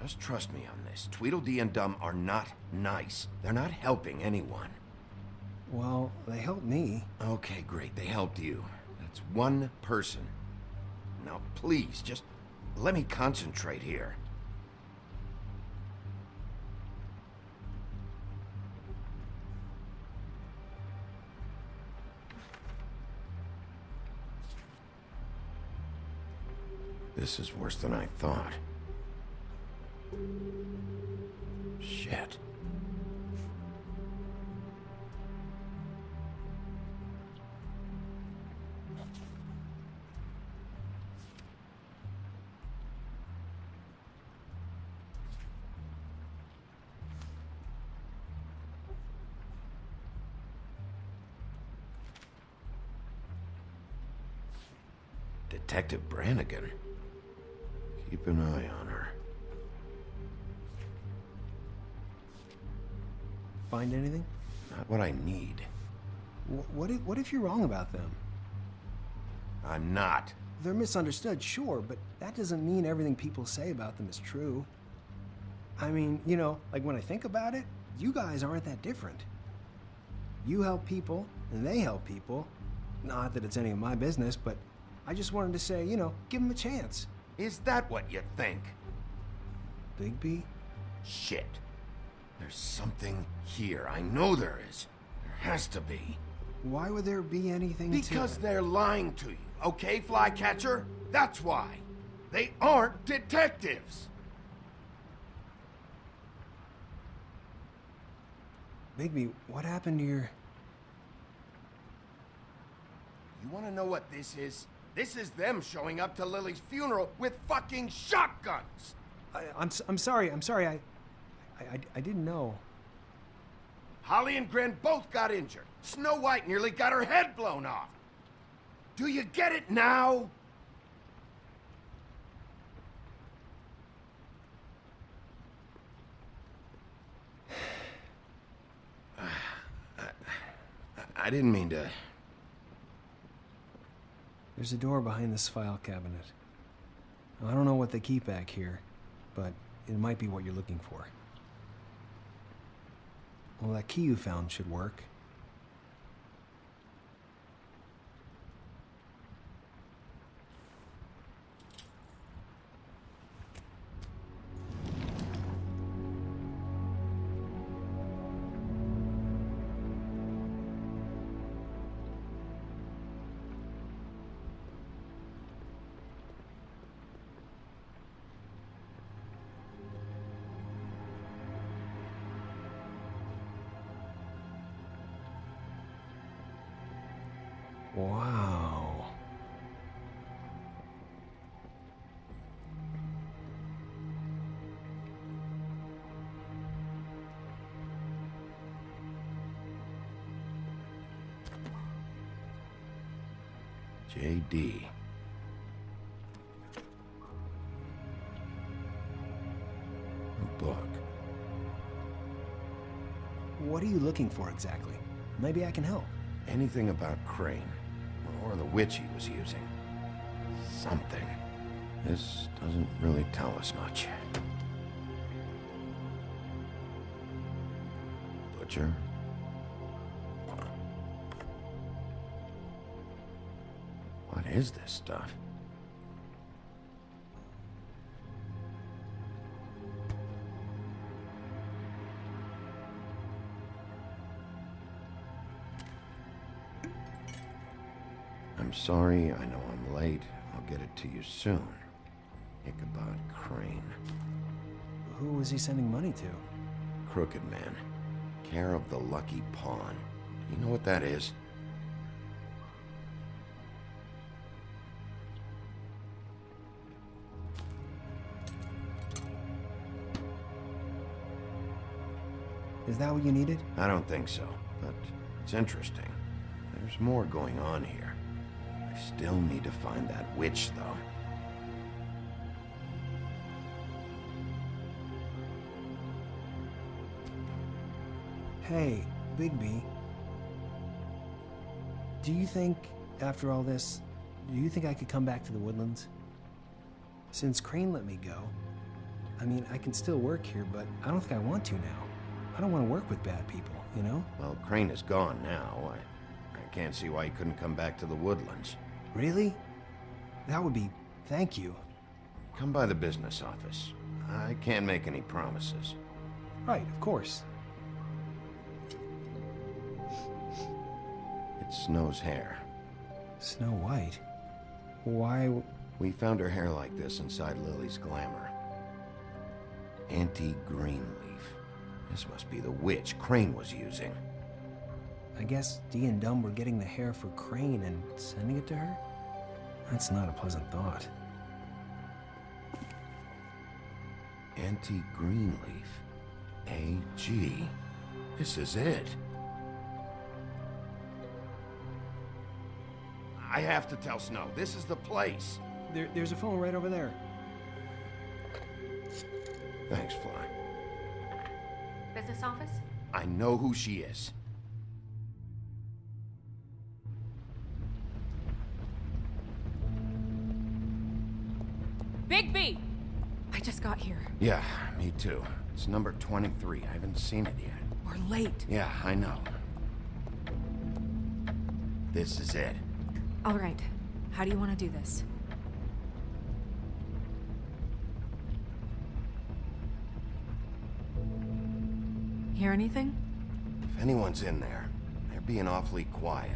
just trust me on this. Tweedledee and Dum are not nice. They're not helping anyone. Well, they helped me. Okay, great. They helped you. That's one person. Now, please, just let me concentrate here. This is worse than I thought. Shit. Detective Brannigan. Keep an eye on her. Find anything? Not what I need. What if you're wrong about them? I'm not. They're misunderstood, sure, but that doesn't mean everything people say about them is true. I mean, you know, like when I think about it, you guys aren't that different. You help people, and they help people. Not that it's any of my business, but I just wanted to say, you know, give them a chance. Is that what you think? Bigby? Shit. There's something here. I know there is. There has to be. Why would there be anything Because they're lying to you, okay, Flycatcher? That's why. They aren't detectives. Bigby, what happened to your... You want to know what this is? This is them showing up to Lily's funeral with fucking shotguns! I'm sorry. I didn't know. Holly and Gren both got injured. Snow White nearly got her head blown off. Do you get it now? I didn't mean to... There's a door behind this file cabinet. I don't know what they keep back here, but it might be what you're looking for. Well, that key you found should work. Wow. JD. A book. What are you looking for exactly? Maybe I can help. Anything about Crane, or the witch he was using. Something. This doesn't really tell us much. Butcher. What is this stuff? I'm sorry, I know I'm late. I'll get it to you soon. Ichabod Crane. Who was he sending money to? Crooked Man. Care of the Lucky Pawn. Do you know what that is? Is that what you needed? I don't think so, but it's interesting. There's more going on here. I still need to find that witch, though. Hey, Bigby. Do you think, after all this, do you think I could come back to the Woodlands? Since Crane let me go, I mean, I can still work here, but I don't think I want to now. I don't want to work with bad people, you know? Well, Crane is gone now. I can't see why he couldn't come back to the Woodlands. Really? That would be... thank you. Come by the business office. I can't make any promises. Right, of course. It's Snow's hair. Snow White? Why... We found her hair like this inside Lily's glamour. Anti-Greenleaf. This must be the witch Crane was using. I guess Dee and Dumb were getting the hair for Crane and sending it to her? That's not a pleasant thought. Anti-Greenleaf. AG. This is it. I have to tell Snow. This is the place. There's a phone right over there. Thanks, Fly. Business office? I know who she is. Bigby! I just got here. Yeah, me too. It's number 23. I haven't seen it yet. We're late. Yeah, I know. This is it. All right. How do you want to do this? Hear anything? If anyone's in there, they're being awfully quiet.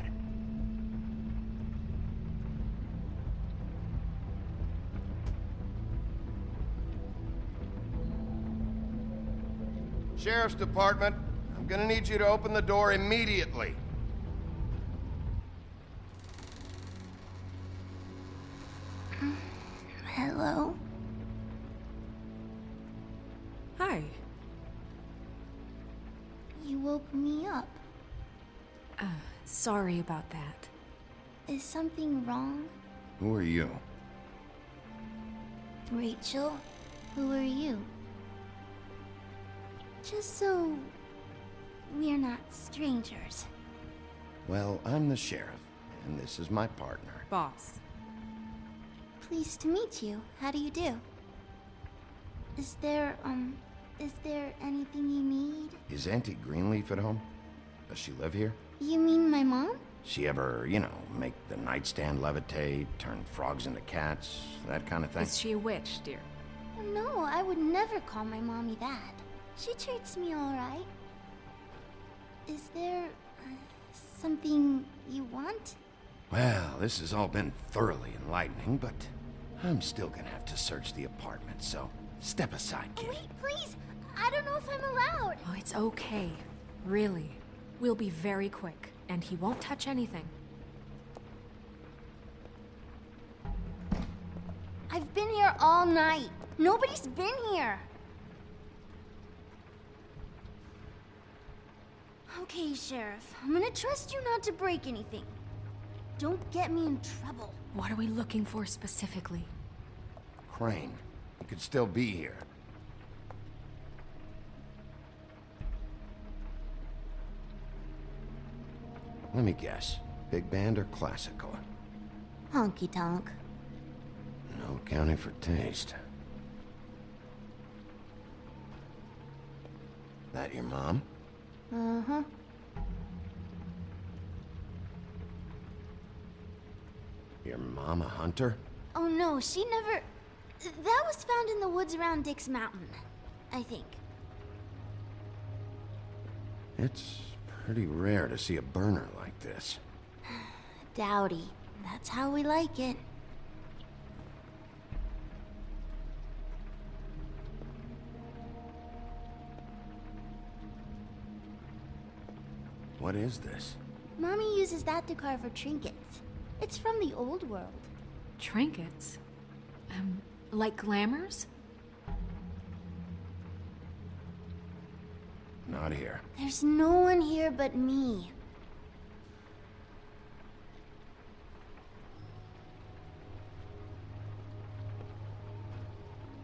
Sheriff's Department, I'm gonna need you to open the door immediately. Hello? Hi. You woke me up. Sorry about that. Is something wrong? Who are you? Rachel? Who are you? Just so we're not strangers. Well, I'm the sheriff, and this is my partner. Boss. Pleased to meet you. How do you do? Is there anything you need? Is Auntie Greenleaf at home? Does she live here? You mean my mom? She ever, make the nightstand levitate, turn frogs into cats, that kind of thing? Is she a witch, dear? No, I would never call my mommy that. She treats me all right. Is there something you want? Well, this has all been thoroughly enlightening, but I'm still gonna have to search the apartment, so step aside, kid. Wait, please! I don't know if I'm allowed! Oh, it's okay. Really. We'll be very quick, and he won't touch anything. here all night. Nobody's been here. Okay, Sheriff. I'm gonna trust you not to break anything. Don't get me in trouble. What are we looking for specifically? Crane. He could still be here. Let me guess. Big band or classical? Honky tonk. No accounting for taste. That your mom? Uh-huh. Your mom a hunter? Oh no, she never... That was found in the woods around Dick's Mountain, I think. It's pretty rare to see a burner like this. Dowdy. That's how we like it. What is this? Mommy uses that to carve her trinkets. It's from the old world. Trinkets? Like glamours? Not here. There's no one here but me.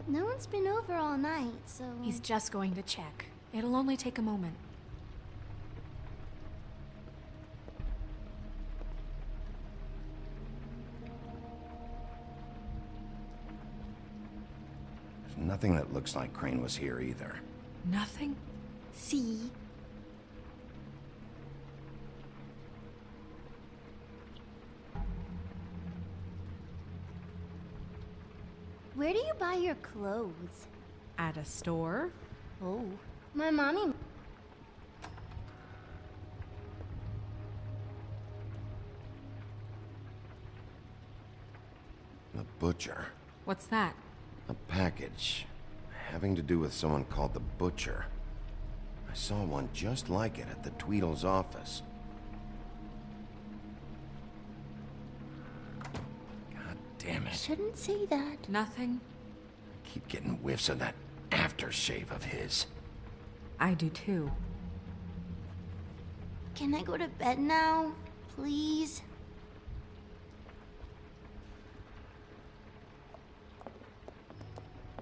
No one's been over all night, so... He's just going to check. It'll only take a moment. There's nothing that looks like Crane was here either. Nothing? See? Where do you buy your clothes? At a store? Oh. My mommy... The butcher. What's that? A package. Having to do with someone called the Butcher. I saw one just like it at the Tweedle's office. God damn it. Shouldn't say that. Nothing? I keep getting whiffs of that aftershave of his. I do too. Can I go to bed now? Please?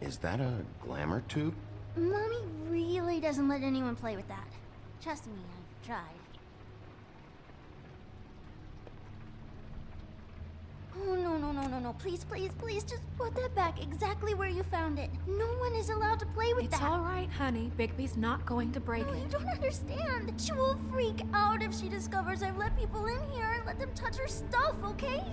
Is that a glamour tube? Mommy really doesn't let anyone play with that. Trust me, I've tried. Oh, no. Please, just put that back exactly where you found it. No one is allowed to play with that. It's all right, honey. Bigby's not going to break it. You don't understand. She will freak out if she discovers I've let people in here and let them touch her stuff, okay?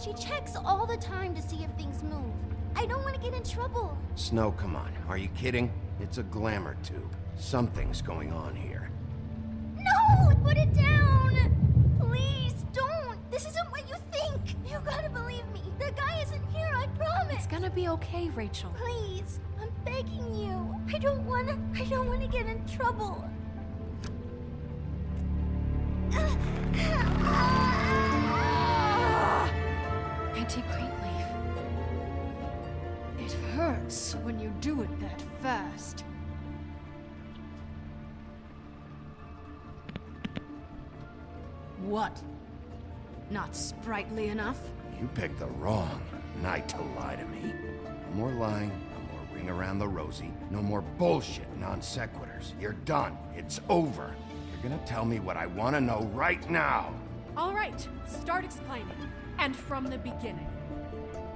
She checks all the time to see if things move. I don't want to get in trouble. Snow, come on. Are you kidding? It's a glamour tube. Something's going on here. No! Put it down! Please, don't! This isn't what you think! You gotta believe me. The guy isn't here, I promise! It's gonna be okay, Rachel. Please, I'm begging you. I don't wanna get in trouble. Auntie Greenleaf. It hurts when you do it that fast. What? Not sprightly enough? You picked the wrong night to lie to me. No more lying, no more ring around the rosy, no more bullshit non sequiturs. You're done. It's over. You're gonna tell me what I want to know right now. All right, start explaining. And from the beginning.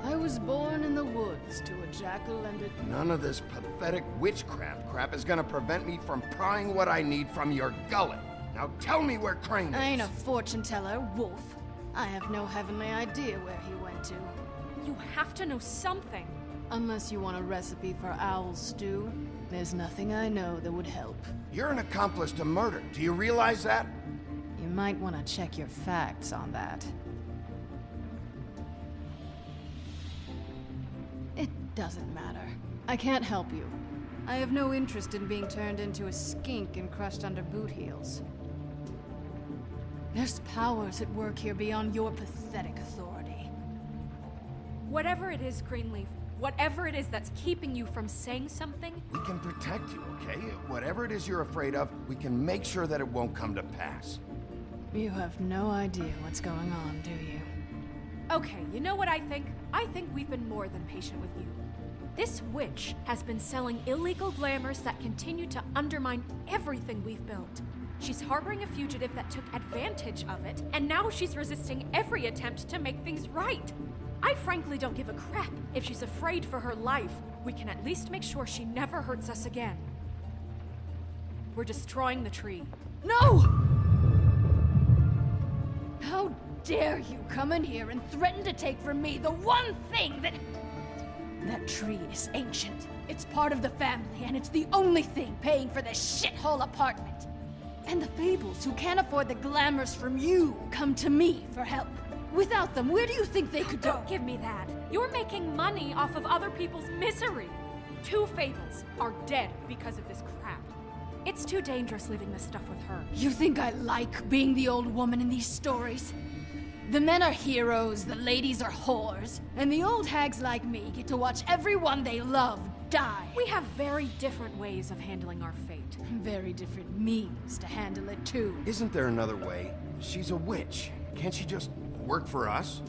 I was born in the woods to a jackal and a... None of this pathetic witchcraft crap is gonna prevent me from prying what I need from your gullet. Now tell me where Crane is. I ain't a fortune teller, Wolf. I have no heavenly idea where he went to. You have to know something. Unless you want a recipe for owl stew, there's nothing I know that would help. You're an accomplice to murder. Do you realize that? You might want to check your facts on that. It doesn't matter. I can't help you. I have no interest in being turned into a skink and crushed under boot heels. There's powers at work here beyond your pathetic authority. Whatever it is, Greenleaf, Whatever it is that's keeping you from saying something, We can protect you, okay? Whatever it is you're afraid of, we can make sure that it won't come to pass. You have no idea what's going on, do you? okay, you know what I think? I think we've been more than patient with you. This witch has been selling illegal glamours that continue to undermine everything we've built. She's harboring a fugitive that took advantage of it, and now she's resisting every attempt to make things right. I frankly don't give a crap if she's afraid for her life. We can at least make sure she never hurts us again. We're destroying the tree. No! How dare you come in here and threaten to take from me the one thing that... That tree is ancient. It's part of the family, and it's the only thing paying for this shithole apartment. And the Fables, who can't afford the glamours from you, come to me for help. Without them, where do you think they could go? Don't give me that. You're making money off of other people's misery. 2 Fables are dead because of this crap. It's too dangerous leaving this stuff with her. You think I like being the old woman in these stories? The men are heroes, the ladies are whores, and the old hags like me get to watch everyone they love die. We have very different ways of handling our fate. Very different means to handle it, too. Isn't there another way? She's a witch. Can't she just work for us?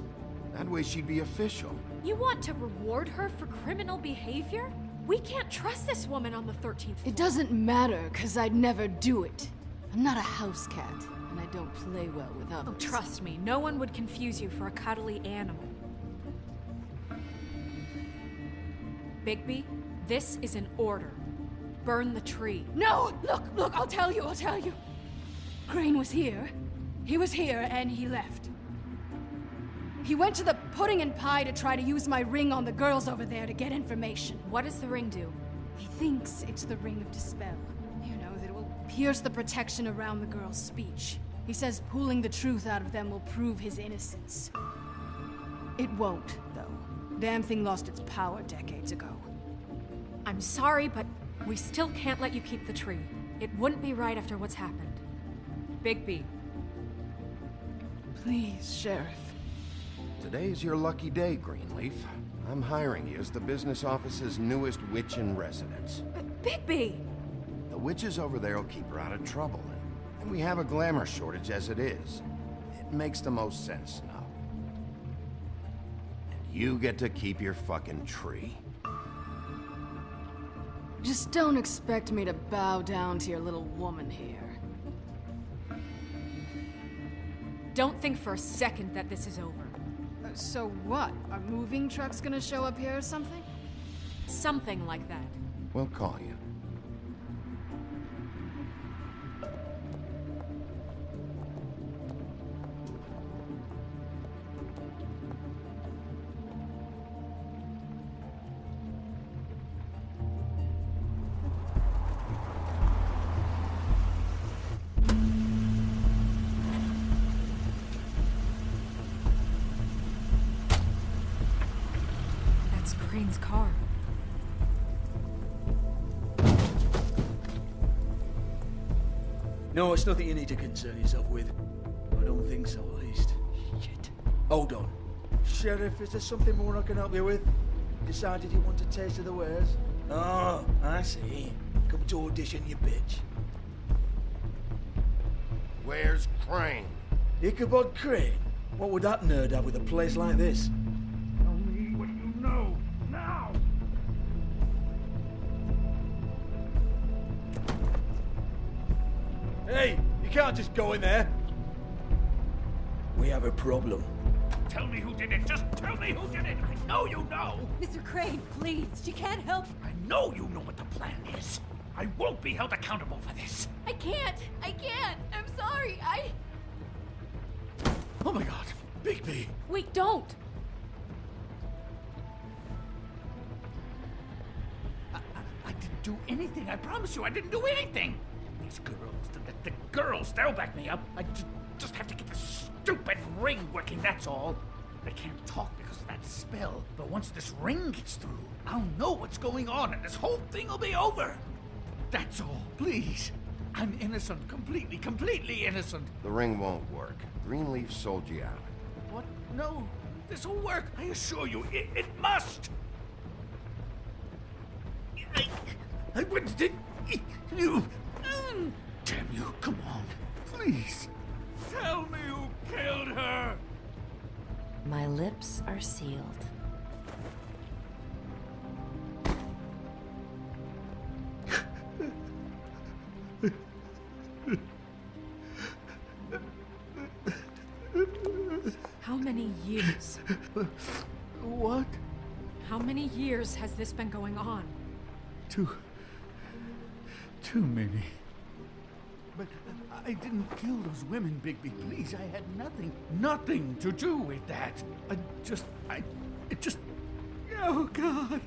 That way she'd be official. You want to reward her for criminal behavior? We can't trust this woman on the 13th floor. It doesn't matter, because I'd never do it. I'm not a house cat, and I don't play well with others. Oh, trust me, no one would confuse you for a cuddly animal. Bigby, this is an order. Burn the tree. No! Look, I'll tell you. Crane was here. He was here, and he left. He went to the pudding and pie to try to use my ring on the girls over there to get information. What does the ring do? He thinks it's the ring of dispel. You know, that it will pierce the protection around the girls' speech. He says pulling the truth out of them will prove his innocence. It won't, though. Damn thing lost its power decades ago. I'm sorry, but we still can't let you keep the tree. It wouldn't be right after what's happened. Bigby. Please, Sheriff. Today's your lucky day, Greenleaf. I'm hiring you as the business office's newest witch in residence. Bigby! The witches over there will keep her out of trouble, and we have a glamour shortage as it is. It makes the most sense now. And you get to keep your fucking tree. Just don't expect me to bow down to your little woman here. Don't think for a second that this is over. So what? Are moving trucks gonna show up here or something? Something like that. We'll call you. Crane's car. No, it's nothing you need to concern yourself with. I don't think so, at least. Shit. Hold on. Sheriff, is there something more I can help you with? Decided you want a taste of the wares? Oh, I see. Come to audition, you bitch. Where's Crane? Ichabod Crane? What would that nerd have with a place like this? Tell me what you know, now! Hey, you can't just go in there. We have a problem. Tell me who did it. Just tell me who did it. I know you know. Mr. Crane, please. She can't help. I know you know what the plan is. I won't be held accountable for this. I can't. I'm sorry. Oh my God. Bigby. Wait, don't. I didn't do anything. I promise you, I didn't do anything. These girls, the girls, they'll back me up. I just have to get the stupid ring working, that's all. They can't talk because of that spell, but once this ring gets through, I'll know what's going on and this whole thing will be over. That's all, please. I'm innocent, completely innocent. The ring won't work. Greenleaf sold you out. What? No, this will work. I assure you, it must. What did you... Damn you, come on. Please. Tell me who killed her. My lips are sealed. How many years? What? How many years has this been going on? Too many. But I didn't kill those women, Bigby. Please, I had nothing to do with that. It just... Oh, God.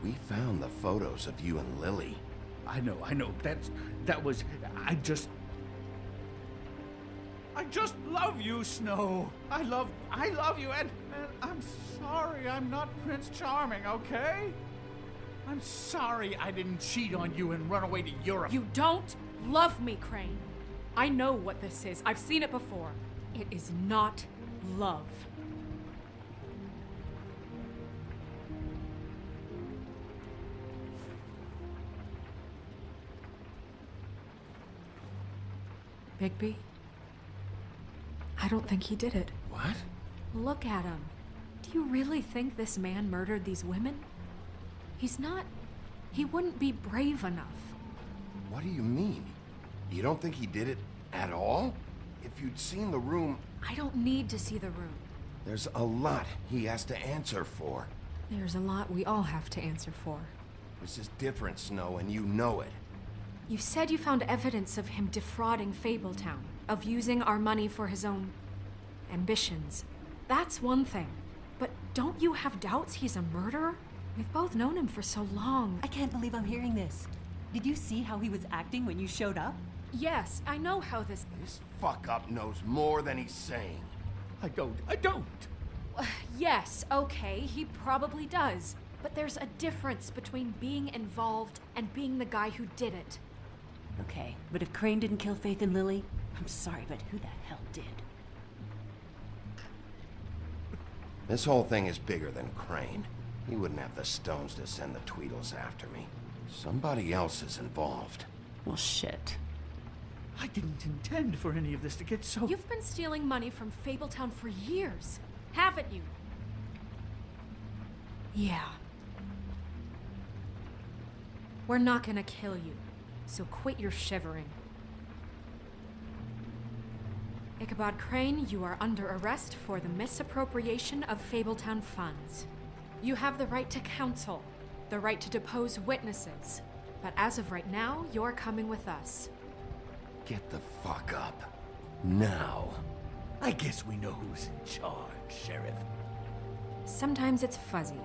We found the photos of you and Lily. I know. That was... I just love you, Snow. I love you, and I'm sorry I'm not Prince Charming, okay? I'm sorry I didn't cheat on you and run away to Europe. You don't love me, Crane. I know what this is. I've seen it before. It is not love. Bigby? I don't think he did it. What? Look at him. Do you really think this man murdered these women? He's not... He wouldn't be brave enough. What do you mean? You don't think he did it at all? If you'd seen the room... I don't need to see the room. There's a lot he has to answer for. There's a lot we all have to answer for. This is different, Snow, and you know it. You said you found evidence of him defrauding Fabletown, of using our money for his own ambitions. That's one thing. But don't you have doubts he's a murderer? We've both known him for so long. I can't believe I'm hearing this. Did you see how he was acting when you showed up? Yes, I know how this... This fuck-up knows more than he's saying. I don't. Yes, okay, he probably does. But there's a difference between being involved and being the guy who did it. Okay, but if Crane didn't kill Faith and Lily, I'm sorry, but who the hell did? This whole thing is bigger than Crane. He wouldn't have the stones to send the Tweedles after me. Somebody else is involved. Well, shit. I didn't intend for any of this to get so... You've been stealing money from Fabletown for years, haven't you? Yeah. We're not gonna kill you, so quit your shivering. Ichabod Crane, you are under arrest for the misappropriation of Fabletown funds. You have the right to counsel, the right to depose witnesses, but as of right now, you're coming with us. Get the fuck up. Now. I guess we know who's in charge, Sheriff. Sometimes it's fuzzy.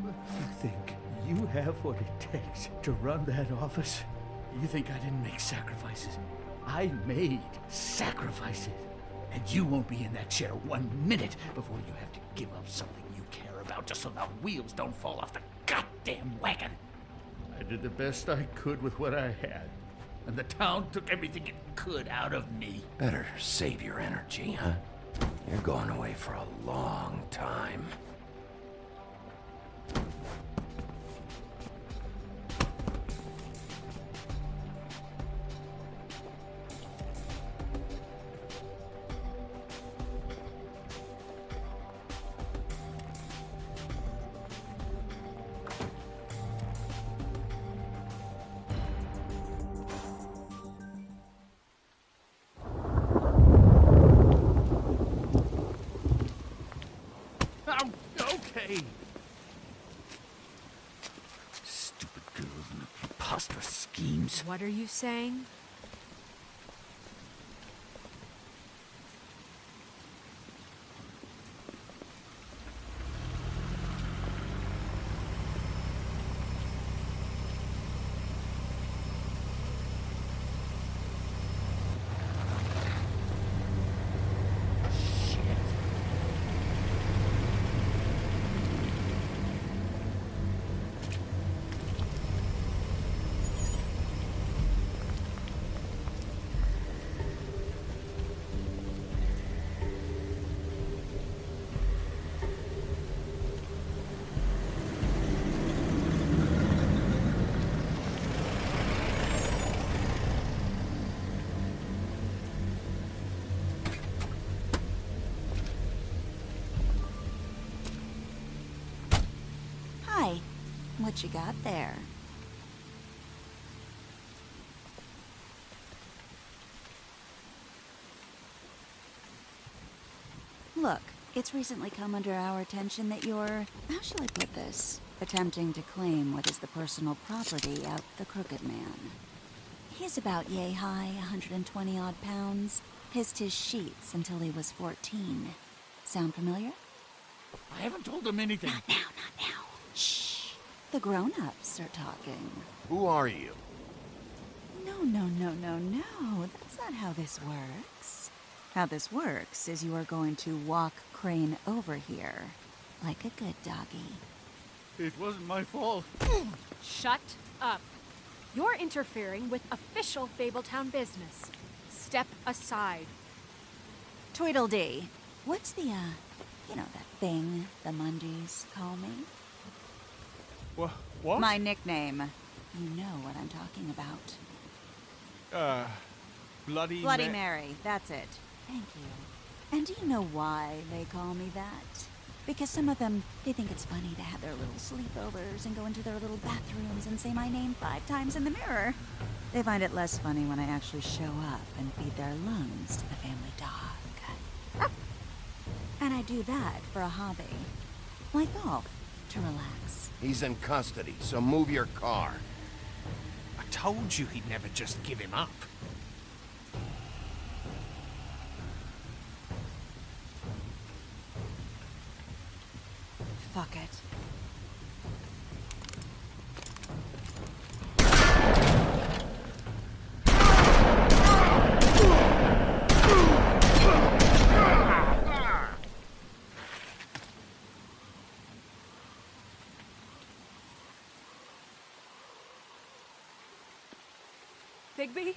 You think you have what it takes to run that office? You think I didn't make sacrifices? I made sacrifices. And you won't be in that chair 1 minute before you have to give up something you care about just so the wheels don't fall off the goddamn wagon. I did the best I could with what I had. And the town took everything it could out of me. Better save your energy, huh? You're going away for a long time. Okay. Stupid girls and their preposterous schemes. What are you saying? what you got there. Look, it's recently come under our attention that you're, how shall I put this, attempting to claim what is the personal property of the Crooked Man. He's about yay high, 120 odd pounds. Pissed his sheets until he was 14. Sound familiar? I haven't told him anything. Not now. Shh. The grown-ups are talking. Who are you? No. That's not how this works. How this works is you are going to walk Crane over here. Like a good doggy. It wasn't my fault. Shut up. You're interfering with official Fabletown business. Step aside. Tweedledee. What's the, that thing the Mundies call me? What? My nickname. You know what I'm talking about. Bloody Mary, that's it. Thank you. And do you know why they call me that? Because some of them, they think it's funny to have their little sleepovers and go into their little bathrooms and say my name 5 times in the mirror. They find it less funny when I actually show up and feed their lungs to the family dog. And I do that for a hobby. Like golf, to relax. He's in custody, so move your car. I told you he'd never just give him up. Fuck it. Bigby?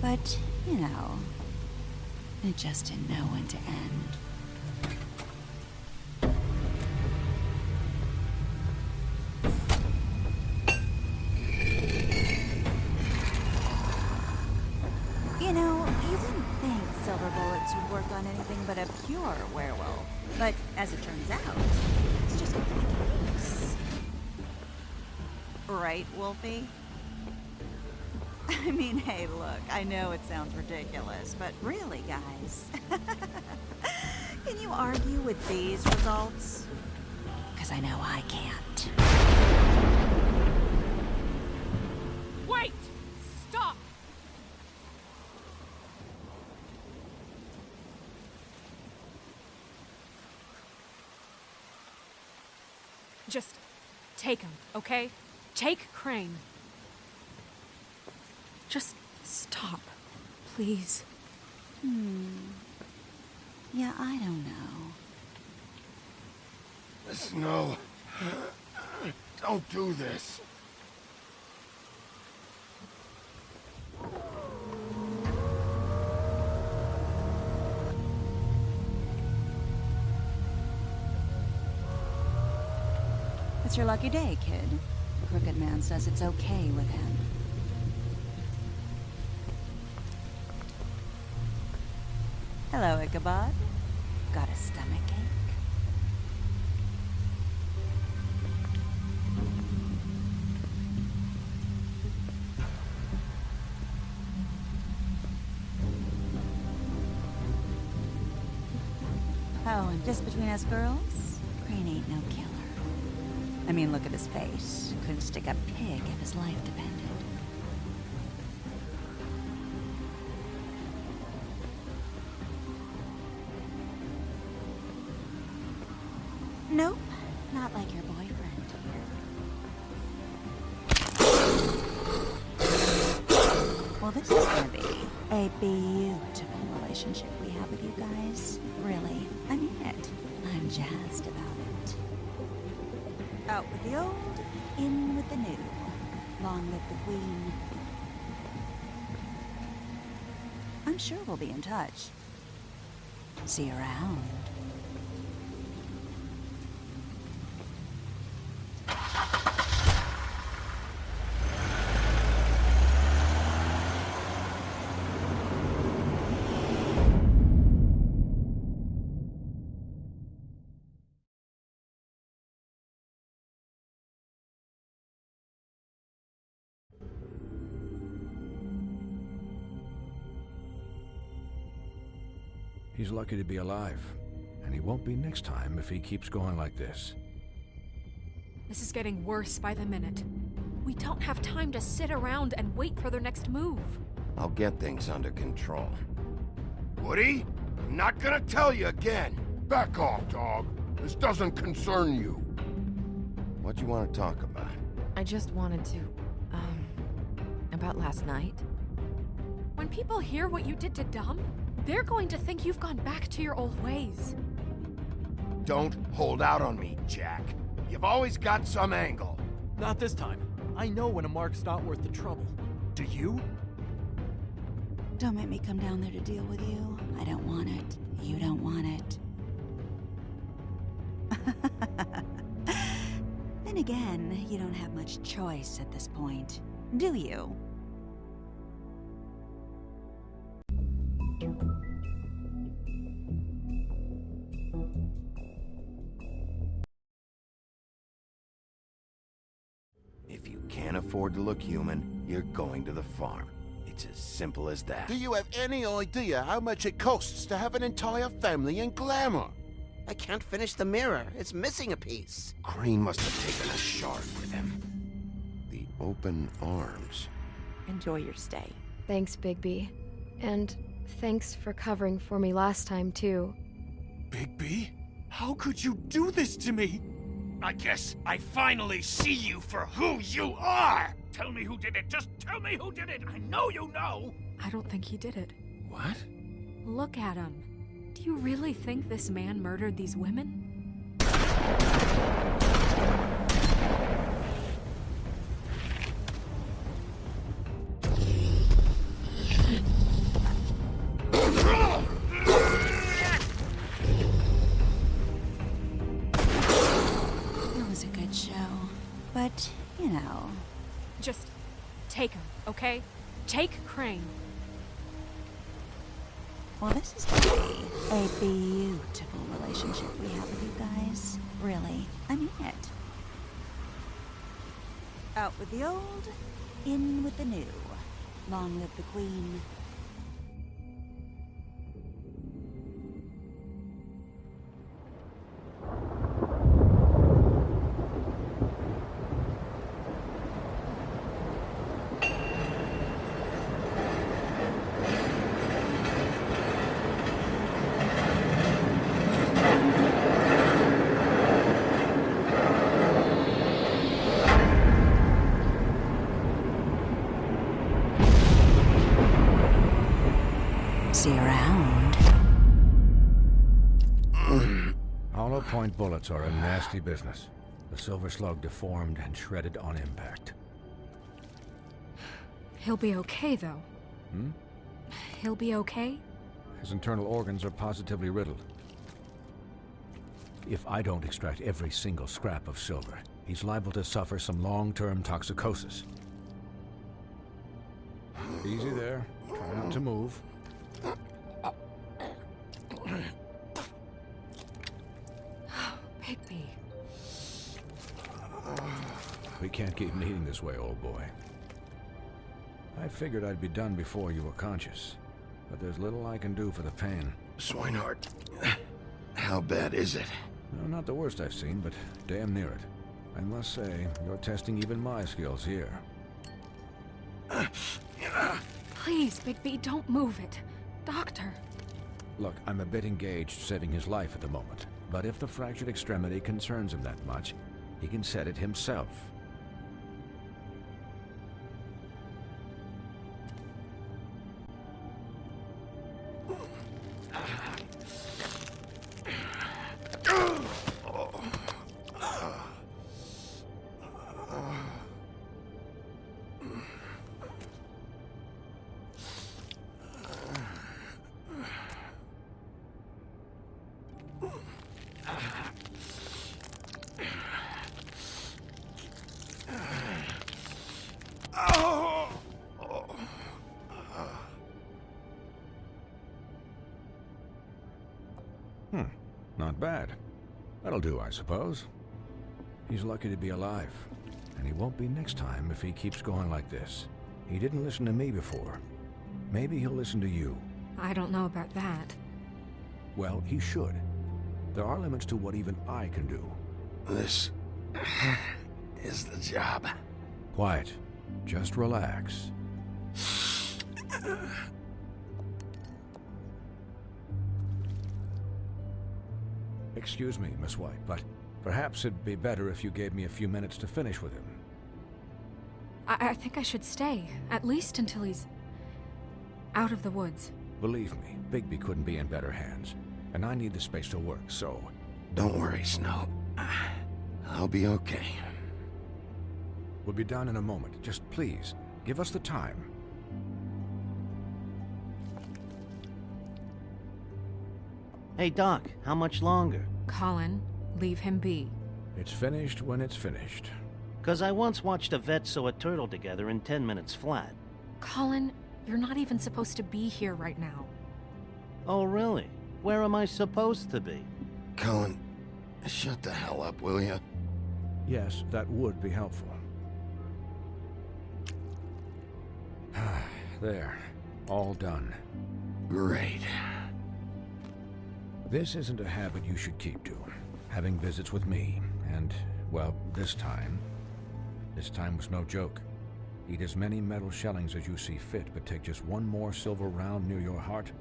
But, it just didn't know when to end. You wouldn't think silver bullets would work on anything but a pure werewolf. But as it turns out, it's just not the case. Right, Wolfie? I mean, hey, look, I know it sounds ridiculous, but really, guys, can you argue with these results? Because I know I can't. Wait! Stop! Just take him, okay? Take Crane. Just stop, please. Yeah, I don't know. Snow. Don't do this. It's your lucky day, kid. Crooked Man says it's okay with him. Hello, Ichabod. Got a stomachache? Oh, and just between us girls, Crane ain't no killer. I mean, look at his face. Couldn't stick a pig if his life depended. Nope, not like your boyfriend here. Well, this is gonna be a beautiful relationship we have with you guys. Really, I mean it. I'm jazzed about it. Out with the old, in with the new. Long live the Queen. I'm sure we'll be in touch. See you around. He's lucky to be alive, and he won't be next time if he keeps going like this. This is getting worse by the minute. We don't have time to sit around and wait for their next move. I'll get things under control. Woody, I'm not gonna tell you again. Back off, dog. This doesn't concern you. What do you want to talk about? I just wanted to, about last night. When people hear what you did to Dom, they're going to think you've gone back to your old ways. Don't hold out on me, Jack. You've always got some angle. Not this time. I know when a mark's not worth the trouble. Do you? Don't make me come down there to deal with you. I don't want it. You don't want it. Then again, you don't have much choice at this point, do you? If you can't afford to look human, you're going to the farm. It's as simple as that. Do you have any idea how much it costs to have an entire family in glamour? I can't finish the mirror. It's missing a piece. Crane must have taken a shard with him. The open arms. Enjoy your stay. Thanks, Bigby. And thanks for covering for me last time, too. Bigby? How could you do this to me? I guess I finally see you for who you are! Tell me who did it! Just tell me who did it! I know you know! I don't think he did it. What? Look at him. Do you really think this man murdered these women? It was a good show, but, you know. Just take him, okay? Take Crane. Well, this is gonna be a beautiful relationship we have with you guys. Really, I mean it. Out with the old, in with the new. Long live the Queen. See you around. Hollow point bullets are a nasty business. The silver slug deformed and shredded on impact. He'll be okay, though. Hmm? He'll be okay? His internal organs are positively riddled. If I don't extract every single scrap of silver, he's liable to suffer some long-term toxicosis. Easy there. Try not to move. Bigby. We can't keep needing this way, old boy. I figured I'd be done before you were conscious, but there's little I can do for the pain. Swinehart, how bad is it? No, not the worst I've seen, but damn near it. I must say, you're testing even my skills here. Please, Bigby, don't move it. Doctor. Look, I'm a bit engaged saving his life at the moment, but if the fractured extremity concerns him that much, he can set it himself. Not bad. That'll do, I suppose. He's lucky to be alive, and he won't be next time if he keeps going like this. He didn't listen to me before. Maybe he'll listen to you. I don't know about that. Well, he should. There are limits to what even I can do. This is the job. Quiet. Just relax. Excuse me, Miss White, but perhaps it'd be better if you gave me a few minutes to finish with him. I think I should stay, at least until he's out of the woods. Believe me, Bigby couldn't be in better hands, and I need the space to work, so... Don't worry, Snow. I'll be okay. We'll be done in a moment. Just please, give us the time. Hey, Doc, how much longer? Colin, leave him be. It's finished when it's finished. 'Cause I once watched a vet sew a turtle together in 10 minutes flat. Colin, you're not even supposed to be here right now. Oh, really? Where am I supposed to be? Colin, shut the hell up, will you? Yes, that would be helpful. There. All done. Great. This isn't a habit you should keep to. Having visits with me, and, well, this time was no joke. Eat as many metal shellings as you see fit, but take just one more silver round near your heart,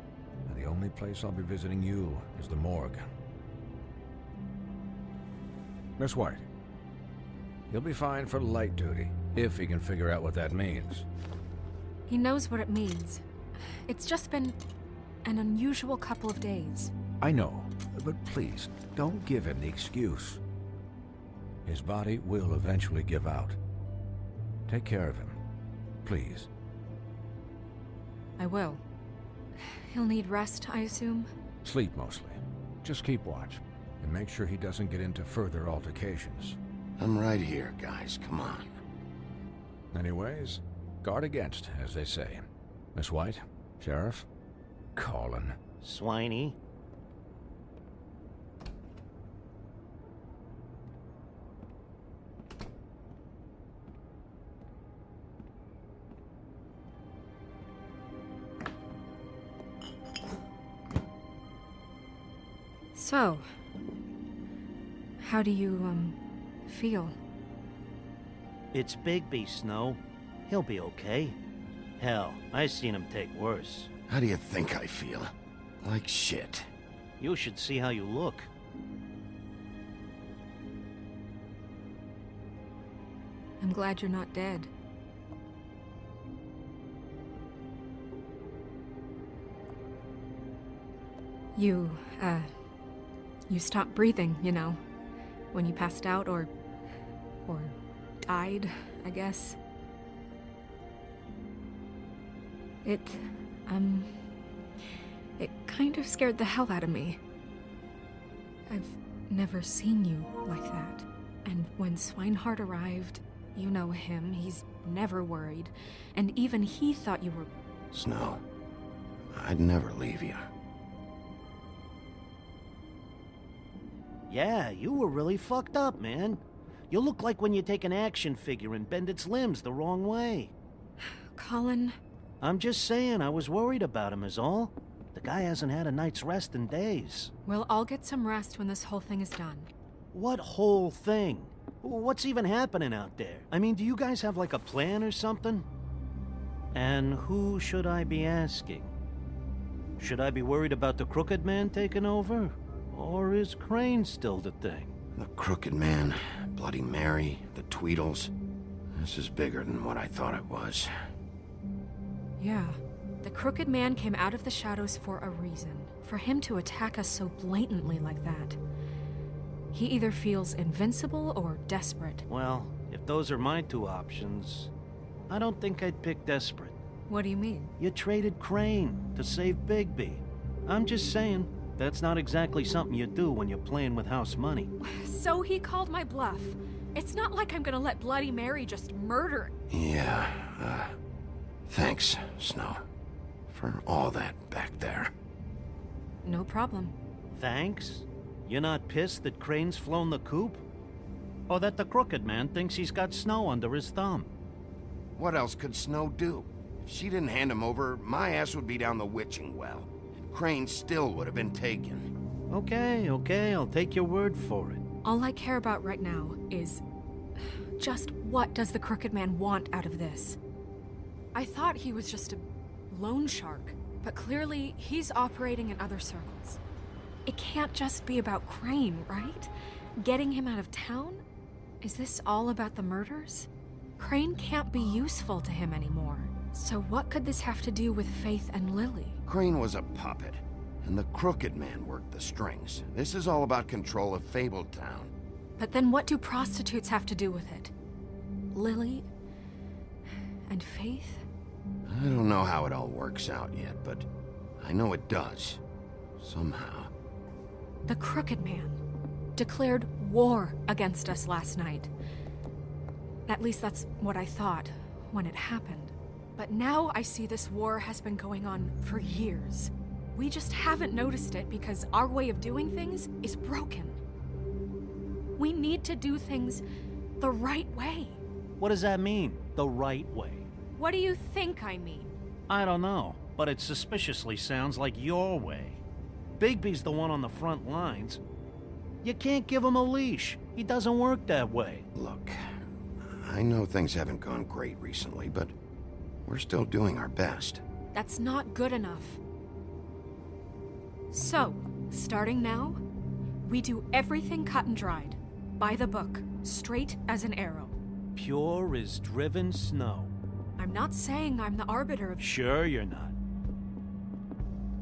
and the only place I'll be visiting you is the morgue. Miss White, he'll be fine for light duty, if he can figure out what that means. He knows what it means. It's just been an unusual couple of days. I know, but please, don't give him the excuse. His body will eventually give out. Take care of him, please. I will. He'll need rest, I assume? Sleep mostly. Just keep watch, and make sure he doesn't get into further altercations. I'm right here, guys. Come on. Anyways, guard against, as they say. Miss White, Sheriff, Colin. Swiney. So, how do you, feel? It's Bigby, Snow. He'll be okay. Hell, I seen him take worse. How do you think I feel? Like shit. You should see how you look. I'm glad you're not dead. You stopped breathing, you know, when you passed out or died, I guess. It kind of scared the hell out of me. I've never seen you like that. And when Swinehart arrived, you know him, he's never worried. And even he thought you were... Snow, I'd never leave you. Yeah, you were really fucked up, man. You look like when you take an action figure and bend its limbs the wrong way. Colin... I'm just saying, I was worried about him is all. The guy hasn't had a night's rest in days. Well, I'll get some rest when this whole thing is done. What whole thing? What's even happening out there? I mean, do you guys have like a plan or something? And who should I be asking? Should I be worried about the Crooked Man taking over? Or is Crane still the thing? The Crooked Man, Bloody Mary, the Tweedles. This is bigger than what I thought it was. Yeah. The Crooked Man came out of the shadows for a reason. For him to attack us so blatantly like that. He either feels invincible or desperate. Well, if those are my two options, I don't think I'd pick desperate. What do you mean? You traded Crane to save Bigby. I'm just saying, that's not exactly something you do when you're playing with house money. So he called my bluff. It's not like I'm gonna let Bloody Mary just murder... Yeah, thanks, Snow. For all that back there. No problem. Thanks? You're not pissed that Crane's flown the coop? Or that the Crooked Man thinks he's got Snow under his thumb? What else could Snow do? If she didn't hand him over, my ass would be down the witching well. And Crane still would have been taken. Okay, I'll take your word for it. All I care about right now is... just what does the Crooked Man want out of this? I thought he was just a loan shark, but clearly he's operating in other circles. It can't just be about Crane, right? Getting him out of town? Is this all about the murders? Crane can't be useful to him anymore. So what could this have to do with Faith and Lily? Crane was a puppet, and the Crooked Man worked the strings. This is all about control of Fabletown. But then what do prostitutes have to do with it? Lily? And Faith? I don't know how it all works out yet, but I know it does. Somehow. The Crooked Man declared war against us last night. At least that's what I thought when it happened. But now I see this war has been going on for years. We just haven't noticed it because our way of doing things is broken. We need to do things the right way. What does that mean, the right way? What do you think I mean? I don't know, but it suspiciously sounds like your way. Bigby's the one on the front lines. You can't give him a leash. He doesn't work that way. Look, I know things haven't gone great recently, but we're still doing our best. That's not good enough. So, starting now, we do everything cut and dried. By the book, straight as an arrow. Pure as driven snow. I'm not saying I'm the arbiter of... Sure you're not.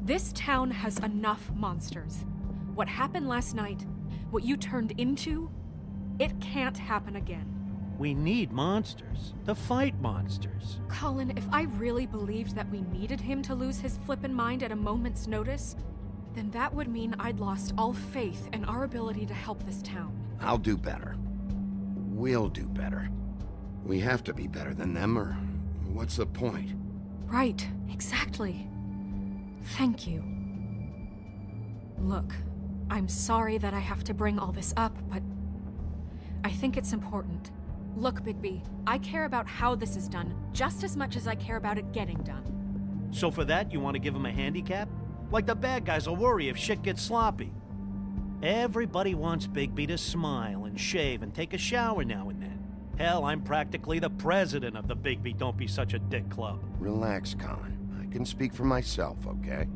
This town has enough monsters. What happened last night, what you turned into, it can't happen again. We need monsters. To fight monsters. Colin, if I really believed that we needed him to lose his flippin' mind at a moment's notice, then that would mean I'd lost all faith in our ability to help this town. I'll do better. We'll do better. We have to be better than them, or what's the point? Right, exactly. Thank you. Look, I'm sorry that I have to bring all this up, but I think it's important. Look, Bigby, I care about how this is done just as much as I care about it getting done. So for that, you want to give him a handicap? Like the bad guys will worry if shit gets sloppy. Everybody wants Bigby to smile and shave and take a shower now and then. Hell, I'm practically the president of the Bigby Don't Be Such a Dick Club. Relax, Colin. I can speak for myself, okay?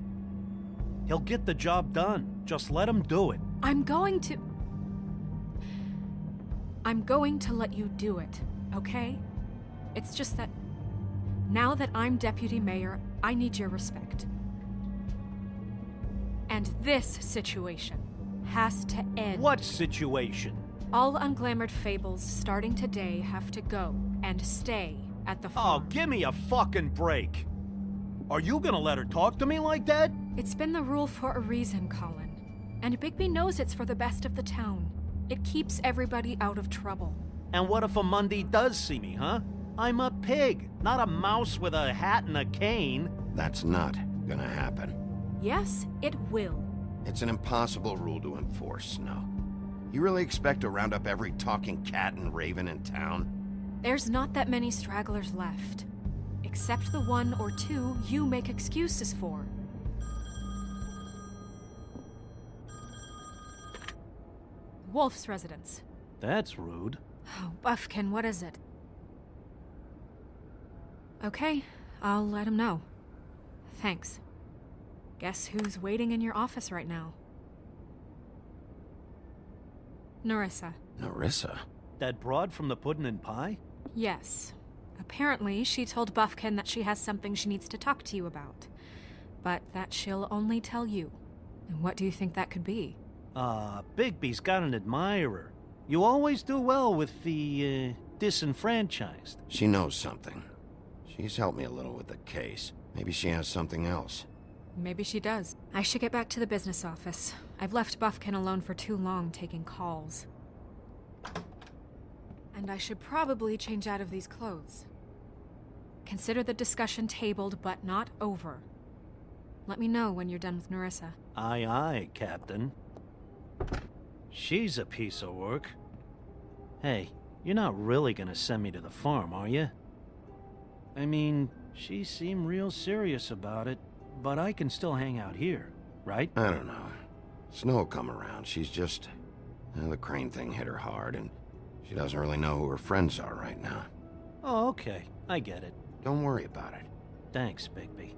He'll get the job done. Just let him do it. I'm going to let you do it, okay? It's just that now that I'm deputy mayor, I need your respect. And this situation has to end. What situation? All unglamored fables starting today have to go and stay at the farm. Oh, give me a fucking break. Are you gonna let her talk to me like that? It's been the rule for a reason, Colin. And Bigby knows it's for the best of the town. It keeps everybody out of trouble. And what if a Monday does see me, huh? I'm a pig, not a mouse with a hat and a cane. That's not gonna happen. Yes, it will. It's an impossible rule to enforce, Snow. You really expect to round up every talking cat and raven in town? There's not that many stragglers left. Except the one or two you make excuses for. Wolf's residence. That's rude. Oh, Buffkin, what is it? Okay, I'll let him know. Thanks. Guess who's waiting in your office right now? Nerissa. Nerissa? That broad from the Puddin' and Pie? Yes. Apparently, she told Buffkin that she has something she needs to talk to you about. But that she'll only tell you. And what do you think that could be? Bigby's got an admirer. You always do well with the, disenfranchised. She knows something. She's helped me a little with the case. Maybe she has something else. Maybe she does. I should get back to the business office. I've left Buffkin alone for too long taking calls. And I should probably change out of these clothes. Consider the discussion tabled, but not over. Let me know when you're done with Nerissa. Aye, aye, Captain. She's a piece of work. Hey, you're not really gonna send me to the farm, are you? I mean, she seemed real serious about it, but I can still hang out here, right? I don't know. Snow will come around. She's just... the Crane thing hit her hard, and she doesn't really know who her friends are right now. Oh, okay. I get it. Don't worry about it. Thanks, Bigby.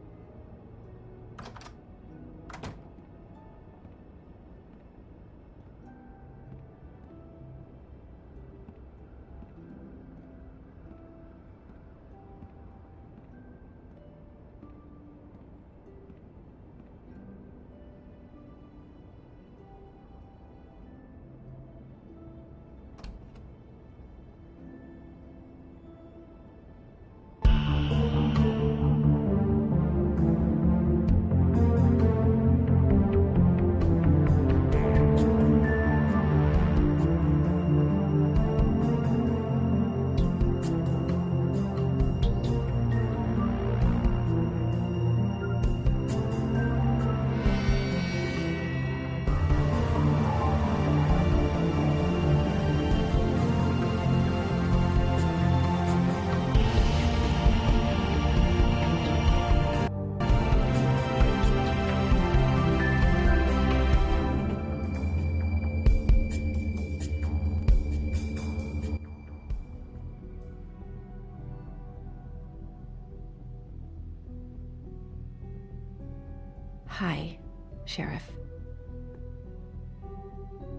Hi, Sheriff.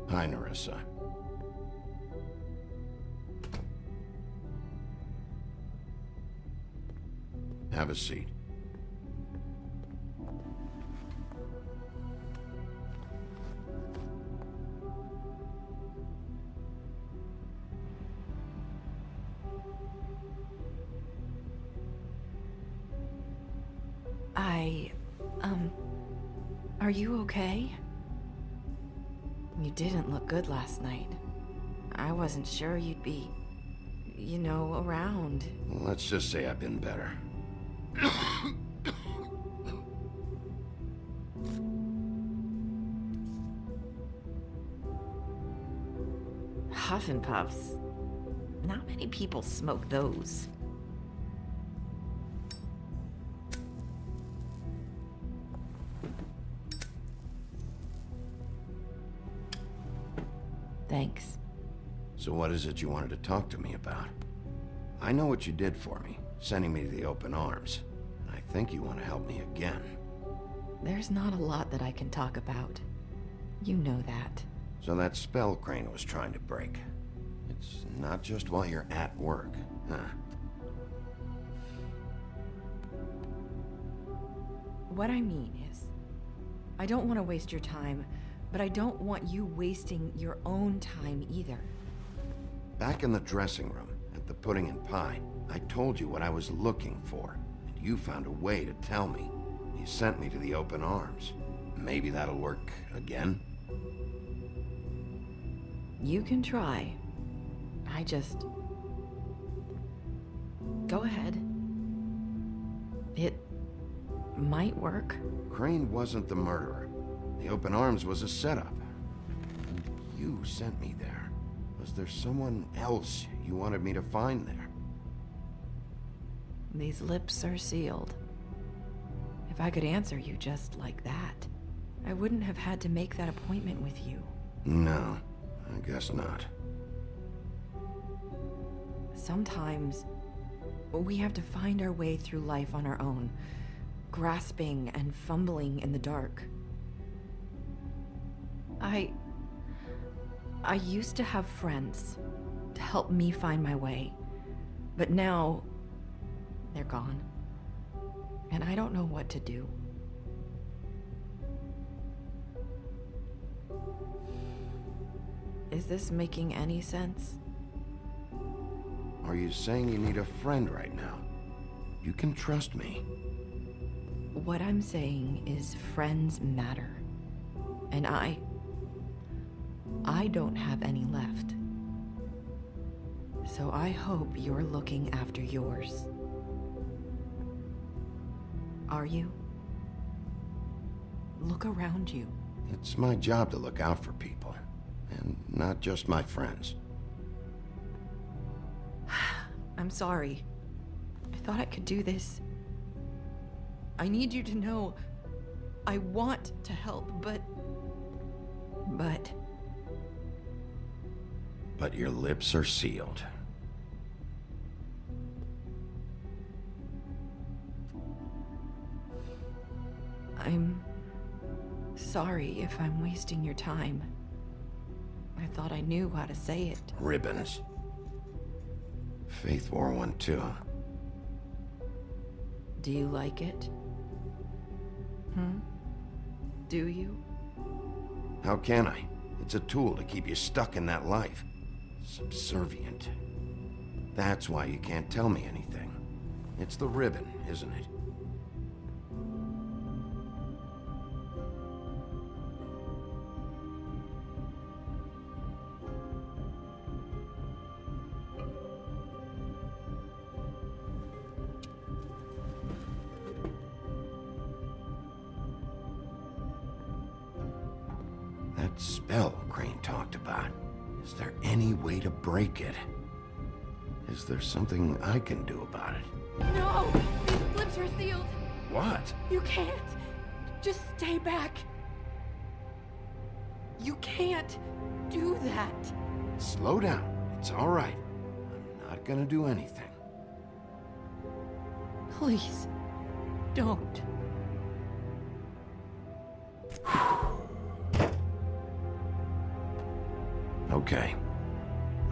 Hi, Nerissa. Have a seat. Are you okay? You didn't look good last night. I wasn't sure you'd be, around. Let's just say I've been better. Huff and Puffs. Not many people smoke those. Thanks. So what is it you wanted to talk to me about? I know what you did for me, sending me to the open arms. And I think you want to help me again. There's not a lot that I can talk about. You know that. So that spell Crane was trying to break. It's not just while you're at work, huh? What I mean is, I don't want to waste your time, but I don't want you wasting your own time either. Back in the dressing room, at the pudding and pie, I told you what I was looking for, and you found a way to tell me. You sent me to the open arms. Maybe that'll work again? You can try. I just... Go ahead. It might work. Crane wasn't the murderer. The open arms was a setup. And you sent me there. Was there someone else you wanted me to find there? These lips are sealed. If I could answer you just like that, I wouldn't have had to make that appointment with you. No, I guess not. Sometimes, we have to find our way through life on our own, grasping and fumbling in the dark. I used to have friends to help me find my way, but now they're gone, and I don't know what to do. Is this making any sense? Are you saying you need a friend right now? You can trust me. What I'm saying is friends matter. And I don't have any left. So I hope you're looking after yours. Are you? Look around you. It's my job to look out for people, and not just my friends. I'm sorry. I thought I could do this. I need you to know I want to help, but... But your lips are sealed. I'm sorry if I'm wasting your time. I thought I knew how to say it. Ribbons. Faith wore one too. Do you like it? Do you? How can I? It's a tool to keep you stuck in that life. Subservient. That's why you can't tell me anything. It's the ribbon, isn't it? That spell Crane talked about. Is there any way to break it? Is there something I can do about it? No! These lips are sealed! What? You can't! Just stay back! You can't do that! Slow down. It's all right. I'm not gonna do anything. Please, don't. Okay,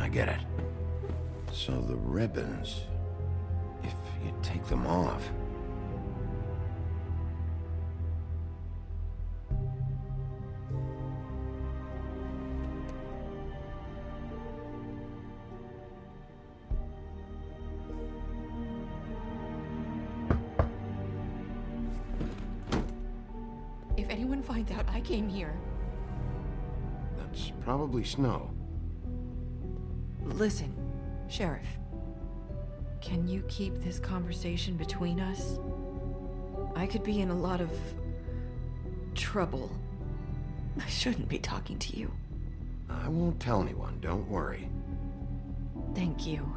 I get it. So the ribbons, if you take them off... If anyone finds out I came here... That's probably Snow. Listen, Sheriff. Can you keep this conversation between us? I could be in a lot of... trouble. I shouldn't be talking to you. I won't tell anyone, don't worry. Thank you.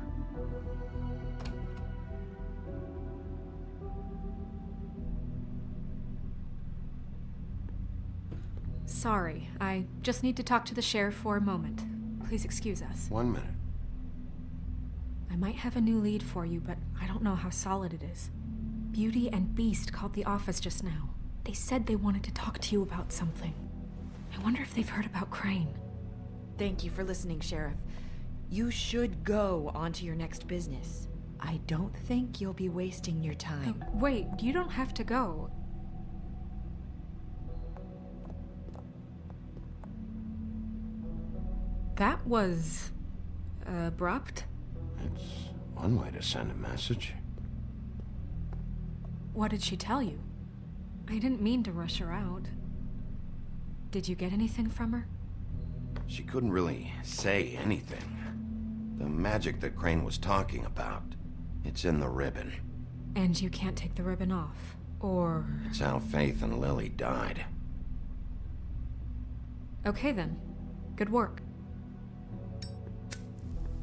Sorry, I just need to talk to the sheriff for a moment. Please excuse us. 1 minute. I might have a new lead for you, but I don't know how solid it is. Beauty and Beast called the office just now. They said they wanted to talk to you about something. I wonder if they've heard about Crane. Thank you for listening, Sheriff. You should go on to your next business. I don't think you'll be wasting your time. Wait, you don't have to go. That was... abrupt? It's one way to send a message. What did she tell you? I didn't mean to rush her out. Did you get anything from her? She couldn't really say anything. The magic that Crane was talking about, it's in the ribbon. And you can't take the ribbon off, or... It's how Faith and Lily died. Okay then. Good work.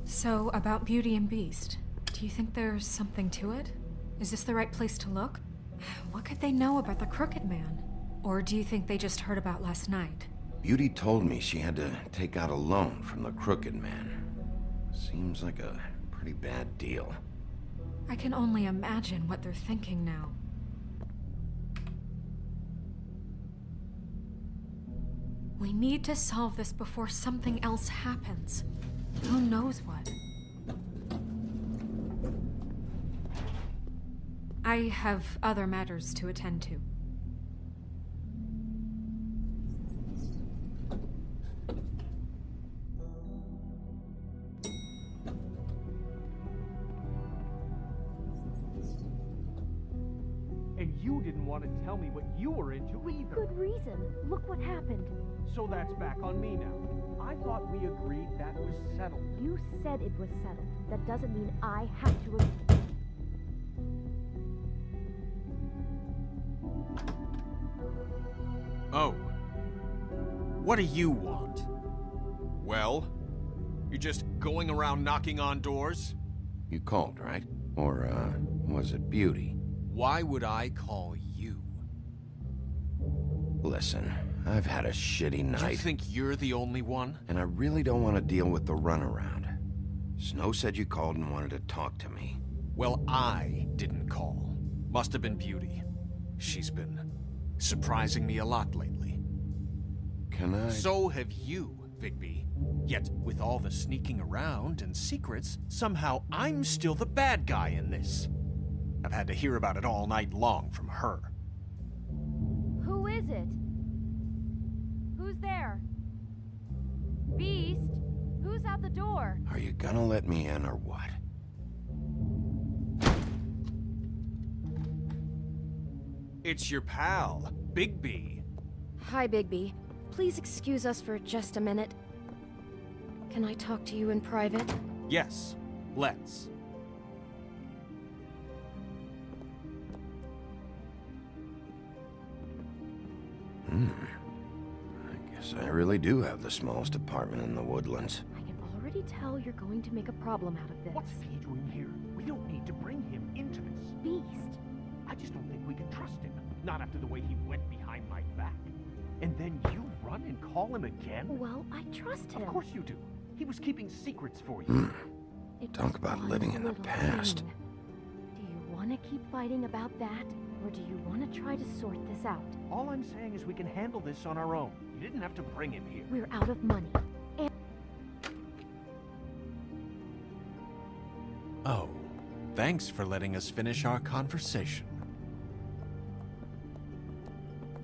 So, about Beauty and Beast, do you think there's something to it? Is this the right place to look? What could they know about the Crooked Man? Or do you think they just heard about last night? Beauty told me she had to take out a loan from the Crooked Man. Seems like a pretty bad deal. I can only imagine what they're thinking now. We need to solve this before something else happens. Who knows what? I have other matters to attend to. And you didn't want to tell me what you were into either. Good reason. Look what happened. So that's back on me now. I thought we agreed that was settled. You said it was settled. That doesn't mean I have to... Oh. What do you want? Well? You're just going around knocking on doors? You called, right? Or, was it Beauty? Why would I call you? Listen, I've had a shitty night. You think you're the only one? And I really don't want to deal with the runaround. Snow said you called and wanted to talk to me. Well, I didn't call. Must have been Beauty. She's been surprising me a lot lately. Can I? So have you, Bigby. Yet, with all the sneaking around and secrets, somehow I'm still the bad guy in this. I've had to hear about it all night long from her. Who is it? Who's there? Beast? Who's out the door? Are you gonna let me in or what? It's your pal, Bigby. Hi, Bigby. Please excuse us for just a minute. Can I talk to you in private? Yes, let's. I guess I really do have the smallest apartment in the Woodlands. I can already tell you're going to make a problem out of this. What's he doing here? We don't need to bring him into this. Beast. I just don't think we can trust him. Not after the way he went behind my back. And then you run and call him again? Well, I trust him. Of course you do. He was keeping secrets for you. Talk about living in the past. Do you want to keep fighting about that? Or do you want to try to sort this out? All I'm saying is we can handle this on our own. You didn't have to bring him here. We're out of money. And Oh, thanks for letting us finish our conversation.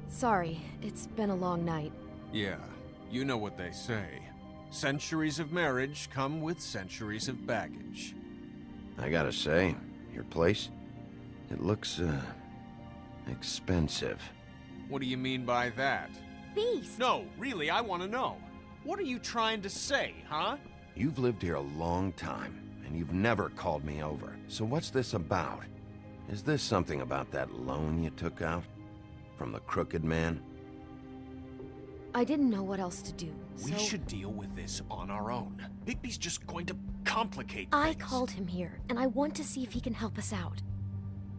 Sorry, it's been a long night. Yeah, you know what they say. Centuries of marriage come with centuries of baggage. I gotta say, your place, it looks, expensive. What do you mean by that? Beast! No, really, I want to know. What are you trying to say, huh? You've lived here a long time, and you've never called me over. So what's this about? Is this something about that loan you took out? From the Crooked Man? I didn't know what else to do, We so should deal with this on our own. Bigby's just going to complicate I things. called him here, and I want to see if he can help us out.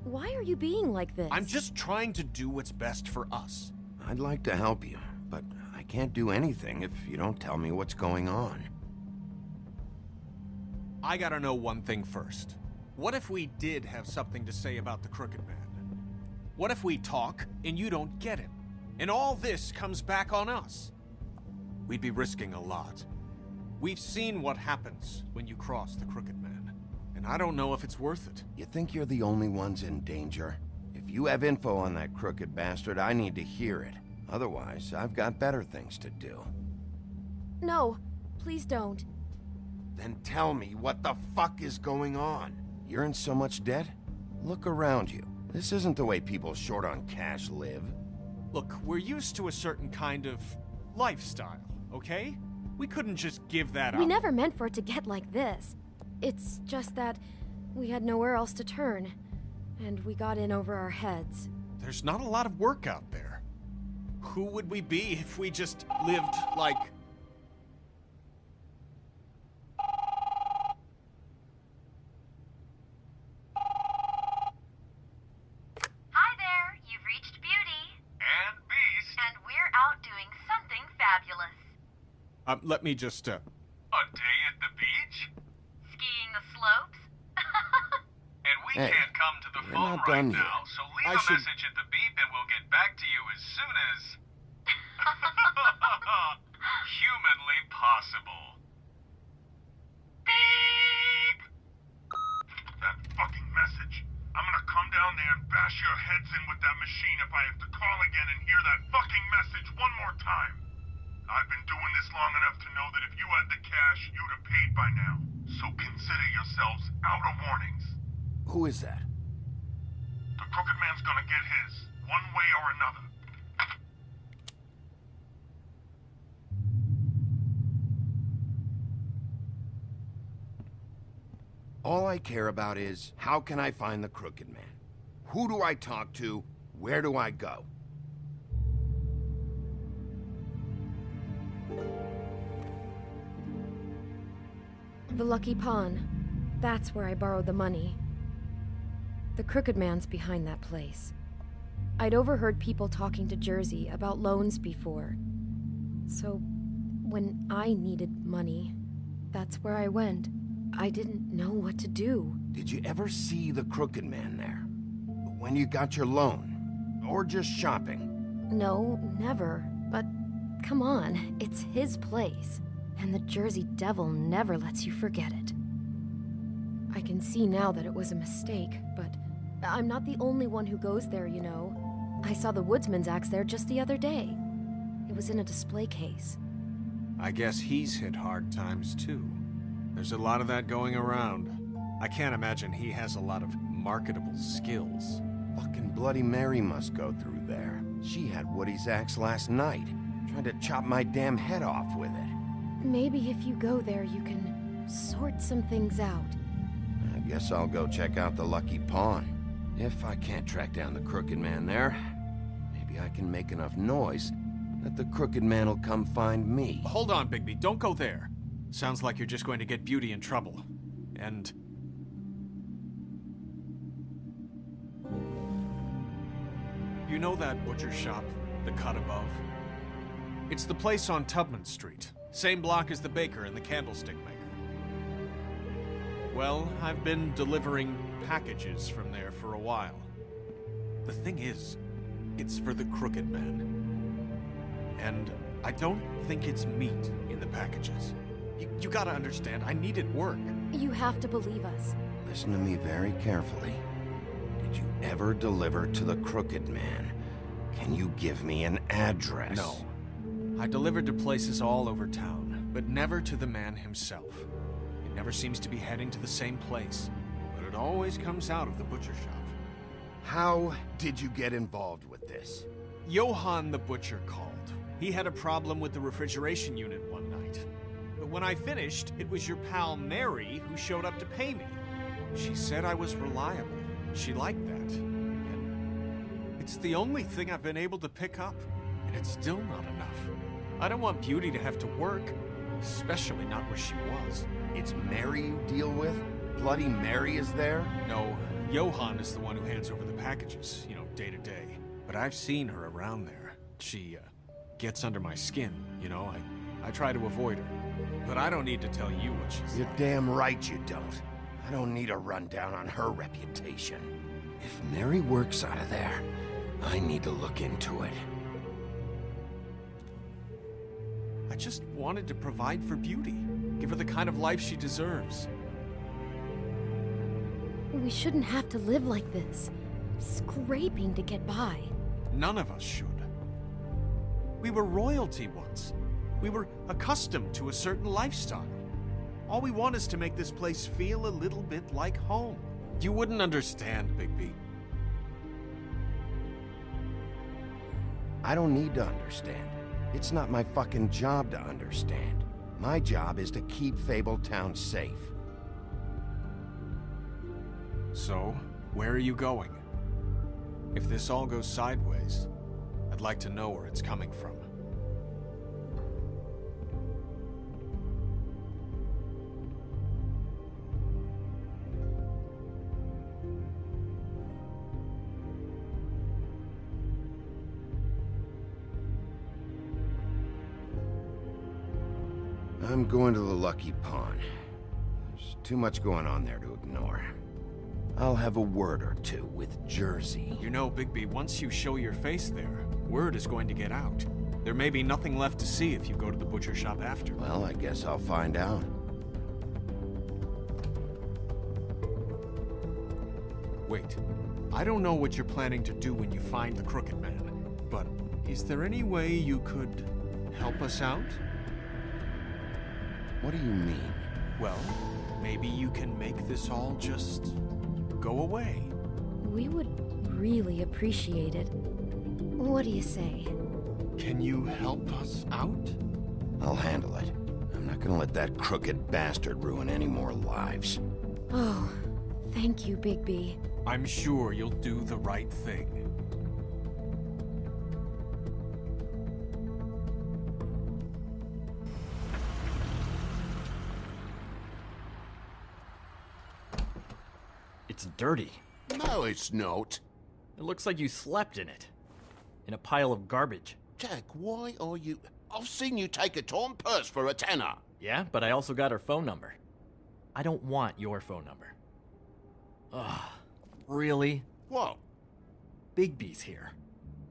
Why are you being like this? I'm just trying to do what's best for us. I'd like to help you, but I can't do anything if you don't tell me what's going on. I gotta know one thing first. What if we did have something to say about the Crooked Man? What if we talk and you don't get him? And all this comes back on us? We'd be risking a lot. We've seen what happens when you cross the Crooked Man, and I don't know if it's worth it. You think you're the only ones in danger? If you have info on that crooked bastard, I need to hear it. Otherwise, I've got better things to do. No, please don't. Then tell me what the fuck is going on? You're in so much debt? Look around you. This isn't the way people short on cash live. Look, we're used to a certain kind of lifestyle, okay? We couldn't just give that up. We never meant for it to get like this. It's just that we had nowhere else to turn, and we got in over our heads. There's not a lot of work out there. Who would we be if we just lived like... Hi there, you've reached Beauty. And Beast. And we're out doing something fabulous. Let me just, A day at the beach? Skiing the slopes? And we Hey, can't come to the we're phone not right done now, yet. so leave I a should- message at the beep and we'll get back to you as soon as... humanly possible. Beep! That fucking message. I'm gonna come down there and bash your heads in with that machine if I have to call again and hear that fucking message one more time. I've been doing this long enough to know that if you had the cash, you'd have paid by now. So consider yourselves out of warnings. Who is that? The Crooked Man's gonna get his, one way or another. All I care about is, how can I find the Crooked Man? Who do I talk to? Where do I go? The Lucky Pawn. That's where I borrowed the money. The Crooked Man's behind that place. I'd overheard people talking to Jersey about loans before. So, when I needed money, that's where I went. I didn't know what to do. Did you ever see the Crooked Man there? When you got your loan? Or just shopping? No, never. But come on, it's his place. And the Jersey Devil never lets you forget it. I can see now that it was a mistake, but I'm not the only one who goes there, you know. I saw the Woodsman's axe there just the other day. It was in a display case. I guess he's hit hard times too. There's a lot of that going around. I can't imagine he has a lot of marketable skills. Fucking Bloody Mary must go through there. She had Woody's axe last night. Tried to chop my damn head off with it. Maybe if you go there, you can sort some things out. I guess I'll go check out the Lucky Pawn. If I can't track down the Crooked Man there, maybe I can make enough noise that the Crooked Man will come find me. Hold on, Bigby, don't go there. Sounds like you're just going to get Beauty in trouble. And... you know that butcher shop, the cut above? It's the place on Tubman Street. Same block as the baker and the candlestick maker. Well, I've been delivering packages from there for a while. The thing is, it's for the Crooked Man. And I don't think it's meat in the packages. You gotta understand, I needed work. You have to believe us. Listen to me very carefully. Did you ever deliver to the Crooked Man? Can you give me an address? No. I delivered to places all over town, but never to the man himself. It never seems to be heading to the same place, but it always comes out of the butcher shop. How did you get involved with this? Johann the butcher called. He had a problem with the refrigeration unit one night. But when I finished, it was your pal Mary who showed up to pay me. She said I was reliable. She liked that. And it's the only thing I've been able to pick up, and it's still not enough. I don't want Beauty to have to work, especially not where she was. It's Mary you deal with? Bloody Mary is there? No, Johann is the one who hands over the packages, you know, day to day. But I've seen her around there. She, gets under my skin, you know, I try to avoid her. But I don't need to tell you what she's You're like. damn right you don't. I don't need a rundown on her reputation. If Mary works out of there, I need to look into it. I just wanted to provide for Beauty. Give her the kind of life she deserves. We shouldn't have to live like this, scraping to get by. None of us should. We were royalty once. We were accustomed to a certain lifestyle. All we want is to make this place feel a little bit like home. You wouldn't understand, Bigby. I don't need to understand. It's not my fucking job to understand. My job is to keep Fabletown safe. So, where are you going? If this all goes sideways, I'd like to know where it's coming from. I'm going to the Lucky Pawn. There's too much going on there to ignore. I'll have a word or two with Jersey. You know, Bigby, once you show your face there, word is going to get out. There may be nothing left to see if you go to the butcher shop after. Well, I guess I'll find out. Wait, I don't know what you're planning to do when you find the Crooked Man, but is there any way you could help us out? What do you mean? Well, maybe you can make this all just go away. We would really appreciate it. What do you say? Can you help us out? I'll handle it. I'm not gonna let that crooked bastard ruin any more lives. Oh, thank you, Bigby. I'm sure you'll do the right thing. It's dirty. No, it's not. It looks like you slept in it. In a pile of garbage. Jack, why are you... I've seen you take a torn purse for a tenner. Yeah, but I also got her phone number. I don't want your phone number. Ugh. Really? What? Bigby's here.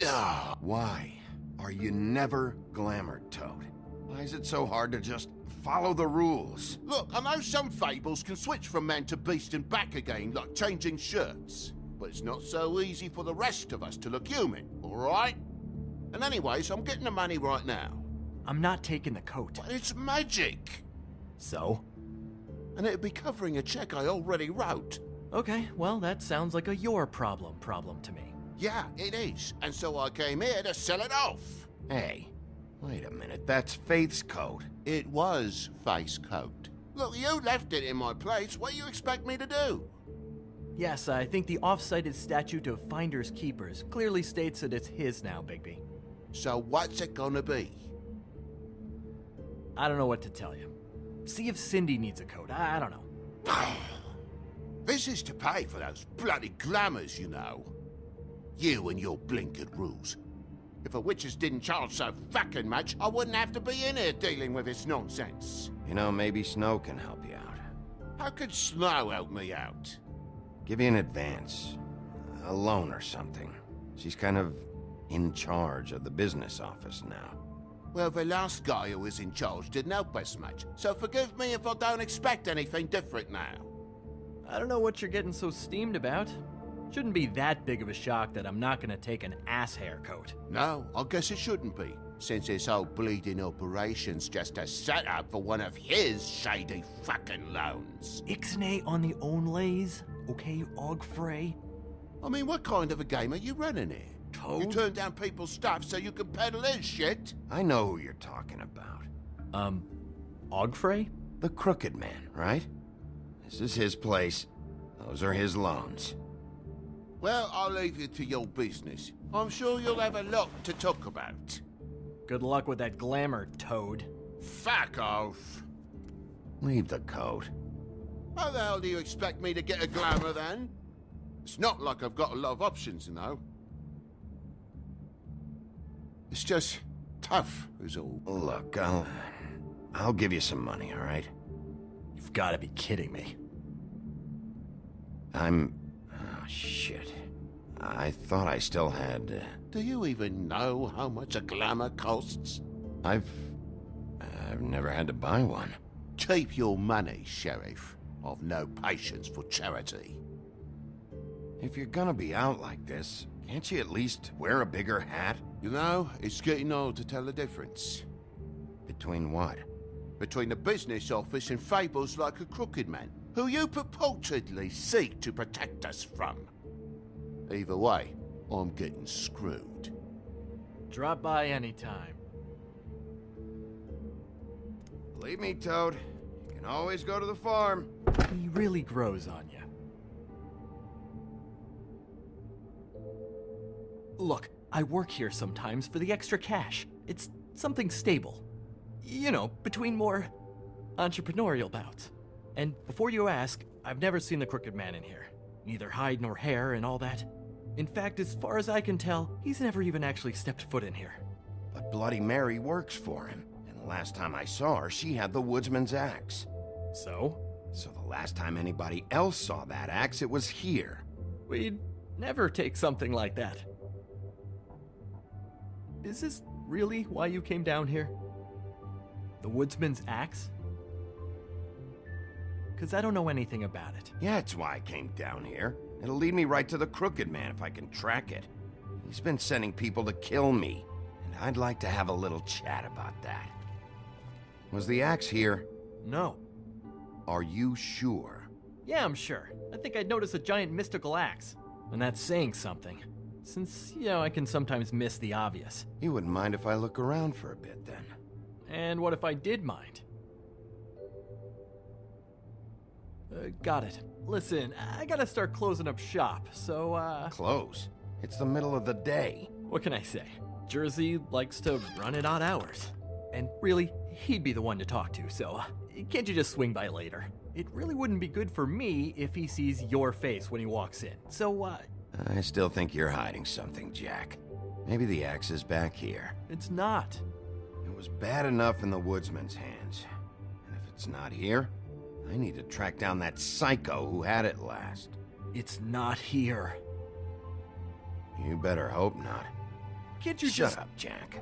Ugh. Why are you never glamored, Toad? Why is it so hard to just follow the rules? Look, I know some fables can switch from man to beast and back again, like changing shirts. But it's not so easy for the rest of us to look human, alright? And anyways, I'm getting the money right now. I'm not taking the coat. But it's magic! So? And it'd be covering a check I already wrote. Okay, well, that sounds like a your problem to me. Yeah, it is. And so I came here to sell it off. Hey, wait a minute, that's Faith's coat. It was Faith's coat. Look, you left it in my place. What do you expect me to do? Yes, I think the off-cited statute of Finders Keepers clearly states that it's his now, Bigby. So what's it gonna be? I don't know what to tell you. See if Cindy needs a coat. I don't know. This is to pay for those bloody glamours, you know. You and your blinkered rules. If the witches didn't charge so fucking much, I wouldn't have to be in here dealing with this nonsense. You know, maybe Snow can help you out. How could Snow help me out? Give you an advance. A loan or something. She's kind of in charge of the business office now. Well, the last guy who was in charge didn't help us much, so forgive me if I don't expect anything different now. I don't know what you're getting so steamed about. Shouldn't be that big of a shock that I'm not gonna take an ass haircoat. No, I guess it shouldn't be, since this whole bleeding operation's just a setup for one of his shady fucking loans. Ixnay on the onlays, okay, Ogfrey? I mean, what kind of a game are you running here? Toad? You turn down people's stuff so you can peddle his shit? I know who you're talking about. Ogfrey? The Crooked Man, right? This is his place. Those are his loans. Well, I'll leave you to your business. I'm sure you'll have a lot to talk about. Good luck with that glamour, Toad. Fuck off. Leave the coat. How the hell do you expect me to get a glamour then? It's not like I've got a lot of options, you know. It's just tough, is all. Look, I'll I'll give you some money, all right? You've got to be kidding me. Oh, shit. I thought I still had... Do you even know how much a glamour costs? I've never had to buy one. Keep your money, Sheriff. I've no patience for charity. If you're gonna be out like this, can't you at least wear a bigger hat? You know, it's getting hard to tell the difference. Between what? Between the business office and fables like a crooked man, who you purportedly seek to protect us from. Either way, I'm getting screwed. Drop by anytime. Believe me, Toad, you can always go to the farm. He really grows on you. Look, I work here sometimes for the extra cash. It's something stable. You know, between more entrepreneurial bouts. And before you ask, I've never seen the Crooked Man in here. Neither hide nor hair and all that. In fact, as far as I can tell, he's never even actually stepped foot in here. But Bloody Mary works for him. And the last time I saw her, she had the woodsman's axe. So? So the last time anybody else saw that axe, it was here. We'd never take something like that. Is this really why you came down here? The woodsman's axe? Because I don't know anything about it. Yeah, it's why I came down here. It'll lead me right to the Crooked Man if I can track it. He's been sending people to kill me, and I'd like to have a little chat about that. Was the axe here? No. Are you sure? Yeah, I'm sure. I think I'd notice a giant mystical axe. And that's saying something. Since, you know, I can sometimes miss the obvious. You wouldn't mind if I look around for a bit, then? And what if I did mind? Got it. Listen, I gotta start closing up shop, so, Close? It's the middle of the day. What can I say? Jersey likes to run at odd hours. And really, he'd be the one to talk to, so can't you just swing by later? It really wouldn't be good for me if he sees your face when he walks in, so, I still think you're hiding something, Jack. Maybe the axe is back here. It's not. It was bad enough in the woodsman's hands. And if it's not here, I need to track down that psycho who had it last. It's not here. You better hope not. Can't you Shut up, Jack.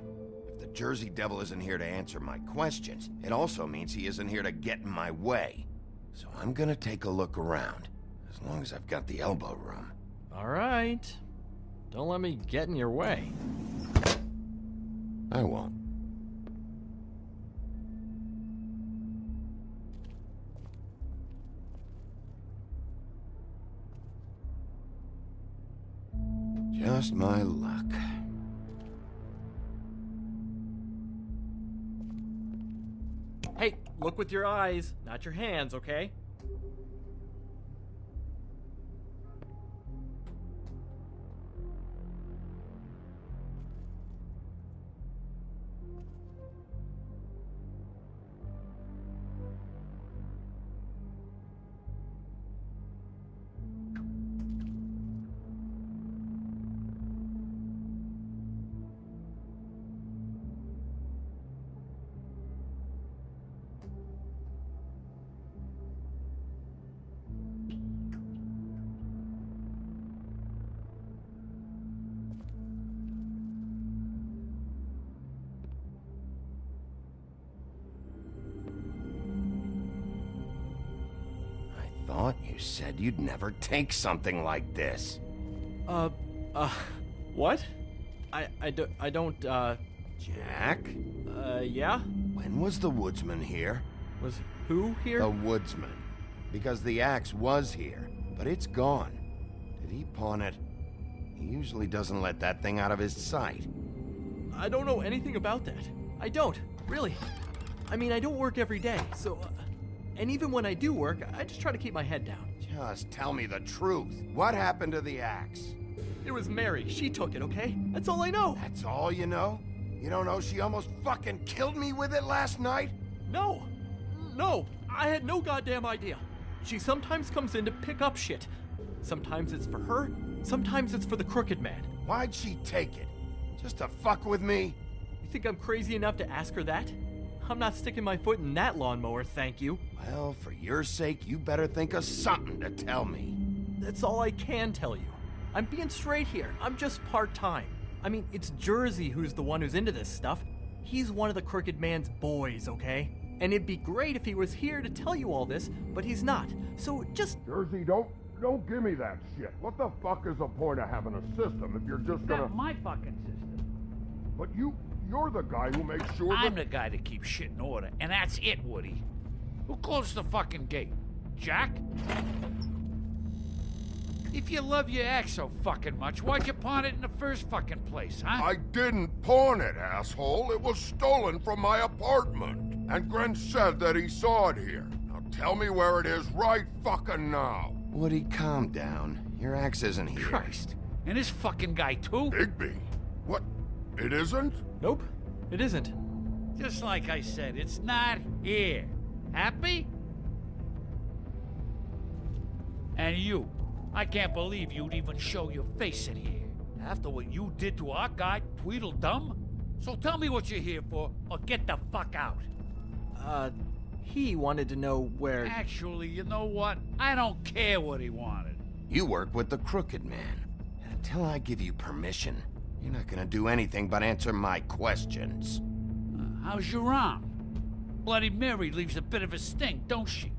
If the Jersey Devil isn't here to answer my questions, it also means he isn't here to get in my way. So I'm gonna take a look around, as long as I've got the elbow room. All right. Don't let me get in your way. I won't. Just my luck. Hey, look with your eyes, not your hands, okay? Thought you said you'd never take something like this. What? I don't, Jack? Yeah? When was the woodsman here? Was who here? The woodsman. Because the axe was here, but it's gone. Did he pawn it? He usually doesn't let that thing out of his sight. I don't know anything about that. I don't, really. I mean, I don't work every day, so... and even when I do work, I just try to keep my head down. Just tell me the truth. What happened to the axe? It was Mary. She took it, okay? That's all I know. That's all you know? You don't know she almost fucking killed me with it last night? No. No. I had no goddamn idea. She sometimes comes in to pick up shit. Sometimes it's for her. Sometimes it's for the Crooked Man. Why'd she take it? Just to fuck with me? You think I'm crazy enough to ask her that? I'm not sticking my foot in that lawnmower, thank you. Well, for your sake, you better think of something to tell me. That's all I can tell you. I'm being straight here. I'm just part-time. I mean, it's Jersey who's the one who's into this stuff. He's one of the Crooked Man's boys, okay? And it'd be great if he was here to tell you all this, but he's not. So just... Jersey, don't give me that shit. What the fuck is the point of having a system if you're just gonna... Not my fucking system. But you're the guy who makes sure I'm the guy that keeps shit in order, and that's it, Woody. Who closed the fucking gate? Jack? If you love your ex so fucking much, why'd you pawn it in the first fucking place, huh? I didn't pawn it, asshole. It was stolen from my apartment. And Gren said that he saw it here. Now tell me where it is right fucking now. Woody, calm down. Your ex isn't here. Christ. And this fucking guy, too? Bigby? What? It isn't? Nope, it isn't. Just like I said, it's not here. Happy? And you. I can't believe you'd even show your face in here. After what you did to our guy, Tweedledum? So tell me what you're here for, or get the fuck out. He wanted to know where... Actually, you know what? I don't care what he wanted. You work with the Crooked Man. And until I give you permission, you're not gonna do anything but answer my questions. How's your arm? Bloody Mary leaves a bit of a stink, don't she?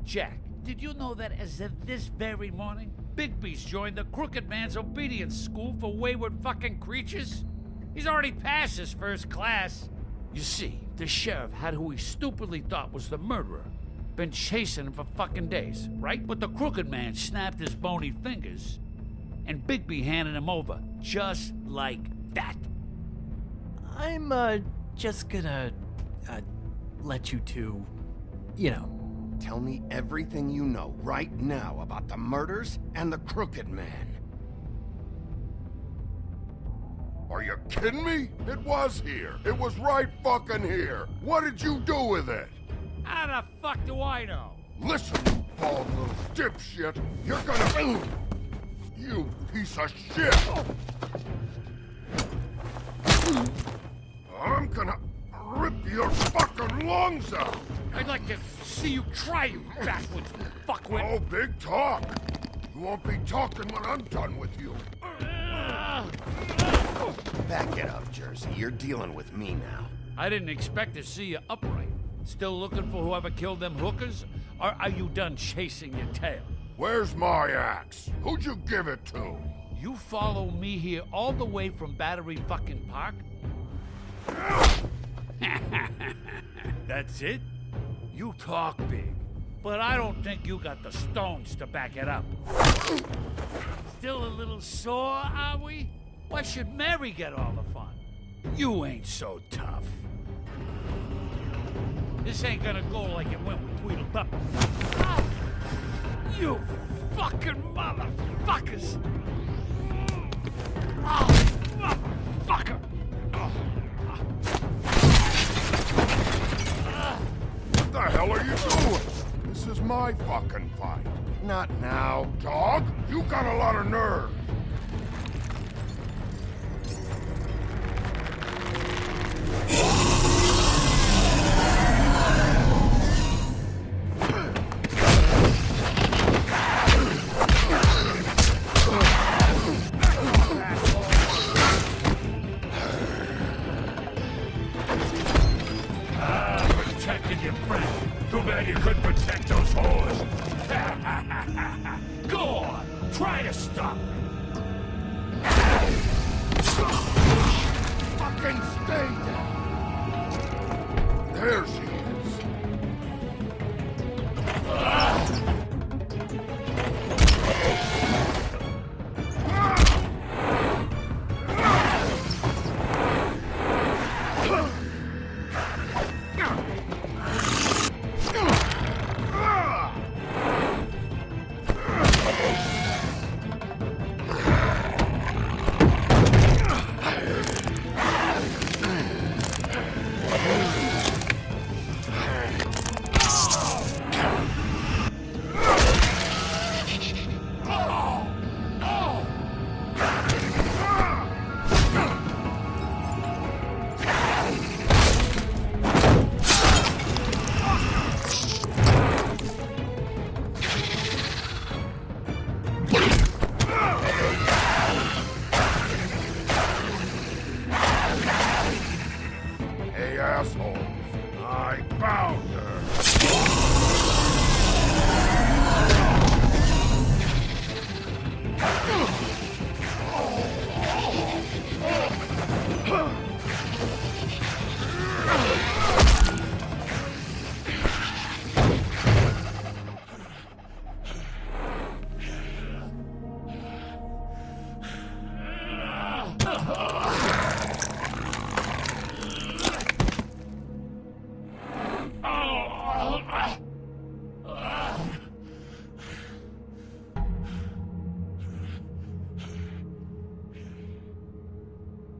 Jack, did you know that as of this very morning, Bigby's joined the Crooked Man's obedience school for wayward fucking creatures? He's already passed his first class. You see, the sheriff had who he stupidly thought was the murderer. Been chasing him for fucking days, right? But the Crooked Man snapped his bony fingers, and Bigby handed him over, just like that. I'm, just gonna, let you two, you know. Tell me everything you know right now about the murders and the Crooked Man. Are you kidding me? It was here. It was right fucking here. What did you do with it? How the fuck do I know? Listen, you bald little dipshit. You're gonna... You piece of shit. I'm gonna rip your fucking lungs out. I'd like to see you try, you backwards fuckwit. Oh, big talk. You won't be talking when I'm done with you. Back it up, Jersey. You're dealing with me now. I didn't expect to see you upright. Still looking for whoever killed them hookers? Or are you done chasing your tail? Where's my axe? Who'd you give it to? You follow me here all the way from Battery fucking Park? That's it? You talk big, but I don't think you got the stones to back it up. Still a little sore, are we? Why should Mary get all the fun? You ain't so tough. This ain't gonna go like it went with Tweedledum. Ah! You fucking motherfuckers! Oh, motherfucker! What the hell are you doing? This is my fucking fight. Not now. Dog, you got a lot of nerve. Protected your friend. Too bad you couldn't protect those whores. Go on, try to stop me. Fucking stay down. There she is.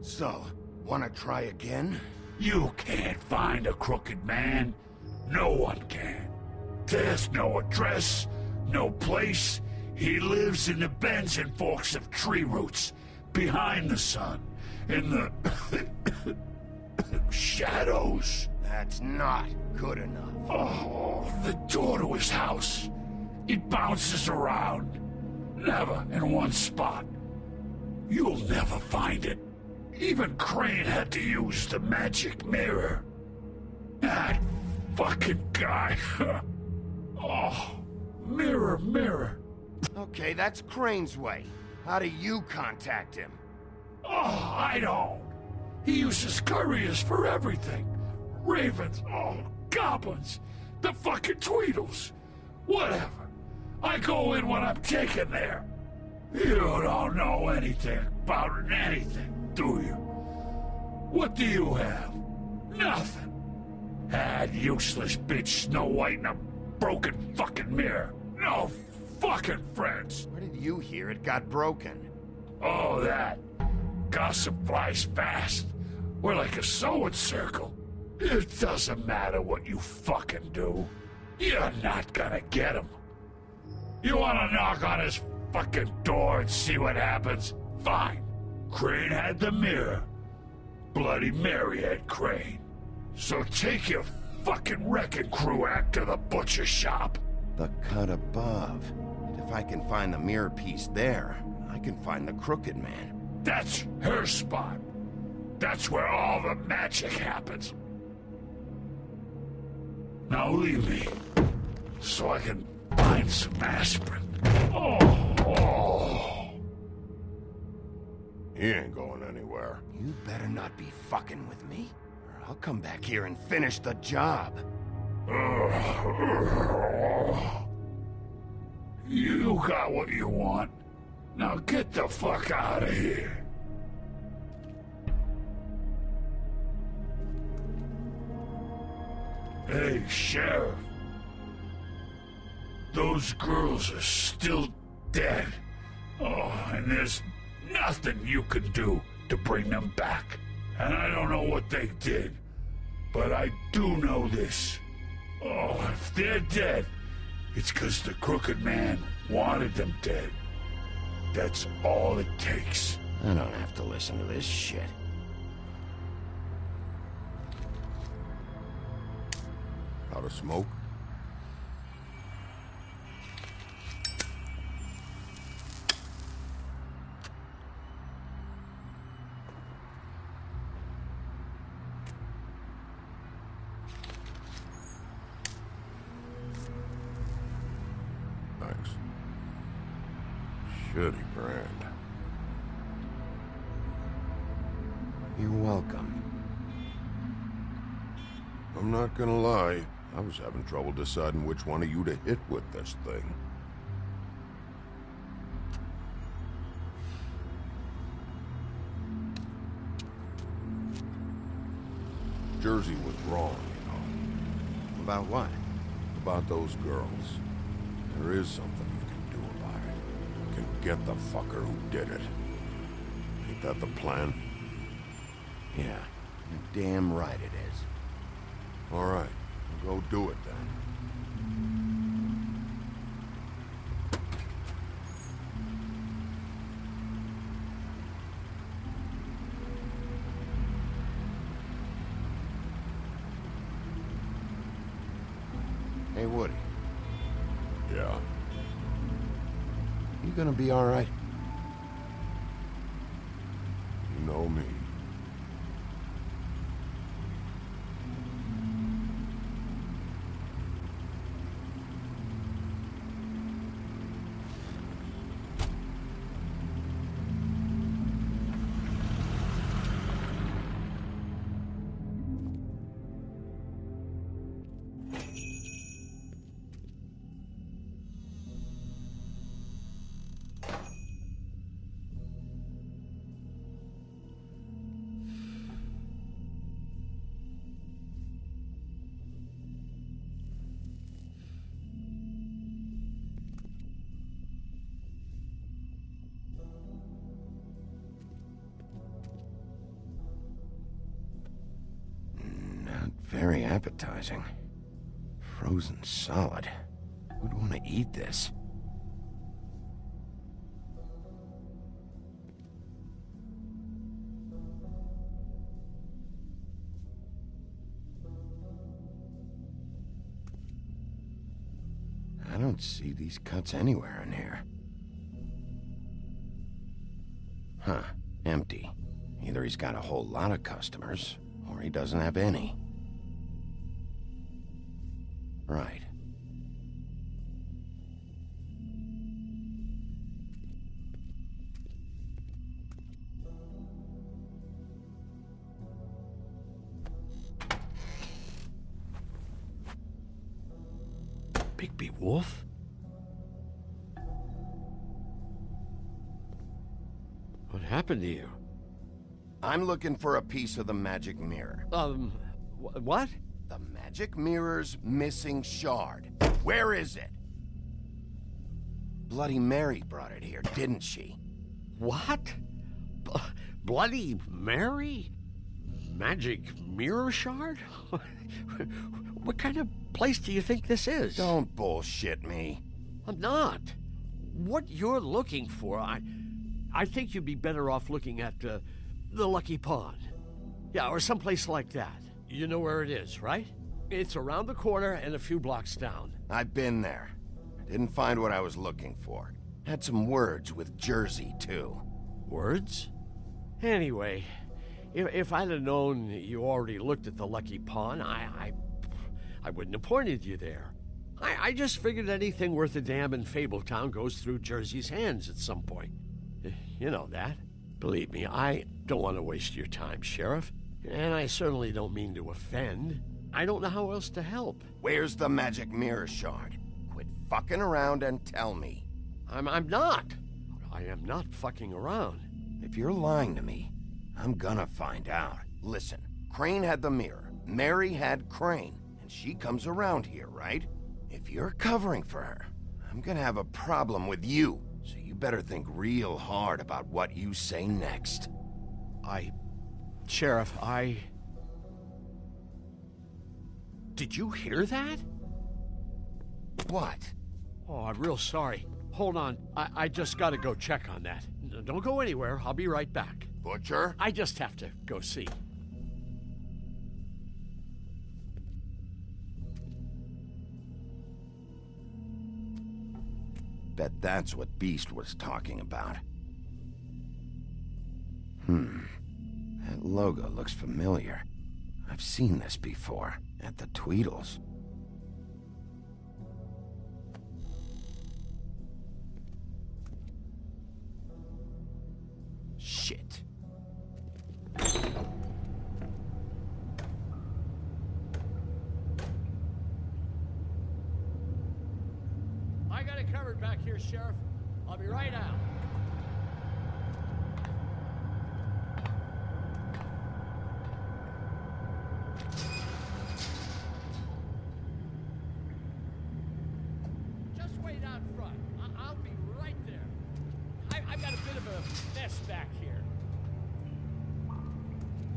So, wanna try again? You can't find a crooked man. No one can. There's no address, no place. He lives in the bends and forks of tree roots, behind the sun, in the shadows. That's not good enough. Oh, the door to his house. It bounces around. Never in one spot. You'll never find it. Even Crane had to use the magic mirror. That fucking guy. Oh, mirror, mirror. Okay, that's Crane's way. How do you contact him? Oh, I don't. He uses couriers for everything. Ravens, goblins, the fucking Tweedles. Whatever. I go in when I'm taken there. You don't know anything about anything, do you? What do you have? Nothing. That useless bitch Snow White and a broken fucking mirror. No fucking friends. Where did you hear it got broken? Oh, that. Gossip flies fast. We're like a sewing circle. It doesn't matter what you fucking do. You're not gonna get him. You wanna knock on his fucking door and see what happens? Fine. Crane had the mirror. Bloody Mary had Crane. So take your fucking wrecking crew act to the butcher shop. The cut above. And if I can find the mirror piece there, I can find the crooked man. That's her spot. That's where all the magic happens. Now leave me, so I can find some aspirin. Oh. He ain't going anywhere. You better not be fucking with me, or I'll come back here and finish the job. You got what you want. Now get the fuck out of here. Hey, Sheriff. Those girls are still dead. Oh, and there's nothing you can do to bring them back. And I don't know what they did, but I do know this. Oh, if they're dead, it's 'cause the crooked man wanted them dead. That's all it takes. I don't have to listen to this shit. Out of smoke? Thanks. Shitty brand. You're welcome. I'm not gonna lie. I was having trouble deciding which one of you to hit with this thing. Jersey was wrong, you know. About what? About those girls. There is something you can do about it. You can get the fucker who did it. Ain't that the plan? Yeah, you're damn right it is. All right. Go do it then. Hey, Woody. Yeah? You gonna be all right? You know me. very appetizing. Frozen solid. Who'd want to eat this? I don't see these cuts anywhere in here. Huh, empty. Either he's got a whole lot of customers, or he doesn't have any. Right. Bigby Wolf? What happened to you? I'm looking for a piece of the magic mirror. What? The magic mirror's missing shard. Where is it? Bloody Mary brought it here, didn't she? What? Bloody Mary? Magic mirror shard? What kind of place do you think this is? Don't bullshit me. I'm not. What you're looking for, I think you'd be better off looking at the Lucky Pond. Yeah, or someplace like that. You know where it is, right? It's around the corner and a few blocks down. I've been there. Didn't find what I was looking for. Had some words with Jersey, too. Words? Anyway, if I'd have known you already looked at the Lucky Pond, I wouldn't have pointed you there. I just figured anything worth a damn in Fabletown goes through Jersey's hands at some point. You know that. Believe me, I don't want to waste your time, Sheriff. And I certainly don't mean to offend. I don't know how else to help. Where's the magic mirror shard? Quit fucking around and tell me. I'm not. I am not fucking around. If you're lying to me, I'm gonna find out. Listen, Crane had the mirror. Mary had Crane. And she comes around here, right? If you're covering for her, I'm gonna have a problem with you. So you better think real hard about what you say next. Sheriff, Did you hear that? What? Oh, I'm real sorry. Hold on. I just gotta go check on that. Don't go anywhere. I'll be right back. Butcher? I just have to go see. Bet that's what Beast was talking about. That logo looks familiar. I've seen this before, at the Tweedles. Shit. I got it covered back here, Sheriff. I'll be right out. Just wait out front. I'll be right there. I've got a bit of a mess back here.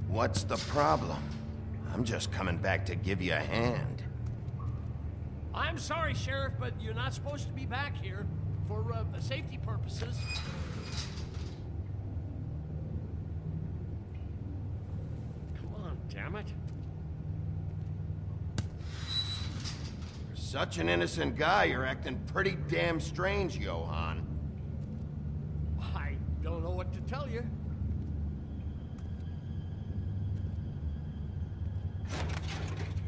What's the problem? I'm just coming back to give you a hand. I'm sorry, Sheriff, but you're not supposed to be back here for safety purposes. Come on, damn it. For such an innocent guy, you're acting pretty damn strange, Johann. I don't know what to tell you.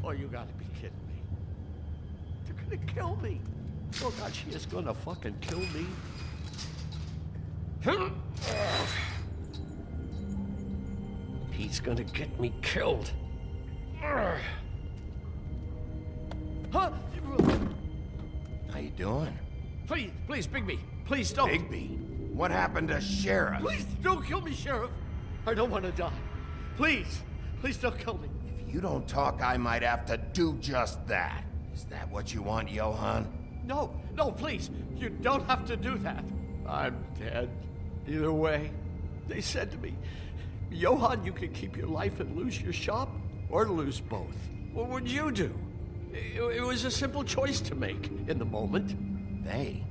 Oh, you gotta be kidding me. They're gonna kill me. Oh God, she is gonna fucking kill me. He's gonna get me killed. Huh? How you doing? Please, Bigby. Please don't. Bigby? What happened to Sheriff? Please don't kill me, Sheriff. I don't want to die. Please don't kill me. If you don't talk, I might have to do just that. Is that what you want, Johann? No, please. You don't have to do that. I'm dead. Either way, they said to me, Johann, you can keep your life and lose your shop, or lose both. What would you do? It was a simple choice to make in the moment. They?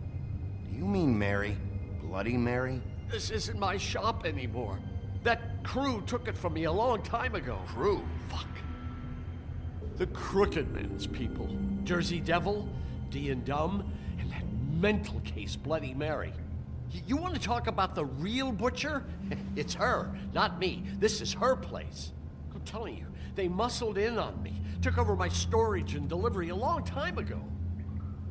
Do you mean Mary? Bloody Mary? This isn't my shop anymore. That crew took it from me a long time ago. Crew? Fuck. The Crooked Man's people. Jersey Devil, D and Dumb, and that mental case, Bloody Mary. You want to talk about the real butcher? It's her, not me. This is her place. I'm telling you, they muscled in on me, took over my storage and delivery a long time ago.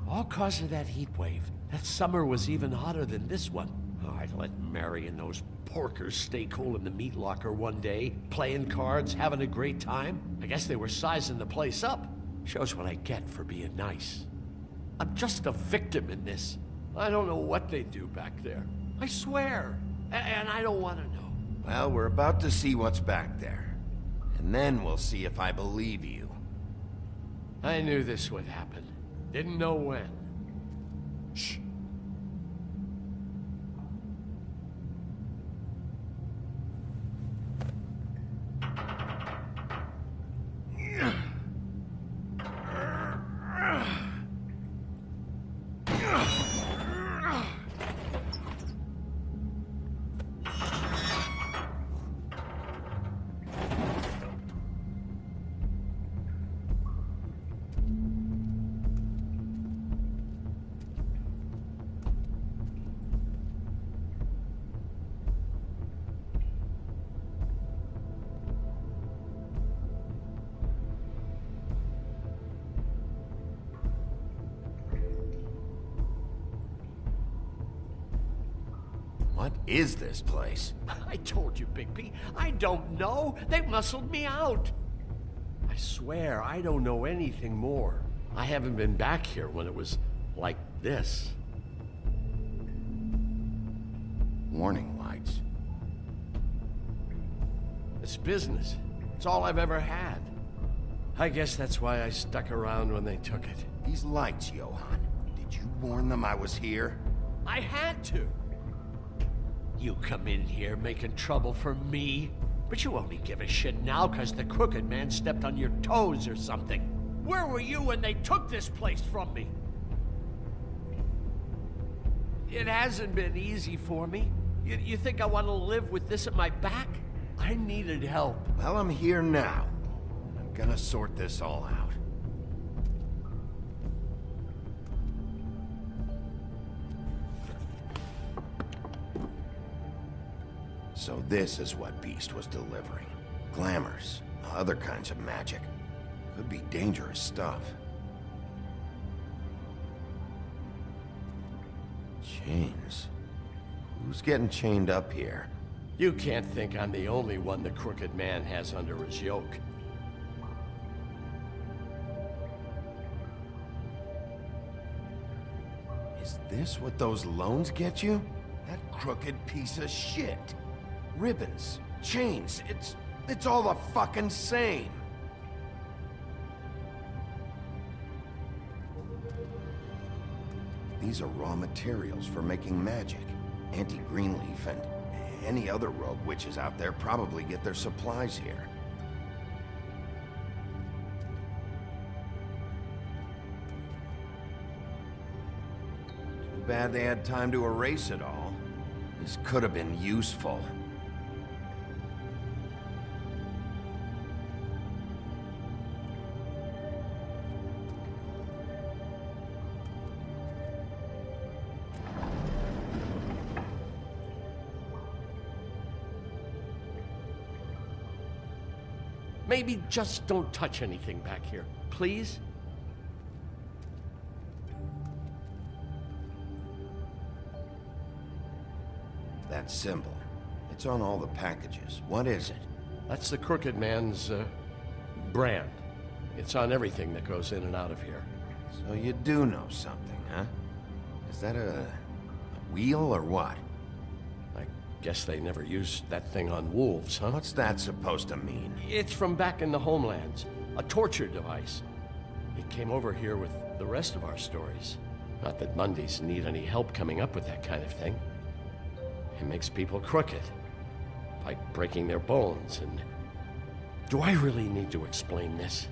All cause of that heat wave. That summer was even hotter than this one. Oh, I'd let Mary and those porkers stay cool in the meat locker one day, playing cards, having a great time. I guess they were sizing the place up. Shows what I get for being nice. I'm just a victim in this. I don't know what they do back there. I swear. And I don't want to know. Well, we're about to see what's back there. And then we'll see if I believe you. I knew this would happen. Didn't know when. Shh. What is this place? I told you, Bigby. I don't know. They muscled me out. I swear, I don't know anything more. I haven't been back here when it was like this. Warning lights. It's business. It's all I've ever had. I guess that's why I stuck around when they took it. These lights, Johann. Did you warn them I was here? I had to. You come in here making trouble for me, but you only give a shit now because the Crooked Man stepped on your toes or something. Where were you when they took this place from me? It hasn't been easy for me. You think I want to live with this at my back? I needed help. Well, I'm here now. I'm gonna sort this all out. So this is what Beast was delivering. Glamours, other kinds of magic. Could be dangerous stuff. Chains. Who's getting chained up here? You can't think I'm the only one the Crooked Man has under his yoke. Is this what those loans get you? That crooked piece of shit. Ribbons, chains, it's all the fucking same. These are raw materials for making magic. Auntie Greenleaf and any other rogue witches out there probably get their supplies here. Too bad they had time to erase it all. This could have been useful. Maybe just don't touch anything back here, please? That symbol. It's on all the packages. What is it? That's the Crooked Man's, brand. It's on everything that goes in and out of here. So you do know something, huh? Is that a wheel or what? I guess they never used that thing on wolves, huh? What's that supposed to mean? It's from back in the homelands. A torture device. It came over here with the rest of our stories. Not that Mondays need any help coming up with that kind of thing. It makes people crooked. By breaking their bones and... Do I really need to explain this?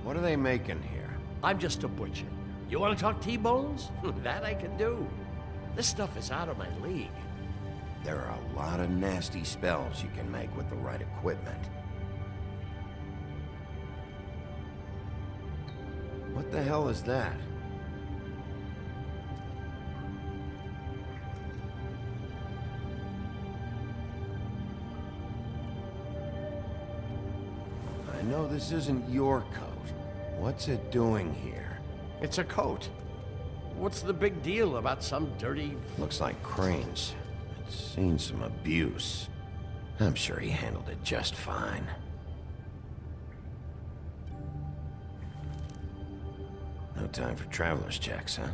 What are they making here? I'm just a butcher. You want to talk T-bones? That I can do. This stuff is out of my league. There are a lot of nasty spells you can make with the right equipment. What the hell is that? I know this isn't your coat. What's it doing here? It's a coat. What's the big deal about some dirty... Looks like Crane's. It's seen some abuse. I'm sure he handled it just fine. No time for traveler's checks, huh?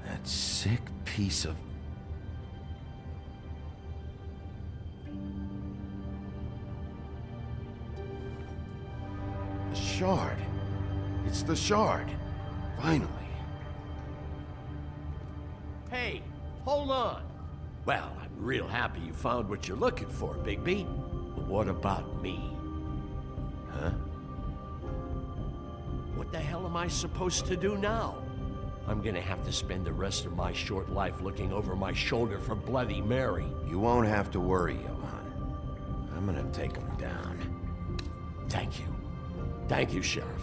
That sick piece of... The shard. It's the shard. Finally. Hey, hold on. Well, I'm real happy you found what you're looking for, Bigby. But what about me? Huh? What the hell am I supposed to do now? I'm gonna have to spend the rest of my short life looking over my shoulder for Bloody Mary. You won't have to worry, Johann. I'm gonna take him down. Thank you. Thank you, Sheriff.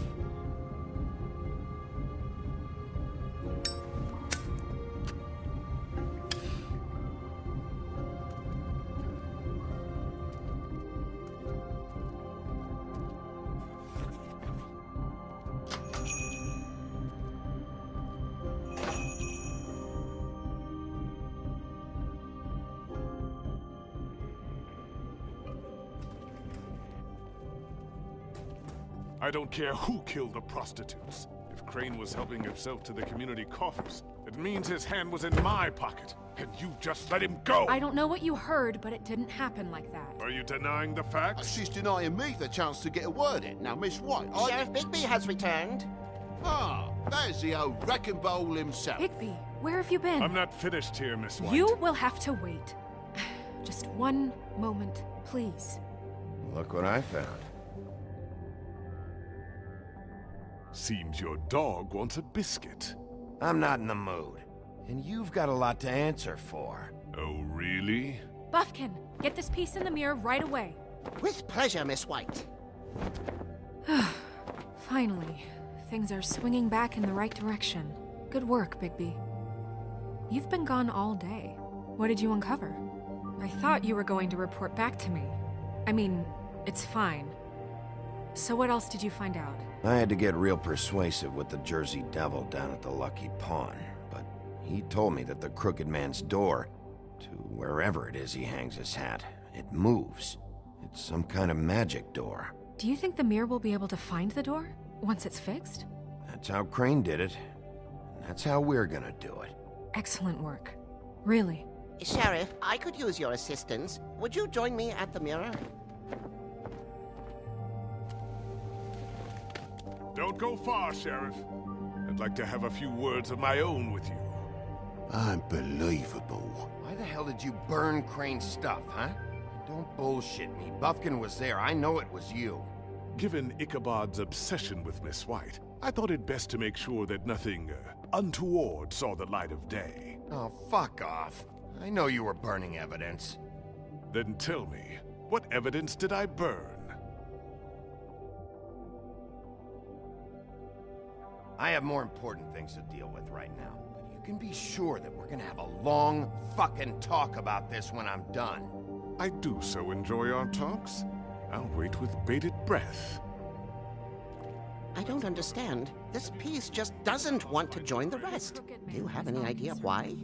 I don't care who killed the prostitutes. If Crane was helping himself to the community coffers, it means his hand was in my pocket, and you just let him go! I don't know what you heard, but it didn't happen like that. Are you denying the facts? She's denying me the chance to get a word in. Now, Miss White, Sheriff Bigby has returned. Ah, there's the old wrecking bowl himself. Bigby, where have you been? I'm not finished here, Miss White. You will have to wait. Just one moment, please. Look what I found. Seems your dog wants a biscuit. I'm not in the mood. And you've got a lot to answer for. Oh, really? Buffkin, get this piece in the mirror right away. With pleasure, Miss White. Finally, things are swinging back in the right direction. Good work, Bigby. You've been gone all day. What did you uncover? I thought you were going to report back to me. I mean, it's fine. So what else did you find out? I had to get real persuasive with the Jersey Devil down at the Lucky Pawn, but he told me that the Crooked Man's door, to wherever it is he hangs his hat, it moves. It's some kind of magic door. Do you think the mirror will be able to find the door once it's fixed? That's how Crane did it. And that's how we're gonna do it. Excellent work. Really. Sheriff, I could use your assistance. Would you join me at the mirror? Don't go far, Sheriff. I'd like to have a few words of my own with you. Unbelievable. Why the hell did you burn Crane's stuff, huh? Don't bullshit me. Buffkin was there. I know it was you. Given Ichabod's obsession with Miss White, I thought it best to make sure that nothing untoward saw the light of day. Oh, fuck off. I know you were burning evidence. Then tell me, what evidence did I burn? I have more important things to deal with right now. But you can be sure that we're gonna have a long fucking talk about this when I'm done. I do so enjoy our talks. I'll wait with bated breath. I don't understand. This piece just doesn't want to join the rest. Do you have any idea why?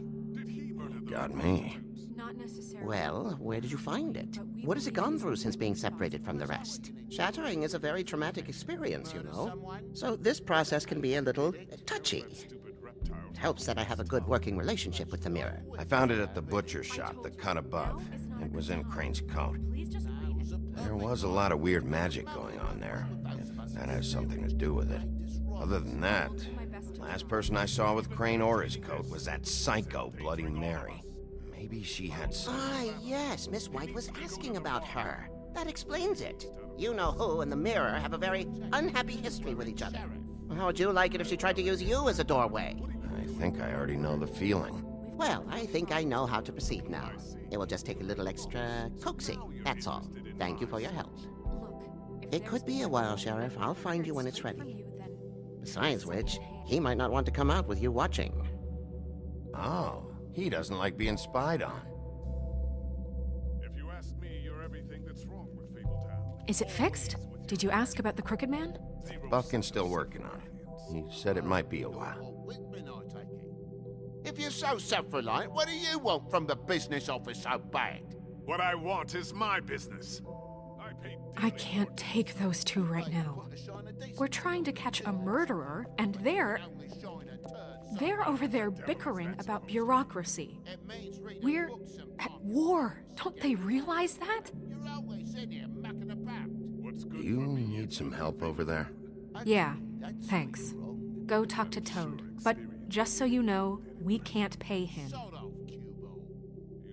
Got me. Not necessarily. Well, where did you find it? What has it gone through since being separated from the rest? Shattering is a very traumatic experience, you know. So this process can be a little touchy. It helps that I have a good working relationship with the mirror. I found it at the butcher shop, the cut above. It was in Crane's coat. There was a lot of weird magic going on there, if that has something to do with it. Other than that, Last person I saw with Crane or his coat was that psycho Bloody Mary. Maybe she had some... Ah, yes, Miss White was asking about her. That explains it. You know who and the Mirror have a very unhappy history with each other. How would you like it if she tried to use you as a doorway? I think I already know the feeling. Well, I think I know how to proceed now. It will just take a little extra coaxing, that's all. Thank you for your help. It could be a while, Sheriff. I'll find you when it's ready. Besides which, he might not want to come out with you watching. Oh, he doesn't like being spied on. If you ask me, you're everything that's wrong with Fabletown. Is it fixed? Did you ask about the Crooked Man? Buffkin's still working on it. He said it might be a while. If you're so self-reliant, what do you want from the business office so bad? What I want is my business. I can't take those two right now. We're trying to catch a murderer, and they're over there bickering about bureaucracy. We're at war. Don't they realize that? You need some help over there? Yeah, thanks. Go talk to Toad. But just so you know, we can't pay him.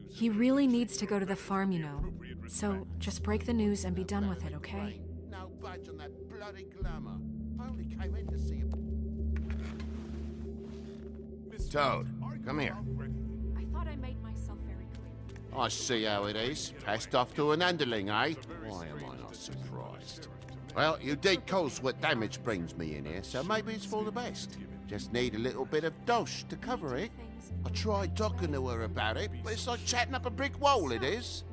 He really needs to go to the farm, you know. So just break the news and be done with it, okay? No budge on that bloody glamour. I only came in to see you. Toad, come here. I thought I made myself very clear. I see how it is. Passed off to an underling, eh? Why am I not surprised? Well, you did cause what damage brings me in here, so maybe it's for the best. Just need a little bit of dosh to cover it. I tried talking to her about it, but it's like chatting up a brick wall, it is.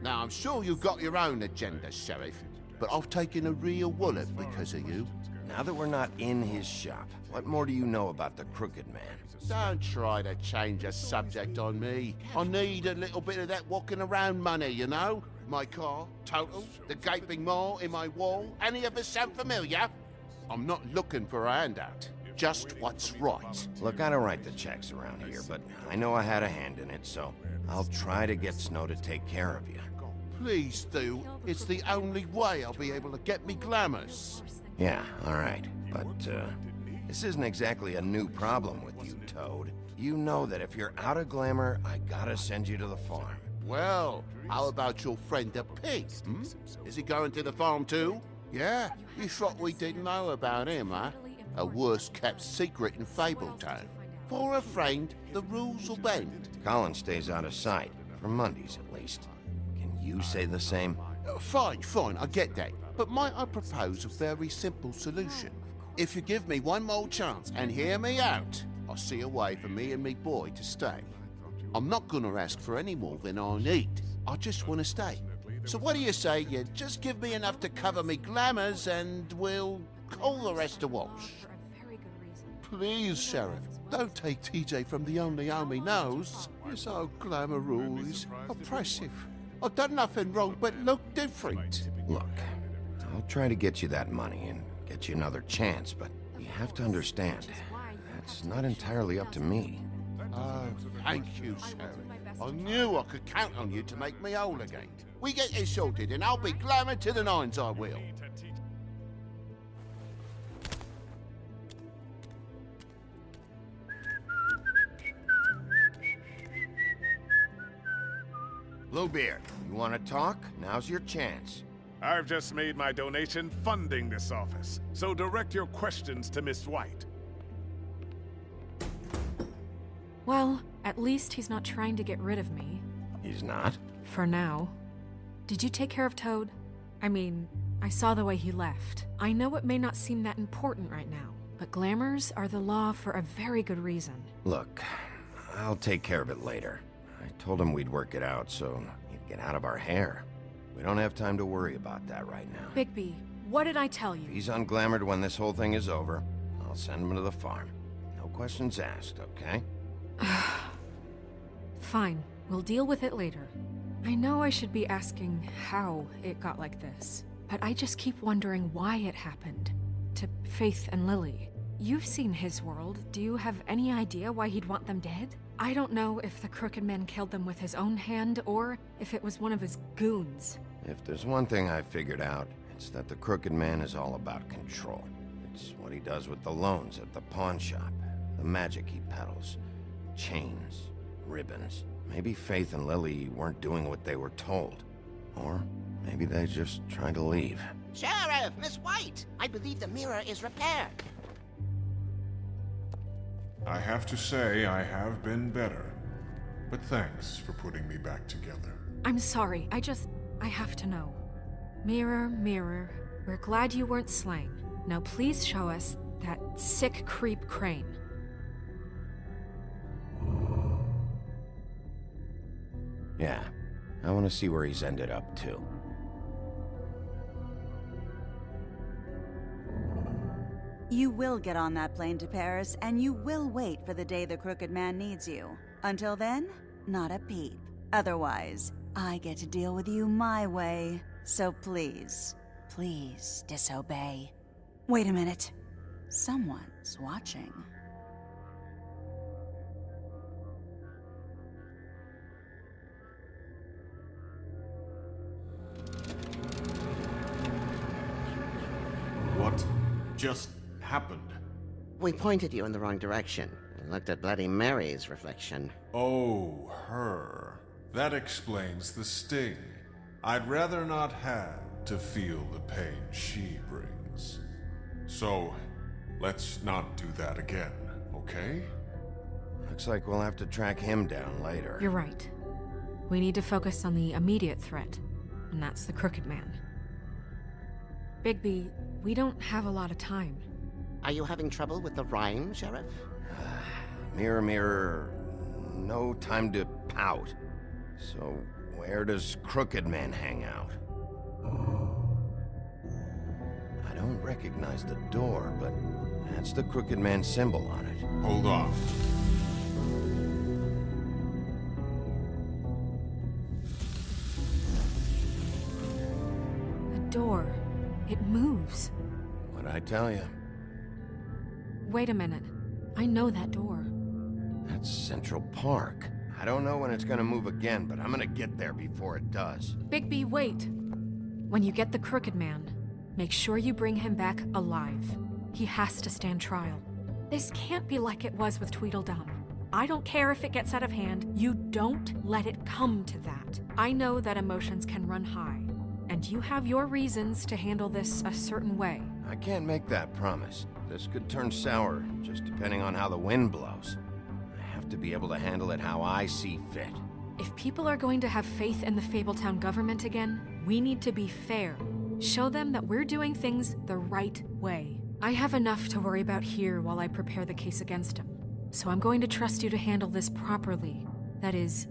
Now, I'm sure you've got your own agenda, Sheriff, but I've taken a real wallet because of you. Now that we're not in his shop, what more do you know about the Crooked Man? Don't try to change a subject on me. I need a little bit of that walking around money, you know? My car, total, the gaping maw in my wall. Any of us sound familiar? I'm not looking for a handout. Just what's right. Look, I don't write the checks around here, but I know I had a hand in it, so I'll try to get Snow to take care of you. Please do. It's the only way I'll be able to get me glamours. Yeah, all right. But, this isn't exactly a new problem with you, Toad. You know that if you're out of glamour, I gotta send you to the farm. Well, how about your friend the pig, hmm? Is he going to the farm too? Yeah, you thought we didn't know about him, huh? A worst-kept secret in Fabletown. For a friend, the rules will bend. Colin stays out of sight, for Mondays at least. Can you say the same? Fine, I get that. But might I propose a very simple solution? If you give me one more chance and hear me out, I'll see a way for me and me boy to stay. I'm not gonna ask for any more than I need. I just want to stay. So what do you say you just give me enough to cover me glamours and we'll call the rest a wash? Please, Sheriff, don't take TJ from the only home he knows. You're so glamorous, oppressive. I've done nothing wrong but look different. Look, I'll try to get you that money and get you another chance, but you have to understand, that's not entirely up to me. Oh, thank you, Sheriff. I knew I could count on you to make me whole again. We get it sorted and I'll be glamour to the nines, I will. Bluebeard, you want to talk? Now's your chance. I've just made my donation funding this office, so direct your questions to Miss White. Well, at least he's not trying to get rid of me. He's not? For now. Did you take care of Toad? I mean, I saw the way he left. I know it may not seem that important right now, but glamours are the law for a very good reason. Look, I'll take care of it later. I told him we'd work it out so he'd get out of our hair. We don't have time to worry about that right now. Bigby, what did I tell you? If he's unglamored when this whole thing is over, I'll send him to the farm. No questions asked, okay? Fine, we'll deal with it later. I know I should be asking how it got like this, but I just keep wondering why it happened. To Faith and Lily. You've seen his world. Do you have any idea why he'd want them dead? I don't know if the Crooked Man killed them with his own hand or if it was one of his goons. If there's one thing I figured out, it's that the Crooked Man is all about control. It's what he does with the loans at the pawn shop. The magic he peddles. Chains, ribbons. Maybe Faith and Lily weren't doing what they were told. Or maybe they just tried to leave. Sheriff, Miss White! I believe the mirror is repaired. I have to say I have been better. But thanks for putting me back together. I'm sorry, I have to know. Mirror, mirror, we're glad you weren't slain. Now please show us that sick creep Crane. Yeah, I want to see where he's ended up, too. You will get on that plane to Paris, and you will wait for the day the Crooked Man needs you. Until then, not a peep. Otherwise, I get to deal with you my way. So please, please disobey. Wait a minute. Someone's watching. What just happened? We pointed you in the wrong direction and looked at Bloody Mary's reflection. Oh, her. That explains the sting. I'd rather not have to feel the pain she brings. So, let's not do that again, okay? Looks like we'll have to track him down later. You're right. We need to focus on the immediate threat, and that's the Crooked Man. Bigby, we don't have a lot of time. Are you having trouble with the rhyme, Sheriff? Mirror, mirror, no time to pout. So, where does Crooked Man hang out? I don't recognize the door, but that's the Crooked Man symbol on it. Hold on. The door. It moves. What'd I tell you? Wait a minute. I know that door. That's Central Park. I don't know when it's gonna move again, but I'm gonna get there before it does. Bigby, wait. When you get the Crooked Man, make sure you bring him back alive. He has to stand trial. This can't be like it was with Tweedledum. I don't care if it gets out of hand. You don't let it come to that. I know that emotions can run high, and you have your reasons to handle this a certain way. I can't make that promise. This could turn sour, just depending on how the wind blows. I have to be able to handle it how I see fit. If people are going to have faith in the Fabletown government again, we need to be fair. Show them that we're doing things the right way. I have enough to worry about here while I prepare the case against him. So I'm going to trust you to handle this properly. That is,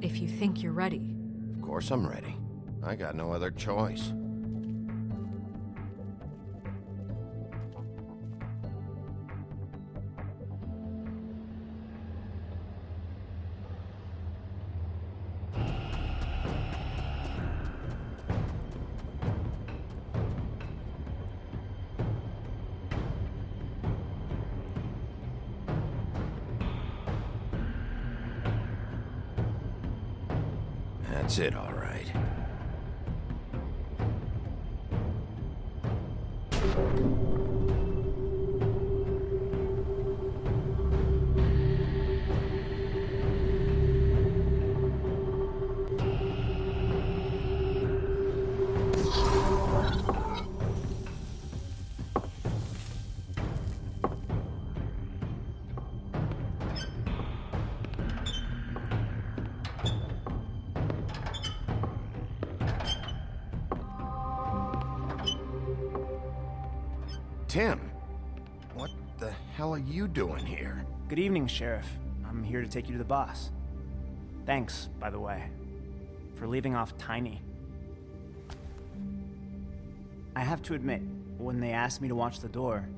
if you think you're ready. Of course I'm ready. I got no other choice. That's it, all right. Tim, what the hell are you doing here? Good evening, Sheriff. I'm here to take you to the boss. Thanks, by the way, for leaving off Tiny. I have to admit, when they asked me to watch the door,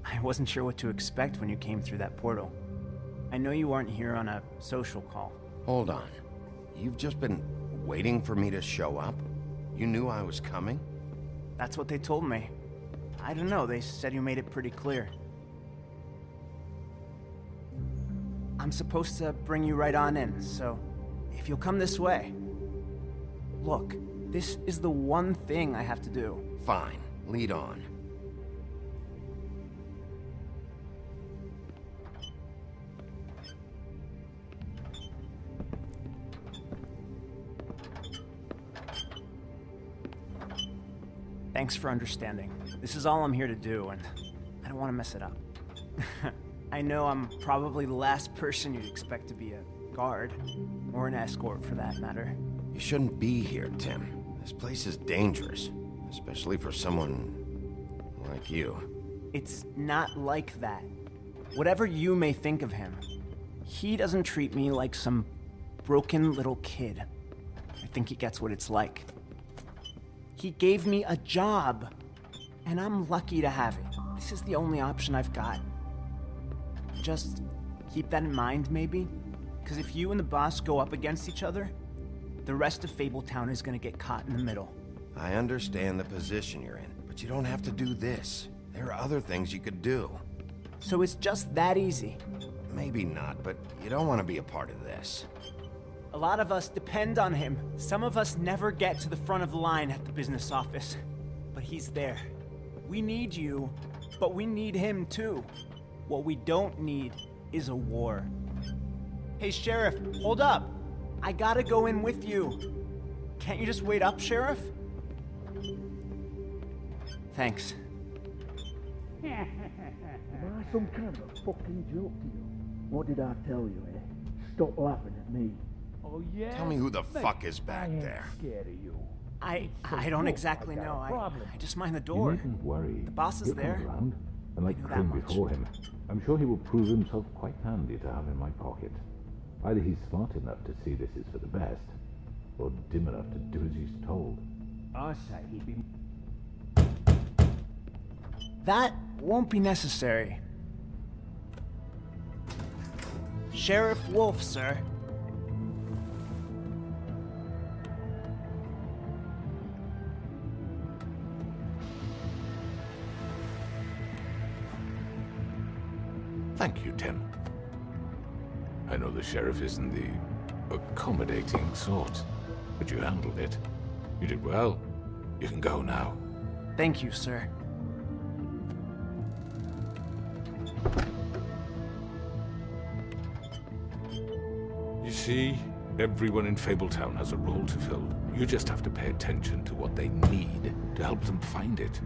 I wasn't sure what to expect when you came through that portal. I know you weren't here on a social call. Hold on. You've just been waiting for me to show up? You knew I was coming? That's what they told me. I don't know, they said you made it pretty clear. I'm supposed to bring you right on in, so if you'll come this way. Look, this is the one thing I have to do. Fine, lead on. Thanks for understanding. This is all I'm here to do, and I don't want to mess it up. I know I'm probably the last person you'd expect to be a guard, or an escort for that matter. You shouldn't be here, Tim. This place is dangerous, especially for someone like you. It's not like that. Whatever you may think of him, he doesn't treat me like some broken little kid. I think he gets what it's like. He gave me a job, and I'm lucky to have it. This is the only option I've got. Just keep that in mind, maybe? Because if you and the boss go up against each other, the rest of Fabletown is gonna get caught in the middle. I understand the position you're in, but you don't have to do this. There are other things you could do. So it's just that easy? Maybe not, but you don't want to be a part of this. A lot of us depend on him. Some of us never get to the front of the line at the business office. But he's there. We need you, but we need him too. What we don't need is a war. Hey, Sheriff, hold up. I gotta go in with you. Can't you just wait up, Sheriff? Thanks. Am I some kind of a fucking joke to you? What did I tell you, eh? Stop laughing at me. Oh, yeah? Tell me who the fuck is back there. Scared of you. I don't exactly know. I just mind the door. You needn't worry. The boss is He'll come there. around, and like Trim before him, I'm sure he will prove himself quite handy to have in my pocket. Either he's smart enough to see this is for the best, or dim enough to do as he's told. I say he'd be... That won't be necessary. Sheriff Wolf, sir. Thank you, Tim. I know the sheriff isn't the accommodating sort, but you handled it. You did well. You can go now. Thank you, sir. You see, everyone in Fabletown has a role to fill. You just have to pay attention to what they need to help them find it.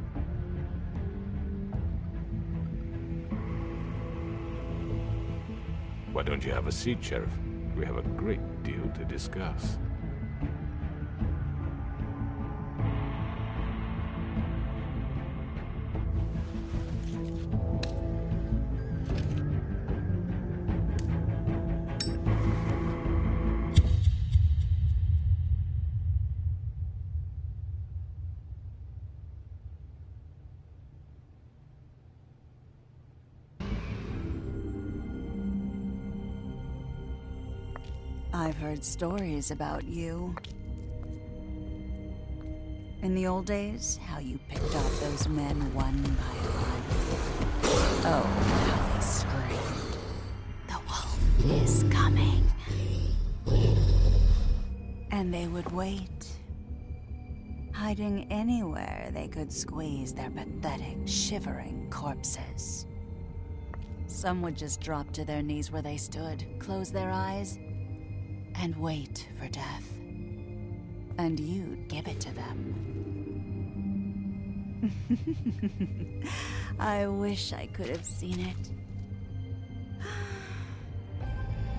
Why don't you have a seat, Sheriff? We have a great deal to discuss. I've heard stories about you. In the old days, how you picked off those men one by one. Oh, how they screamed. The wolf is coming. And they would wait, hiding anywhere they could squeeze their pathetic, shivering corpses. Some would just drop to their knees where they stood, close their eyes, and wait for death. And you'd give it to them. I wish I could have seen it.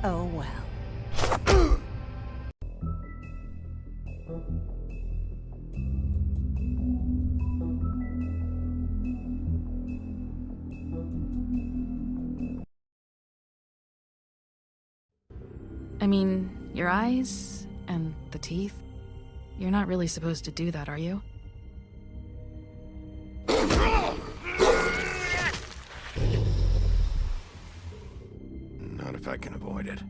Oh well. I mean, your eyes and the teeth. You're not really supposed to do that, are you? Not if I can avoid it.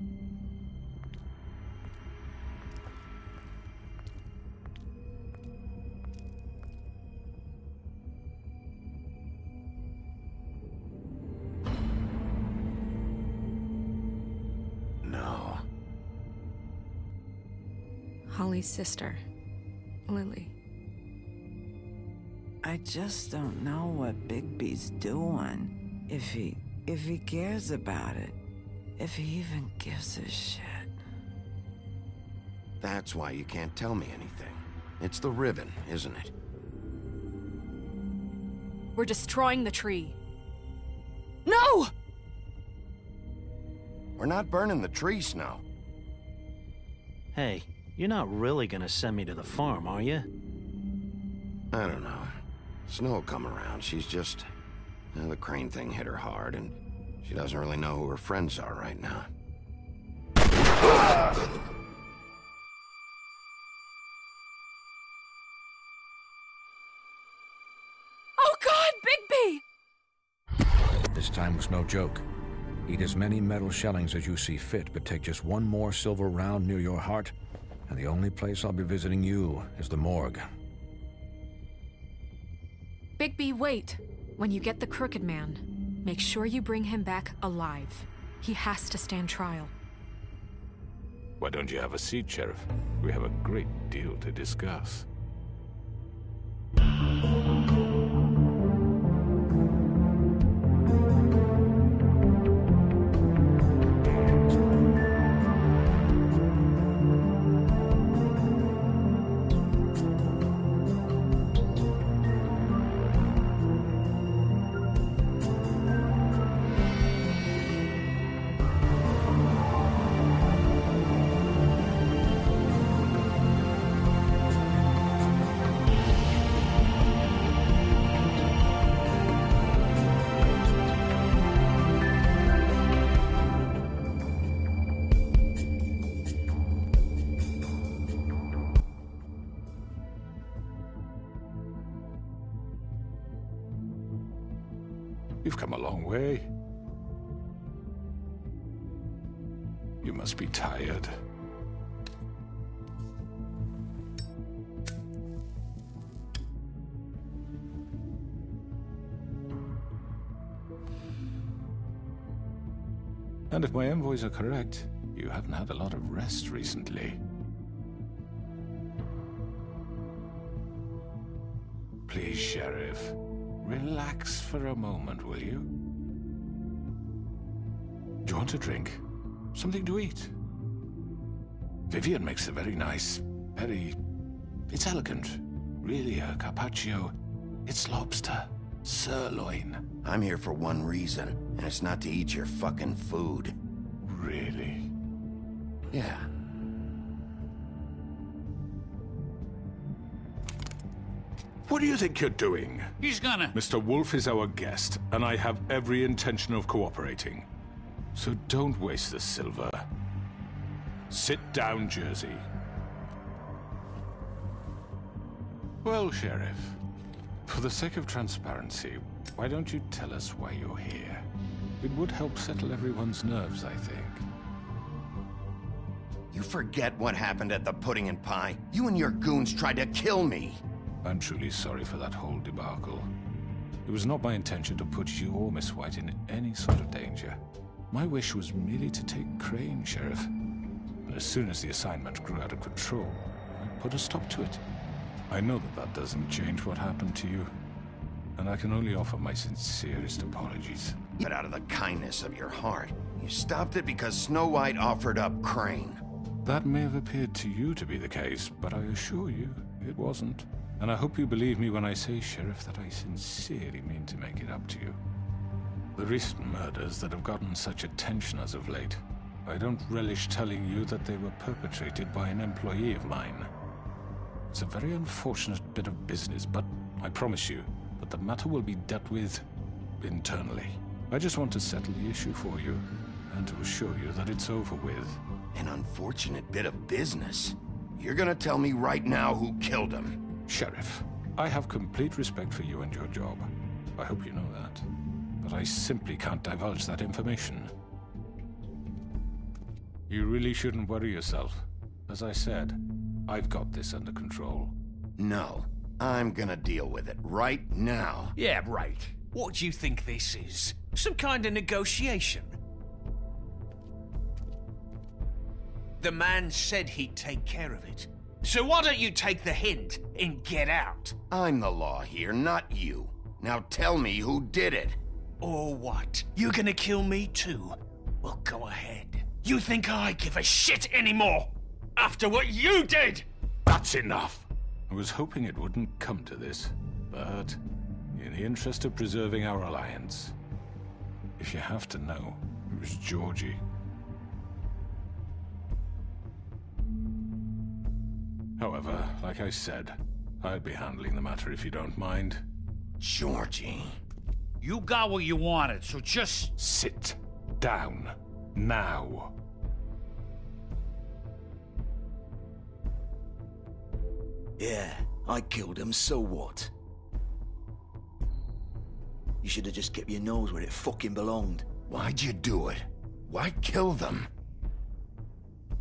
No. Holly's sister, Lily. I just don't know what Bigby's doing. If he cares about it. If he even gives a shit. That's why you can't tell me anything. It's the ribbon, isn't it? We're destroying the tree. No! We're not burning the tree, Snow. Hey, you're not really gonna send me to the farm, are you? I don't know. Snow will come around. She's just... the crane thing hit her hard, and she doesn't really know who her friends are right now. Oh God, Bigby! This time was no joke. Eat as many metal shellings as you see fit, but take just one more silver round near your heart, and the only place I'll be visiting you is the morgue. Bigby, wait. When you get the Crooked Man, make sure you bring him back alive. He has to stand trial. Why don't you have a seat, Sheriff? We have a great deal to discuss. You've come a long way. You must be tired. And if my envoys are correct, you haven't had a lot of rest recently. Please, Sheriff. Relax for a moment, will you? Do you want a drink? Something to eat? Vivian makes a very nice, it's elegant. Really a carpaccio. It's lobster. Sirloin. I'm here for one reason, and it's not to eat your fucking food. Really? Yeah. What do you think you're doing? He's gonna... Mr. Wolf is our guest, and I have every intention of cooperating. So don't waste the silver. Sit down, Jersey. Well, Sheriff, for the sake of transparency, why don't you tell us why you're here? It would help settle everyone's nerves, I think. You forget what happened at the Pudding and Pie? You and your goons tried to kill me! I'm truly sorry for that whole debacle. It was not my intention to put you or Miss White in any sort of danger. My wish was merely to take Crane, Sheriff. And as soon as the assignment grew out of control, I put a stop to it. I know that doesn't change what happened to you, and I can only offer my sincerest apologies. But out of the kindness of your heart, you stopped it because Snow White offered up Crane. That may have appeared to you to be the case, but I assure you, it wasn't. And I hope you believe me when I say, Sheriff, that I sincerely mean to make it up to you. The recent murders that have gotten such attention as of late, I don't relish telling you that they were perpetrated by an employee of mine. It's a very unfortunate bit of business, but I promise you that the matter will be dealt with internally. I just want to settle the issue for you, and to assure you that it's over with. An unfortunate bit of business? You're gonna tell me right now who killed him? Sheriff, I have complete respect for you and your job. I hope you know that. But I simply can't divulge that information. You really shouldn't worry yourself. As I said, I've got this under control. No, I'm gonna deal with it right now. Yeah, right. What do you think this is? Some kind of negotiation? The man said he'd take care of it. So why don't you take the hint and get out? I'm the law here, not you. Now tell me who did it. Or what? You gonna kill me too? Well, go ahead. You think I give a shit anymore? After what you did? That's enough. I was hoping it wouldn't come to this, but in the interest of preserving our alliance. If you have to know, it was Georgie. However, like I said, I'll be handling the matter if you don't mind. Georgie. You got what you wanted, so just... Sit down. Now. Yeah, I killed him, so what? You should have just kept your nose where it fucking belonged. Why'd you do it? Why kill them?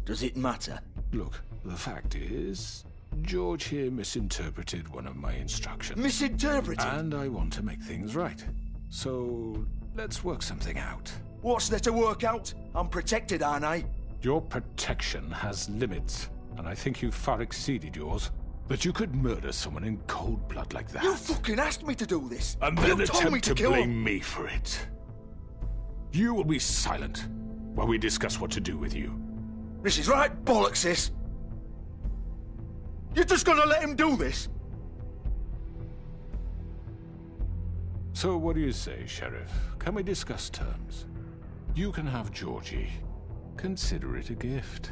Does it matter? Look, the fact is, George here misinterpreted one of my instructions. Misinterpreted? And I want to make things right. So, let's work something out. What's there to work out? I'm protected, aren't I? Your protection has limits, and I think you've far exceeded yours. But you could murder someone in cold blood like that. You fucking asked me to do this! And you then told me attempt to to kill blame him. me for it. You will be silent while we discuss what to do with you. This is right bollocks, this! You're just gonna let him do this? So what do you say, Sheriff? Can we discuss terms? You can have Georgie. Consider it a gift,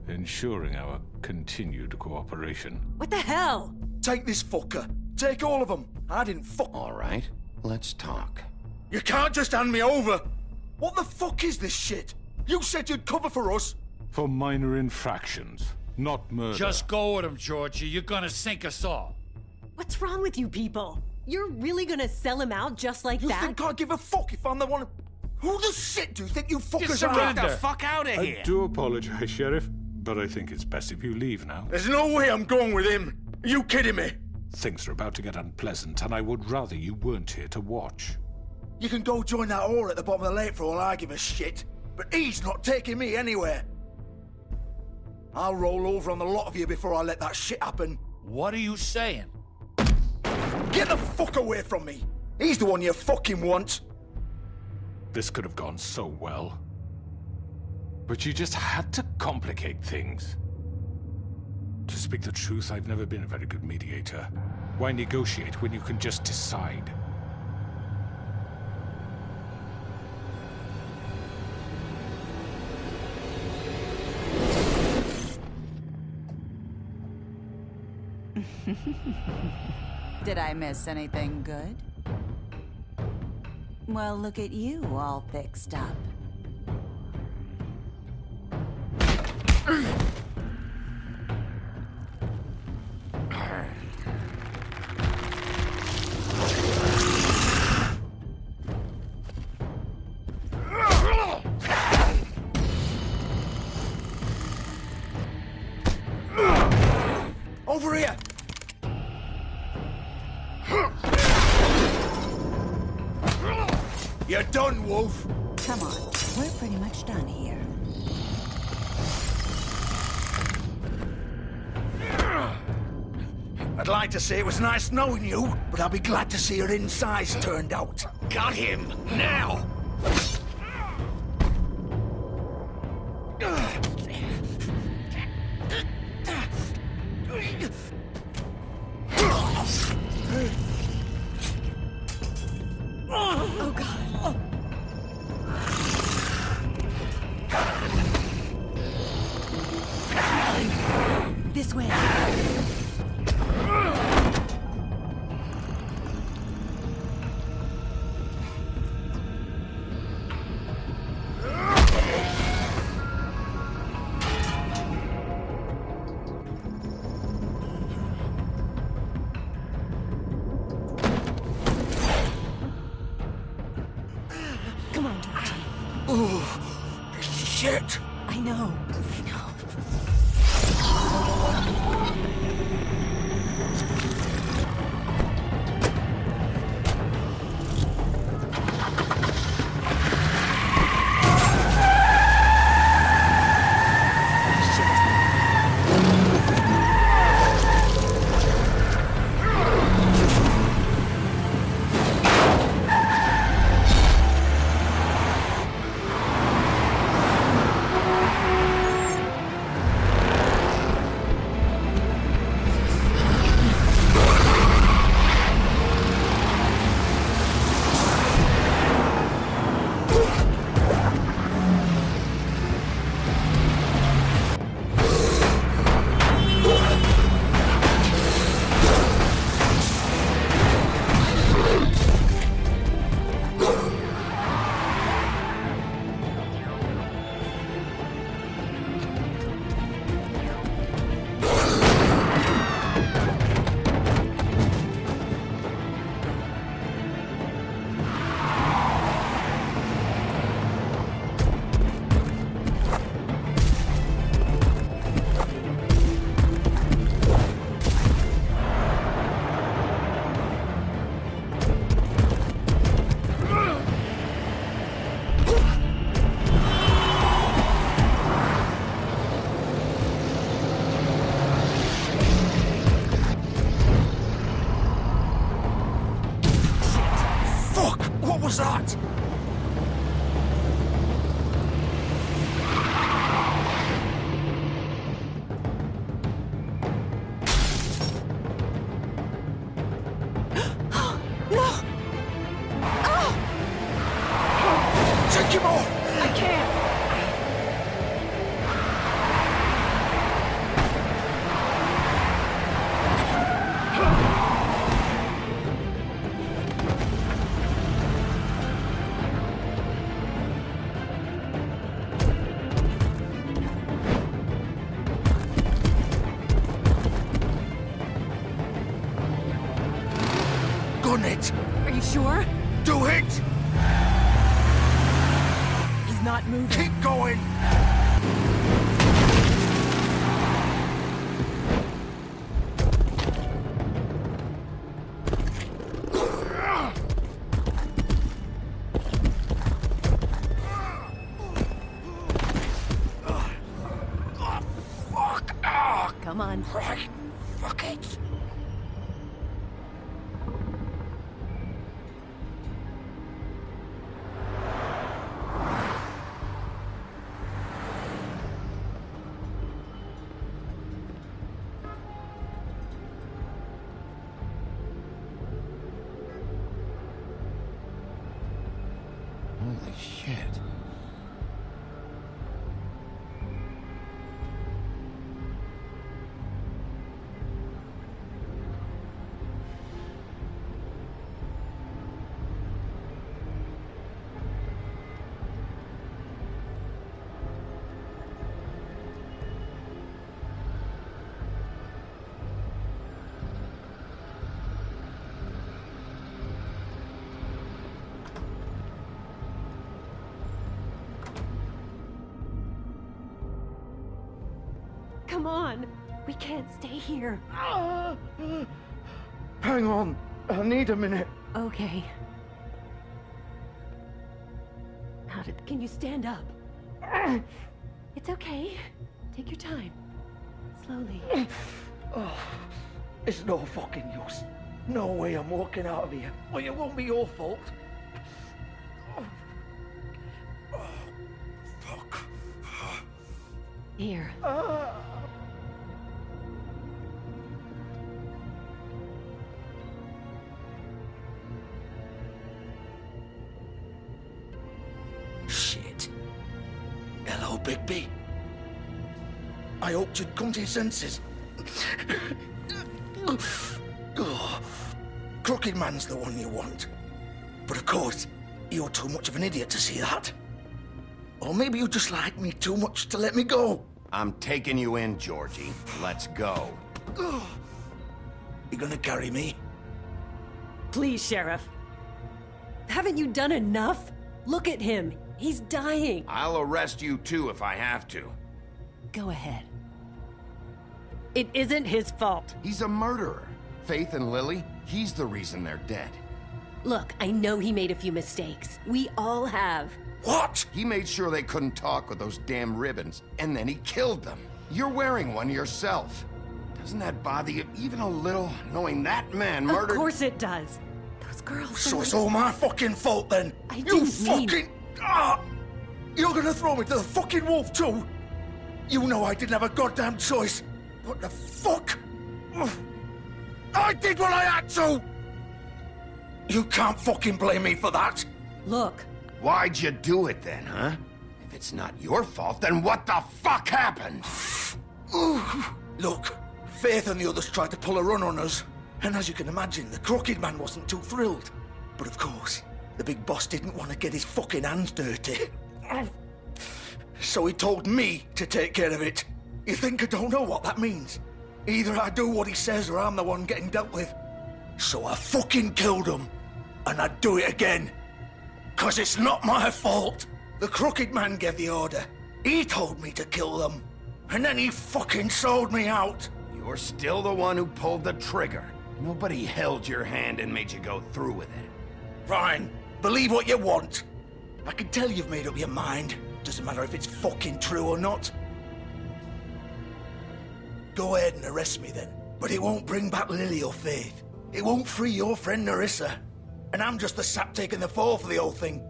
ensuring our continued cooperation. What the hell? Take this fucker. Take all of them. I didn't fuck... All right, let's talk. You can't just hand me over! What the fuck is this shit? You said you'd cover for us! For minor infractions, not murder. Just go with him, Georgie. You're gonna sink us all. What's wrong with you people? You're really gonna sell him out just like You that? think I give a fuck if I'm the one... Who the shit do you think you fuckers are? surrender. Get the fuck out of I here! do apologize, Sheriff, but I think it's best if you leave now. There's no way I'm going with him. Are you kidding me? Things are about to get unpleasant, and I would rather you weren't here to watch. You can go join that whore at the bottom of the lake for all I give a shit. But he's not taking me anywhere. I'll roll over on the lot of you before I let that shit happen. What are you saying? Get the fuck away from me! He's the one you fucking want! This could have gone so well. But you just had to complicate things. To speak the truth, I've never been a very good mediator. Why negotiate when you can just decide? Did I miss anything good? Well, look at you, all fixed up. Over here! You're done, Wolf! Come on, we're pretty much done here. I'd like to say it was nice knowing you, but I'll be glad to see your insides turned out. Got him! Now! Oh, God. Oh. This way. was that? Take him off! I can't. Gun it! Are you sure? Do it! He's not moving. Keep going! Come on. Right. Fuck it. Holy shit. Come on. We can't stay here. Hang on. I need a minute. Okay. Can you stand up? It's okay. Take your time. Slowly. Oh, it's no fucking use. No way I'm walking out of here. Well, it won't be your fault. Here. Shit. Hello, Bigby. I hoped you'd come to your senses. Oh, Crooked Man's the one you want. But of course, you're too much of an idiot to see that. Or maybe you just like me too much to let me go. I'm taking you in, Georgie. Let's go. You gonna carry me? Please, Sheriff. Haven't you done enough? Look at him. He's dying. I'll arrest you too if I have to. Go ahead. It isn't his fault. He's a murderer. Faith and Lily, he's the reason they're dead. Look, I know he made a few mistakes. We all have. What? He made sure they couldn't talk with those damn ribbons, and then he killed them. You're wearing one yourself. Doesn't that bother you even a little, knowing that man murdered— Of course it does. Those girls— So it's all my fucking fault then? I You didn't mean— fucking— You're gonna throw me to the fucking wolf too? You know I didn't have a goddamn choice. What the fuck? I did what I had to! You can't fucking blame me for that. Look. Why'd you do it then, huh? If it's not your fault, then what the fuck happened? Look, Faith and the others tried to pull a run on us. And as you can imagine, the Crooked Man wasn't too thrilled. But of course, the big boss didn't want to get his fucking hands dirty. So he told me to take care of it. You think I don't know what that means? Either I do what he says or I'm the one getting dealt with. So I fucking killed him. And I'd do it again. 'Cause it's not my fault. The Crooked Man gave the order. He told me to kill them. And then he fucking sold me out. You're still the one who pulled the trigger. Nobody held your hand and made you go through with it. Fine. Believe what you want. I can tell you've made up your mind. Doesn't matter if it's fucking true or not. Go ahead and arrest me then. But it won't bring back Lily or Faith. It won't free your friend Nerissa. and I'm just the sap taking the fall for the whole thing.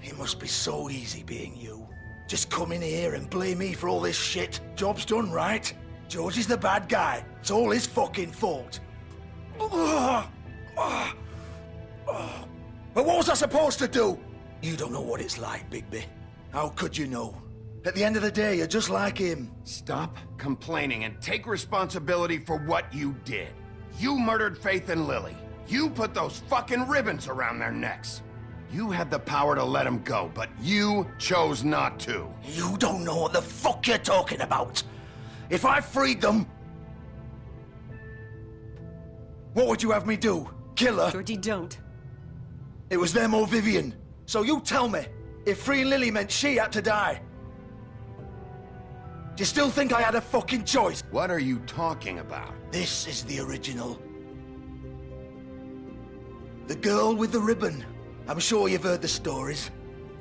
It must be so easy being you. Just come in here and blame me for all this shit. Job's done, right? George is the bad guy. It's all his fucking fault. But what was I supposed to do? You don't know what it's like, Bigby. How could you know? At the end of the day, you're just like him. Stop complaining and take responsibility for what you did. You murdered Faith and Lily. You put those fucking ribbons around their necks. You had the power to let them go, but you chose not to. You don't know what the fuck you're talking about. If I freed them... What would you have me do? Kill her? Georgie, don't. It was them or Vivian. So you tell me, if freeing Lily meant she had to die, do you still think I had a fucking choice? What are you talking about? This is the original. The girl with the ribbon. I'm sure you've heard the stories.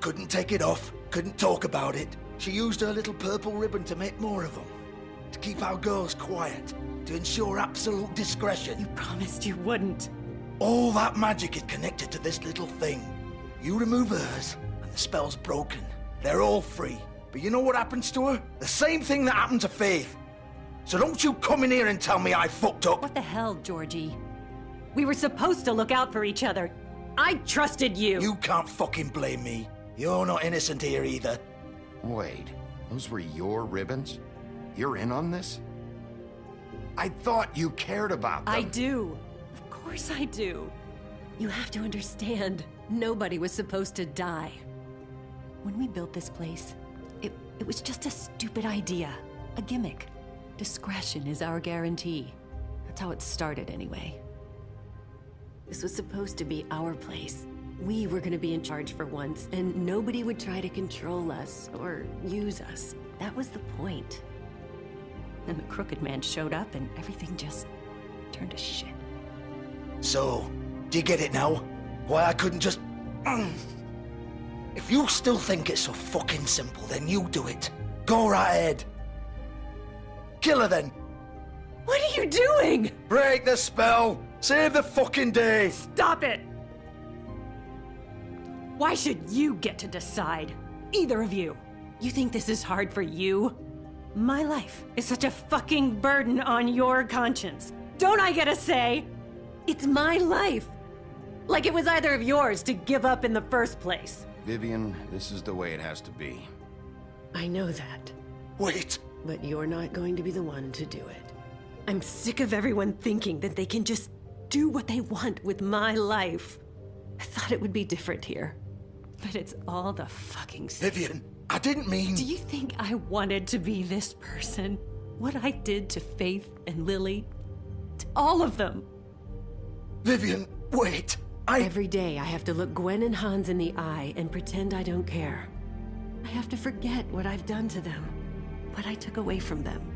Couldn't take it off, couldn't talk about it. She used her little purple ribbon to make more of them. To keep our girls quiet. To ensure absolute discretion. You promised you wouldn't. All that magic is connected to this little thing. You remove hers, and the spell's broken. They're all free. But you know what happens to her? The same thing that happened to Faith. So don't you come in here and tell me I fucked up. What the hell, Georgie? We were supposed to look out for each other. I trusted you. You can't fucking blame me. You're not innocent here either. Wait, those were your ribbons? You're in on this? I thought you cared about them. I do. Of course I do. You have to understand, nobody was supposed to die. When we built this place, it was just a stupid idea. A gimmick. Discretion is our guarantee. That's how it started anyway. This was supposed to be our place. We were gonna be in charge for once, and nobody would try to control us or use us. That was the point. Then the Crooked Man showed up and everything just turned to shit. So, do you get it now? Why I couldn't just... If you still think it's so fucking simple, then you do it. Go right ahead. Kill her then. What are you doing? Break the spell. Save the fucking day. Stop it. Why should you get to decide? Either of you. You think this is hard for you? My life is such a fucking burden on your conscience. Don't I get a say? It's my life. Like it was either of yours to give up in the first place. Vivian, this is the way it has to be. I know that. Wait. But you're not going to be the one to do it. I'm sick of everyone thinking that they can just do what they want with my life. I thought it would be different here. But it's all the fucking same. Vivian, I didn't mean... Do you think I wanted to be this person? What I did to Faith and Lily? To all of them? Vivian, wait. Every day I have to look Gwen and Hans in the eye and pretend I don't care. I have to forget what I've done to them. What I took away from them.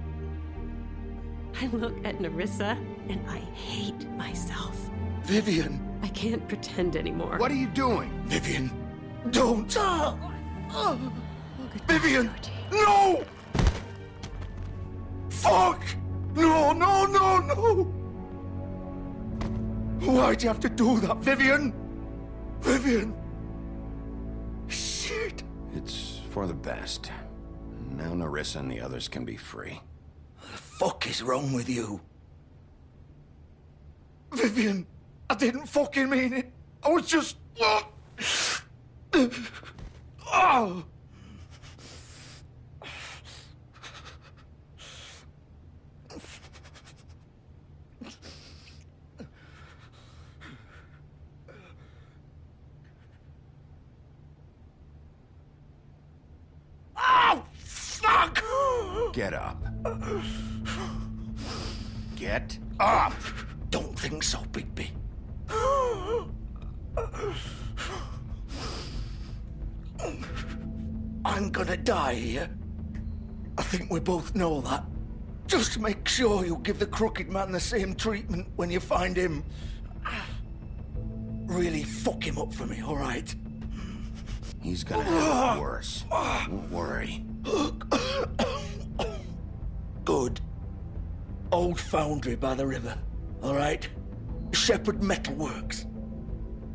I look at Nerissa and I hate myself. Vivian. I can't pretend anymore. What are you doing? Vivian, don't. Vivian, no! Fuck! No, no, no, no! Why'd you have to do that, Vivian? Vivian! Shit! It's for the best. Now Nerissa and the others can be free. What the fuck is wrong with you? Vivian, I didn't fucking mean it. I was just... Oh! Fuck! Get up. Get up! Don't think so, Bigby. I'm gonna die here. I think we both know that. Just make sure you give the Crooked Man the same treatment when you find him. Really fuck him up for me, all right? He's gonna have it worse. Don't worry. Good. Old foundry by the river, all right? Shepherd Metalworks.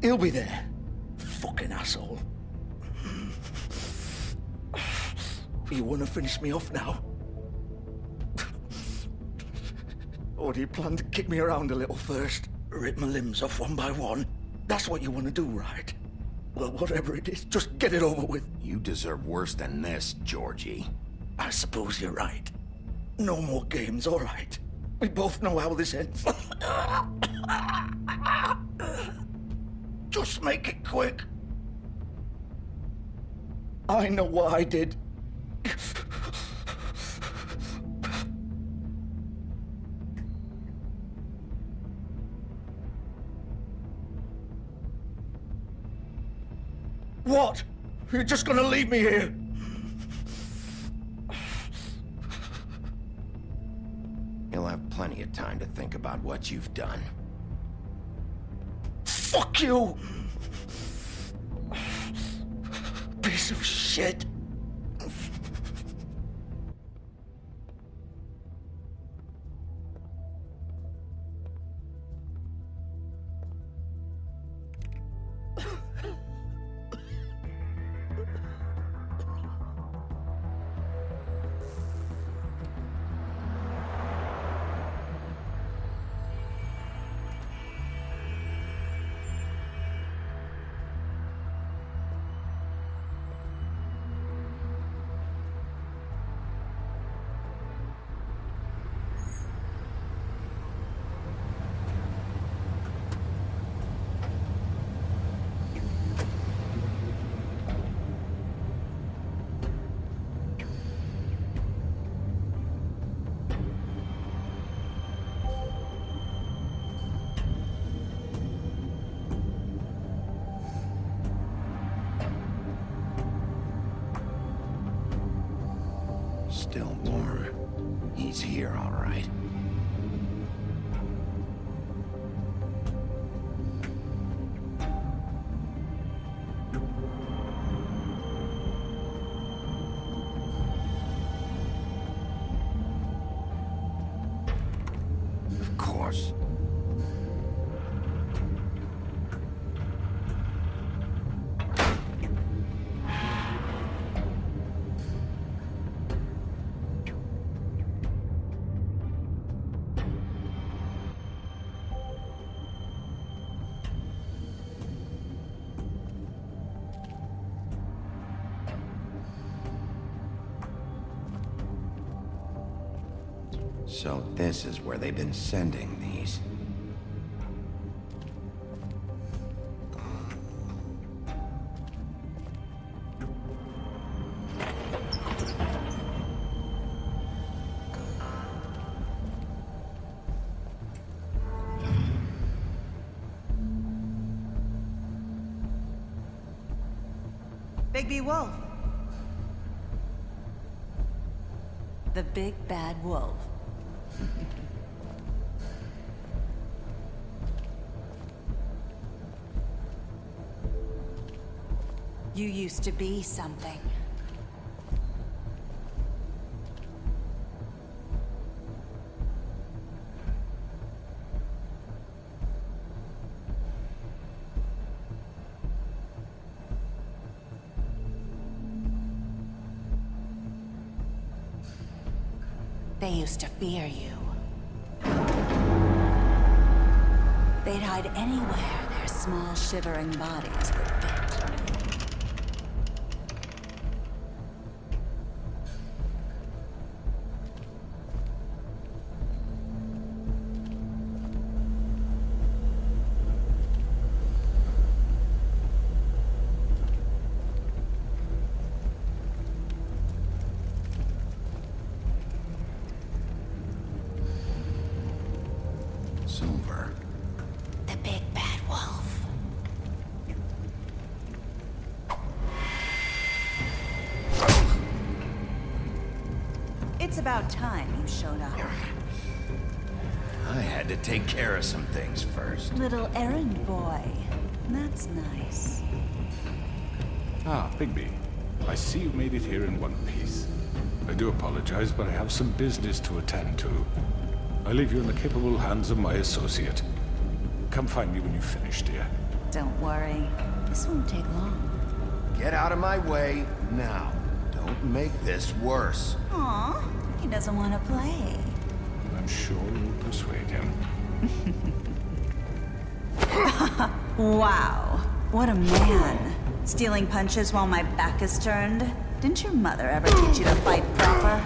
He'll be there. Fucking asshole. You want to finish me off now? Or do you plan to kick me around a little first? Rip my limbs off one by one? That's what you want to do, right? Well, whatever it is, just get it over with. You deserve worse than this, Georgie. I suppose you're right. No more games, all right. We both know how this ends. Just make it quick. I know what I did. What? You're just gonna leave me here? You'll have plenty of time to think about what you've done. Fuck you! Piece of shit. Still warm. He's here, all right. Of course. So this is where they've been sending these. Bigby Wolf. The big bad wolf. You used to be something. They used to fear you. They'd hide anywhere their small, shivering bodies would fit. Silver. The big bad wolf. It's about time you showed up. I had to take care of some things first. Little errand boy. That's nice. Ah, Bigby. I see you made it here in one piece. I do apologize, but I have some business to attend to. I leave you in the capable hands of my associate. Come find me when you finish, dear. Don't worry. This won't take long. Get out of my way now. Don't make this worse. Aw, he doesn't want to play. I'm sure you'll persuade him. Wow, what a man. Stealing punches while my back is turned? Didn't your mother ever teach you to fight proper?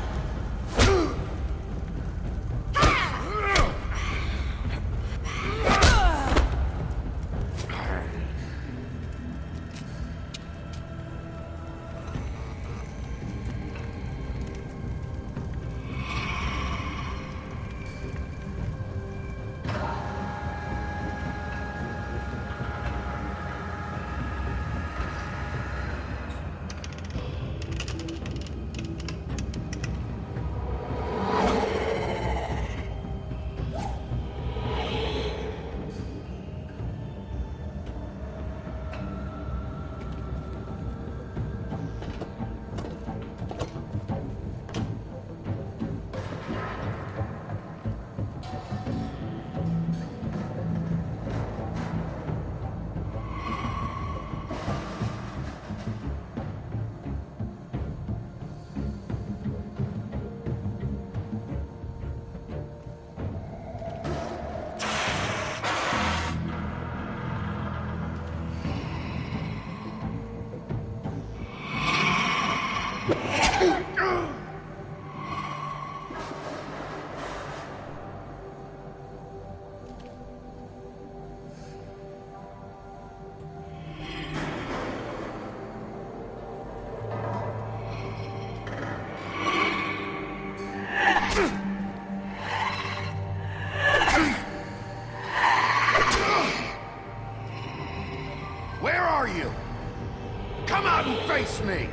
Where are you? Come out and face me!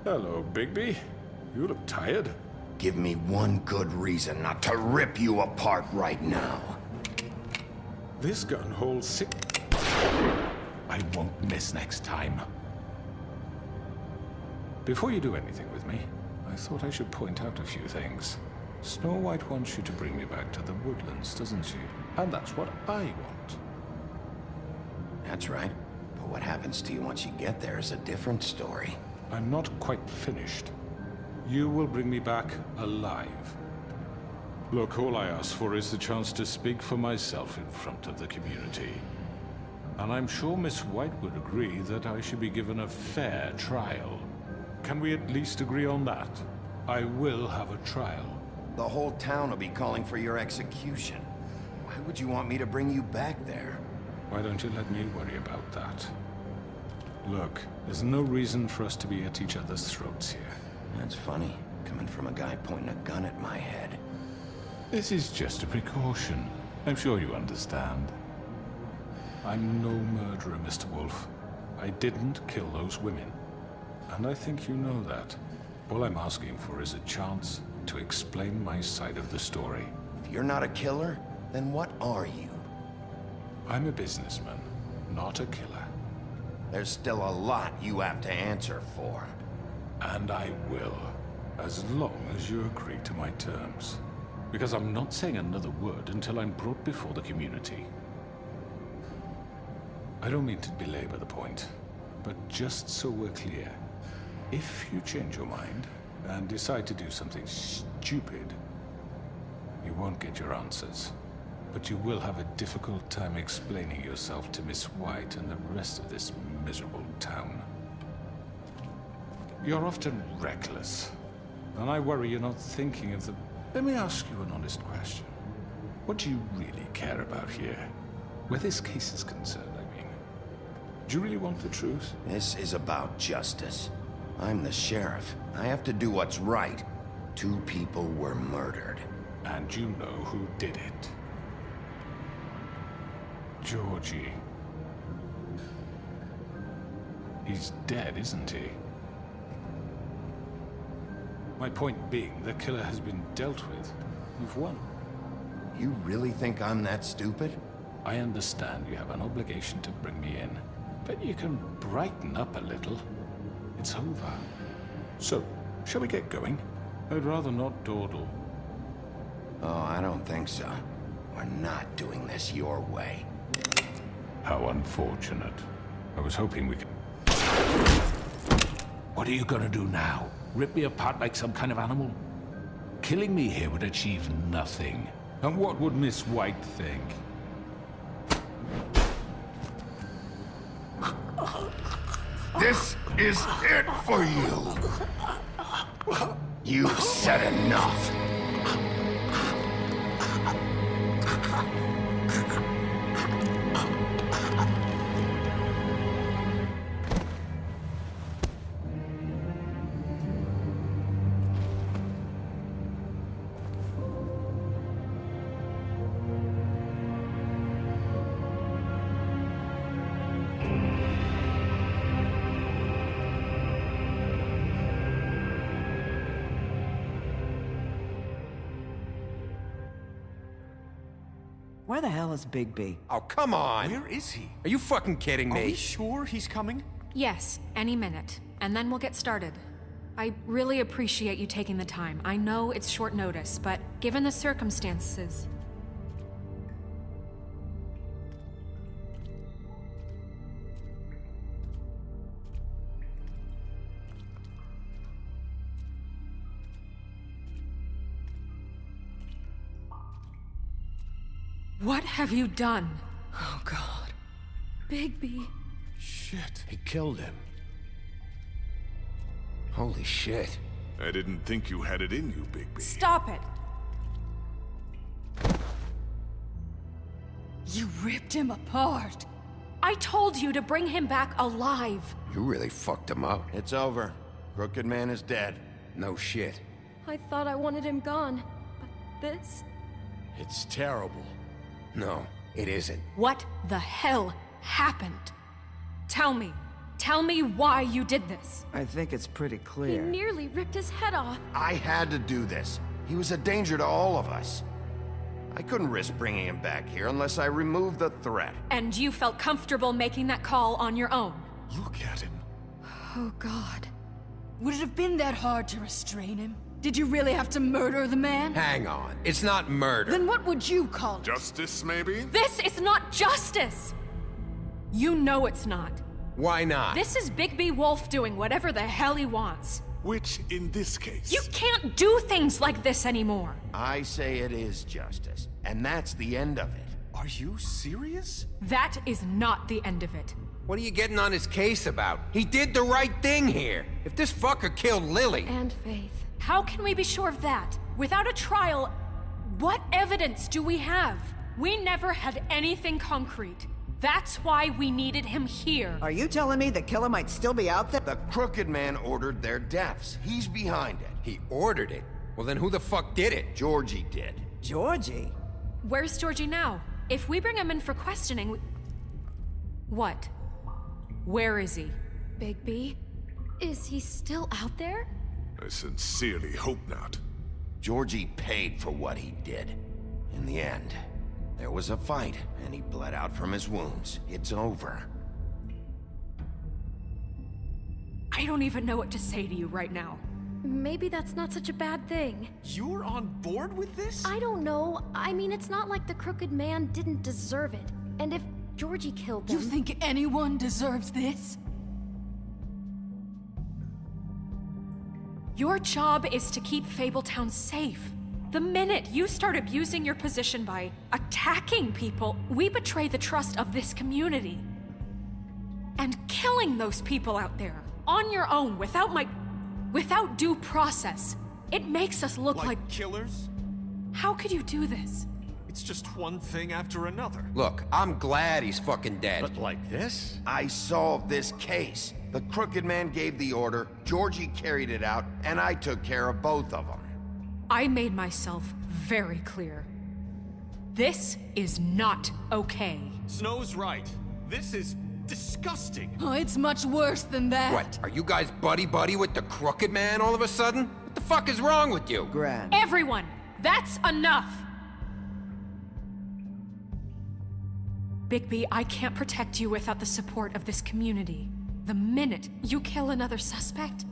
Hello, Bigby. You look tired. Give me one good reason not to rip you apart right now. This gun holds 6... I won't miss next time. Before you do anything with me, I thought I should point out a few things. Snow White wants you to bring me back to the woodlands, doesn't she? And that's what I want. That's right. But what happens to you once you get there is a different story. I'm not quite finished. You will bring me back alive. Look, all I ask for is the chance to speak for myself in front of the community. And I'm sure Miss White would agree that I should be given a fair trial. Can we at least agree on that? I will have a trial. The whole town will be calling for your execution. Why would you want me to bring you back there? Why don't you let me worry about that? Look, there's no reason for us to be at each other's throats here. That's funny, coming from a guy pointing a gun at my head. This is just a precaution. I'm sure you understand. I'm no murderer, Mr. Wolf. I didn't kill those women. And I think you know that. All I'm asking for is a chance to explain my side of the story. If you're not a killer, then what are you? I'm a businessman, not a killer. There's still a lot you have to answer for. And I will, as long as you agree to my terms. Because I'm not saying another word until I'm brought before the community. I don't mean to belabor the point, but just so we're clear, if you change your mind and decide to do something stupid, you won't get your answers. But you will have a difficult time explaining yourself to Miss White and the rest of this miserable town. You're often reckless, and I worry you're not thinking of the... Let me ask you an honest question. What do you really care about here? Where this case is concerned, I mean. Do you really want the truth? This is about justice. I'm the sheriff. I have to do what's right. 2 people were murdered. And you know who did it. Georgie. He's dead, isn't he? My point being, the killer has been dealt with. You've won. You really think I'm that stupid? I understand you have an obligation to bring me in, but you can brighten up a little. It's over. So, shall we get going? I'd rather not dawdle. Oh, I don't think so. We're not doing this your way. How unfortunate. I was hoping we could... What are you gonna do now? Rip me apart like some kind of animal? Killing me here would achieve nothing. And what would Miss White think? This is it for you! You've said enough! Where the hell is Bigby? Oh, come on! Where is he? Are you fucking kidding me? Are we sure he's coming? Yes, any minute. And then we'll get started. I really appreciate you taking the time. I know it's short notice, but given the circumstances... What have you done? Oh, God. Bigby. Shit. He killed him. Holy shit. I didn't think you had it in you, Bigby. Stop it! You ripped him apart. I told you to bring him back alive. You really fucked him up. It's over. Crooked Man is dead. No shit. I thought I wanted him gone, but this... It's terrible. No, it isn't. What the hell happened? Tell me. Tell me why you did this. I think it's pretty He clear. nearly ripped his head off. I had to do this. He was a danger to all of us. I couldn't risk bringing him back here unless I removed the threat. And you felt comfortable making that call on your own. Look at him. Oh, God. Would it have been that hard to restrain him? Did you really have to murder the man? Hang on. It's not murder. Then what would you call it? Justice, maybe? This is not justice! You know it's not. Why not? This is Bigby Wolf doing whatever the hell he wants. Which, in this case... You can't do things like this anymore. I say it is justice, and that's the end of it. Are you serious? That is not the end of it. What are you getting on his case about? He did the right thing here. If this fucker killed Lily... And Faith. How can we be sure of that? Without a trial, what evidence do we have? We never had anything concrete. That's why we needed him here. Are you telling me the killer might still be out there? The Crooked Man ordered their deaths. He's behind it. He ordered it? Well, then who the fuck did it? Georgie did. Georgie? Where's Georgie now? If we bring him in for questioning, What? Where is he? Bigby? Is he still out there? I sincerely hope not. Georgie paid for what he did. In the end, there was a fight, and he bled out from his wounds. It's over. I don't even know what to say to you right now. Maybe that's not such a bad thing. You're on board with this? I don't know. I mean, it's not like the Crooked Man didn't deserve it. And if Georgie killed them... You think anyone deserves this? Your job is to keep Fabletown safe. The minute you start abusing your position by attacking people, we betray the trust of this community. And killing those people out there, on your own, without due process, it makes us look like killers? How could you do this? It's just one thing after another. Look, I'm glad he's fucking dead. But like this? I solved this case. The Crooked Man gave the order, Georgie carried it out, and I took care of both of them. I made myself very clear. This is not okay. Snow's right. This is disgusting. Oh, it's much worse than that. What, are you guys buddy-buddy with the Crooked Man all of a sudden? What the fuck is wrong with you? Gran. Everyone, that's enough! Bigby, I can't protect you without the support of this community. The minute you kill another suspect,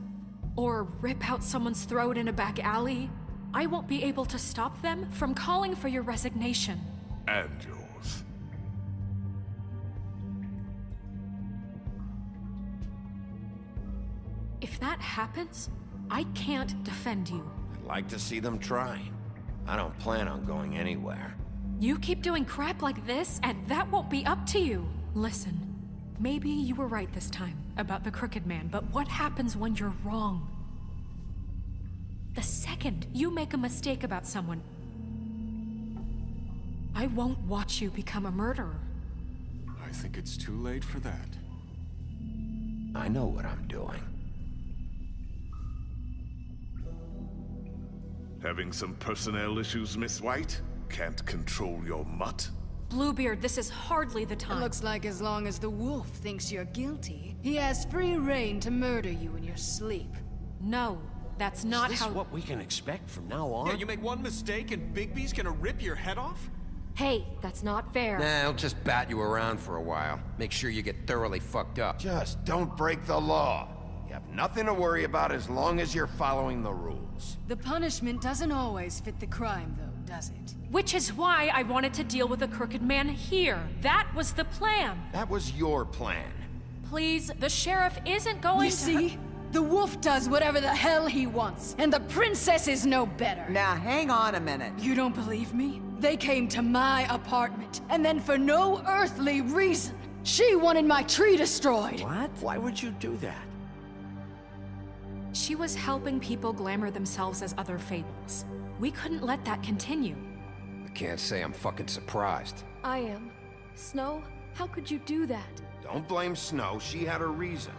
or rip out someone's throat in a back alley, I won't be able to stop them from calling for your resignation. And yours. If that happens, I can't defend you. I'd like to see them try. I don't plan on going anywhere. You keep doing crap like this, and that won't be up to you. Listen, maybe you were right this time about the Crooked Man, but what happens when you're wrong? The second you make a mistake about someone, I won't watch you become a murderer. I think it's too late for that. I know what I'm doing. Having some personnel issues, Miss White? Can't control your mutt? Bluebeard, this is hardly the It time. looks like as long as the wolf thinks you're guilty, he has free reign to murder you in your sleep. No, that's not Is how... this what we can expect from now on? Yeah, you make one mistake and Bigby's gonna rip your head off? Hey, that's not fair. Nah, I'll just bat you around for a while. Make sure you get thoroughly fucked up. Just don't break the law. You have nothing to worry about as long as you're following the rules. The punishment doesn't always fit the crime, though, does it? Which is why I wanted to deal with the Crooked Man here. That was the plan. That was your plan. Please, the sheriff isn't going You see? The wolf does whatever the hell he wants, and the princess is no better. Now, hang on a minute. You don't believe me? They came to my apartment, and then for no earthly reason, she wanted my tree destroyed. What? Why would you do that? She was helping people glamour themselves as other fables. We couldn't let that continue. I can't say I'm fucking surprised. I am. Snow, how could you do that? Don't blame Snow, she had her reasons.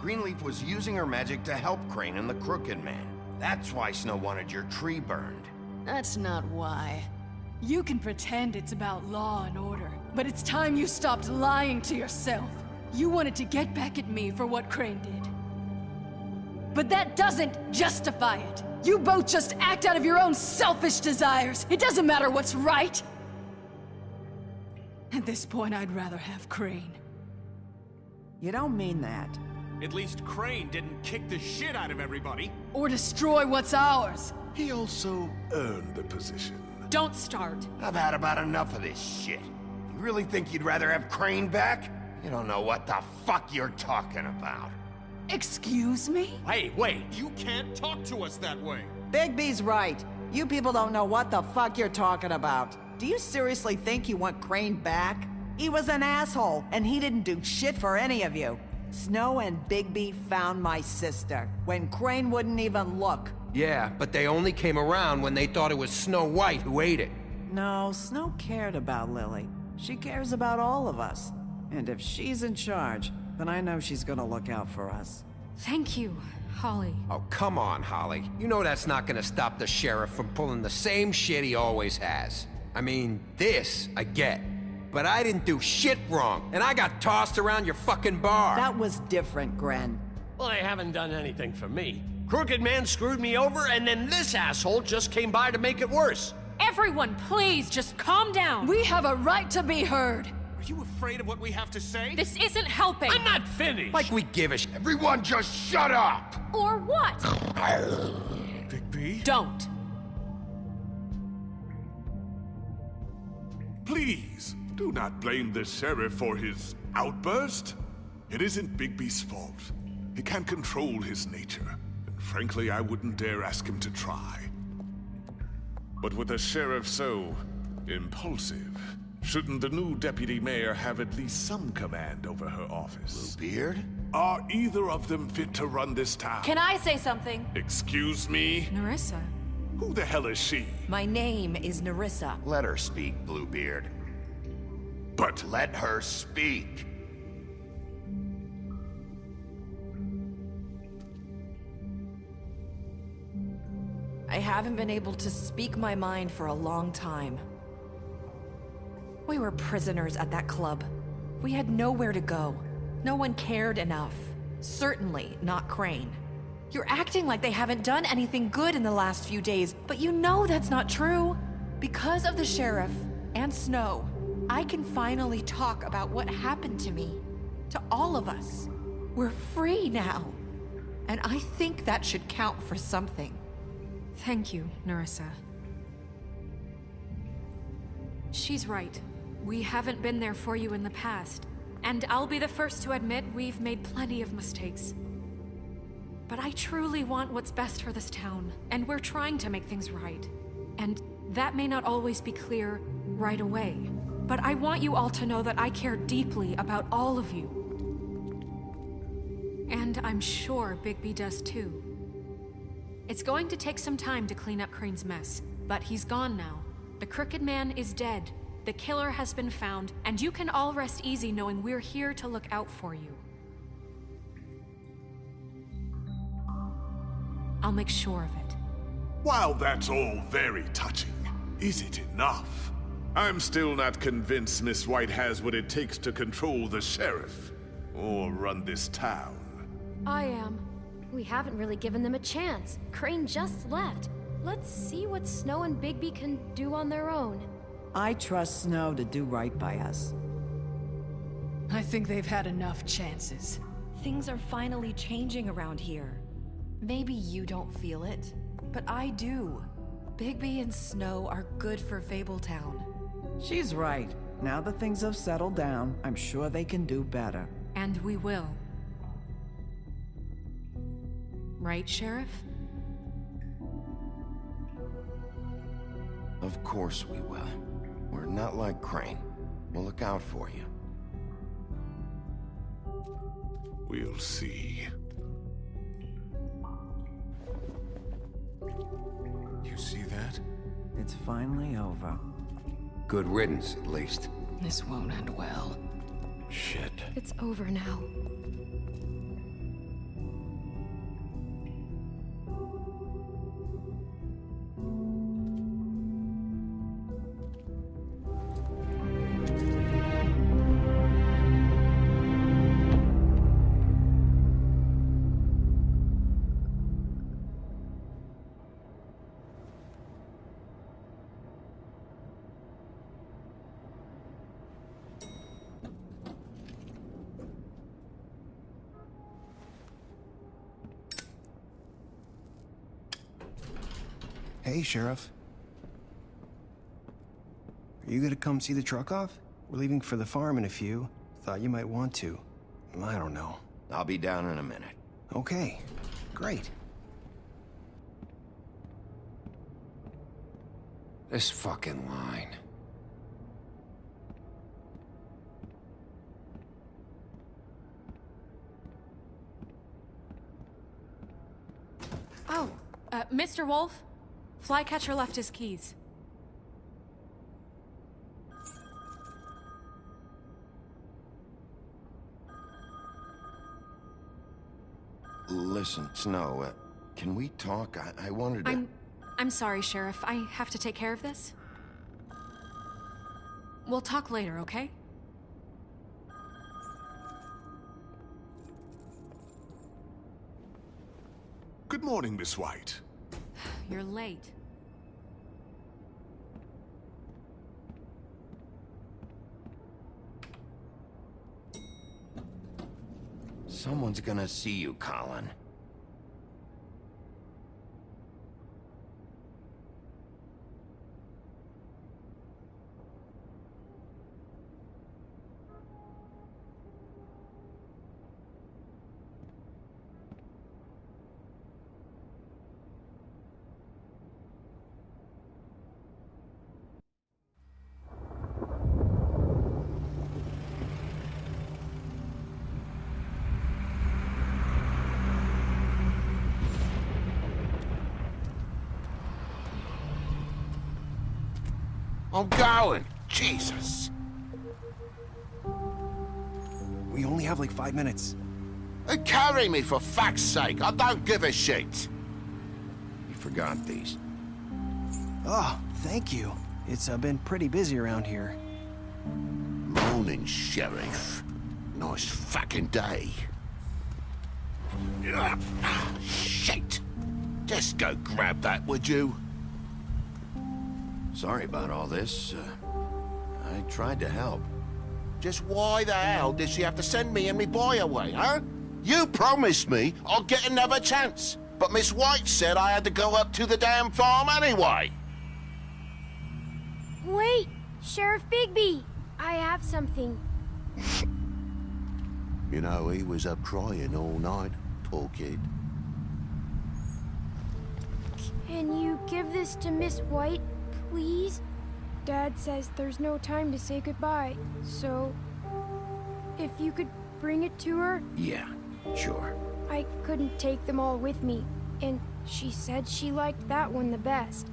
Greenleaf was using her magic to help Crane and the Crooked Man. That's why Snow wanted your tree burned. That's not why. You can pretend it's about law and order, but it's time you stopped lying to yourself. You wanted to get back at me for what Crane did. But that doesn't justify it. You both just act out of your own selfish desires. It doesn't matter what's right. At this point, I'd rather have Crane. You don't mean that. At least Crane didn't kick the shit out of everybody. Or destroy what's ours. He also earned the position. Don't start. I've had about enough of this shit. You really think you'd rather have Crane back? You don't know what the fuck you're talking about. Excuse me? Hey, wait. You can't talk to us that way. Bigby's right. You people don't know what the fuck you're talking about. Do you seriously think you want Crane back? He was an asshole, and he didn't do shit for any of you. Snow and Bigby found my sister, when Crane wouldn't even look. Yeah, but they only came around when they thought it was Snow White who ate it. No, Snow cared about Lily. She cares about all of us. And if she's in charge, then I know she's gonna look out for us. Thank you, Holly. Oh, come on, Holly. You know that's not gonna stop the sheriff from pulling the same shit he always has. I mean, this, I get. But I didn't do shit wrong, and I got tossed around your fucking bar. That was different, Gren. Well, they haven't done anything for me. Crooked Man screwed me over, and then this asshole just came by to make it worse. Everyone, please, just calm down. We have a right to be heard. Are you afraid of what we have to say? This isn't helping. I'm not finished. Like we give a shit. Everyone just shut up! Or what? Bigby? Don't. Please, do not blame the sheriff for his outburst. It isn't Bigby's fault. He can't control his nature. And frankly, I wouldn't dare ask him to try. But with a sheriff so impulsive, shouldn't the new deputy mayor have at least some command over her office? Bluebeard? Are either of them fit to run this town? Can I say something? Excuse me? Nerissa. Who the hell is she? My name is Nerissa. Let her speak, Bluebeard. But let her speak. I haven't been able to speak my mind for a long time. We were prisoners at that club. We had nowhere to go. No one cared enough. Certainly not Crane. You're acting like they haven't done anything good in the last few days, but you know that's not true. Because of the sheriff and Snow, I can finally talk about what happened to me. To all of us. We're free now. And I think that should count for something. Thank you, Nerissa. She's right. We haven't been there for you in the past. And I'll be the first to admit we've made plenty of mistakes. But I truly want what's best for this town, and we're trying to make things right. And that may not always be clear right away. But I want you all to know that I care deeply about all of you. And I'm sure Bigby does too. It's going to take some time to clean up Crane's mess, but he's gone now. The Crooked Man is dead. The killer has been found, and you can all rest easy knowing we're here to look out for you. I'll make sure of it. While that's all very touching, is it enough? I'm still not convinced Miss White has what it takes to control the sheriff, or run this town. I am. We haven't really given them a chance. Crane just left. Let's see what Snow and Bigby can do on their own. I trust Snow to do right by us. I think they've had enough chances. Things are finally changing around here. Maybe you don't feel it, but I do. Bigby and Snow are good for Fabletown. She's right. Now that things have settled down, I'm sure they can do better. And we will. Right, Sheriff? Of course we will. We're not like Crane. We'll look out for you. We'll see. You see that? It's finally over. Good riddance, at least. This won't end well. Shit. It's over now. Hey, Sheriff. Are you gonna come see the truck off? We're leaving for the farm in a few. Thought you might want to. I don't know. I'll be down in a minute. Okay, great. This fucking line. Oh, Mr. Wolf? Flycatcher left his keys. Listen, Snow, can we talk? I wanted to... I'm sorry, Sheriff. I have to take care of this. We'll talk later, okay? Good morning, Miss White. You're late. Someone's gonna see you, Colin. I'm going. Jesus. We only have like 5 minutes. Carry me for fuck's sake. I don't give a shit. You forgot these. Oh, thank you. It's been pretty busy around here. Morning, Sheriff. Nice fucking day. Shit. Just go grab that, would you? Sorry about all this. I tried to help. Just why the hell did she have to send me and me boy away, huh? You promised me I'll get another chance, but Miss White said I had to go up to the damn farm anyway. Wait, Sheriff Bigby, I have something. You know, he was up crying all night, poor kid. Can you give this to Miss White, please? Dad says there's no time to say goodbye, so if you could bring it to her? Yeah, sure. I couldn't take them all with me, and she said she liked that one the best.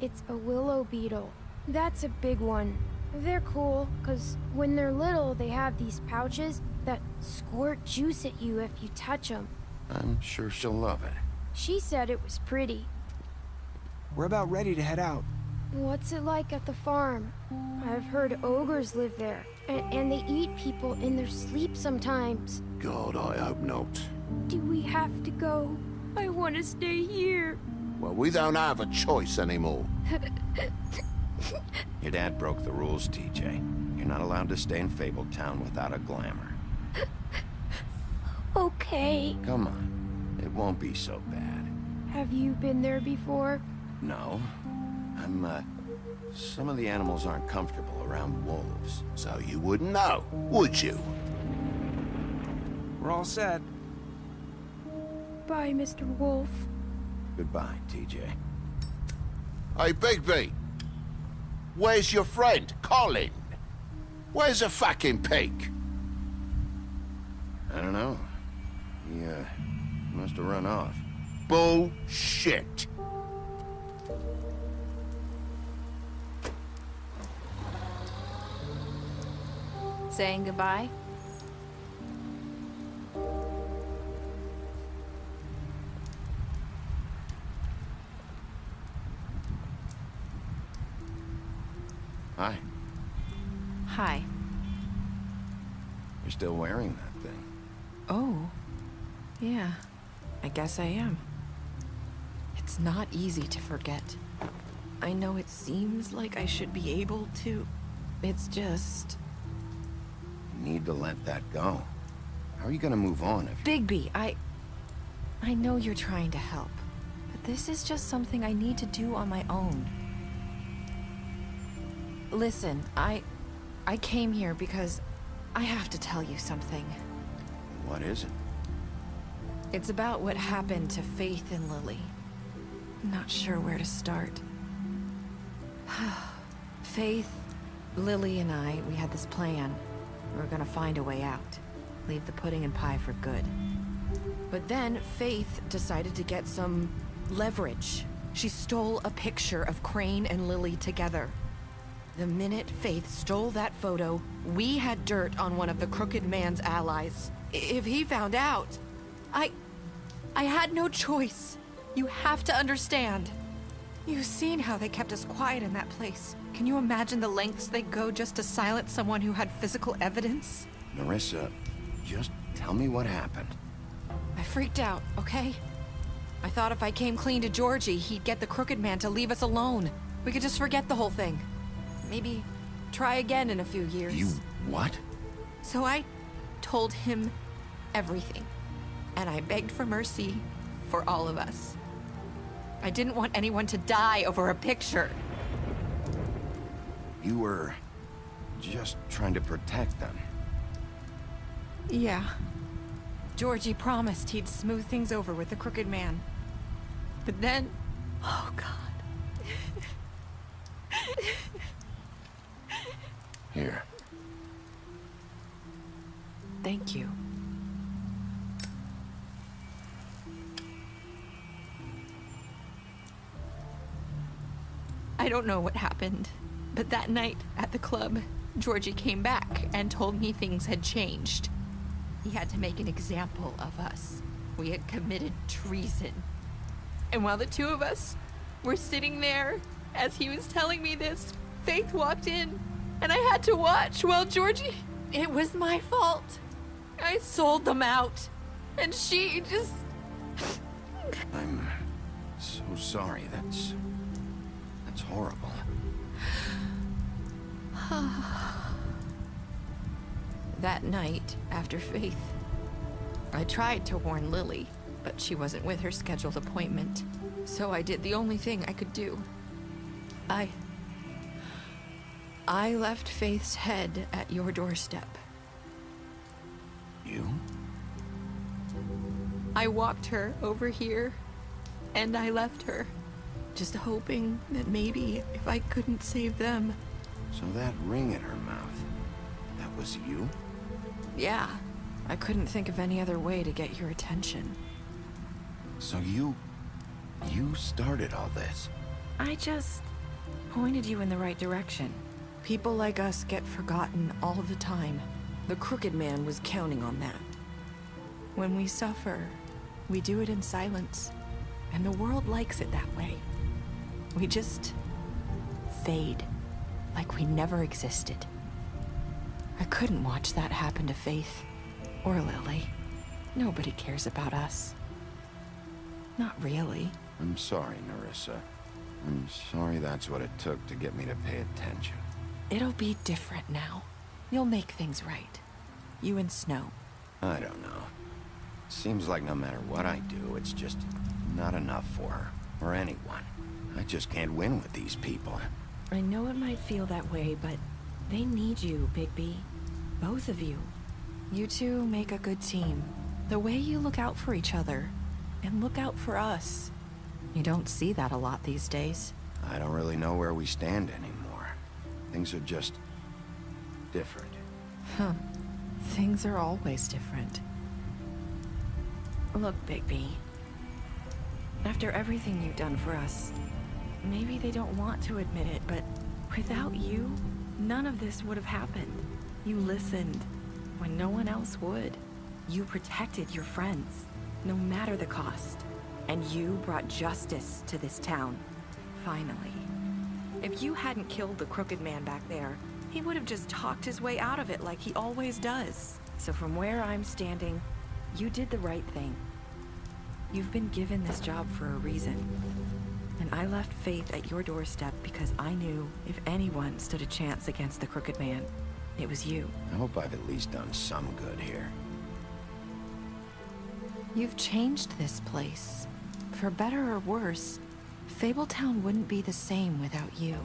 It's a willow beetle. That's a big one. They're cool, 'cause when they're little, they have these pouches that squirt juice at you if you touch them. I'm sure she'll love it. She said it was pretty. We're about ready to head out. What's it like at the farm? I've heard ogres live there, and they eat people in their sleep sometimes. God, I hope not. Do we have to go? I want to stay here. Well, we don't have a choice anymore. Your dad broke the rules, TJ. You're not allowed to stay in Fabletown without a glamour. Okay. Come on. It won't be so bad. Have you been there before? No. Some of the animals aren't comfortable around wolves. So you wouldn't know, would you? We're all set. Bye, Mr. Wolf. Goodbye, TJ. Hey, Bigby. Where's your friend, Colin? Where's the fucking pig? I don't know. He, must have run off. Bullshit. Saying goodbye? Hi. Hi. You're still wearing that thing. Oh. Yeah. I guess I am. It's not easy to forget. I know it seems like I should be able to. It's just... You need to let that go. How are you gonna move on if... Bigby, I know you're trying to help, but This is just something I need to do on my own. Listen, I came here because I have to tell you something. What is it? It's about what happened to Faith and Lily. I'm not sure where to start. Faith, Lily, and I, we had this plan. We were gonna find a way out. Leave the pudding and pie for good. But then Faith decided to get some leverage. She stole a picture of Crane and Lily together. The minute Faith stole that photo, we had dirt on one of the Crooked Man's allies. If he found out, I had no choice. You have to understand. You've seen how they kept us quiet in that place. Can you imagine the lengths they go just to silence someone who had physical evidence? Nerissa, just tell me what happened. I freaked out, okay? I thought if I came clean to Georgie, he'd get the Crooked Man to leave us alone. We could just forget the whole thing. Maybe try again in a few years. You what? So I told him everything. And I begged for mercy for all of us. I didn't want anyone to die over a picture. You were just trying to protect them. Yeah. Georgie promised he'd smooth things over with the Crooked Man. But then... Oh, God. Here. Thank you. I don't know what happened, but that night at the club, Georgie came back and told me things had changed. He had to make an example of us. We had committed treason. And while the two of us were sitting there, as he was telling me this, Faith walked in, and I had to watch while Georgie... It was my fault. I sold them out, and she just... I'm so sorry. That's horrible. That night, after Faith, I tried to warn Lily, but she wasn't with her scheduled appointment. So I did the only thing I could do. I left Faith's head at your doorstep. You? I walked her over here, and I left her, just hoping that maybe if I couldn't save them. So that ring in her mouth, that was you? Yeah, I couldn't think of any other way to get your attention. So you started all this? I just pointed you in the right direction. People like us get forgotten all the time. The Crooked Man was counting on that. When we suffer, we do it in silence, and the world likes it that way. We just fade, like we never existed. I couldn't watch that happen to Faith, or Lily. Nobody cares about us. Not really. I'm sorry, Nerissa. I'm sorry that's what it took to get me to pay attention. It'll be different now. You'll make things right. You and Snow. I don't know. Seems like no matter what I do, it's just not enough for her, or anyone. I just can't win with these people. I know it might feel that way, but they need you, Bigby. Both of you. You two make a good team. The way you look out for each other, and look out for us. You don't see that a lot these days. I don't really know where we stand anymore. Things are just different. Huh. Things are always different. Look, Bigby. After everything you've done for us, maybe they don't want to admit it, but without you, none of this would have happened. You listened when no one else would. You protected your friends, no matter the cost. And you brought justice to this town, finally. If you hadn't killed the Crooked Man back there, he would have just talked his way out of it like he always does. So from where I'm standing, you did the right thing. You've been given this job for a reason. And I left Faith at your doorstep because I knew if anyone stood a chance against the Crooked Man, it was you. I hope I've at least done some good here. You've changed this place. For better or worse, Fabletown wouldn't be the same without you.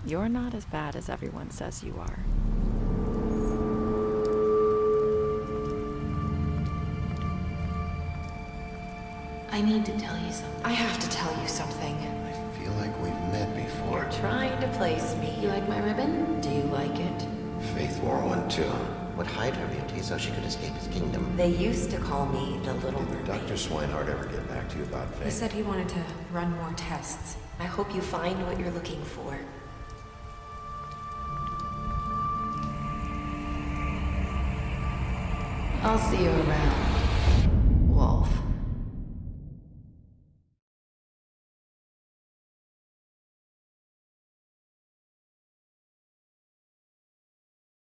You're not as bad as everyone says you are. I need to tell you something. I have to tell you something. I feel like we've met before. You're trying to place me. You like my ribbon? Do you like it? Faith wore one too. Would hide her beauty so she could escape his kingdom. They used to call me the Little Mermaid. Did Dr. Swinehart ever get back to you about Faith? He said he wanted to run more tests. I hope you find what you're looking for. I'll see you around.